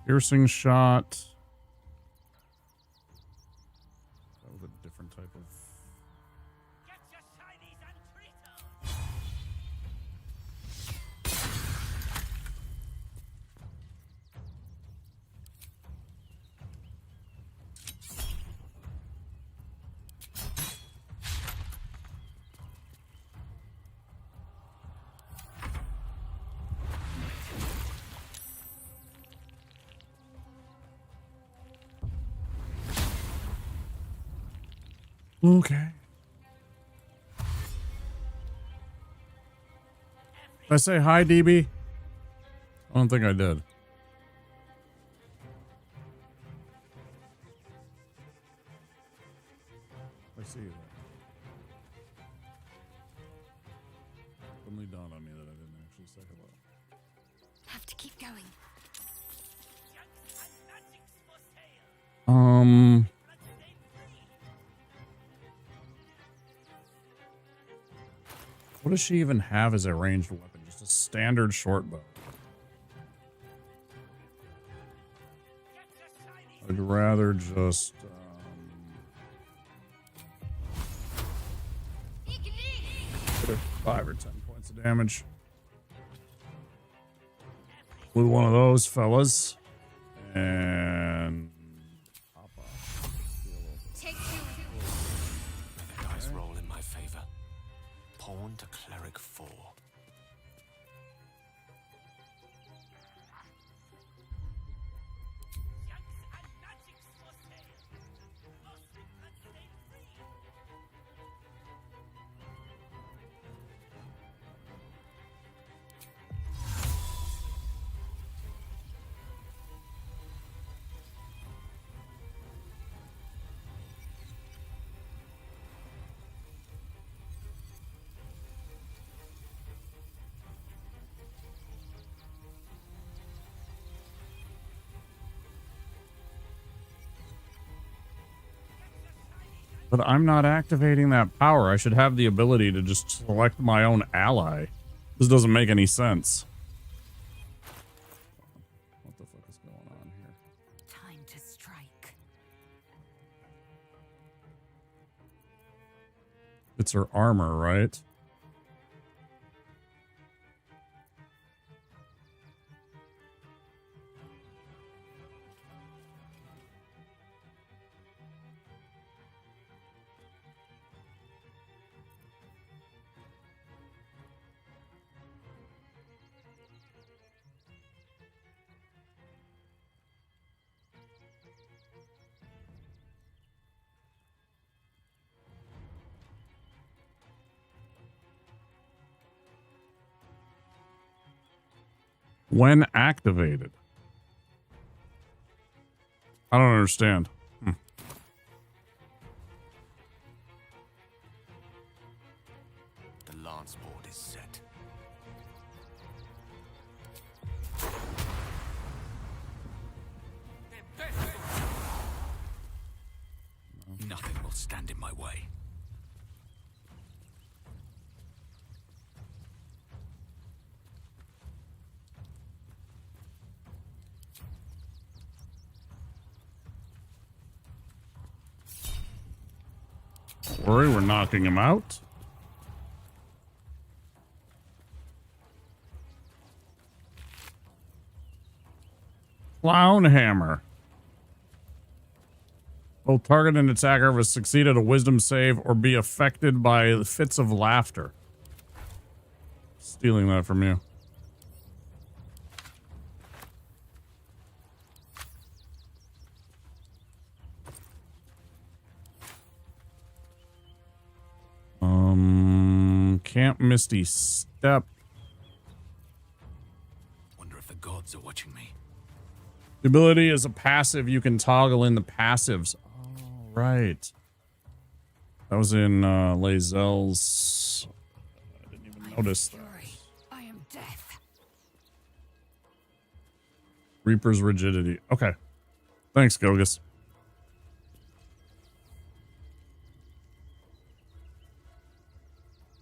S1: Piercing shot. That was a different type of... Okay. Did I say hi, DB? I don't think I did. I see you. Suddenly dawned on me that I didn't actually say hello.
S5: Have to keep going.
S1: What does she even have as a ranged weapon? Just a standard short bow. I'd rather just... put her 5 or 10 points of damage. With one of those fellas. And... hop off.
S10: May the dice roll in my favor. Pawn to cleric 4.
S1: But I'm not activating that power. I should have the ability to just select my own ally. This doesn't make any sense. What the fuck is going on here?
S8: Time to strike.
S1: It's her armor, right? When activated. I don't understand.
S15: stand in my way.
S1: Don't worry, we're knocking him out. Clown hammer. Both target and attacker have succeeded a wisdom save or be affected by fits of laughter. Stealing that from you. Camp Misty Step.
S15: Wonder if the gods are watching me.
S1: The ability is a passive. You can toggle in the passives. Oh, right. That was in Lae'zel's. I didn't even notice that.
S8: I am death.
S1: Reaper's rigidity. Okay. Thanks, Gogus.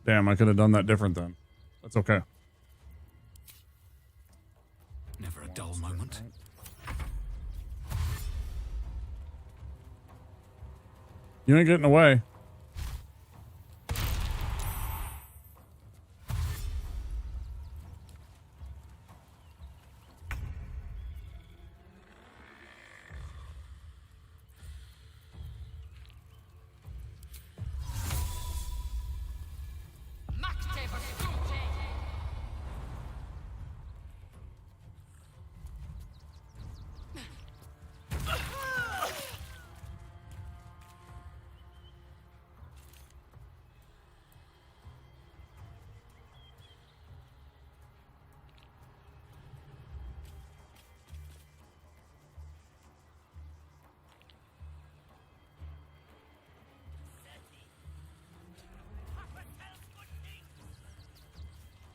S1: Damn, I could have done that different then. That's okay.
S15: Never a dull moment.
S1: You ain't getting away.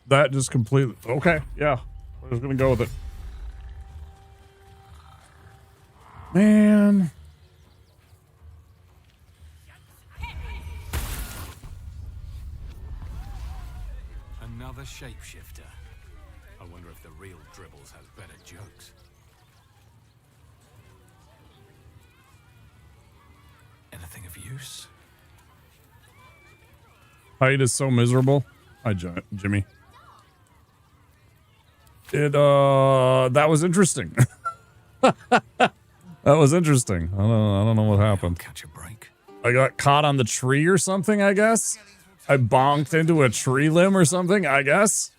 S1: That just completely... Okay, yeah. I was gonna go with it. Man.
S15: Another shapeshifter. I wonder if the real Dribbles has better jokes. Anything of use?
S1: Height is so miserable. Hi, Jimmy. That was interesting. That was interesting. I don't know what happened.
S15: Catch a break.
S1: I got caught on the tree or something, I guess. I bonked into a tree limb or something, I guess.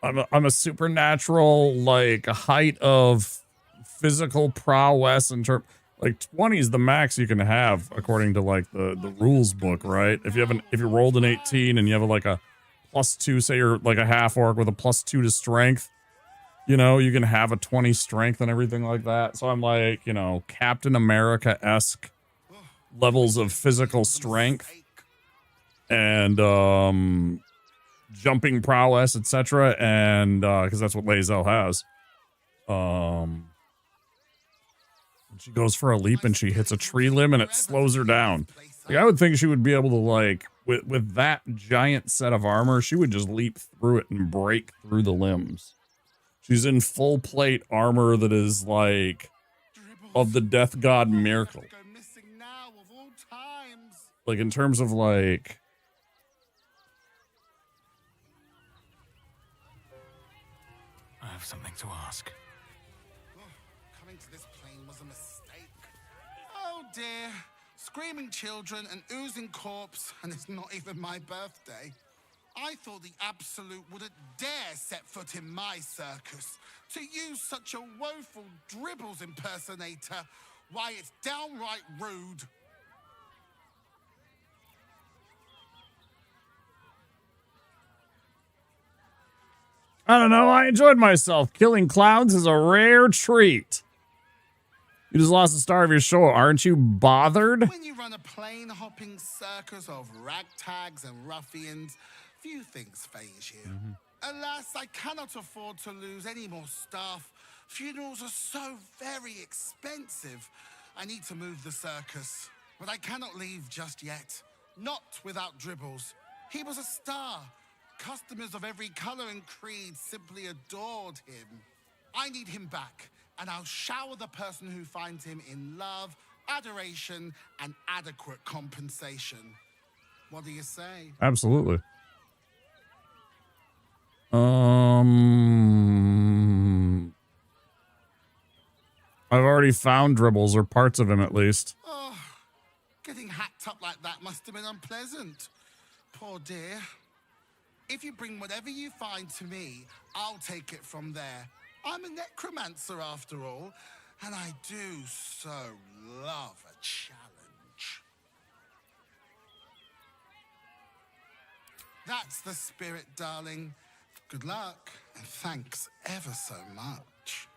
S1: I'm a supernatural, like, height of physical prowess in terms, like 20 is the max you can have according to like the rules book, right? If you rolled an 18 and you have like a +2, say you're like a half orc with a +2 to strength, you know, you can have a 20 strength and everything like that. So I'm like, you know, Captain America-esque levels of physical strength and jumping prowess, etc. And because that's what Lae'zel has. She goes for a leap and she hits a tree limb and it slows her down. Like, I would think she would be able to, like, with that giant set of armor, she would just leap through it and break through the limbs. She's in full plate armor that is like of the death god Miracle. Like in terms of like
S15: I have something to ask.
S9: Coming to this plane was a mistake. Oh dear. Screaming children, an oozing corpse, and it's not even my birthday. I thought the Absolute wouldn't dare set foot in my circus. To use such a woeful Dribbles impersonator, why, it's downright rude.
S1: I don't know, I enjoyed myself. Killing clowns is a rare treat. You just lost the star of your show. Aren't you bothered?
S9: When you run a plane-hopping circus of ragtags and ruffians, few things faze you. Alas, I cannot afford to lose any more staff. Funerals are so very expensive. I need to move the circus.
S11: But I cannot leave just yet. Not without Dribbles. He was a star. Customers of every color and creed simply adored him. I need him back, and I'll shower the person who finds him in love, adoration, and adequate compensation. What do you say?
S1: Absolutely. I've already found Dribbles, or parts of him at least.
S11: Oh, getting hacked up like that must have been unpleasant. Poor dear. If you bring whatever you find to me, I'll take it from there. I'm a necromancer after all, and I do so love a challenge. That's the spirit, darling. Good luck, and thanks ever so much.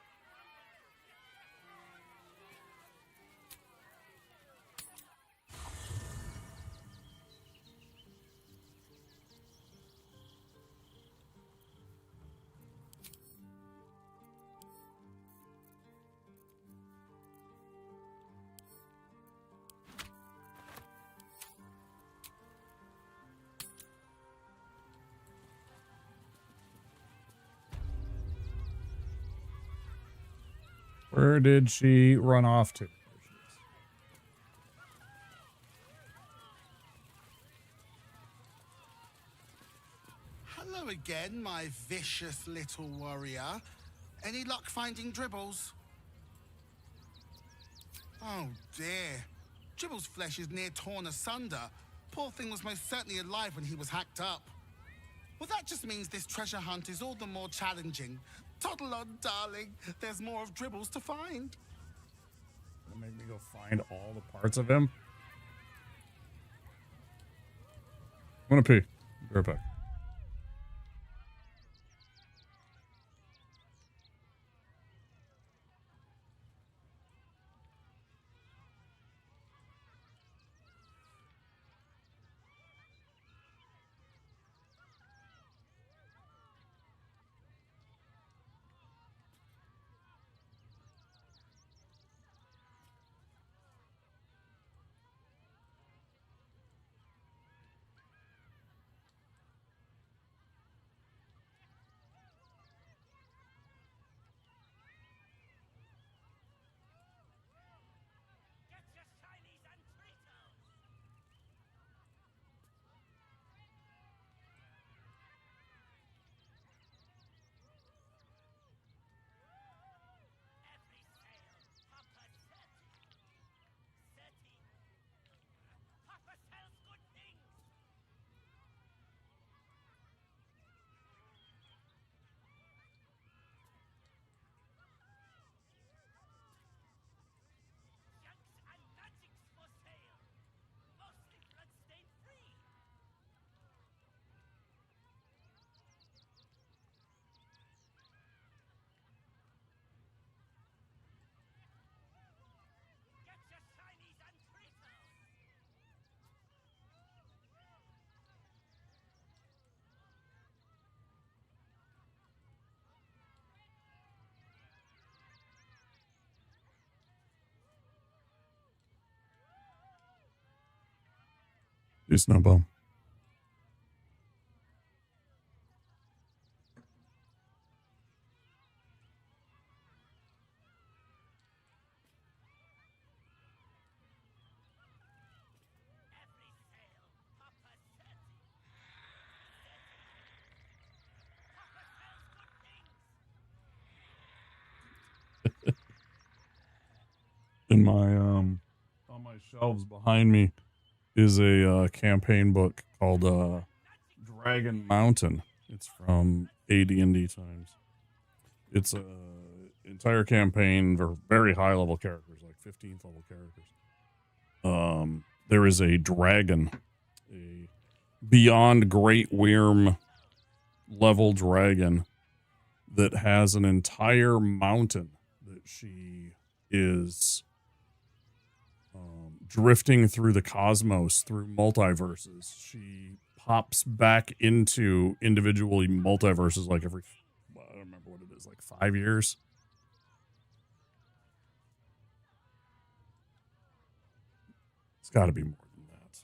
S1: Where did she run off to?
S11: Hello again, my vicious little warrior. Any luck finding Dribbles? Oh dear. Dribbles' flesh is near torn asunder. Poor thing was most certainly alive when he was hacked up. Well, that just means this treasure hunt is all the more challenging. Toddle on, darling. There's more of Dribbles to find.
S1: Gonna make me go find all the parts of him? I'm gonna pee. Be right back. Do Snowball. In my on my shelves behind me is a campaign book called Dragon Mountain. It's from AD&D times. It's a entire campaign for very high level characters, like 15th level characters. There is a dragon, a beyond Great Wyrm level dragon that has an entire mountain that she is drifting through the cosmos, through multiverses. She pops back into individually multiverses like every, I don't remember what it is, like 5 years. It's got to be more than that.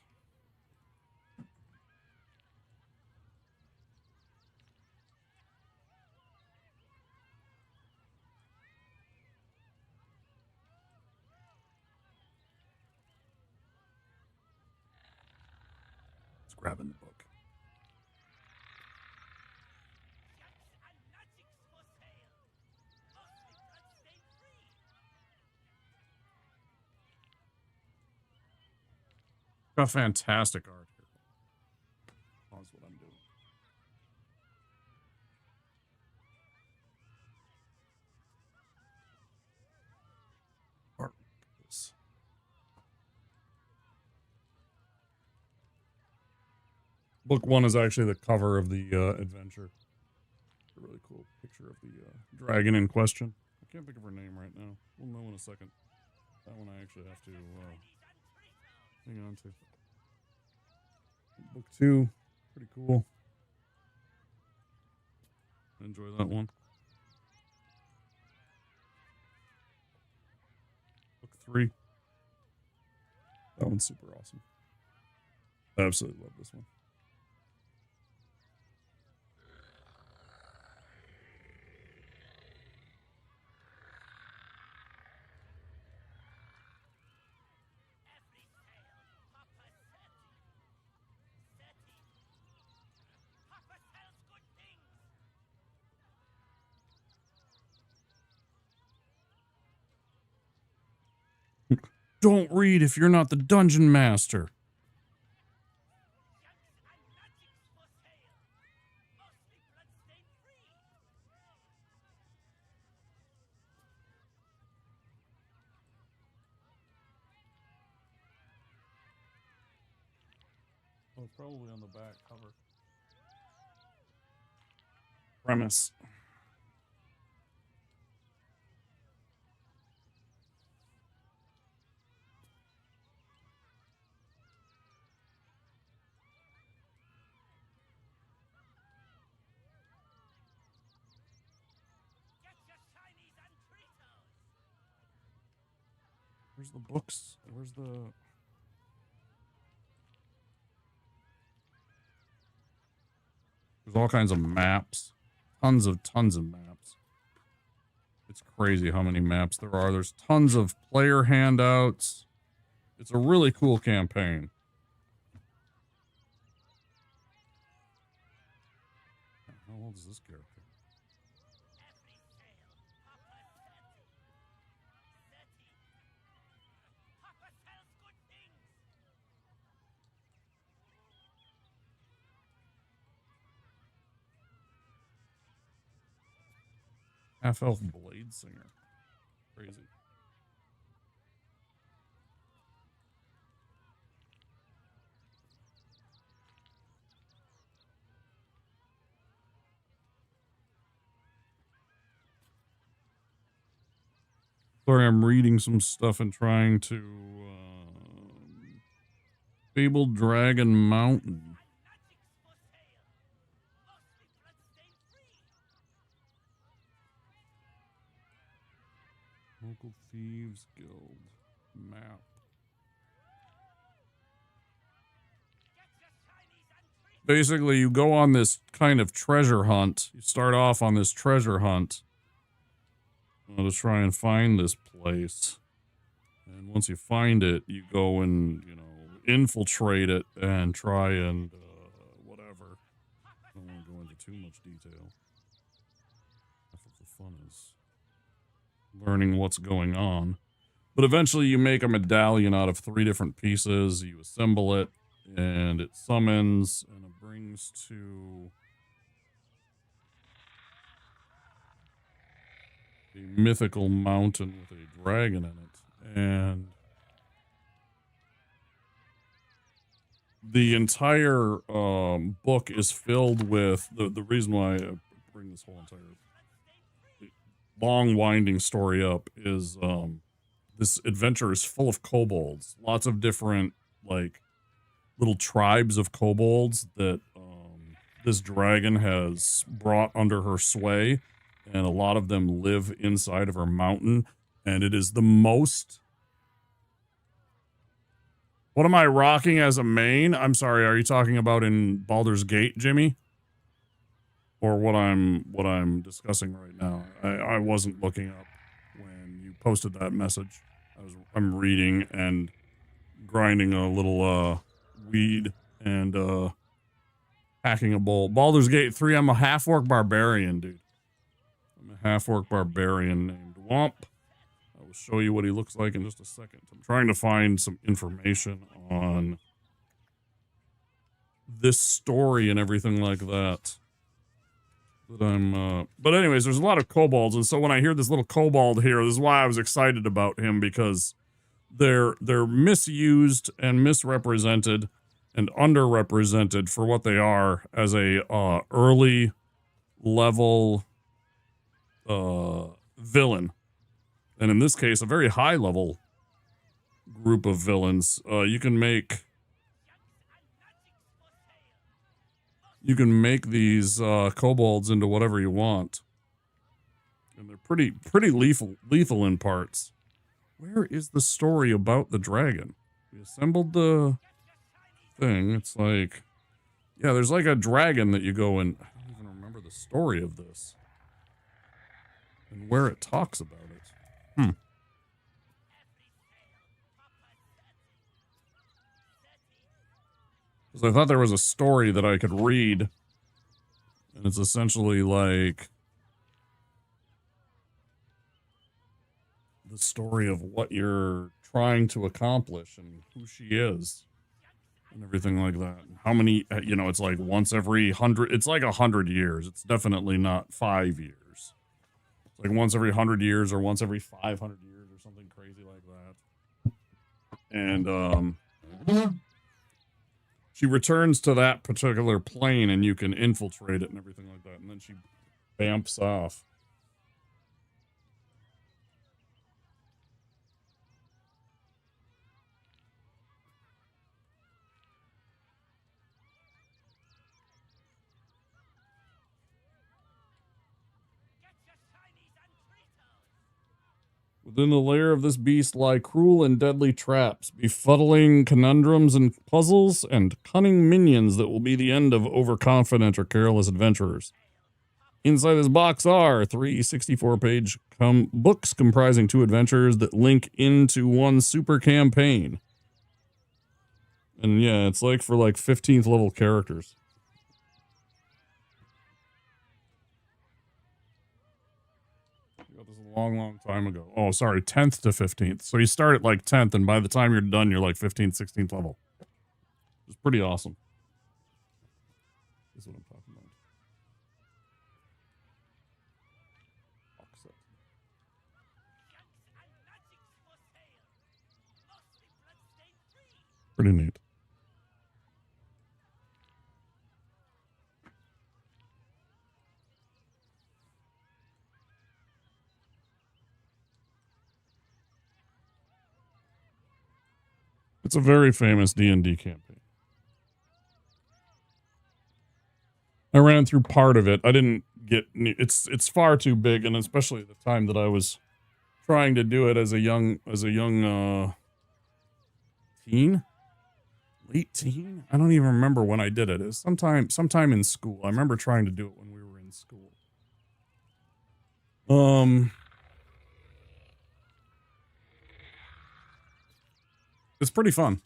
S1: Let's grab in the book. Got fantastic art here. Pause what I'm doing. Art. Book 1 is actually the cover of the adventure. A really cool picture of the dragon in question. I can't think of her name right now. We'll know in a second. That one I actually have to hang on to. Book 2, pretty cool. Enjoy that one. Book 3. That one's super awesome. I absolutely love this one. Don't read if you're not the dungeon master. Oh, it's probably on the back cover. Premise. Where's the books? Where's the... There's all kinds of maps. Tons of maps. It's crazy how many maps there are. There's tons of player handouts. It's a really cool campaign. How old is this character? Half-elf blade singer. Crazy. Sorry, I'm reading some stuff and trying to... Fabled Dragon Mountain. Local Thieves Guild map. Basically, you go on this kind of treasure hunt. You start off on this treasure hunt to try and find this place. And once you find it, you go and, you know, infiltrate it and try and whatever. I don't want to go into too much detail. Half of the fun is learning what's going on. But eventually you make a medallion out of 3 different pieces. You assemble it, and it summons, and it brings to a mythical mountain with a dragon in it. And the entire book is filled with... The reason why I bring this whole entire long winding story up is this adventure is full of kobolds. Lots of different, like, little tribes of kobolds that this dragon has brought under her sway, and a lot of them live inside of her mountain, and it is the most What am I rocking as a main? I'm sorry, are you talking about in Baldur's Gate, Jimmy? Or what I'm discussing right now? I wasn't looking up when you posted that message. I'm reading and grinding a little weed and hacking a bowl. Baldur's Gate 3, I'm a half-orc barbarian, dude. I'm a half-orc barbarian named Womp. I will show you what he looks like in just a second. I'm trying to find some information on this story and everything like that. But anyways, there's a lot of kobolds, and so when I hear this little kobold here, this is why I was excited about him, because they're misused and misrepresented and underrepresented for what they are as a early level villain, and in this case a very high level group of villains. You can make these kobolds into whatever you want, and they're pretty lethal in parts. Where is the story about the dragon? We assembled the thing. It's like, yeah, there's like a dragon that you go and I don't even remember the story of this and where it talks about it. Because I thought there was a story that I could read, and it's essentially like the story of what you're trying to accomplish and who she is and everything like that. How many, you know, it's like once every 100, it's like 100 years. It's definitely not 5 years. It's like once every 100 years or once every 500 years or something crazy like that. And, she returns to that particular plane and you can infiltrate it and everything like that. And then she bamps off. Within the lair of this beast lie cruel and deadly traps, befuddling conundrums and puzzles, and cunning minions that will be the end of overconfident or careless adventurers. Inside this box are 3 64-page books comprising 2 adventures that link into one super campaign. And yeah, it's like for like 15th level characters. Long time ago. Oh, sorry, 10th to 15th. So you start at like 10th, and by the time you're done, you're like 15th, 16th level. It's pretty awesome. This is what I'm talking about. Pretty neat. It's a very famous D&D campaign. I ran through part of it. I didn't get it's far too big, and especially at the time that I was trying to do it as a young teen, late teen. I don't even remember when I did it. It was sometime in school. I remember trying to do it when we were in school. It's pretty fun.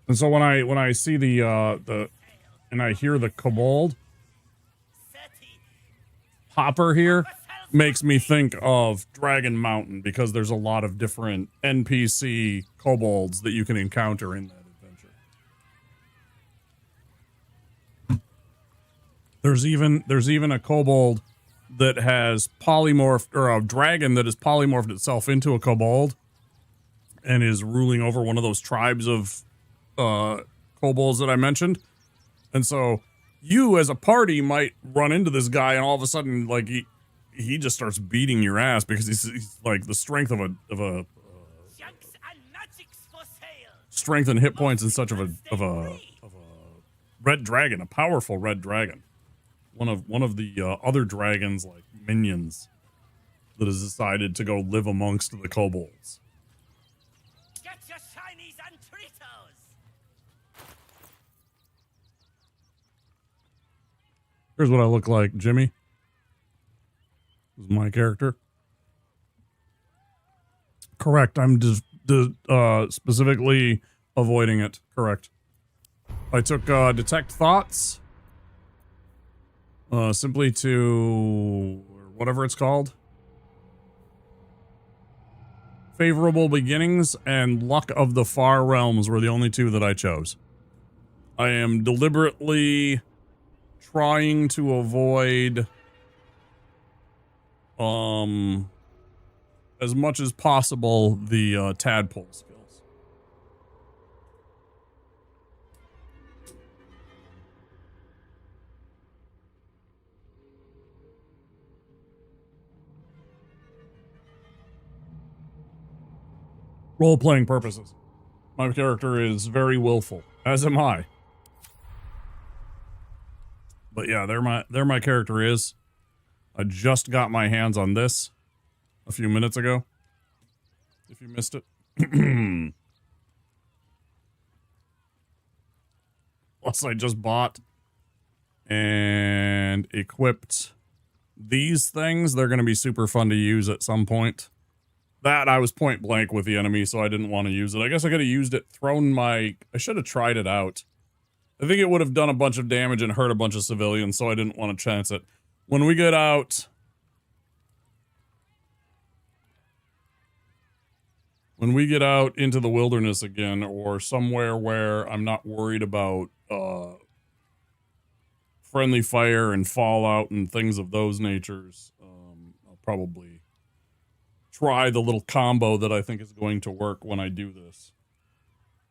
S1: And so when I see the and I hear the kobold hopper here, makes me think of Dragon Mountain, because there's a lot of different NPC kobolds that you can encounter in that adventure. There's even a kobold that has polymorphed, or a dragon that has polymorphed itself into a kobold and is ruling over one of those tribes of kobolds that I mentioned. And so you as a party might run into this guy, and all of a sudden, like, he just starts beating your ass because he's like the strength of a strength and hit points in such of a red dragon, a powerful red dragon. One of the other dragons, like minions, that has decided to go live amongst the kobolds.
S7: Get your shinies and Tritos!
S1: Here's what I look like, Jimmy. This is my character. Correct. I'm specifically avoiding it. Correct. I took detect thoughts. Simply to whatever it's called. Favorable beginnings and luck of the far realms were the only two that I chose. I am deliberately trying to avoid as much as possible the tadpole skills. Role-playing purposes. My character is very willful, as am I. But yeah, there my character is. I just got my hands on this a few minutes ago. If you missed it. Plus, I just bought and equipped these things. They're going to be super fun to use at some point. That, I was point blank with the enemy, so I didn't want to use it. I guess I could have used it, I should have tried it out. I think it would have done a bunch of damage and hurt a bunch of civilians, so I didn't want to chance it. When we get out... When we get out into the wilderness again, or somewhere where I'm not worried about friendly fire and fallout and things of those natures, I'll probably try the little combo that I think is going to work when I do this.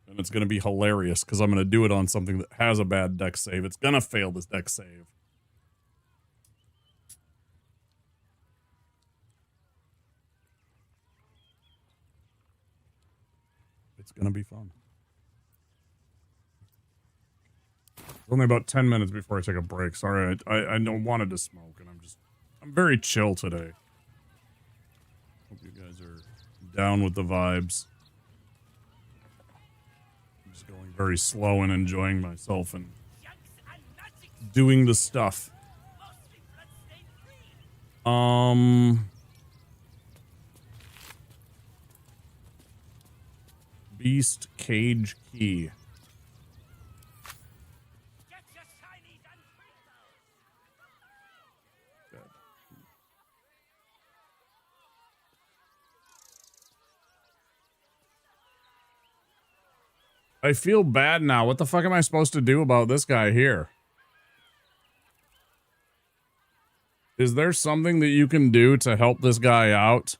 S1: And it's going to be hilarious, because I'm going to do it on something that has a bad dex save. It's going to fail this dex save. It's going to be fun. It's only about 10 minutes before I take a break. Sorry, I wanted to smoke, and I'm very chill today. Hope you guys are down with the vibes. I'm just going very slow and enjoying myself and doing the stuff. Beast Cage Key. I feel bad now. What the fuck am I supposed to do about this guy here? Is there something that you can do to help this guy out?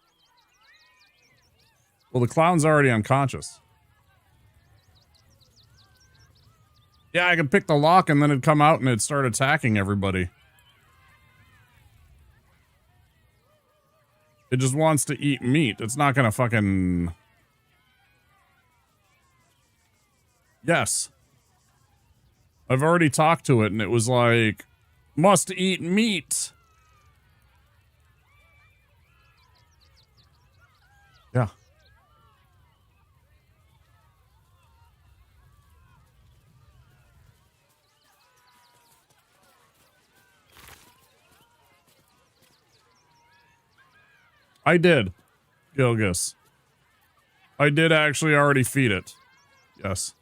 S1: Well, the clown's already unconscious. Yeah, I could pick the lock and then it'd come out and it'd start attacking everybody. It just wants to eat meat. It's not gonna fucking... Yes. I've already talked to it and it was like, must eat meat. Yeah. I did, Gilgis. I did actually already feed it. Yes.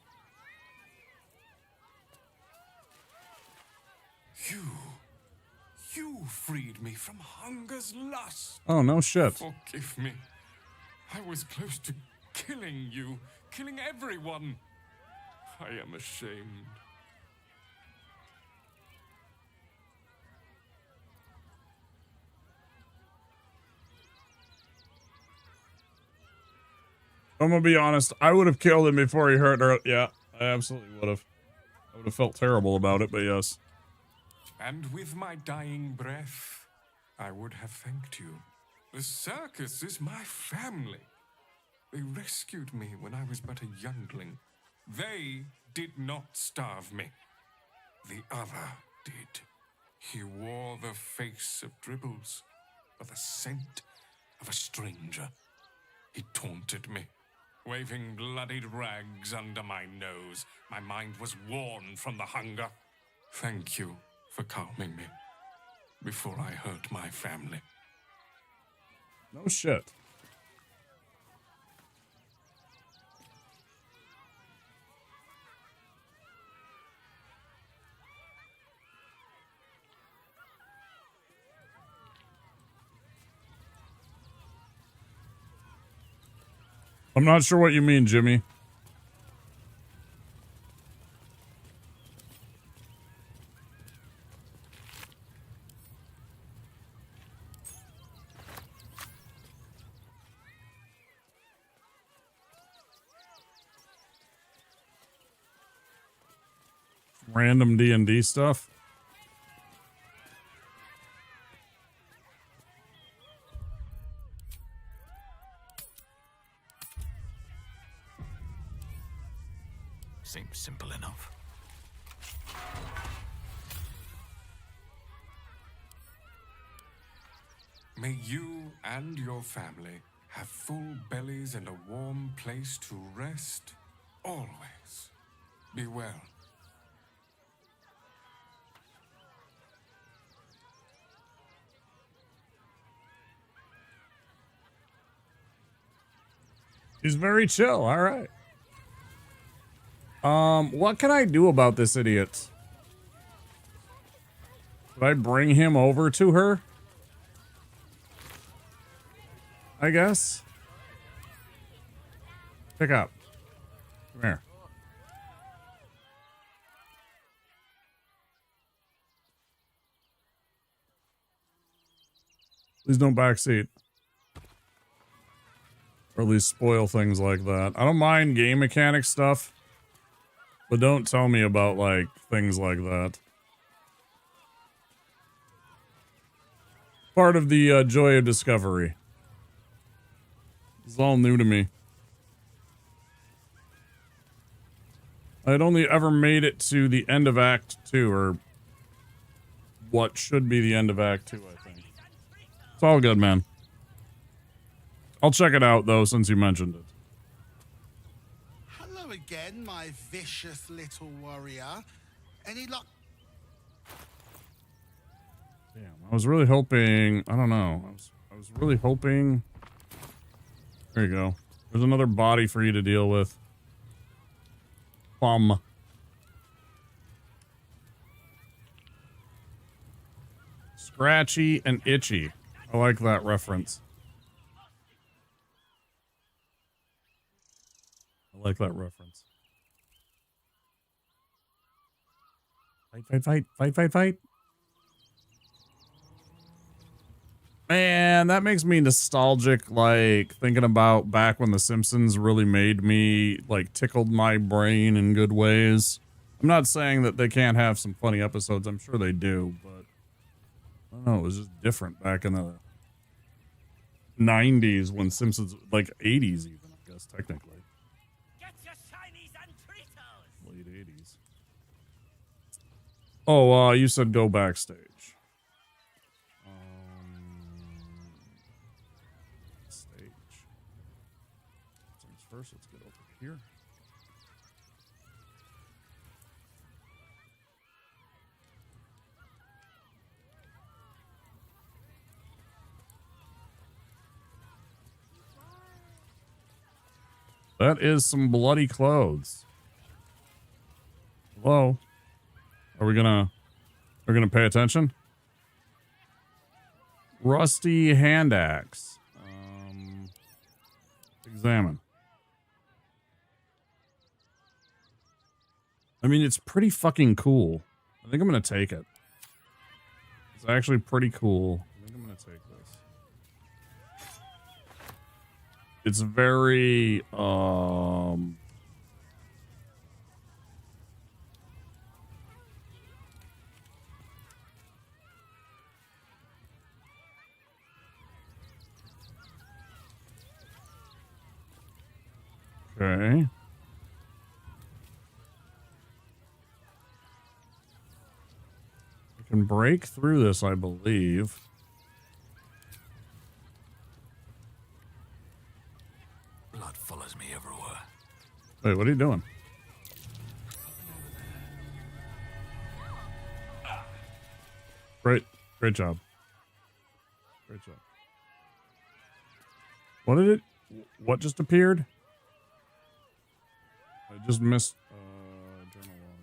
S23: You freed me from hunger's lust.
S1: Oh, no shit.
S23: Forgive me. I was close to killing you, killing everyone. I am ashamed.
S1: I'm gonna be honest, I would have killed him before he hurt her. Yeah, I absolutely would have. I would have felt terrible about it, but yes.
S23: And with my dying breath, I would have thanked you. The circus is my family. They rescued me when I was but a youngling.
S13: They did not starve me. The other did. He wore the face of Dribbles, but the scent of a stranger. He taunted me, waving bloodied rags under my nose. My mind was worn from the hunger. Thank you for calming me before I hurt my family.
S1: No shit. I'm not sure what you mean, Jimmy. Random D&D stuff.
S15: Seems simple enough.
S13: May you and your family have full bellies and a warm place to rest always. Be well.
S1: He's very chill. All right. What can I do about this idiot? Should I bring him over to her? I guess. Pick up. Come here. Please don't backseat. Or at least spoil things like that. I don't mind game mechanic stuff, but don't tell me about, like, things like that. Part of the joy of discovery. It's all new to me. I'd only ever made it to the end of Act 2, or what should be the end of Act 2, I think. It's all good, man. I'll check it out, though, since you mentioned it.
S11: Hello again, my vicious little warrior. Any luck?
S1: Damn, I was really hoping... I don't know. I was really hoping... There you go. There's another body for you to deal with. Scratchy and itchy. I like that reference. I like that reference. Fight, fight, fight, fight, fight, fight. Man, that makes me nostalgic, like, thinking about back when The Simpsons really made me, like, tickled my brain in good ways. I'm not saying that they can't have some funny episodes. I'm sure they do, but I don't know. It was just different back in the 90s when Simpsons, like, 80s even, I guess, technically. Late 80s. Oh, you said go backstage. Stage. Things first, let's get over here. That is some bloody clothes. Hello? We're gonna pay attention? Rusty hand axe. Examine. I mean, it's pretty fucking cool. I think I'm gonna take it. It's actually pretty cool. I think I'm gonna take this. It's very, okay. break through this, I believe.
S15: Blood follows me everywhere.
S1: Wait, what are you doing? Great job. Great job. What just appeared? I just missed journal log.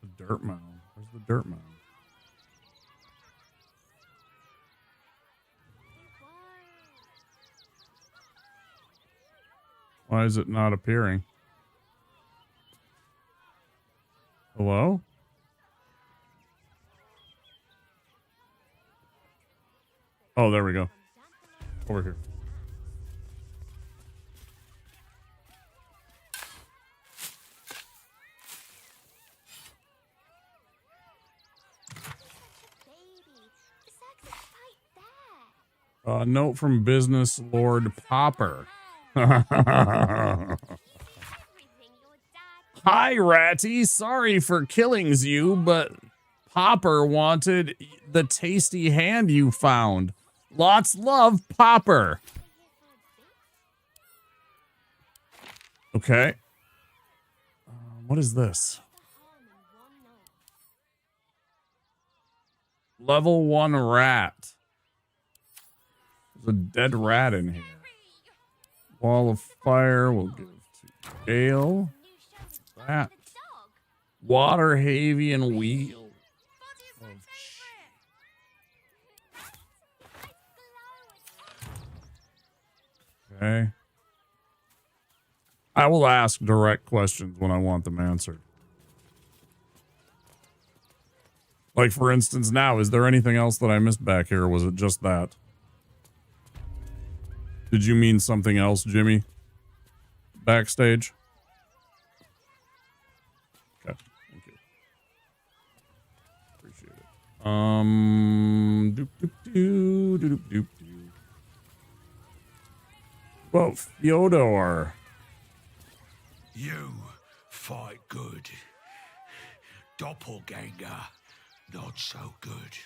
S1: The dirt mound. Where's the dirt mound? Why is it not appearing? Hello? Oh, there we go. Over here. Note from Business Lord Popper. Hi, Ratty. Sorry for killings you, but Popper wanted the tasty hand you found. Lots love, Popper. Okay. What is this? Level 1 rat. There's a dead rat in here. Wall of fire will give to ale. That. Water Havian wheel. Okay. I will ask direct questions when I want them answered. Like, for instance, now, is there anything else that I missed back here, or was it just that? Did you mean something else, Jimmy? Backstage? Okay, thank you. Appreciate it. Doop doop doo, doop doop doop doo. Whoa, Fyodor.
S15: You fight good. Doppelganger, not so good.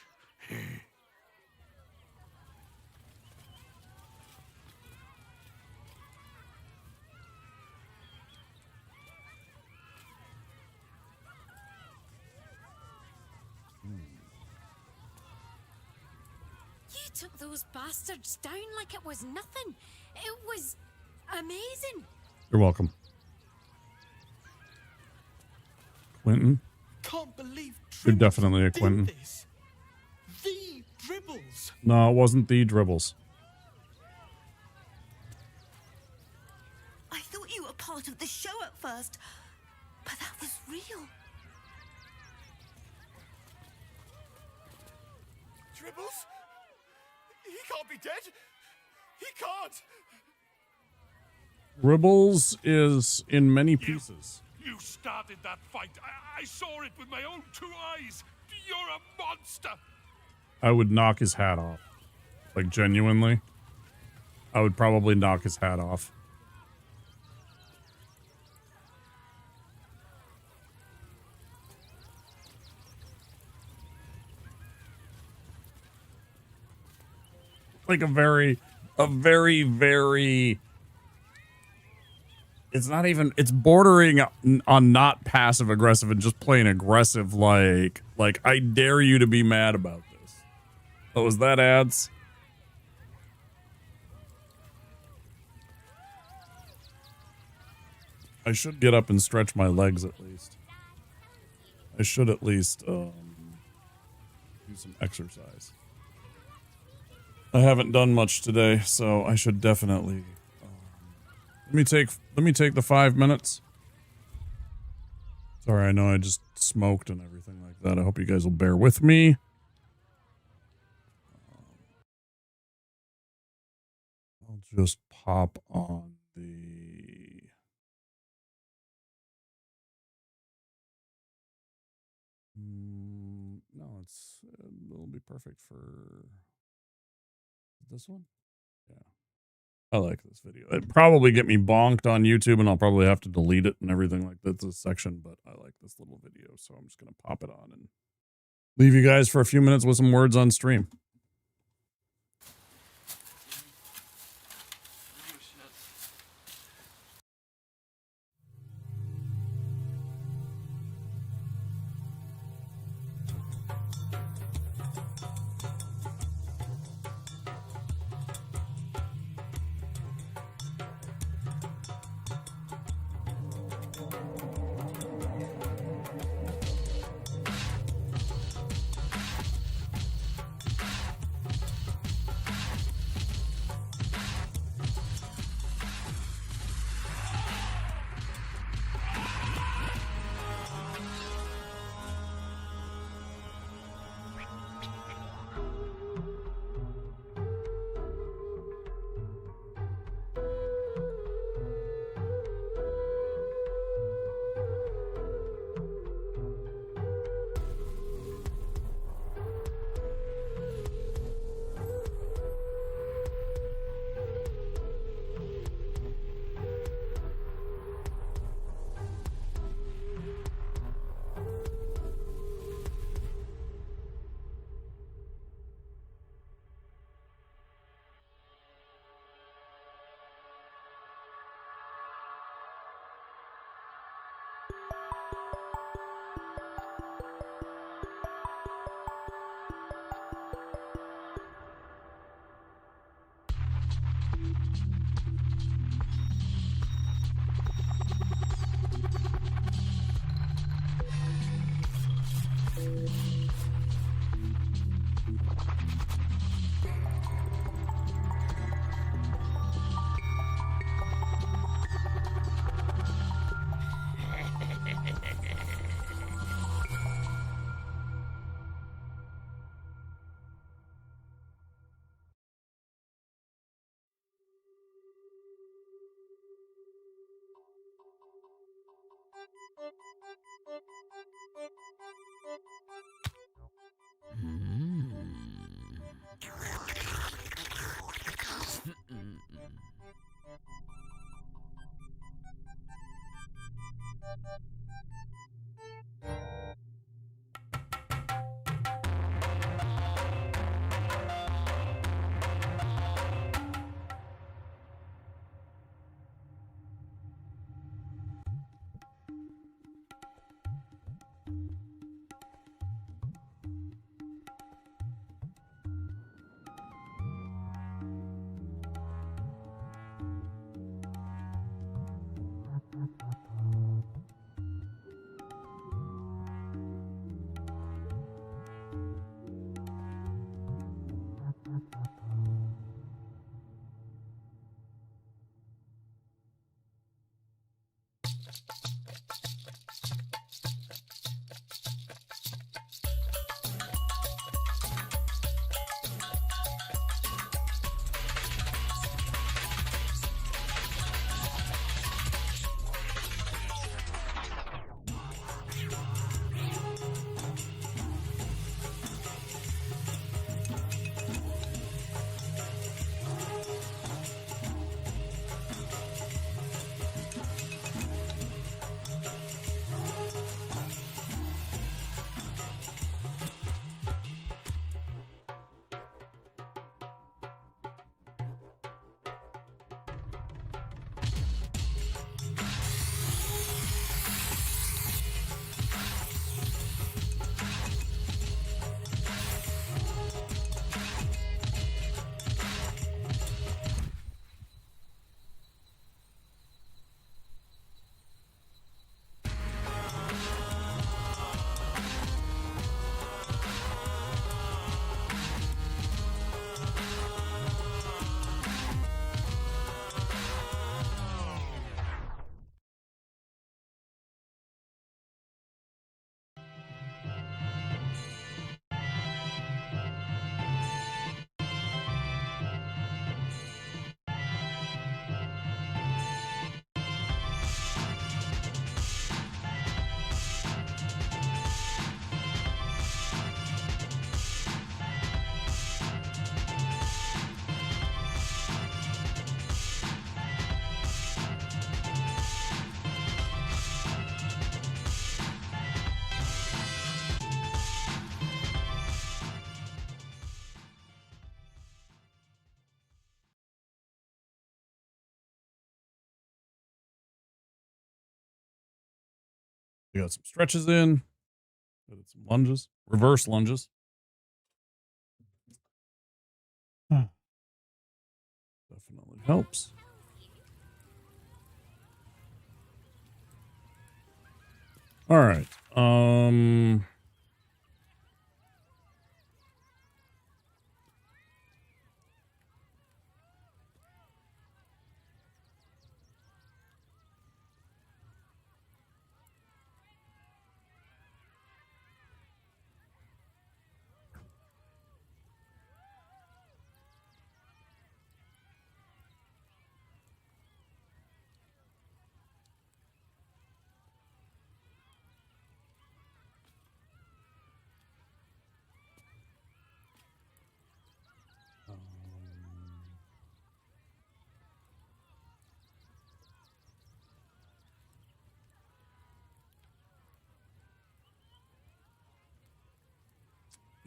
S14: You took those bastards down like it was nothing. It was amazing.
S1: You're welcome. Quentin?
S9: Can't believe
S1: You're definitely a Quentin.
S9: this. The dribbles.
S1: No, it wasn't the dribbles.
S16: I thought you were part of the show at first, but that was real.
S9: Dribbles? He can't be dead. He can't.
S1: Dribbles is in many pieces.
S23: You started that fight. I saw it with my own 2 eyes. You're a monster.
S1: I would knock his hat off. Like, genuinely. I would probably knock his hat off. Like a very, it's not even, it's bordering on not passive aggressive and just plain aggressive, like I dare you to be mad about this. Oh, is that ads? I should get up and stretch my legs at least. I should at least do some exercise. I haven't done much today, so I should definitely. Let me take the 5 minutes. Sorry, I know I just smoked and everything like that. I hope you guys will bear with me. I'll just pop on the. No, it'll be perfect for this one. Yeah. I like this video. It'd probably get me bonked on YouTube, and I'll probably have to delete it and everything like that, this section, but I like this little video, so I'm just going to pop it on and leave you guys for a few minutes with some words on stream. We got some stretches in. Got some lunges. Reverse lunges. Definitely helps. All right.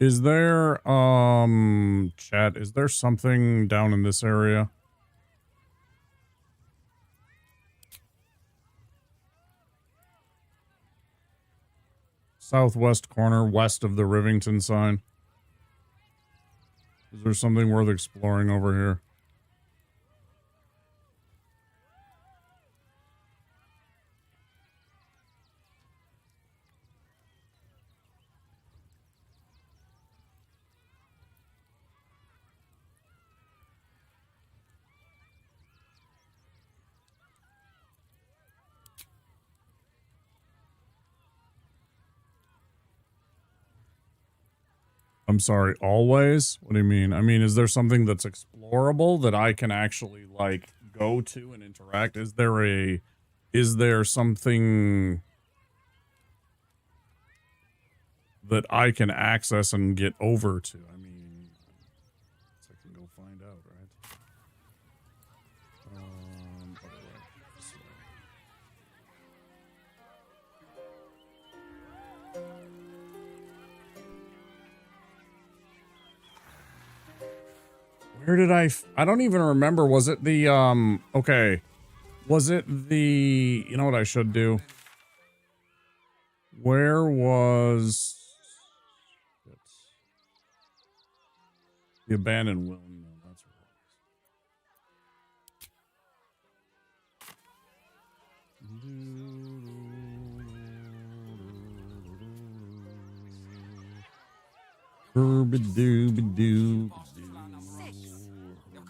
S1: Is there, chat, is there something down in this area? Southwest corner, west of the Rivington sign. Is there something worth exploring over here? I'm sorry, always? What do you mean? I mean, is there something that's explorable that I can actually, like, go to and interact? Is there something that I can access and get over to? I mean, I can go find out, right? This way. Where did I don't even remember. Was it the, okay. Was it the, you know what I should do? Where was the abandoned will? No, that's where it is.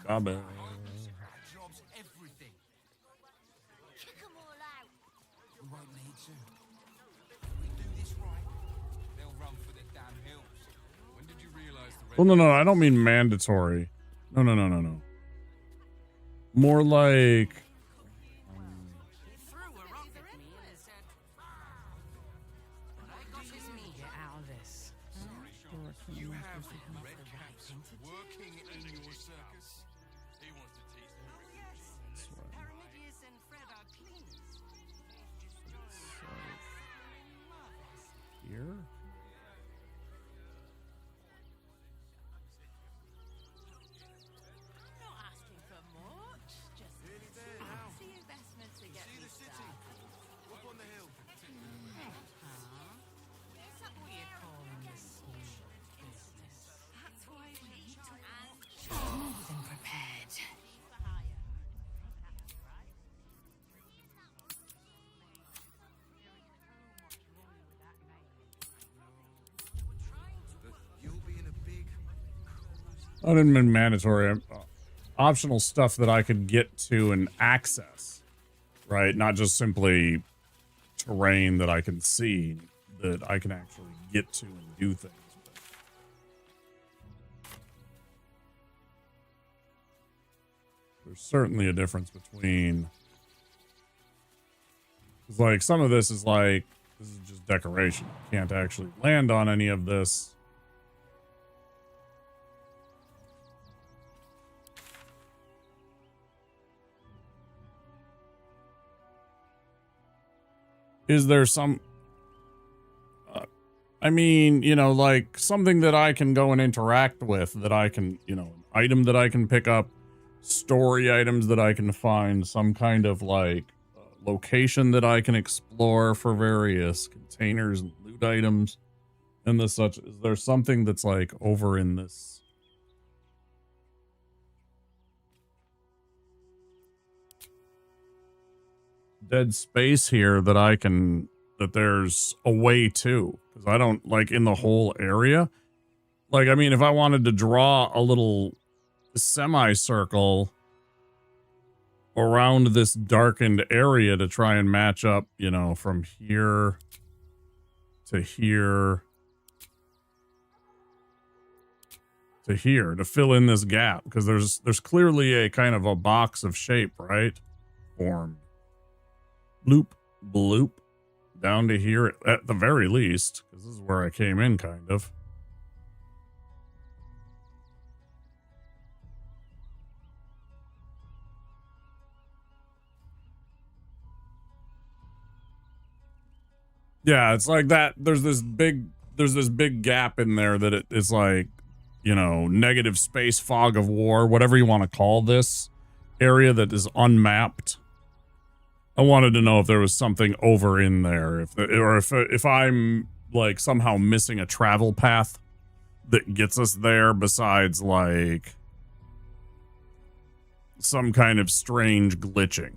S1: Bye-bye.
S6: Jobs everything.
S12: Kick 'em all out.
S6: We won't need to. If we do this right, they'll run for the damn hills. When did you realize the
S1: Well, no, I don't mean mandatory. No. More like...
S6: You have red caps working in your circus? He wants to teach them. Oh, yes. Armidius and Fred are cleaners.
S1: Here?
S5: Not asking for much, just the investment to get me started.
S6: Up on the hill.
S5: Is that what you call the small business? That's why we need to more than prepared.
S6: You'll be in a big...
S1: I didn't mean mandatory. Optional stuff that I could get to and access. Right? Not just simply terrain that I can see. That I can actually get to and do things with. There's certainly a difference between... It's like, some of this is like, this is just decoration. You can't actually land on any of this. Is there some... I mean, you know, like something that I can go and interact with, that I can, you know, an item that I can pick up, story items that I can find, some kind of like location that I can explore for various containers and loot items and the such. Is there something that's like over in this? Dead space here that I can, that there's a way to, because I don't like in the whole area. Like, I mean, if I wanted to draw a little semicircle around this darkened area to try and match up, you know, from here to here to here to fill in this gap, because there's clearly a kind of a box of shape, right? Formed. Bloop, bloop, down to here at the very least, because this is where I came in, kind of. Yeah, it's like that. There's this big gap in there that it is like, you know, negative space fog of war, whatever you want to call this area that is unmapped. I wanted to know if there was something over in there, if I'm like somehow missing a travel path that gets us there, besides like some kind of strange glitching.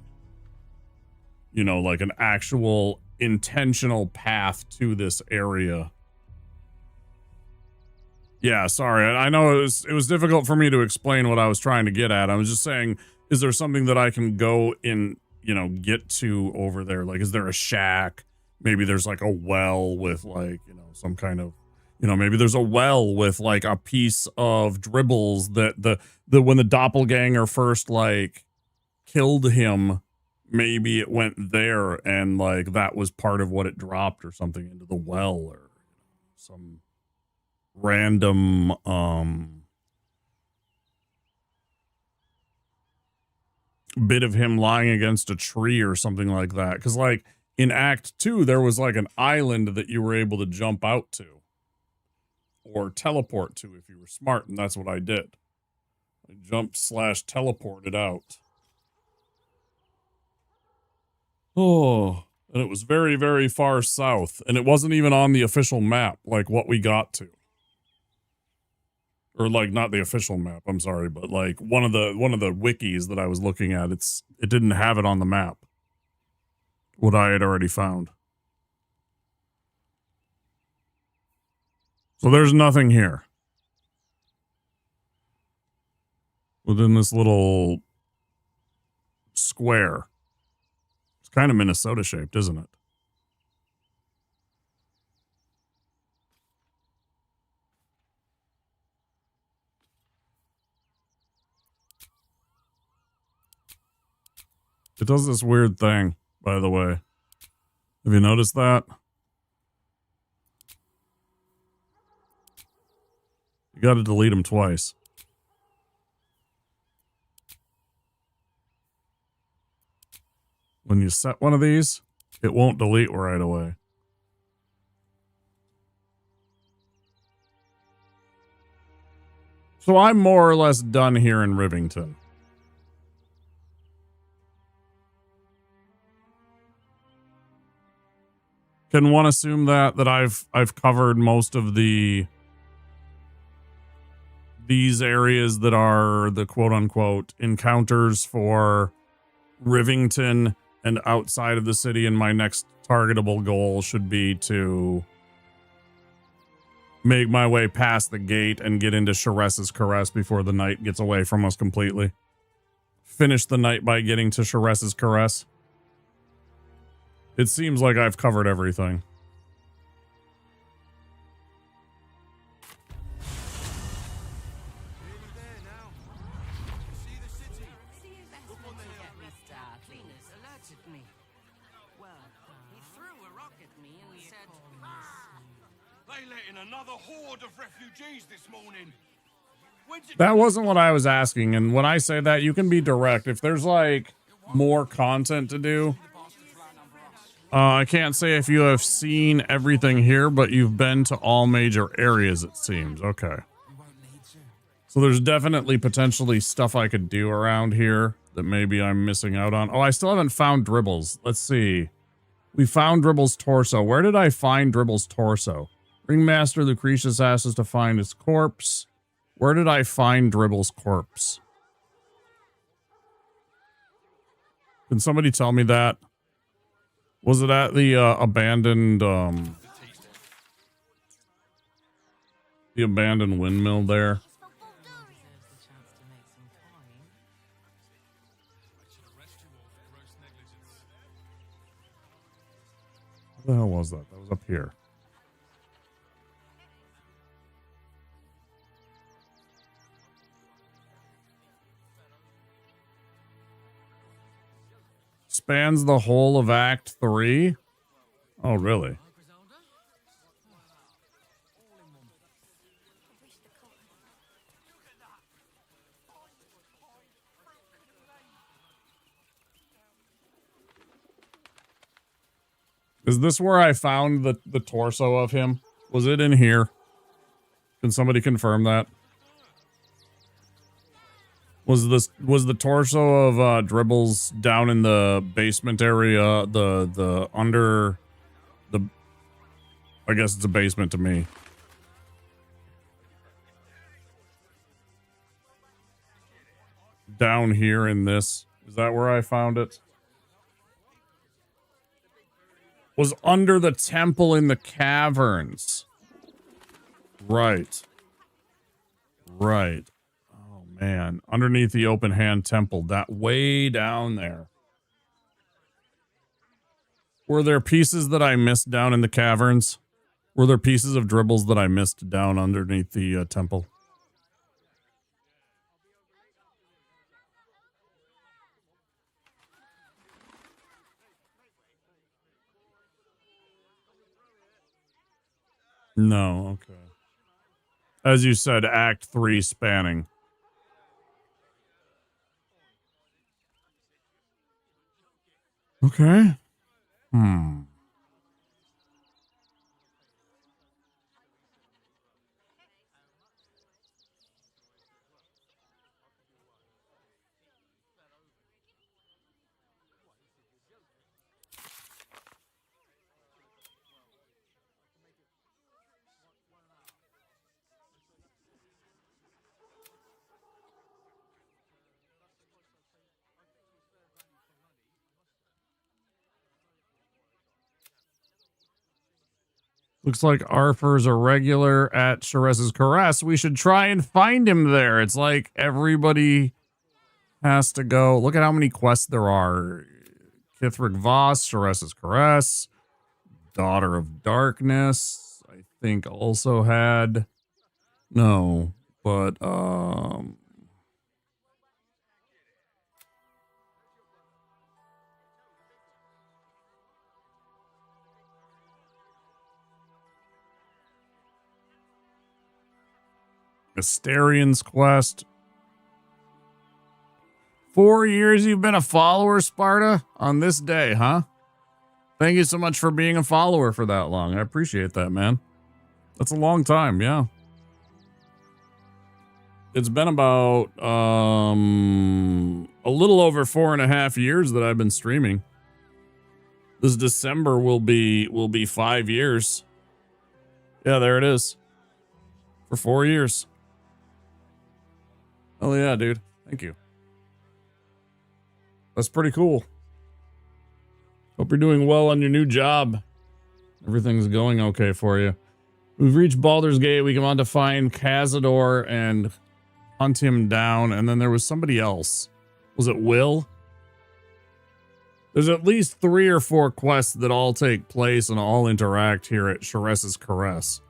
S1: You know, like an actual intentional path to this area. Yeah, sorry. I know it was difficult for me to explain what I was trying to get at. I was just saying, is there something that I can go in, you know, get to over there? Like, is there a shack? Maybe there's like a well with like, you know, some kind of, you know, maybe there's a well with like a piece of dribbles that the when the doppelganger first like killed him, maybe it went there and like that was part of what it dropped or something into the well, or some random bit of him lying against a tree or something like that. Because like in Act 2 there was like an island that you were able to jump out to or teleport to if you were smart, and that's what I did. I jumped / teleported out. Oh, and it was very, very far south, and it wasn't even on the official map, like what we got to. Or like not the official map, I'm sorry, but like one of the wikis that I was looking at, it didn't have it on the map. What I had already found. So there's nothing here. Within this little square. It's kind of Minnesota shaped, isn't it? It does this weird thing, by the way. Have you noticed that? You got to delete them twice. When you set one of these, it won't delete right away. So I'm more or less done here in Rivington. Can one assume that I've covered most of these areas that are the quote unquote encounters for Rivington and outside of the city, and my next targetable goal should be to make my way past the gate and get into Sharess's Caress before the night gets away from us completely. Finish the night by getting to Sharess's Caress. It seems like I've covered everything. That wasn't what I was asking, and when I say that, you can be direct. If there's like more content to do, I can't say if you have seen everything here, but you've been to all major areas, it seems. Okay. So there's definitely potentially stuff I could do around here that maybe I'm missing out on? Oh, I still haven't found Dribbles. Let's see. We found Dribble's torso. Where did I find Dribble's torso? Ringmaster Lucretius asks us to find his corpse. Where did I find Dribble's corpse? Can somebody tell me that? Was it at the abandoned windmill there? What the hell was that? That was up here. Spans the whole of Act 3? Oh, really? Is this where I found the torso of him? Was it in here? Can somebody confirm that? Was the torso of Dribbles down in the basement area, the under the, I guess it's a basement to me. Down here in this, is that where I found it? Was under the temple in the caverns. Right. Right. Oh, man. Underneath the open hand temple. That way down there. Were there pieces that I missed down in the caverns? Were there pieces of Dribbles that I missed down underneath the temple? No, okay. As you said, Act 3 spanning. Okay. Looks like Arthur's a regular at Sheres's Caress. We should try and find him there. It's like everybody has to go. Look at how many quests there are. Kithric Voss, Sheres's Caress, Daughter of Darkness, I think also had. No, but Asterian's Quest. 4 years you've been a follower, Sparta? On this day, huh? Thank you so much for being a follower for that long. I appreciate that, man. That's a long time, yeah. It's been about a little over 4.5 years that I've been streaming. This December will be 5 years. Yeah, there it is. For 4 years. Oh yeah, dude. Thank you. That's pretty cool. Hope you're doing well on your new job. Everything's going okay for you. We've reached Baldur's Gate. We come on to find Cazador and hunt him down. And then there was somebody else. Was it Will? There's at least 3 or 4 quests that all take place and all interact here at Sheres's Caress.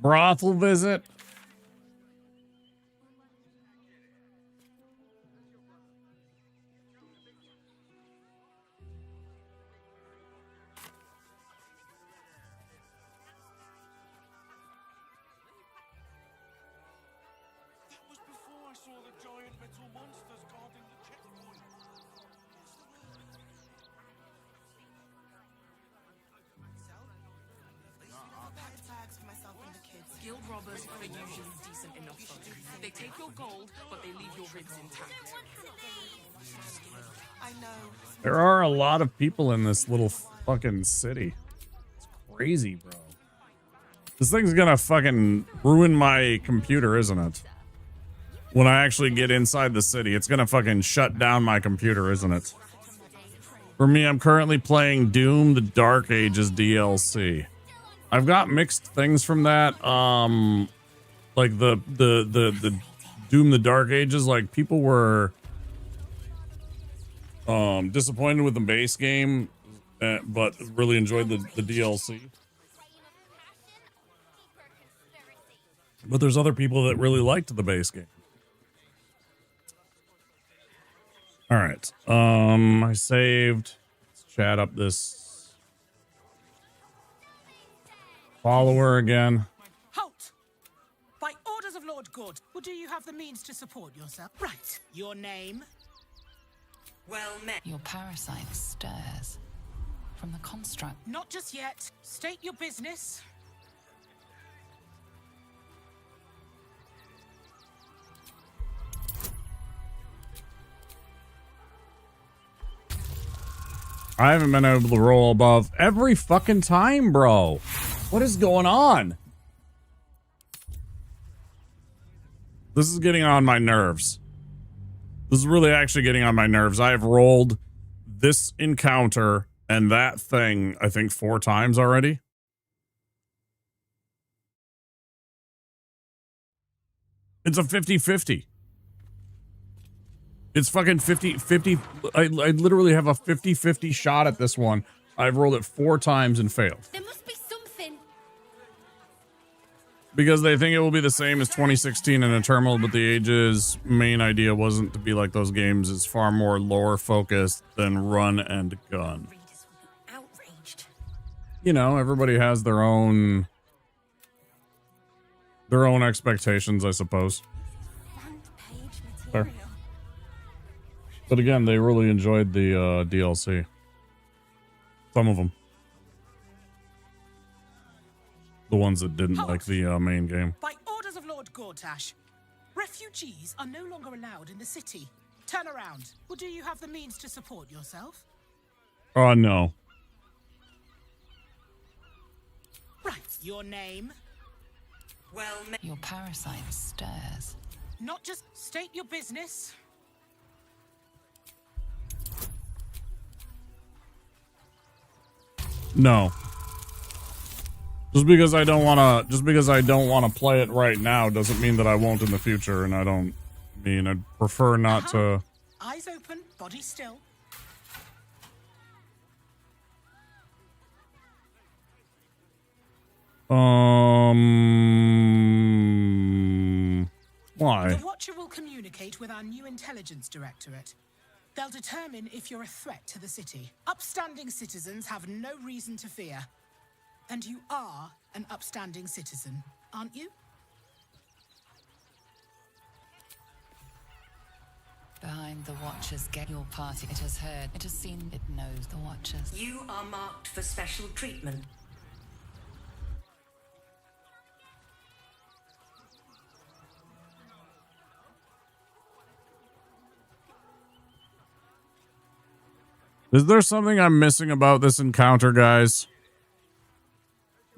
S1: Brothel visit.
S9: saw the giant metal monsters guarding the checkpoint.
S5: Bags for myself and the kids. Guild robbers are usually decent enough folk. They take your gold, but they leave your ribs intact. I know.
S1: There are a lot of people in this little fucking city. It's crazy, bro. This thing's gonna fucking ruin my computer, isn't it? When I actually get inside the city, it's gonna fucking shut down my computer, isn't it? For me, I'm currently playing Doom: The Dark Ages DLC. I've got mixed things from that. Like the Doom: The Dark Ages, like people were disappointed with the base game, but really enjoyed the DLC. But there's other people that really liked the base game. All right. I saved. Let's chat up this follower again.
S7: Halt! By orders of Lord Good, or do you have the means to support yourself? Right. Your name?
S8: Well met. Your parasite stirs from the construct.
S7: Not just yet. State your business.
S1: I haven't been able to roll above every fucking time, bro. What is going on? This is getting on my nerves. This is really actually getting on my nerves. I have rolled this encounter and that thing, I think, 4 times already. It's a 50-50. It's fucking 50-50. I literally have a 50-50 shot at this one. I've rolled it 4 times and failed.
S14: There must be something.
S1: Because they think it will be the same as 2016 and Eternal, but the Age's main idea wasn't to be like those games. It's far more lore focused than run and gun.
S14: Outraged.
S1: You know, everybody has their own expectations, I suppose. Fair. But again, they really enjoyed the DLC. Some of them. The ones that didn't like the main game.
S7: By orders of Lord Gortash, refugees are no longer allowed in the city. Turn around. Or do you have the means to support yourself?
S1: Oh, no.
S7: Right. Your name?
S8: Well, your parasite stirs.
S7: Not just state your business.
S1: No. Just because I don't want to play it right now doesn't mean that I won't in the future, and I'd prefer not to.
S7: Eyes open, body still.
S1: Why?
S7: The Watcher will communicate with our new intelligence directorate. They'll determine if you're a threat to the city. Upstanding citizens have no reason to fear. And you are an upstanding citizen, aren't you?
S8: Behind the Watcher's gate, your party, it has heard, it has seen, it knows the Watchers.
S22: You are marked for special treatment.
S1: Is there something I'm missing about this encounter, guys?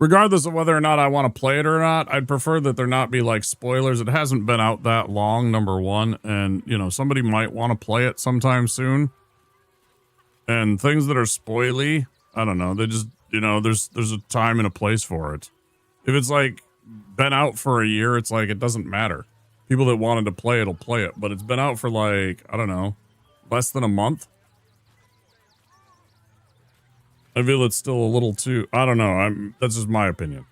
S1: Regardless of whether or not I want to play it or not, I'd prefer that there not be like spoilers. It hasn't been out that long, number one, and you know, somebody might want to play it sometime soon. And things that are spoily, I don't know, they just, you know, there's a time and a place for it. If it's like been out for a year, it's like it doesn't matter. People that wanted to play it'll play it, but it's been out for like, I don't know, less than a month. I feel it's still a little too, I don't know, that's just my opinion.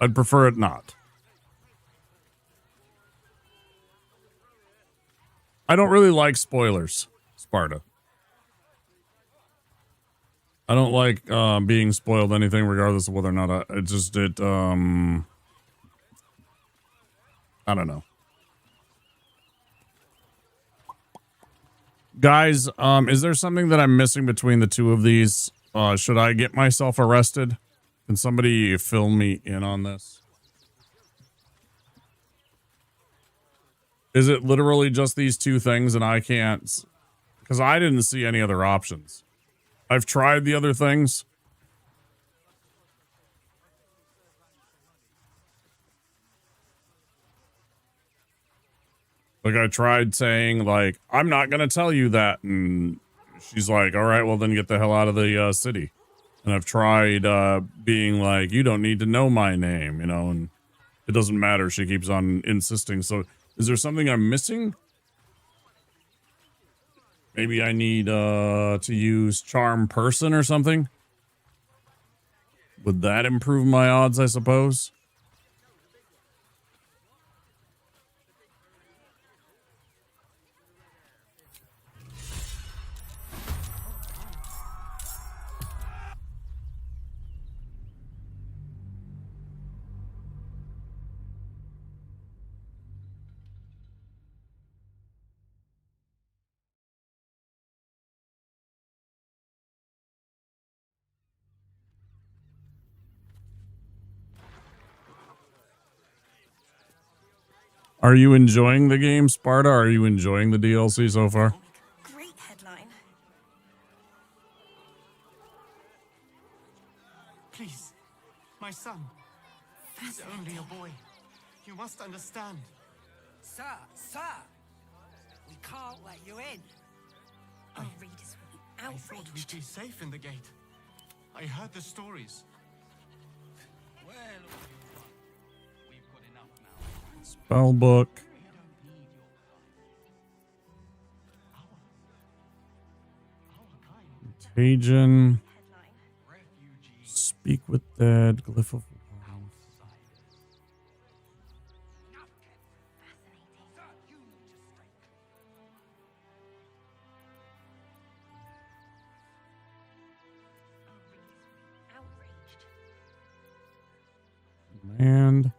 S1: I'd prefer it not. I don't really like spoilers, Sparta. I don't like being spoiled anything regardless of whether or not I don't know. Guys, is there something that I'm missing between the two of these? Should I get myself arrested? Can somebody fill me in on this? Is it literally just these two things and I can't? Because I didn't see any other options. I've tried the other things. Like, I tried saying, like, I'm not going to tell you that. And she's like, all right, well, then get the hell out of the city. And I've tried being like, you don't need to know my name, you know, and it doesn't matter. She keeps on insisting. So is there something I'm missing? Maybe I need to use charm person or something. Would that improve my odds, I suppose? Are you enjoying the game, Sparta? Are you enjoying the DLC so far?
S16: Great headline.
S17: Please, my son. He's only a boy. You must understand.
S7: Sir, we can't let you in.
S17: Our readers will be outraged. I thought we'd be safe in the gate. I heard the stories.
S15: Well, we've got enough now.
S1: Spellbook. Contagion. Speak with dead. Glyph of and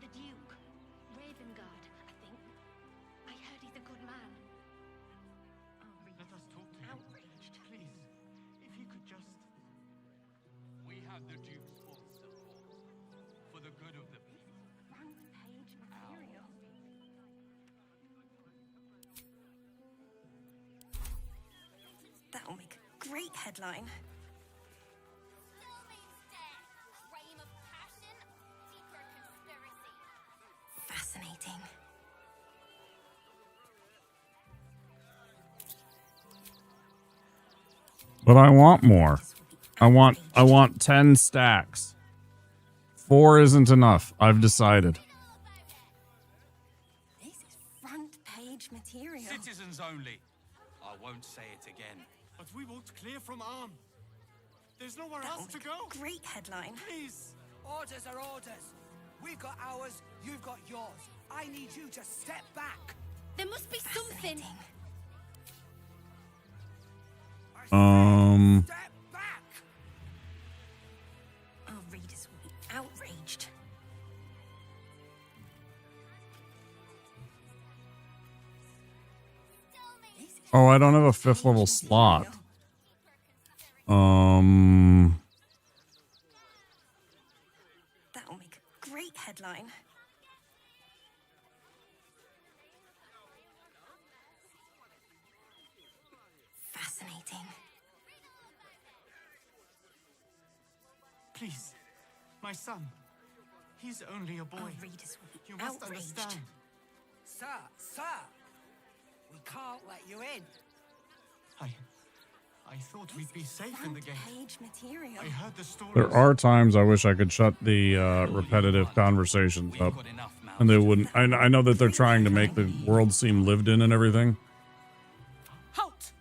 S14: The Duke. Ravengard, I think. I heard he's a good man.
S17: Let us talk to him. Outraged. Please, if he could just...
S15: We have the Duke's full support for the good of the people.
S14: Front page material.
S16: That'll make a great headline. Fascinating.
S1: but I want more. I want 10 stacks. 4 isn't enough. I've decided.
S16: This is front page material.
S15: Citizens only. I won't say it again.
S17: But we won't clear from Arm. There's nowhere
S16: That'll
S17: else to
S16: make
S17: go.
S16: a great headline.
S17: Please.
S7: Orders are orders. We've got ours, you've got yours. I need you to step back.
S14: There must be something.
S7: Step back.
S16: Our readers will be outraged.
S1: Oh, I don't have a 5th level slot.
S16: That'll make a great headline. Fascinating.
S17: Please, my son. He's only a boy.
S16: Our readers will be
S17: You must
S16: outraged.
S17: understand.
S7: Sir, we can't let you in.
S17: I thought we'd be safe in the gate.
S16: Page material.
S17: I heard the stories.
S1: There are times I wish I could shut the repetitive conversations up. And they wouldn't. I know that they're trying to make the world seem lived in and everything.
S18: Halt!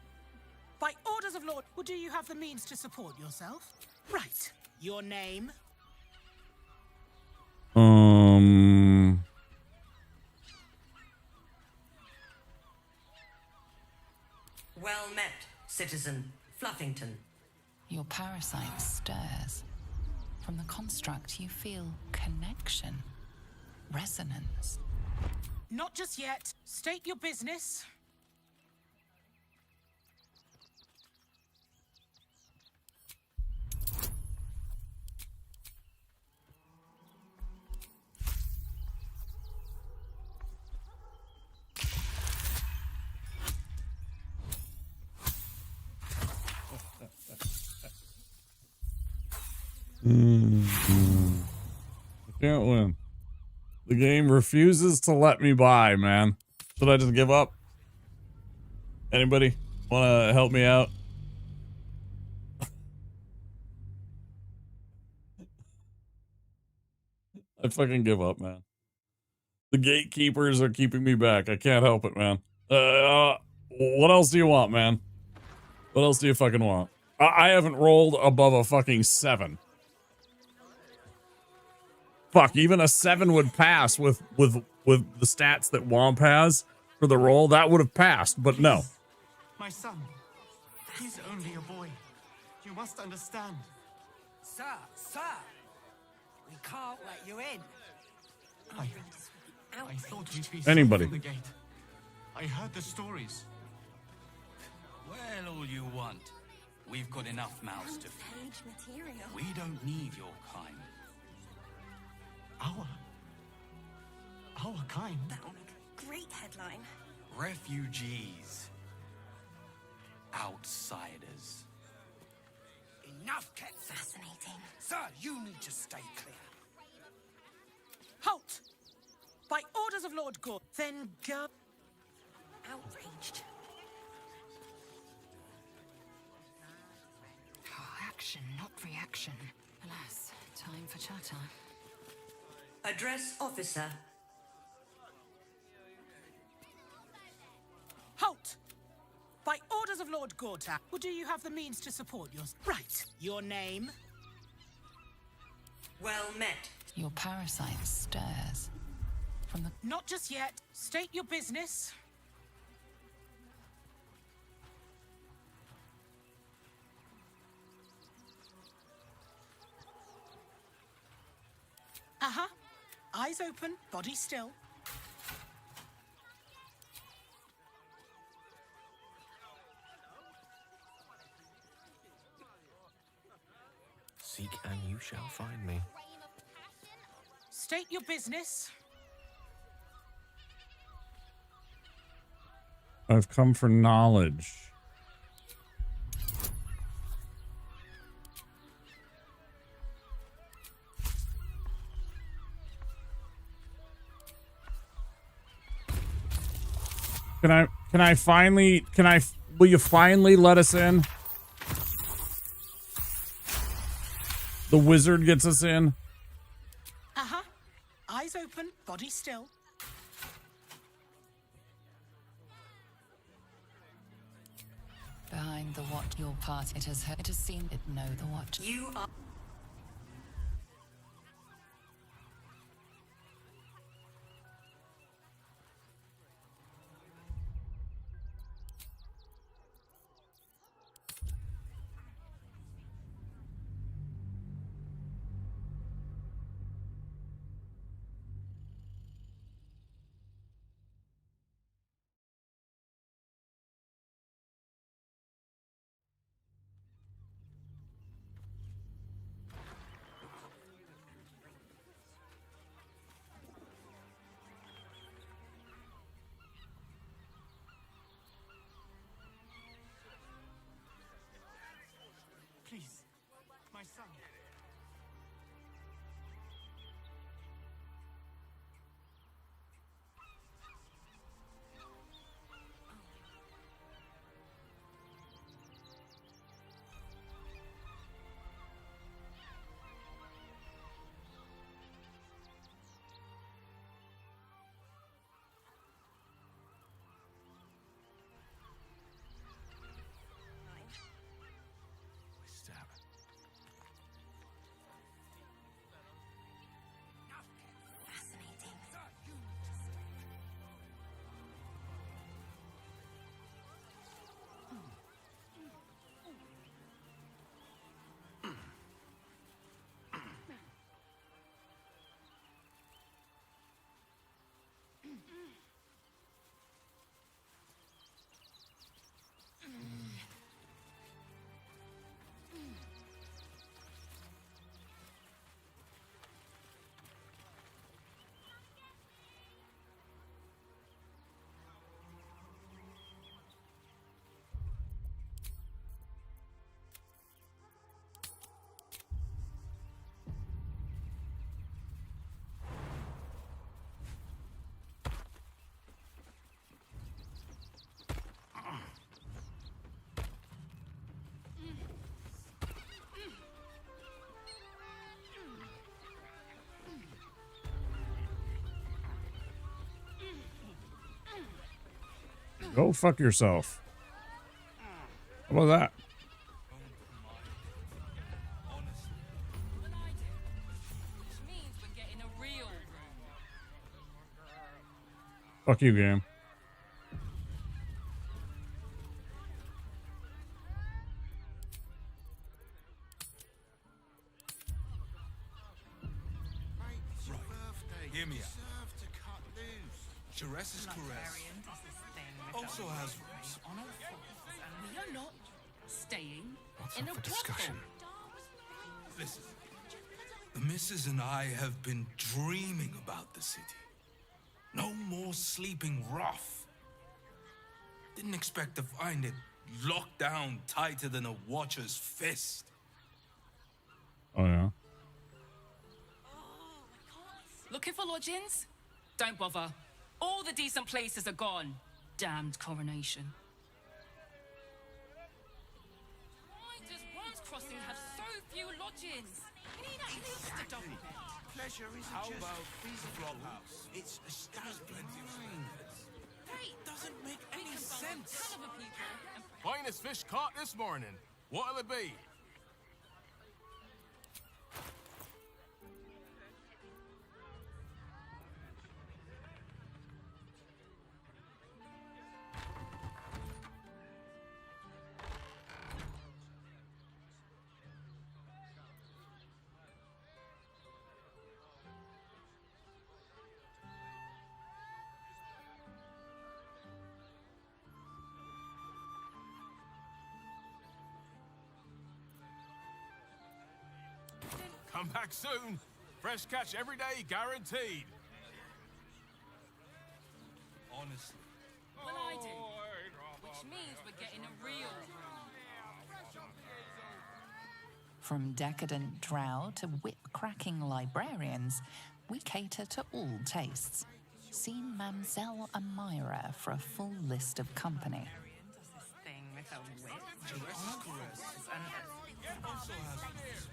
S18: By orders of Lord, or do you have the means to support yourself? Right. Your name?
S3: Well met, Citizen Fluffington.
S8: Your parasite stirs. From the construct, you feel connection, resonance.
S18: Not just yet. State your business.
S1: I can't win. The game refuses to let me buy, man. Should I just give up? Anybody want to help me out? I fucking give up, man. The gatekeepers are keeping me back. I can't help it, man. What else do you want, man? What else do you fucking want? I haven't rolled above a fucking 7. Fuck, even a 7 would pass with the stats that Womp has for the roll. That would have passed, but no.
S17: My son. He's only a boy. You must understand.
S7: Sir, we can't let you in.
S17: I thought we'd be
S1: Anybody.
S17: safe in the gate. I heard the stories.
S15: Well, all you want. We've got enough mouths to feed.
S5: Page material.
S15: We don't need your kind.
S17: Our kind?
S5: That will make a great headline.
S15: Refugees. Outsiders.
S7: Enough, Ket.
S5: Fascinating.
S7: Sir, you need to stay clear.
S18: Halt! By orders of Lord Gore, then go.
S5: Outraged.
S8: Action, not reaction. Alas, time for chatter.
S3: Address officer.
S18: Halt! By orders of Lord Gorta, or do you have the means to support yours? Right. Your name?
S3: Well met.
S8: Your parasite stirs. From the...
S18: Not just yet. State your business. Uh-huh. Eyes open, body still.
S10: Seek and you shall find me.
S18: State your business.
S1: I've come for knowledge. Will you finally let us in? The wizard gets us in.
S18: Uh-huh. Eyes open, body still.
S8: Behind the watch, your part, it has seen it know the watch.
S3: You are...
S1: Go fuck yourself. How about that? Fuck you, game.
S15: Hear me out. Jerez's caress also has rules.
S5: We are not staying
S15: What's
S5: in
S15: up
S5: a
S15: for discussion?
S5: brothel.
S15: Listen, the missus and I have been dreaming about the city. No more sleeping rough. Didn't expect to find it locked down tighter than a watcher's fist.
S1: Oh, yeah.
S5: Looking for lodgings? Don't bother. All the decent places are gone. Damned coronation. Why does Worms Crossing have so few lodgings? We need at least a double bed.
S9: Pleasure isn't
S15: How
S9: just
S15: about
S9: feasible.
S15: Flophouse?
S9: It's a state
S15: Plenty of standards.
S5: Great.
S15: Doesn't make any sense.
S5: Ton of people and
S2: Finest fish caught this morning. What'll it be? Come back soon. Fresh catch every day, guaranteed.
S15: Honestly.
S5: well, I do. Which means we're getting a real
S8: From decadent drow to whip-cracking librarians, we cater to all tastes. See Mamselle Amira for a full list of company.
S5: thing with a whip.
S15: Jerez's caress also has rules.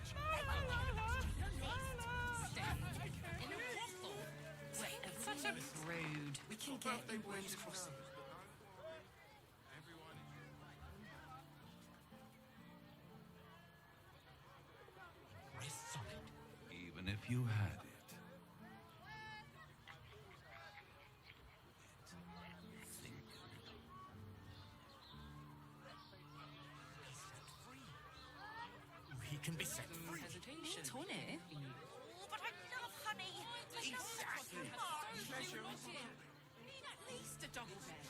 S5: Such a rude. We can get in Worms Crossing.
S15: Even if you had it.
S7: We can be set free.
S5: Hesitation. Tony.
S16: But I love honey.
S7: Exactly.
S5: Pleasure. Need at least a double bed.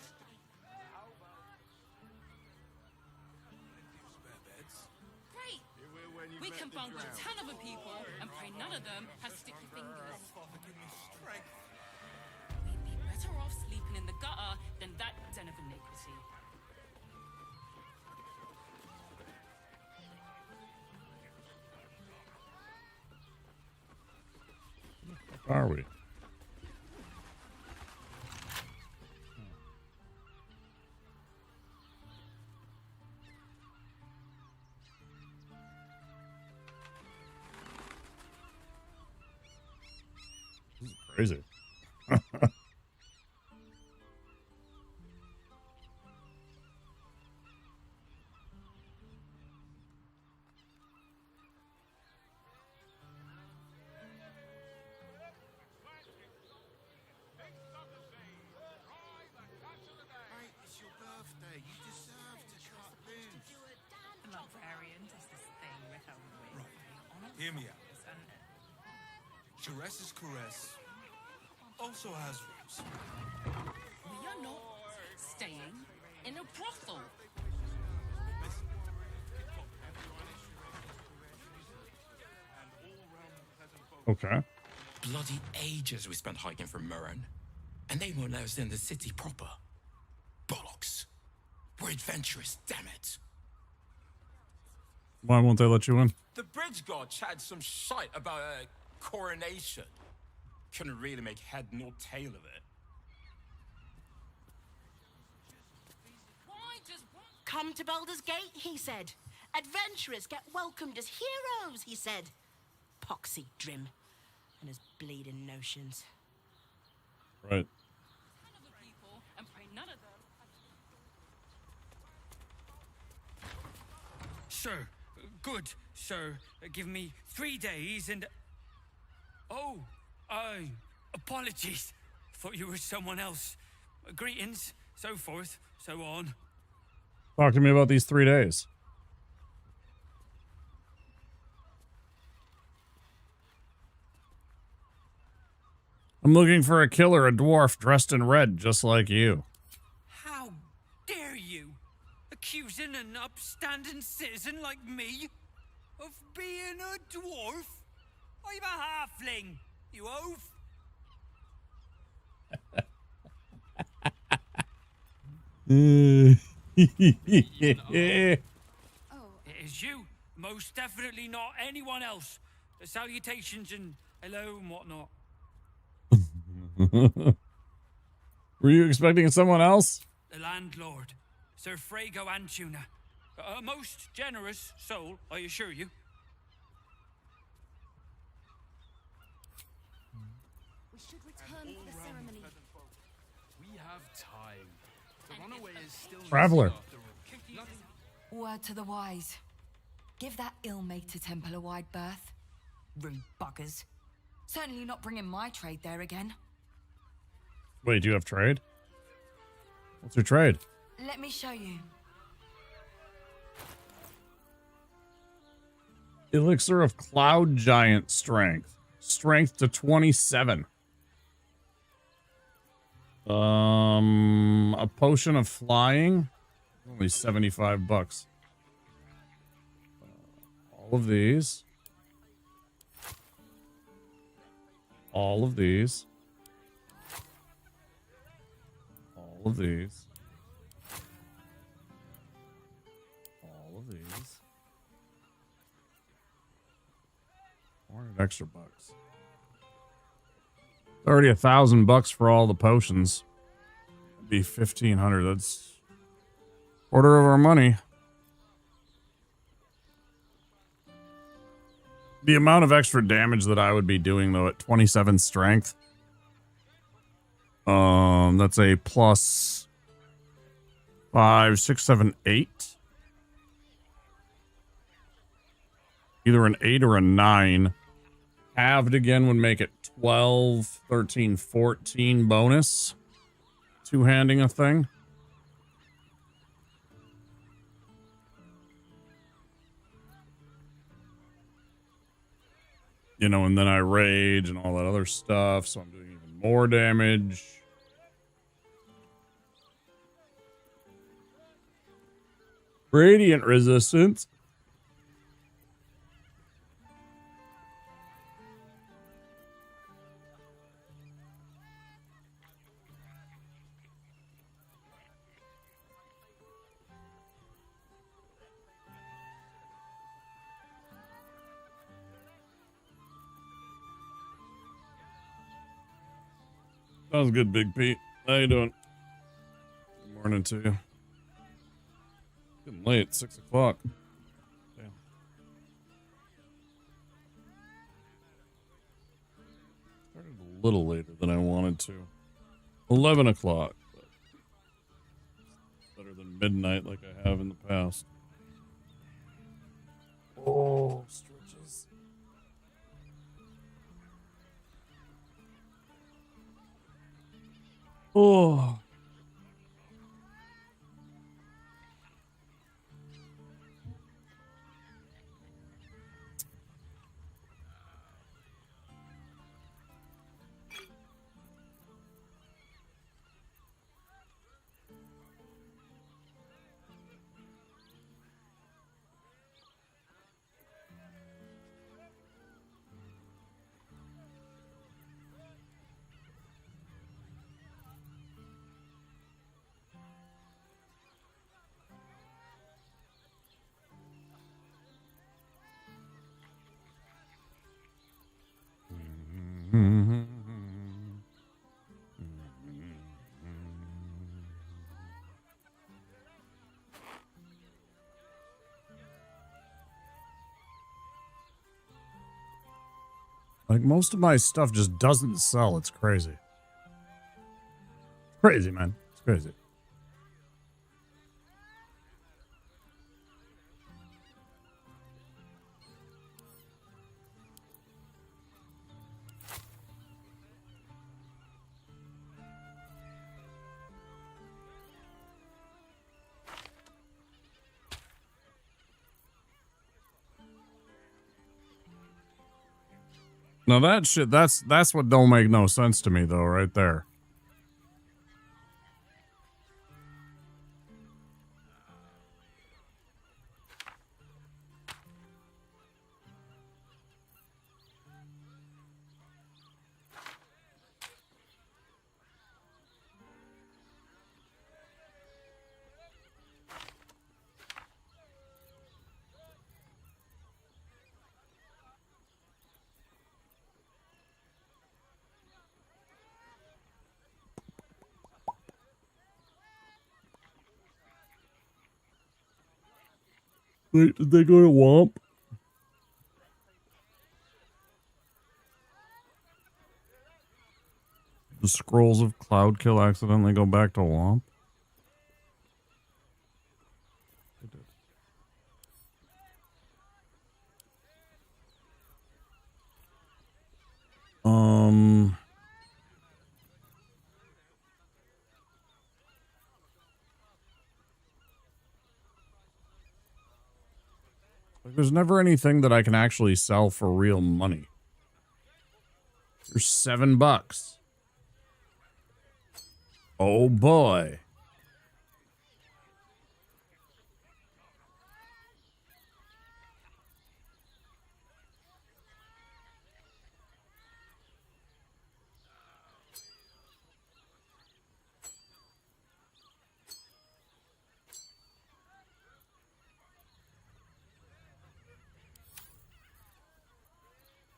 S15: Spare beds.
S5: Great. We can bunk with 10 other people and pray none of them have sticky fingers. We'd be better off sleeping in the gutter than that den of iniquity.
S1: Are we? This is crazy.
S9: Mate, it's your birthday. You deserve to cut loose.
S5: The librarian does this thing with a whip.
S15: Hear me out. Jerez's caress also has rules.
S5: We are not staying in a brothel.
S1: Okay.
S4: Bloody ages we spent hiking from Murren. And they won't let us in the city proper. Bollocks. We're adventurous, damn it.
S1: Why won't they let you in?
S4: The bridge god chatted some shite about a coronation. Couldn't really make head nor tail of it.
S16: Come to Baldur's Gate, he said. Adventurers get welcomed as heroes, he said. Poxy Drim and his bleeding notions.
S1: Right.
S5: And pray none of them.
S19: sir. Good, sir. Give me 3 days and... Oh, apologies. Thought you were someone else. Greetings, so forth, so on.
S1: Talk to me about these 3 days. I'm looking for a killer, a dwarf dressed in red, just like you.
S19: How dare you? Accusing an upstanding citizen like me of being a dwarf? I'm a halfling, you oaf. It is you. Most definitely not anyone else. Salutations and hello and whatnot.
S1: Were you expecting someone else?
S19: The landlord, Sir Frago Antuna. A most generous soul, I assure you.
S5: We should return for the ceremony.
S20: We have time. The runaway is still
S1: Traveler.
S21: Word to the wise. Give that ill-mated temple a wide berth. Rude buggers. Certainly not bringing my trade there again.
S1: Wait, do you have trade? What's your trade?
S21: Let me show you.
S1: Elixir of Cloud Giant Strength. Strength to 27. A potion of flying. Only 75 bucks. All of these. All of these. All of these. All of these. 400 extra bucks. It's already $1,000 for all the potions. It'd be 1,500. That's quarter of our money. The amount of extra damage that I would be doing though at 27 strength. That's a plus 5, 6, 7, 8. Either an 8 or a 9. Halved again would make it 12, 13, 14 bonus. Two-handing a thing. You know, and then I rage and all that other stuff, so I'm doing even more damage. Radiant resistance. Sounds good, Big Pete. How you doing? Good morning to you. Getting late, 6 o'clock. Damn. Started a little later than I wanted to. 11 o'clock. Better than midnight like I have in the past. Oh, stretches. Oh. Like, most of my stuff just doesn't sell. It's crazy. Crazy, man. It's crazy. Now that shit, that's what don't make no sense to me though, right there. Wait, did they go to Womp? The scrolls of Cloudkill accidentally go back to Womp? Like, there's never anything that I can actually sell for real money. There's $7. Oh boy.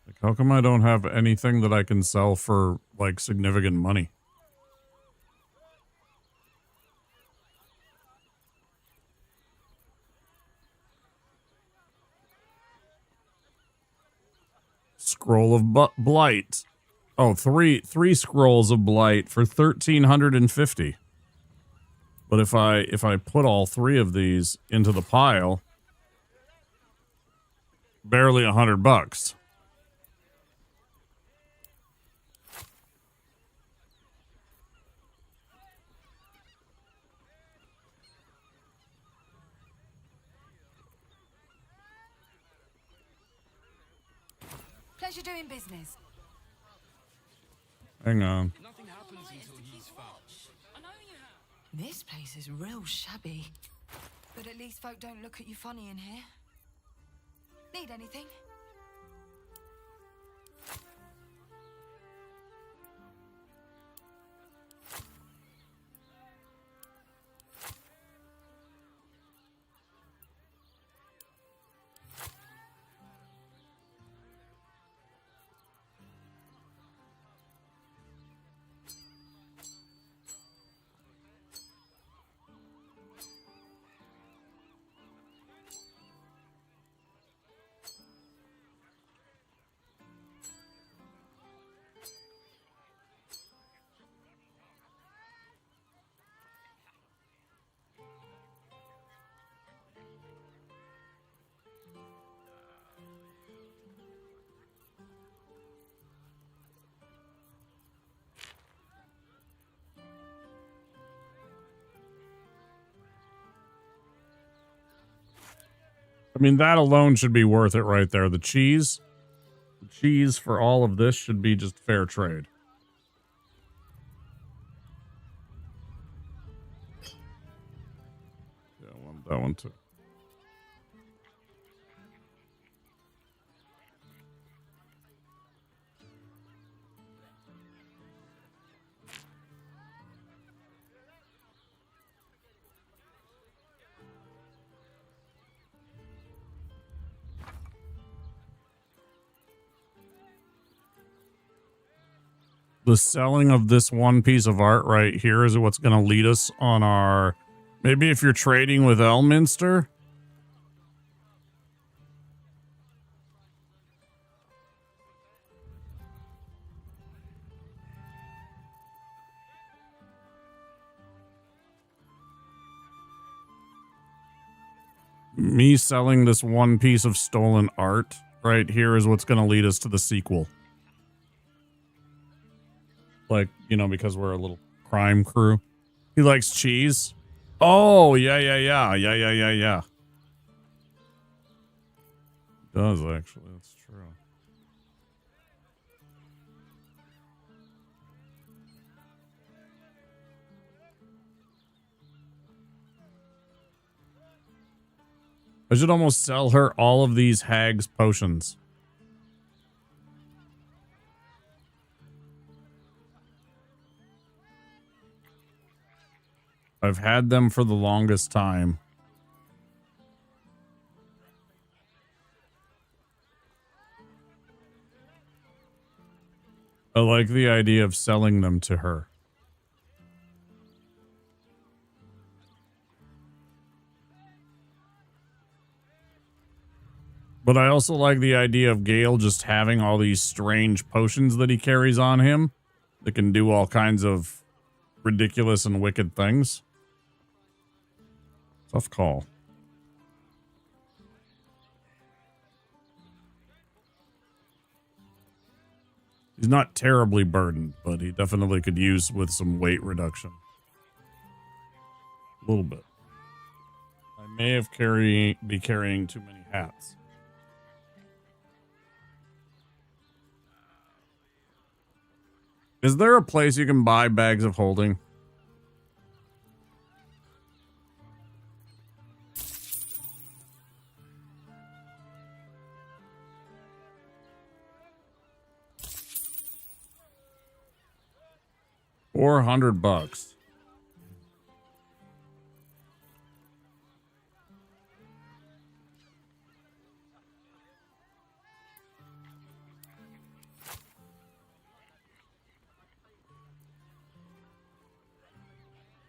S1: Like, how come I don't have anything that I can sell for, like, significant money? Scroll of Blight. Oh, three scrolls of Blight for 1,350. But if I put all three of these into the pile, barely $100.
S21: Pleasure doing business.
S1: Hang on.
S21: This place is real shabby. But at least folk don't look at you funny in here. Need anything? I mean, that alone should be worth it right there. The cheese for all of this should be just fair trade. Yeah, I want that one too. The selling of this one piece of art right here is what's going to lead us on our... Maybe if you're trading with Elminster? Me selling this one piece of stolen art right here is what's going to lead us to the sequel. Like, you know, because we're a little crime crew. He likes cheese. Oh, yeah. Does actually, that's true.
S1: I should almost sell her all of these hag's potions. I've had them for the longest time. I like the idea of selling them to her. But I also like the idea of Gale just having all these strange potions that he carries on him that can do all kinds of ridiculous and wicked things. Tough call. He's not terribly burdened, but he definitely could use with some weight reduction. A little bit. I may have be carrying too many hats. Is there a place you can buy bags of holding? $400.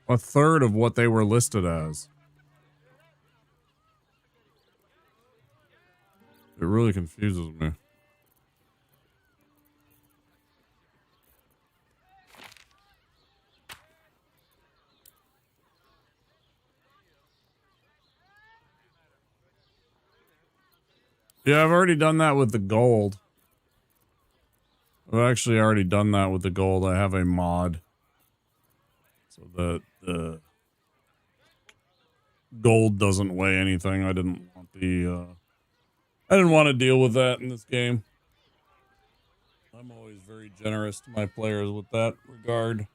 S1: A third of what they were listed as. It really confuses me. Yeah, I've already done that with the gold. I've actually already done that with the gold. I have a mod. So that the gold doesn't weigh anything. I didn't want I didn't want to deal with that in this game. I'm always very generous to my players with that regard.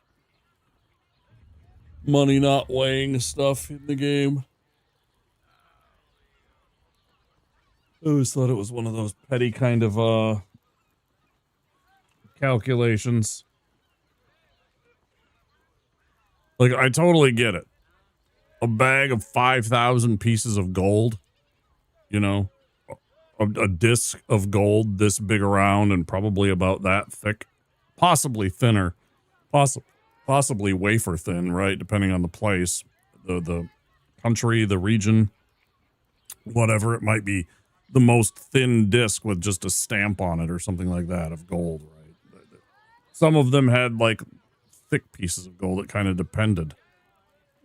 S1: Money not weighing stuff in the game. I always thought it was one of those petty kind of calculations. Like, I totally get it. A bag of 5,000 pieces of gold, you know, a disc of gold this big around and probably about that thick, possibly thinner, possibly wafer thin, right? Depending on the place, the country, the region, whatever. It might be the most thin disc with just a stamp on it or something like that of gold, right? Some of them had like thick pieces of gold. It kind of depended.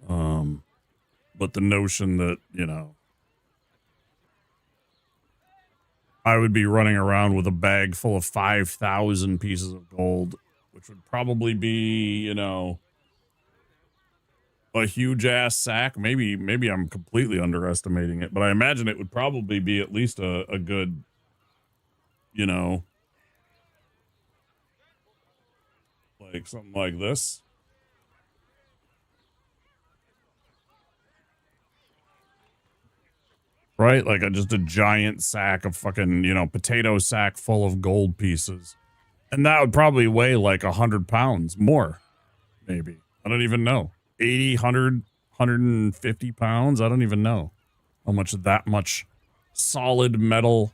S1: But the notion that, you know, I would be running around with a bag full of 5,000 pieces of gold, which would probably be, you know, a huge ass sack. Maybe I'm completely underestimating it, but I imagine it would probably be at least a good, you know, like something like this. Right? Like just a giant sack of fucking, you know, potato sack full of gold pieces. And that would probably weigh like 100 pounds more, maybe. I don't even know. 80, 100, 150 pounds. I don't even know how much that much solid metal,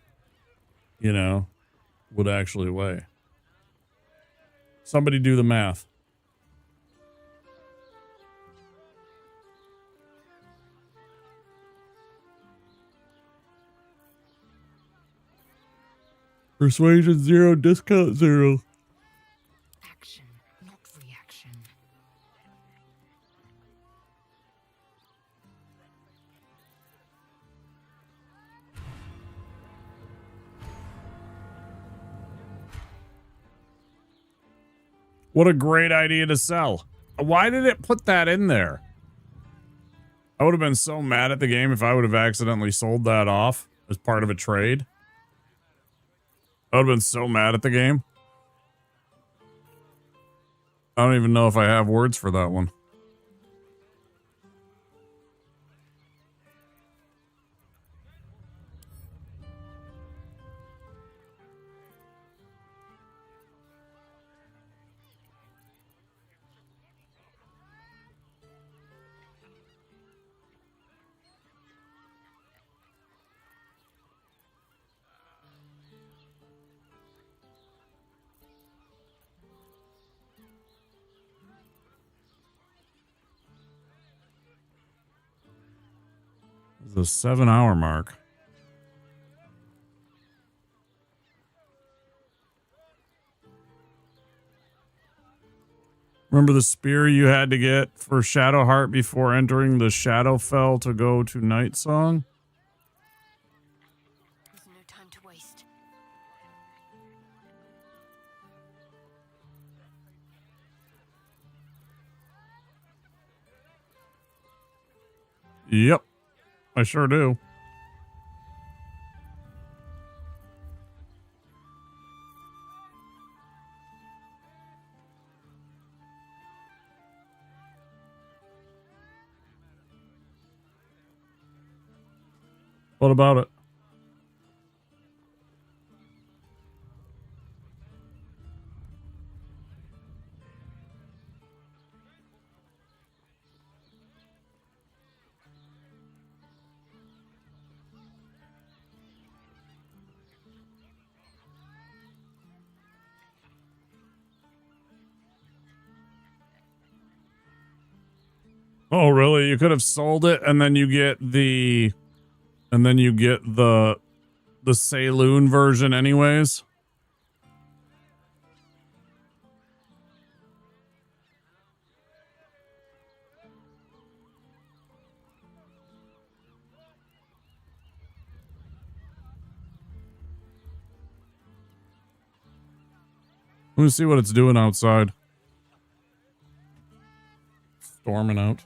S1: you know, would actually weigh. Somebody do the math. Persuasion 0, discount 0.
S21: Action, not reaction.
S1: What a great idea to sell. Why did it put that in there? I would have been so mad at the game if I would have accidentally sold that off as part of a trade. I would have been so mad at the game. I don't even know if I have words for that one. The 7-hour mark. Remember the spear you had to get for Shadowheart before entering the Shadowfell to go to Night Song?
S12: There's no time to waste.
S1: Yep, I sure do. What about it? Oh, really? You could have sold it and then you get the Saloon version anyways? Let me see what it's doing outside. Storming out.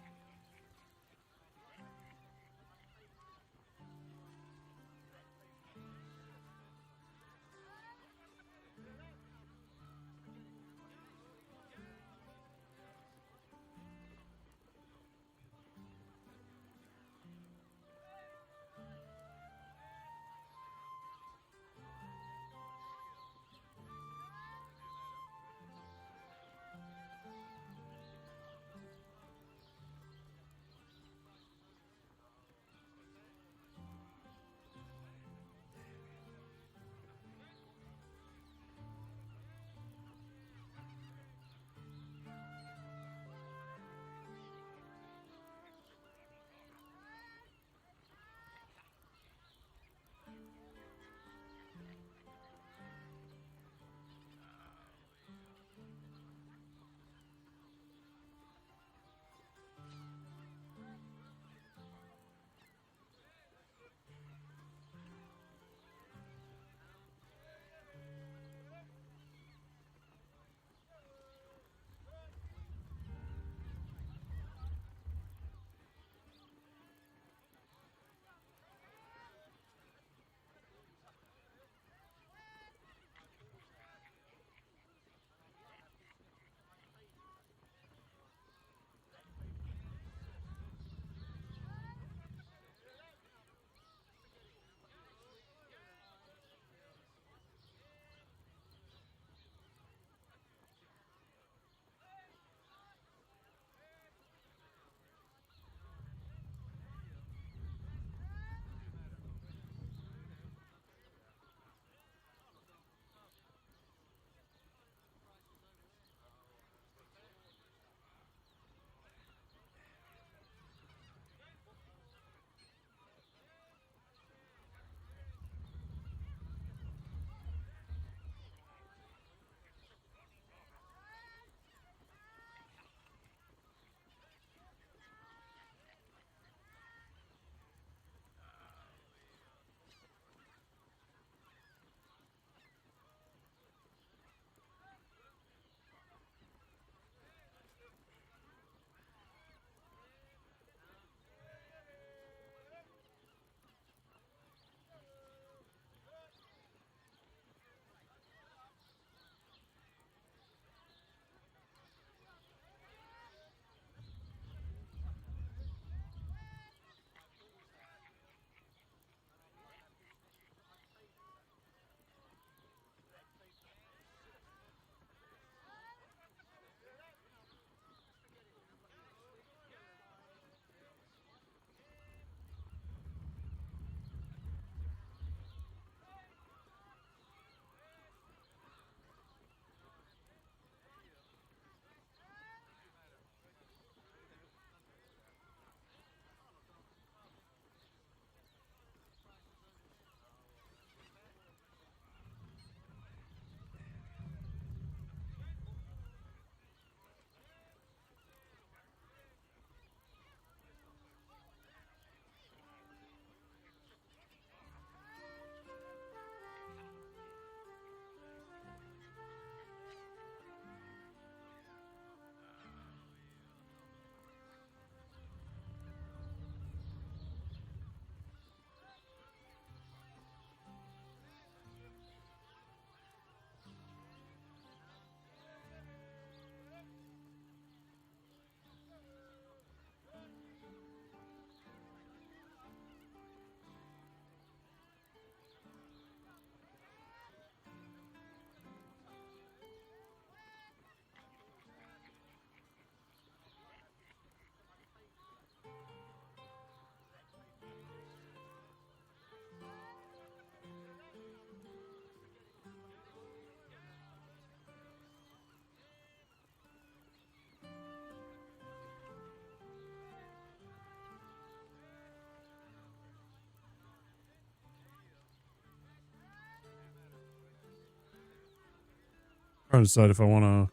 S1: Trying to decide if I want to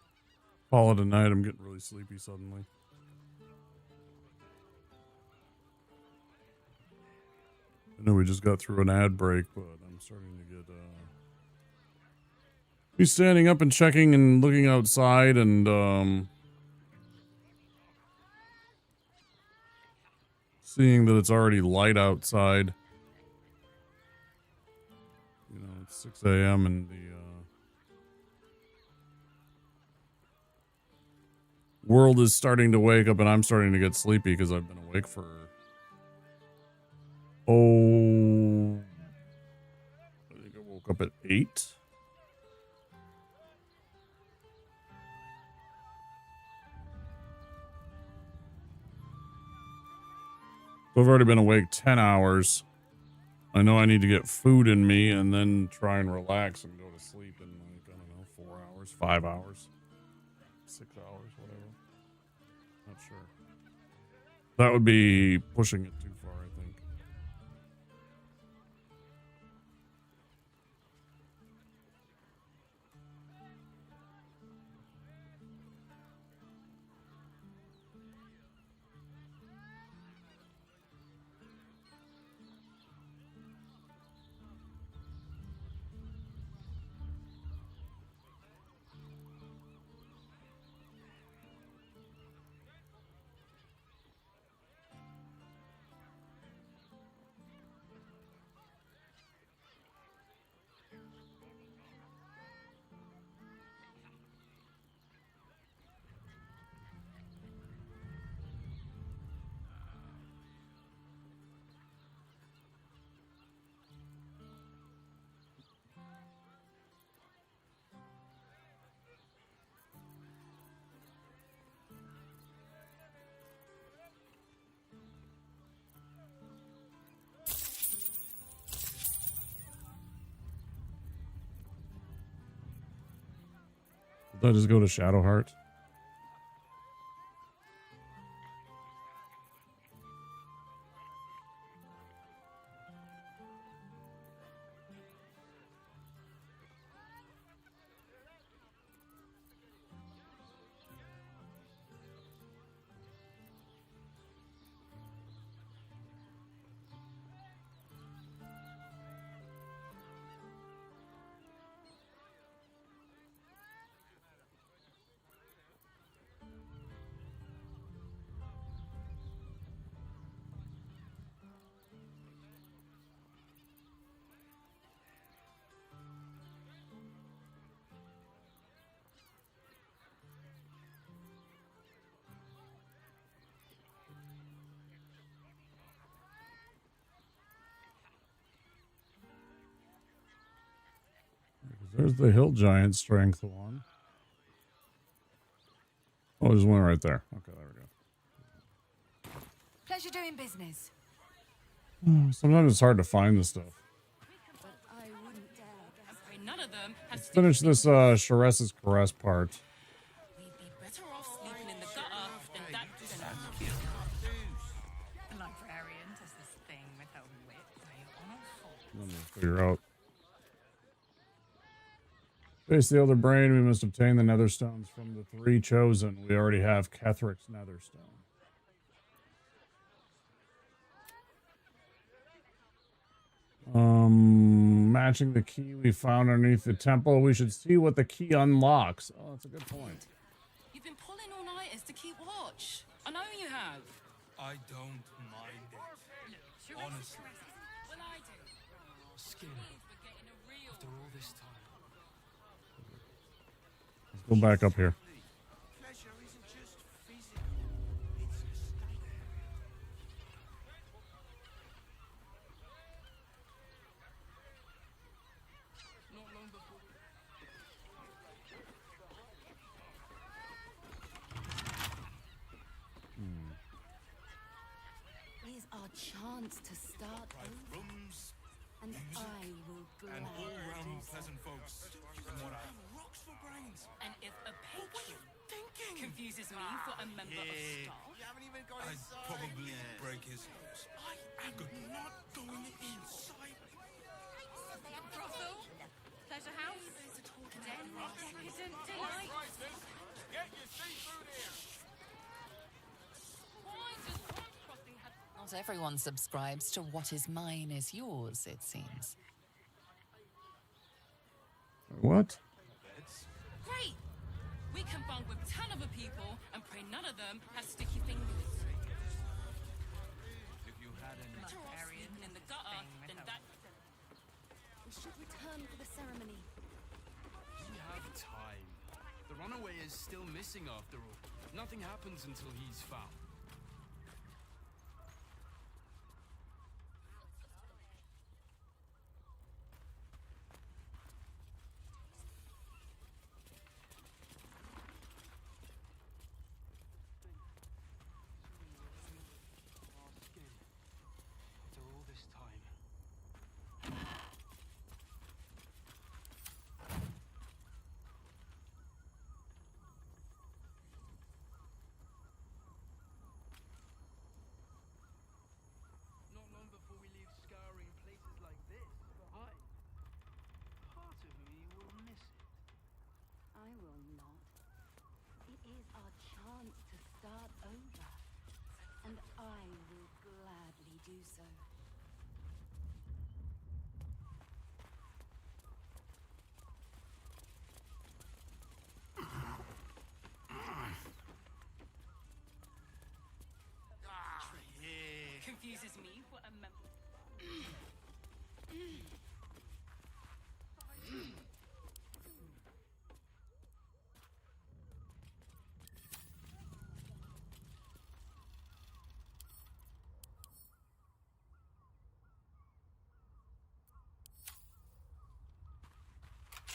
S1: call it a night. I'm getting really sleepy suddenly. I know we just got through an ad break, but I'm starting to get me standing up and checking and looking outside and seeing that it's already light outside. You know, it's 6 a.m. and the world is starting to wake up, and I'm starting to get sleepy because I've been awake for I think I woke up at 8. So I've already been awake 10 hours. I know I need to get food in me and then try and relax and go to sleep in, like, I don't know, 4 hours, 5 hours, 6 hours, whatever. Not sure. That would be pushing it too far, I think. Did I just go to Shadowheart? There's the Hill Giant strength one. Oh, there's one right there. Okay, there we go.
S21: Pleasure doing business.
S1: Sometimes it's hard to find this stuff.
S5: None of them has
S1: Let's finish this Shares's Caress part.
S5: better off sleeping in the gutter than that.
S8: The librarian does this thing with her whip where you're on a fault.
S1: Let me figure out. Face the Elder Brain, we must obtain the Netherstones from the 3 chosen. We already have Kethric's Netherstone. Matching the key we found underneath the temple, we should see what the key unlocks. Oh, that's a good point.
S5: You've been pulling all-nighters to keep watch. I know you have.
S15: I don't mind it. Honestly.
S5: Well, I do.
S20: Skin. After all this time.
S1: Let's go back up here.
S9: Pleasure isn't just physical, it's a state.
S20: Not long before.
S11: Here's our chance to start over.
S15: Rooms,
S11: And I will
S15: and
S11: gladly
S15: all-round
S11: do so.
S15: pleasant folks. From what I rocks for brains.
S5: And if a patron confuses me for a member of staff,
S15: I'd probably break his nose. I am not going inside.
S5: brothel, pleasure house, den, decadent
S8: everyone subscribes to what is mine is yours, it seems.
S1: What?
S5: Great! We can bunk with 10 other people and pray none of them have sticky fingers.
S20: If you had any...
S5: Better off sleeping in the gutter than that.
S11: We should return for the ceremony.
S20: We have time. The runaway is still missing after all. Nothing happens until he's found. After all this time. Not long before we leave scouring places like this behind, part of me will miss it.
S11: I will not. It is our chance to start over, and I will gladly do so.
S5: Confuses me what a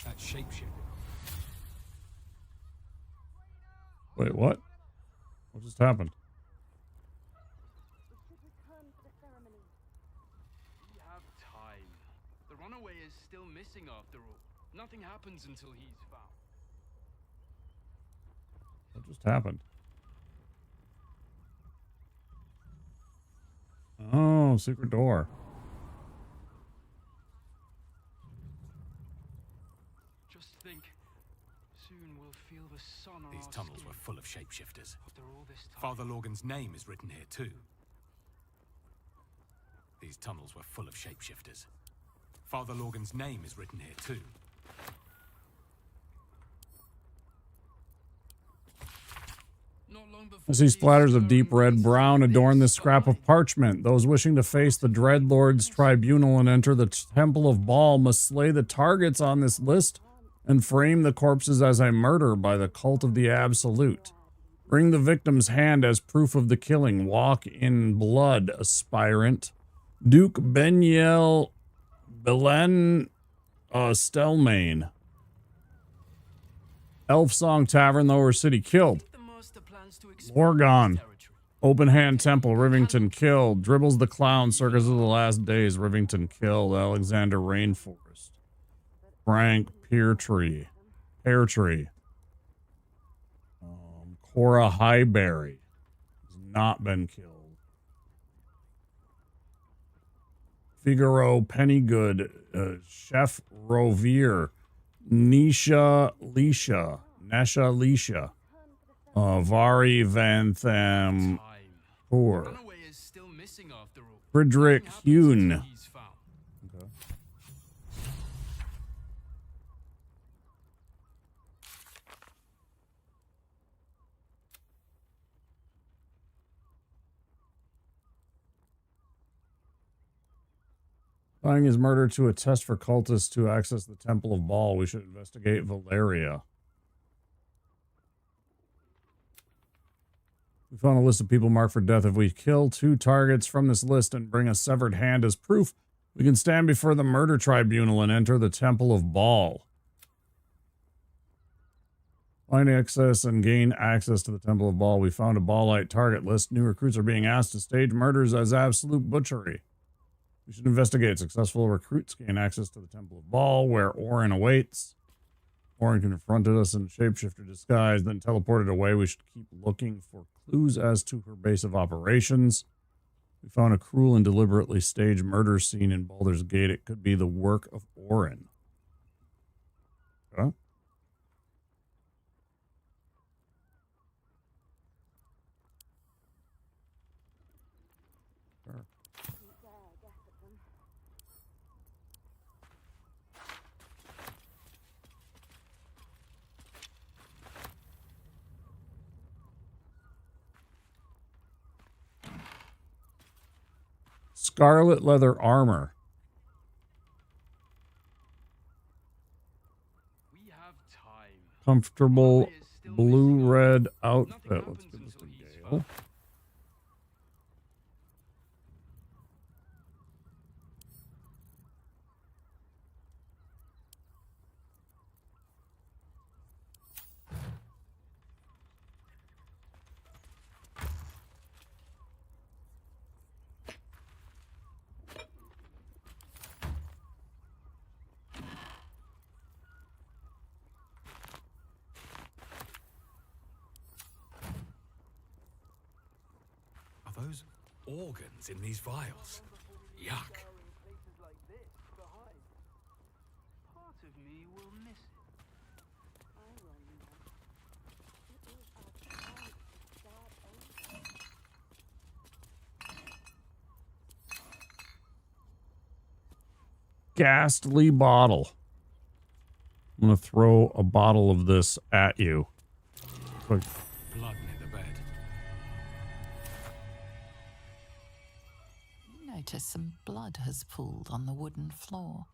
S10: That shapeshift.
S1: Wait, what? What just happened?
S20: We have time. The runaway is still missing after all. Nothing happens until he's found.
S1: What just happened? Oh, secret door.
S20: Just think, soon we'll feel the sun on
S10: These
S20: our
S10: tunnels
S20: skin.
S10: were full of shapeshifters.
S20: After all this time.
S10: Father Lorgan's name is written here too. These tunnels were full of shapeshifters. Father Lorgan's name is written here too.
S20: Not long before
S1: I see splatters of deep red-brown adorn this scrap of parchment. Those wishing to face the Dreadlord's tribunal and enter the Temple of Baal must slay the targets on this list and frame the corpses as a murder by the cult of the Absolute. Bring the victim's hand as proof of the killing. Walk in blood, aspirant. Duke Beniel Belen Stelmane. Elf Song Tavern, Lower City, killed. Lorgon. Open Hand Temple, Rivington, killed. Dribbles the Clown, Circus of the Last Days, Rivington, killed. Alexander Rainforest. Frank Peartree. Peartree. Cora Highberry. Has not been killed. Figaro Pennygood. Chef Rovier. Nesha Lisha. Vari Van Tham Poor. Friedrich Hune. Okay. Applying his murder to a test for cultists to access the Temple of Baal. We should investigate Valeria. We found a list of people marked for death. If we kill 2 targets from this list and bring a severed hand as proof, we can stand before the murder tribunal and enter the Temple of Baal. Find access and gain access to the Temple of Baal. We found a Baalite target list. New recruits are being asked to stage murders as absolute butchery. We should investigate. Successful recruits gain access to the Temple of Baal, where Orin awaits. Orin confronted us in shapeshifter disguise, then teleported away. We should keep looking for clues as to her base of operations. We found a cruel and deliberately staged murder scene in Baldur's Gate. It could be the work of Orin. Huh? Sure. Scarlet leather armor. Comfortable blue-red outfit. Let's give this to Gale.
S10: Are those organs in these vials? Yuck.
S20: Part of me will miss it.
S1: Ghastly bottle. I'm going to throw a bottle of this at you. Quick.
S10: Blood near the bed.
S8: You notice some blood has pooled on the wooden floor.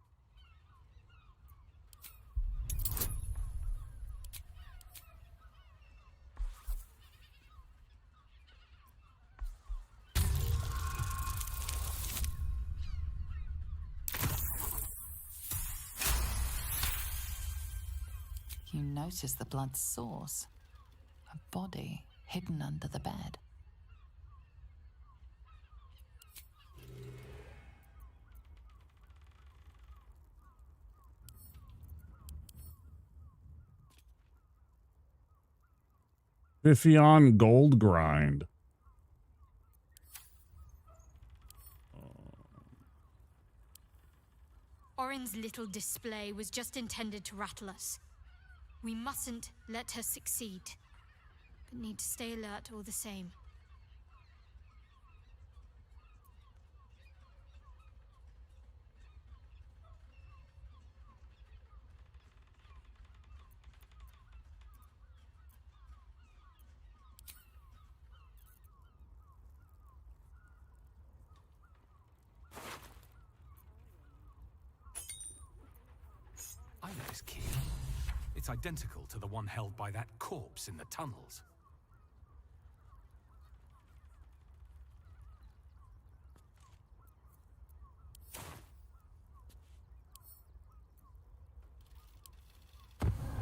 S8: You notice the blood's source. A body hidden under the bed.
S1: Biffion gold grind.
S14: Orin's little display was just intended to rattle us. We mustn't let her succeed, but need to stay alert all the same.
S10: I know this key. It's identical to the one held by that corpse in the tunnels.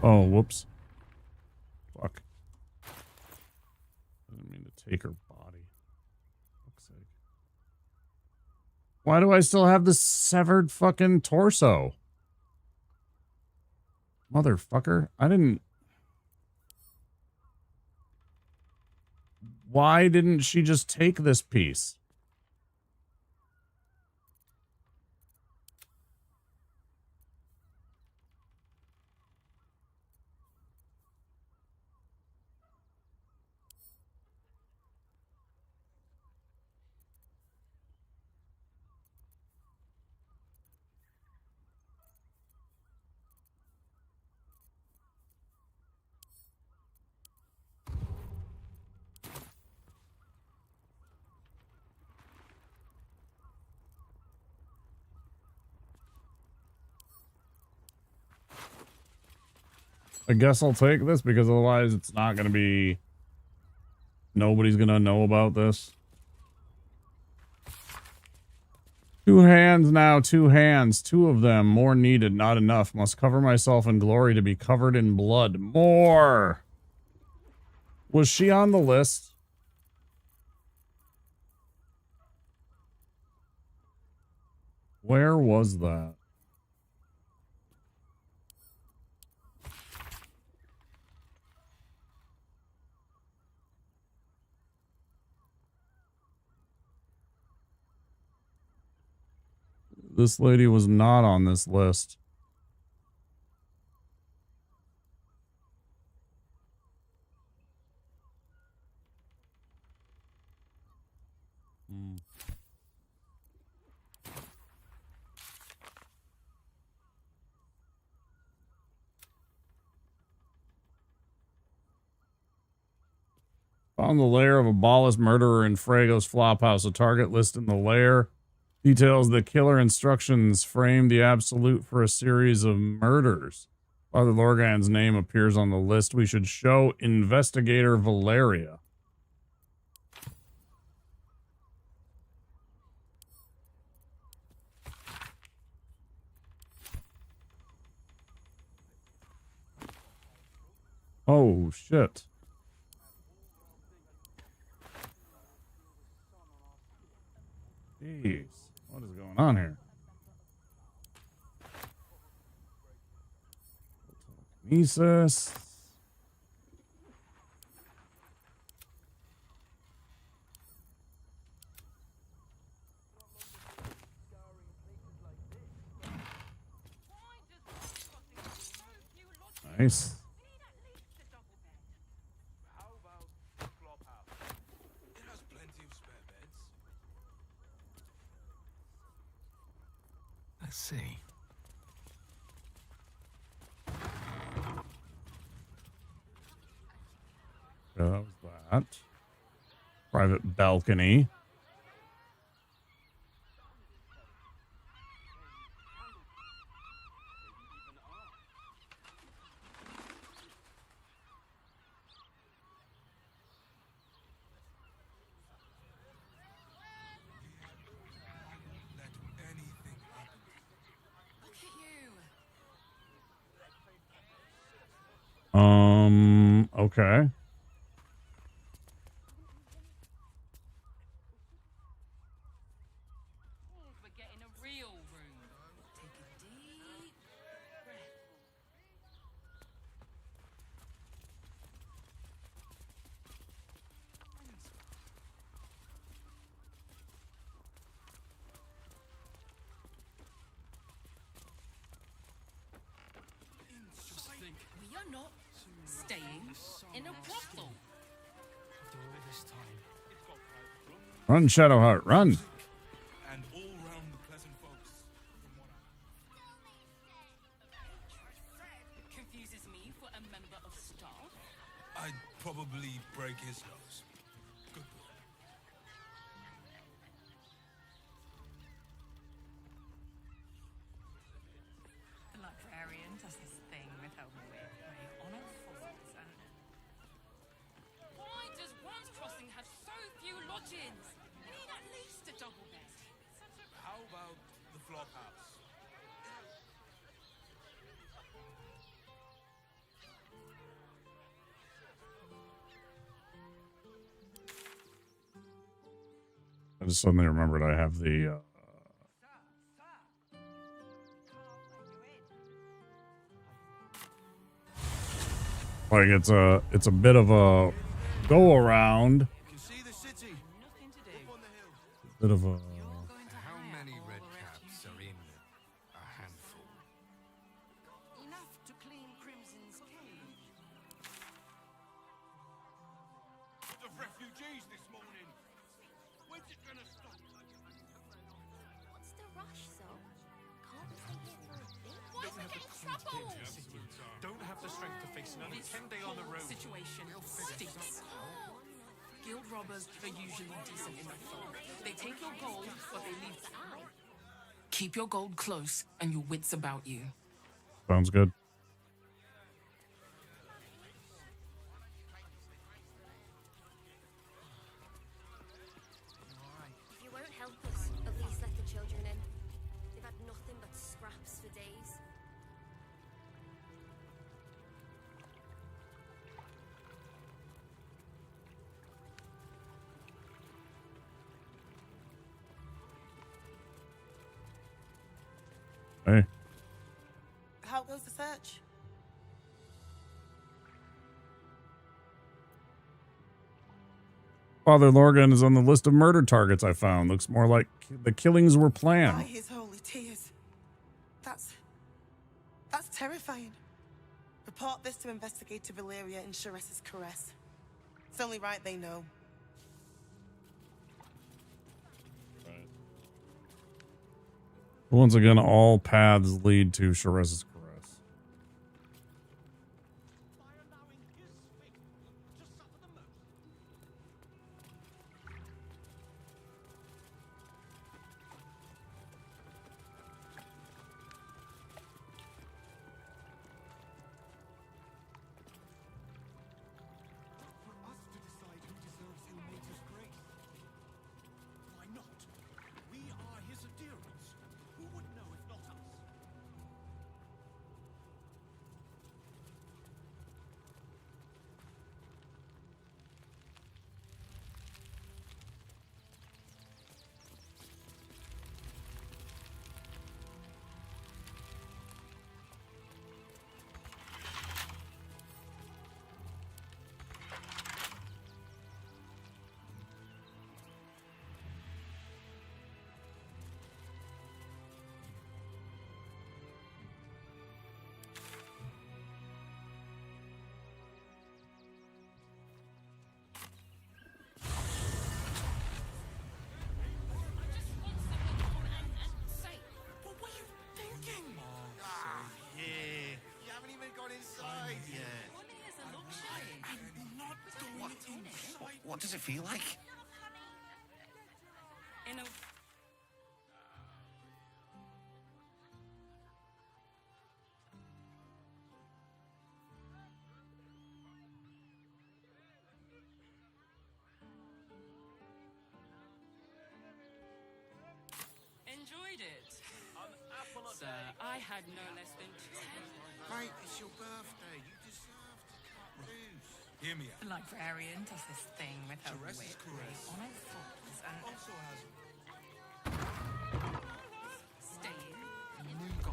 S1: Oh, whoops. Fuck. I didn't mean to take her body. Fuck's sake. Why do I still have the severed fucking torso? Motherfucker. I didn't... Why didn't she just take this piece? I guess I'll take this because otherwise it's not going to be... Nobody's going to know about this. 2 hands now, 2 hands. 2 of them. More needed, not enough. Must cover myself in glory to be covered in blood. More! Was she on the list? Where was that? This lady was not on this list. Found the lair of a Ballis murderer in Frago's flophouse. A target list in the lair Details the killer instructions frame the absolute for a series of murders. Father Lorgan's name appears on the list. We should show Investigator Valeria. Oh, shit. Jeez. What is going on here? Telekinesis. Nice.
S10: Let's see.
S1: Yeah, that was that. Private balcony. Okay.
S21: We're getting a real room. Take a deep breath.
S20: Just think.
S21: We are not staying in a brothel.
S20: After all this time.
S1: Run, Shadowheart, run.
S15: And all round the pleasant folks.
S21: Confuses me for a member of staff.
S15: I'd probably break his nose. Good boy.
S21: The librarian does this thing with her whip where you honor falls and... Why does One's Crossing have so few lodgings? You need at least a double bed.
S15: How about the flop house?
S1: I just suddenly remembered I have the like it's a bit of a go around.
S9: You can see the city. Nothing to do. Up on the hill.
S1: Bit of a
S10: How many red caps are in a handful?
S16: Enough to clean Crimson's cage.
S9: The refugees this morning. When's it gonna stop?
S12: What's the rush, so? Can't we stay here for a bit? Why is
S17: Don't
S12: it
S17: have the
S12: getting
S17: courage to
S12: trouble?
S17: get into the city. Don't have the strength to face another 10-day on the road.
S21: Situation stinks. Guild robbers are usually decent enough folk. They take your gold, but they leave... Keep your gold close and your wits about you.
S1: sounds good.
S12: If you won't help us, at least let the children in. They've had nothing but scraps for days.
S1: Hey.
S16: How goes the search?
S1: Father Lorgan is on the list of murder targets I found. Looks more like the killings were
S16: By
S1: planned.
S16: his holy tears. That's terrifying. Report this to Investigator Valeria in Sheres's caress. It's only right they know.
S1: Once again, all paths lead to Sheres's caress.
S10: What does it feel like?
S5: In a
S21: Enjoyed it. Sir, I had no less than 10.
S9: Mate, it's your birthday. You deserve to cut loose.
S15: Hear me out.
S8: The librarian does this thing with her
S15: Jerez's
S8: whip
S15: caress
S8: on her foot and
S15: also has
S8: stay in.
S15: new guy.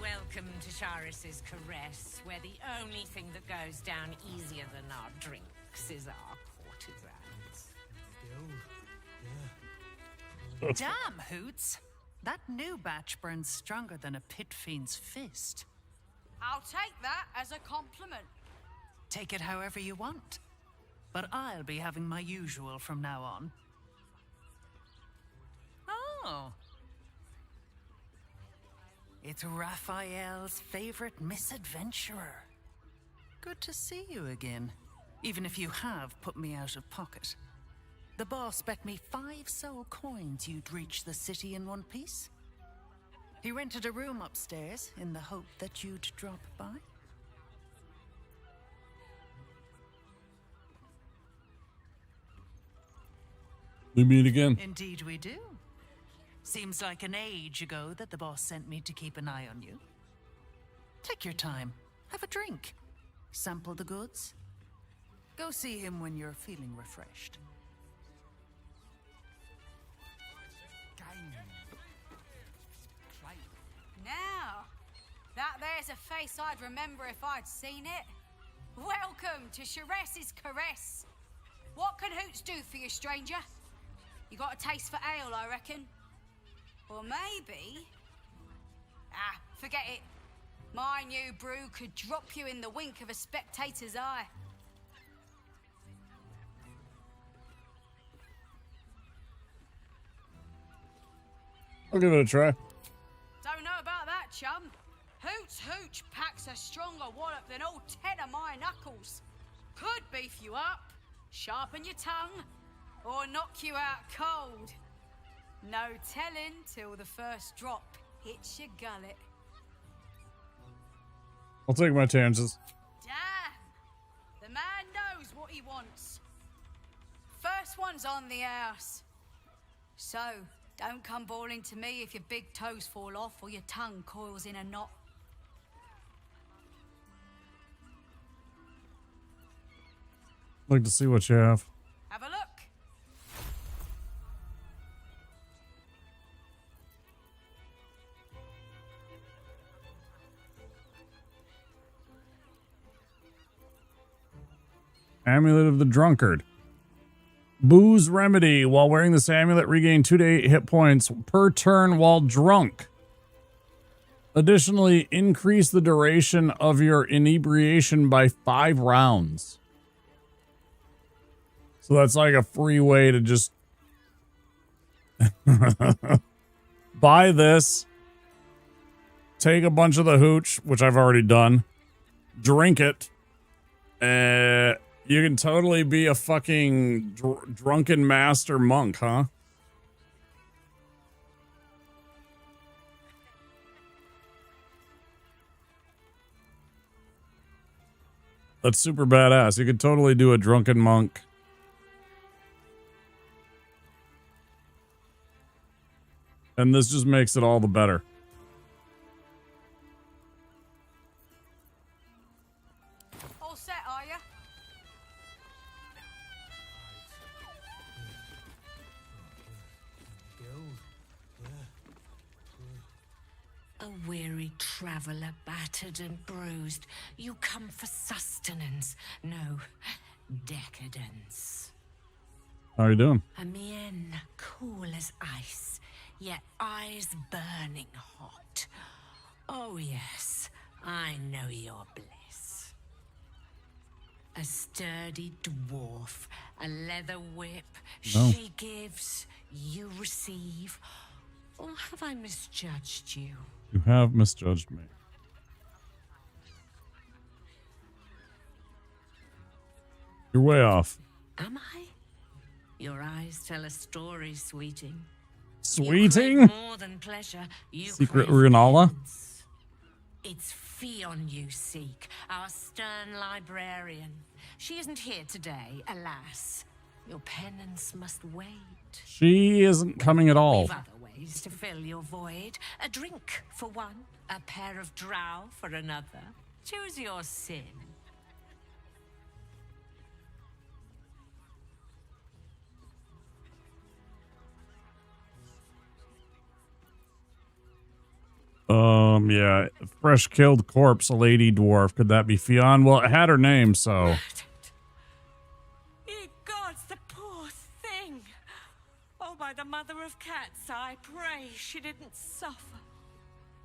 S6: Welcome to Charis's Caress, where the only thing that goes down easier than our drinks is our courtesans.
S13: Damn, Hoots. That new batch burns stronger than a pit fiend's fist.
S23: I'll take that as a compliment.
S13: Take it however you want. But I'll be having my usual from now on. Oh. It's Raphael's favorite misadventurer. Good to see you again, even if you have put me out of pocket. The boss bet me 5 soul coins you'd reach the city in one piece. He rented a room upstairs in the hope that you'd drop by.
S1: We meet again.
S13: Indeed we do. Seems like an age ago that the boss sent me to keep an eye on you. Take your time. Have a drink. Sample the goods. Go see him when you're feeling refreshed.
S23: Now, that there's a face I'd remember if I'd seen it. Welcome to Charis's Caress. What can Hoots do for you, stranger? You got a taste for ale, I reckon. Or maybe... Ah, forget it. My new brew could drop you in the wink of a spectator's eye.
S1: I'll give it a try.
S23: Don't know about that, chum. Hoots Hooch packs a stronger wallop than all 10 of my knuckles. Could beef you up, sharpen your tongue, or knock you out cold. No telling till the first drop hits your gullet.
S1: I'll take my chances.
S23: Damn! The man knows what he wants. First one's on the house. So, don't come bawling to me if your big toes fall off or your tongue coils in a knot.
S1: I'd like to see what you have.
S23: Have a look.
S1: Amulet of the Drunkard. Booze remedy. While wearing this amulet, regain 2 to 8 hit points per turn while drunk. Additionally, increase the duration of your inebriation by 5 rounds. So that's like a free way to just buy this, take a bunch of the hooch, which I've already done, drink it, you can totally be a fucking drunken master monk, huh? That's super badass. You could totally do a drunken monk. And this just makes it all the better.
S23: All set, are ya?
S6: A weary traveller, battered and bruised, you come for sustenance, no decadence.
S1: How are you doing?
S6: A mien cool as ice, yet eyes burning hot. Oh yes, I know your bliss. A sturdy dwarf, a leather whip,
S1: No.
S6: she gives, you receive. Or have I misjudged you?
S1: You have misjudged me. You're way off.
S6: Am I? Your eyes tell a story, sweeting.
S1: Sweeting?
S6: You crave more than pleasure. You
S1: Secret
S6: crave
S1: Renala?
S6: penance. It's Fionn you seek, our stern librarian. She isn't here today, alas. Your penance must wait.
S1: She isn't coming at all.
S6: We've other ways to fill your void. A drink for one, a pair of drow for another. Choose your sin.
S1: Yeah. Fresh killed corpse, a lady dwarf. Could that be Fionn? Well, it had her name, so.
S6: Ye gods, the poor thing. Oh, by the mother of cats, I pray she didn't suffer.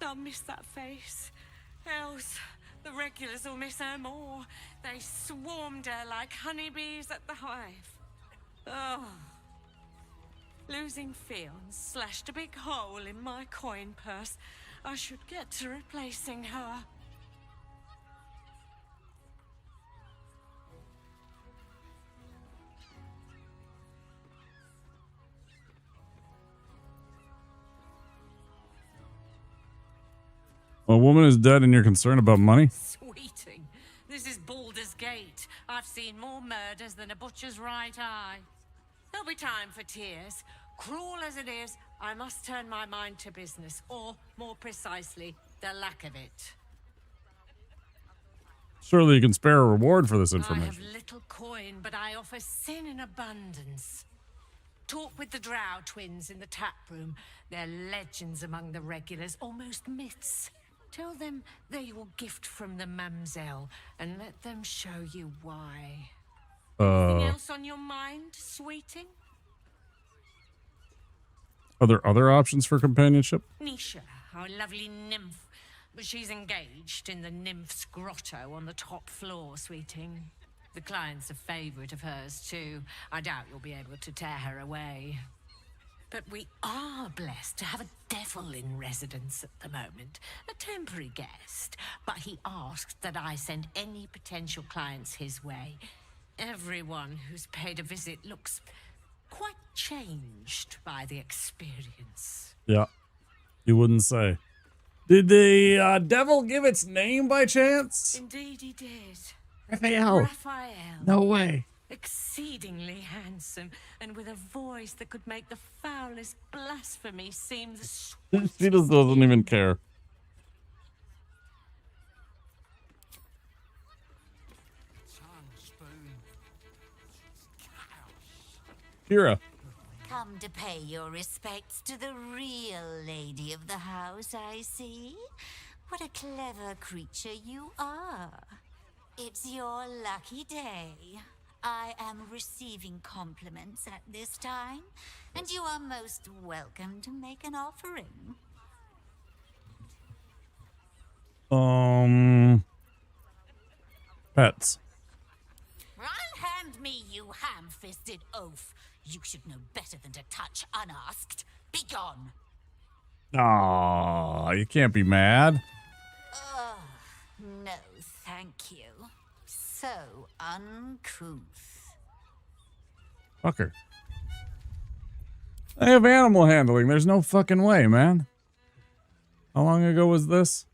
S6: They'll miss that face. Else, the regulars will miss her more. They swarmed her like honeybees at the hive. Oh. Losing Fionn slashed a big hole in my coin purse. I should get to replacing her.
S1: A woman is dead and you're concerned about money?
S6: Sweeting, this is Baldur's Gate. I've seen more murders than a butcher's right eye. There'll be time for tears. Cruel as it is, I must turn my mind to business, or, more precisely, the lack of it.
S1: Surely you can spare a reward for this
S6: I
S1: information.
S6: have little coin, but I offer sin in abundance. Talk with the Drow twins in the tap room. They're legends among the regulars, almost myths. Tell them they're your gift from the Mamselle, and let them show you why. Anything else on your mind, sweeting?
S1: Are there other options for companionship?
S6: Nisha, our lovely nymph. But she's engaged in the nymph's grotto on the top floor, sweeting. The client's a favorite of hers, too. I doubt you'll be able to tear her away. But we are blessed to have a devil in residence at the moment. A temporary guest. But he asked that I send any potential clients his way. Everyone who's paid a visit looks quite changed by the experience.
S1: Yeah. You wouldn't say. Did the devil give its name by chance?
S6: Indeed he did.
S1: Raphael.
S6: Raphael.
S1: No way.
S6: Exceedingly handsome, and with a voice that could make the foulest blasphemy seem the sweetest.
S1: She just doesn't even care. Kira.
S3: Come to pay your respects to the real lady of the house, I see. What a clever creature you are. It's your lucky day. I am receiving compliments at this time, and you are most welcome to make an offering.
S1: Pets.
S3: Unhand me, you ham-fisted oaf. You should know better than to touch unasked. Begone!
S1: Aw, you can't be mad.
S3: Oh, no, thank you. So uncouth.
S1: Fucker. I have animal handling. There's no fucking way, man. How long ago was this?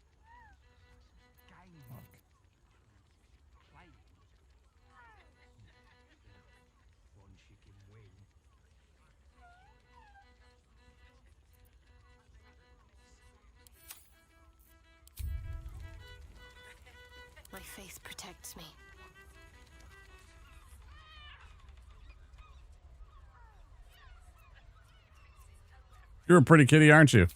S18: My faith protects me.
S1: You're a pretty kitty, aren't you?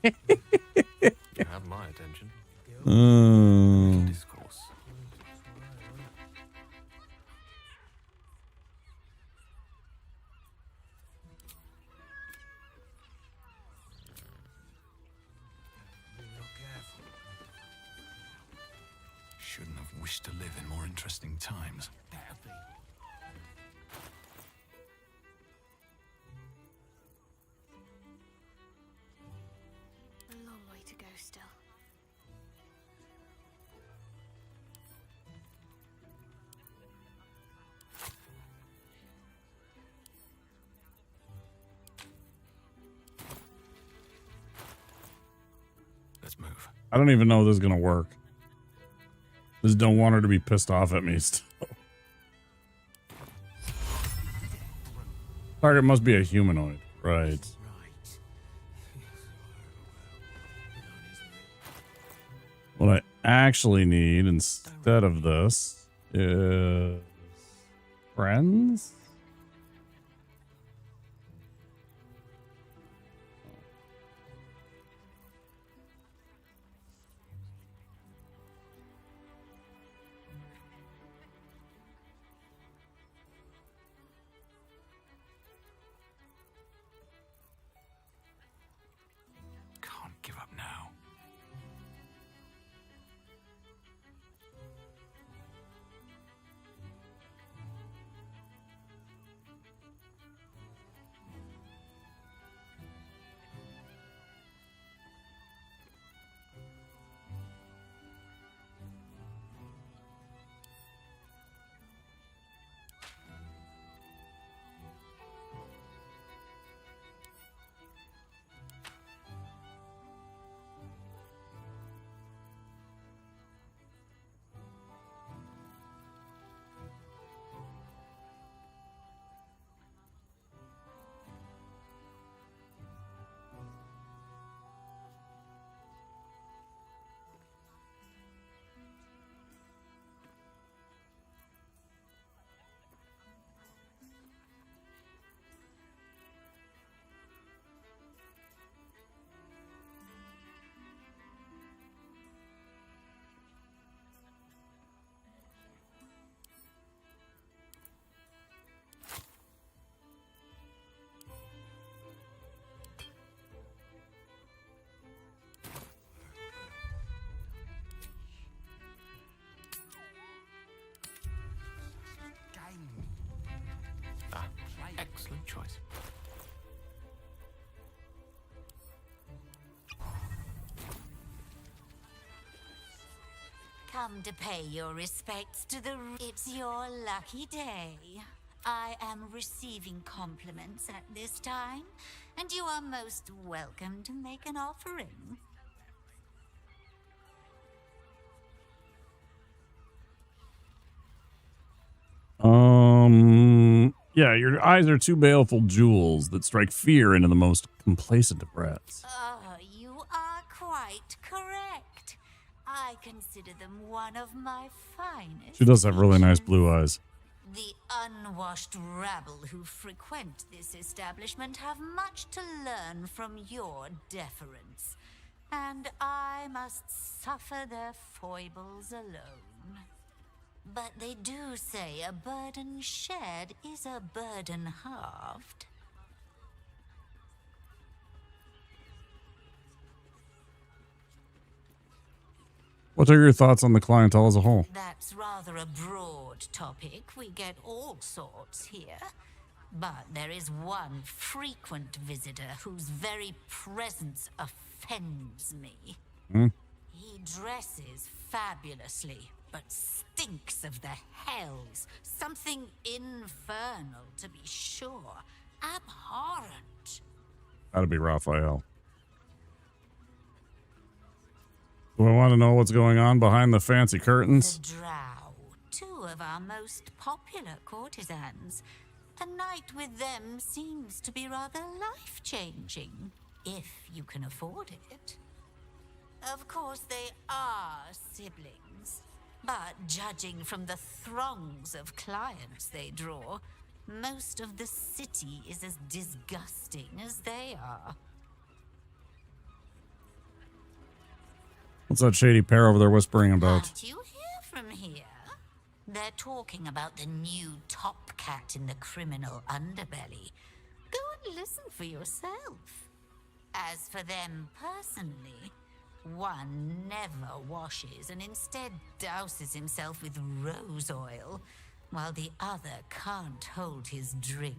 S10: You have my attention. Discourse.
S15: Shouldn't have wished to live in more interesting times.
S1: I don't even know if this is gonna work. Just don't want her to be pissed off at me still. Target must be a humanoid, right? What I actually need instead of this is friends.
S10: Can't give up now. Excellent choice.
S3: Come to pay your respects to the... It's your lucky day. I am receiving compliments at this time, and you are most welcome to make an offering.
S1: Yeah, your eyes are two baleful jewels that strike fear into the most complacent of brats.
S3: You are quite correct. I consider them one of my finest.
S1: She does have really nice blue eyes.
S3: The unwashed rabble who frequent this establishment have much to learn from your deference, and I must suffer their foibles alone. But they do say a burden shared is a burden halved.
S1: What are your thoughts on the clientele as a whole?
S3: That's rather a broad topic. We get all sorts here. But there is one frequent visitor whose very presence offends me. He dresses fabulously, but stinks of the hells. Something infernal, to be sure. Abhorrent.
S1: That'd be Raphael. Do I want to know what's going on behind the fancy curtains?
S3: The Drow, two of our most popular courtesans. A night with them seems to be rather life-changing, if you can afford it. Of course, they are siblings, but judging from the throngs of clients they draw, most of the city is as disgusting as they are.
S1: What's that shady pair over there whispering about?
S3: Can't you hear from here? They're talking about the new top cat in the criminal underbelly. Go and listen for yourself. As for them personally, one never washes and instead douses himself with rose oil, while the other can't hold his drink.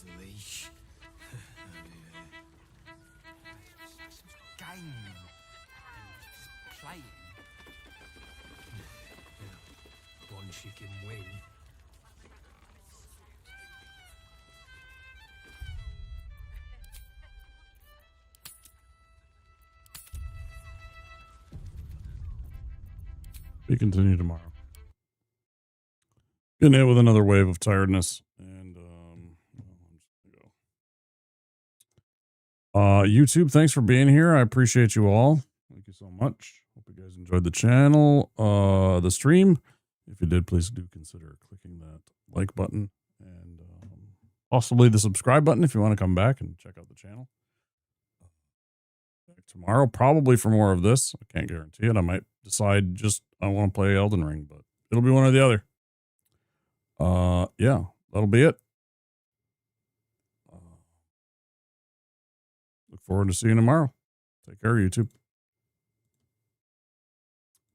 S10: his leash.
S17: Game. Playing. Once you can win.
S1: We continue tomorrow. Getting hit with another wave of tiredness. And YouTube, thanks for being here. I appreciate you all. Thank you so much. Hope you guys enjoyed the channel, the stream. If you did, please do consider clicking that like button and possibly the subscribe button if you want to come back and check out the channel. Back tomorrow, probably for more of this. I can't guarantee it. I might decide just I want to play Elden Ring, but it'll be one or the other. Yeah, that'll be it. Look forward to seeing you tomorrow. Take care, YouTube.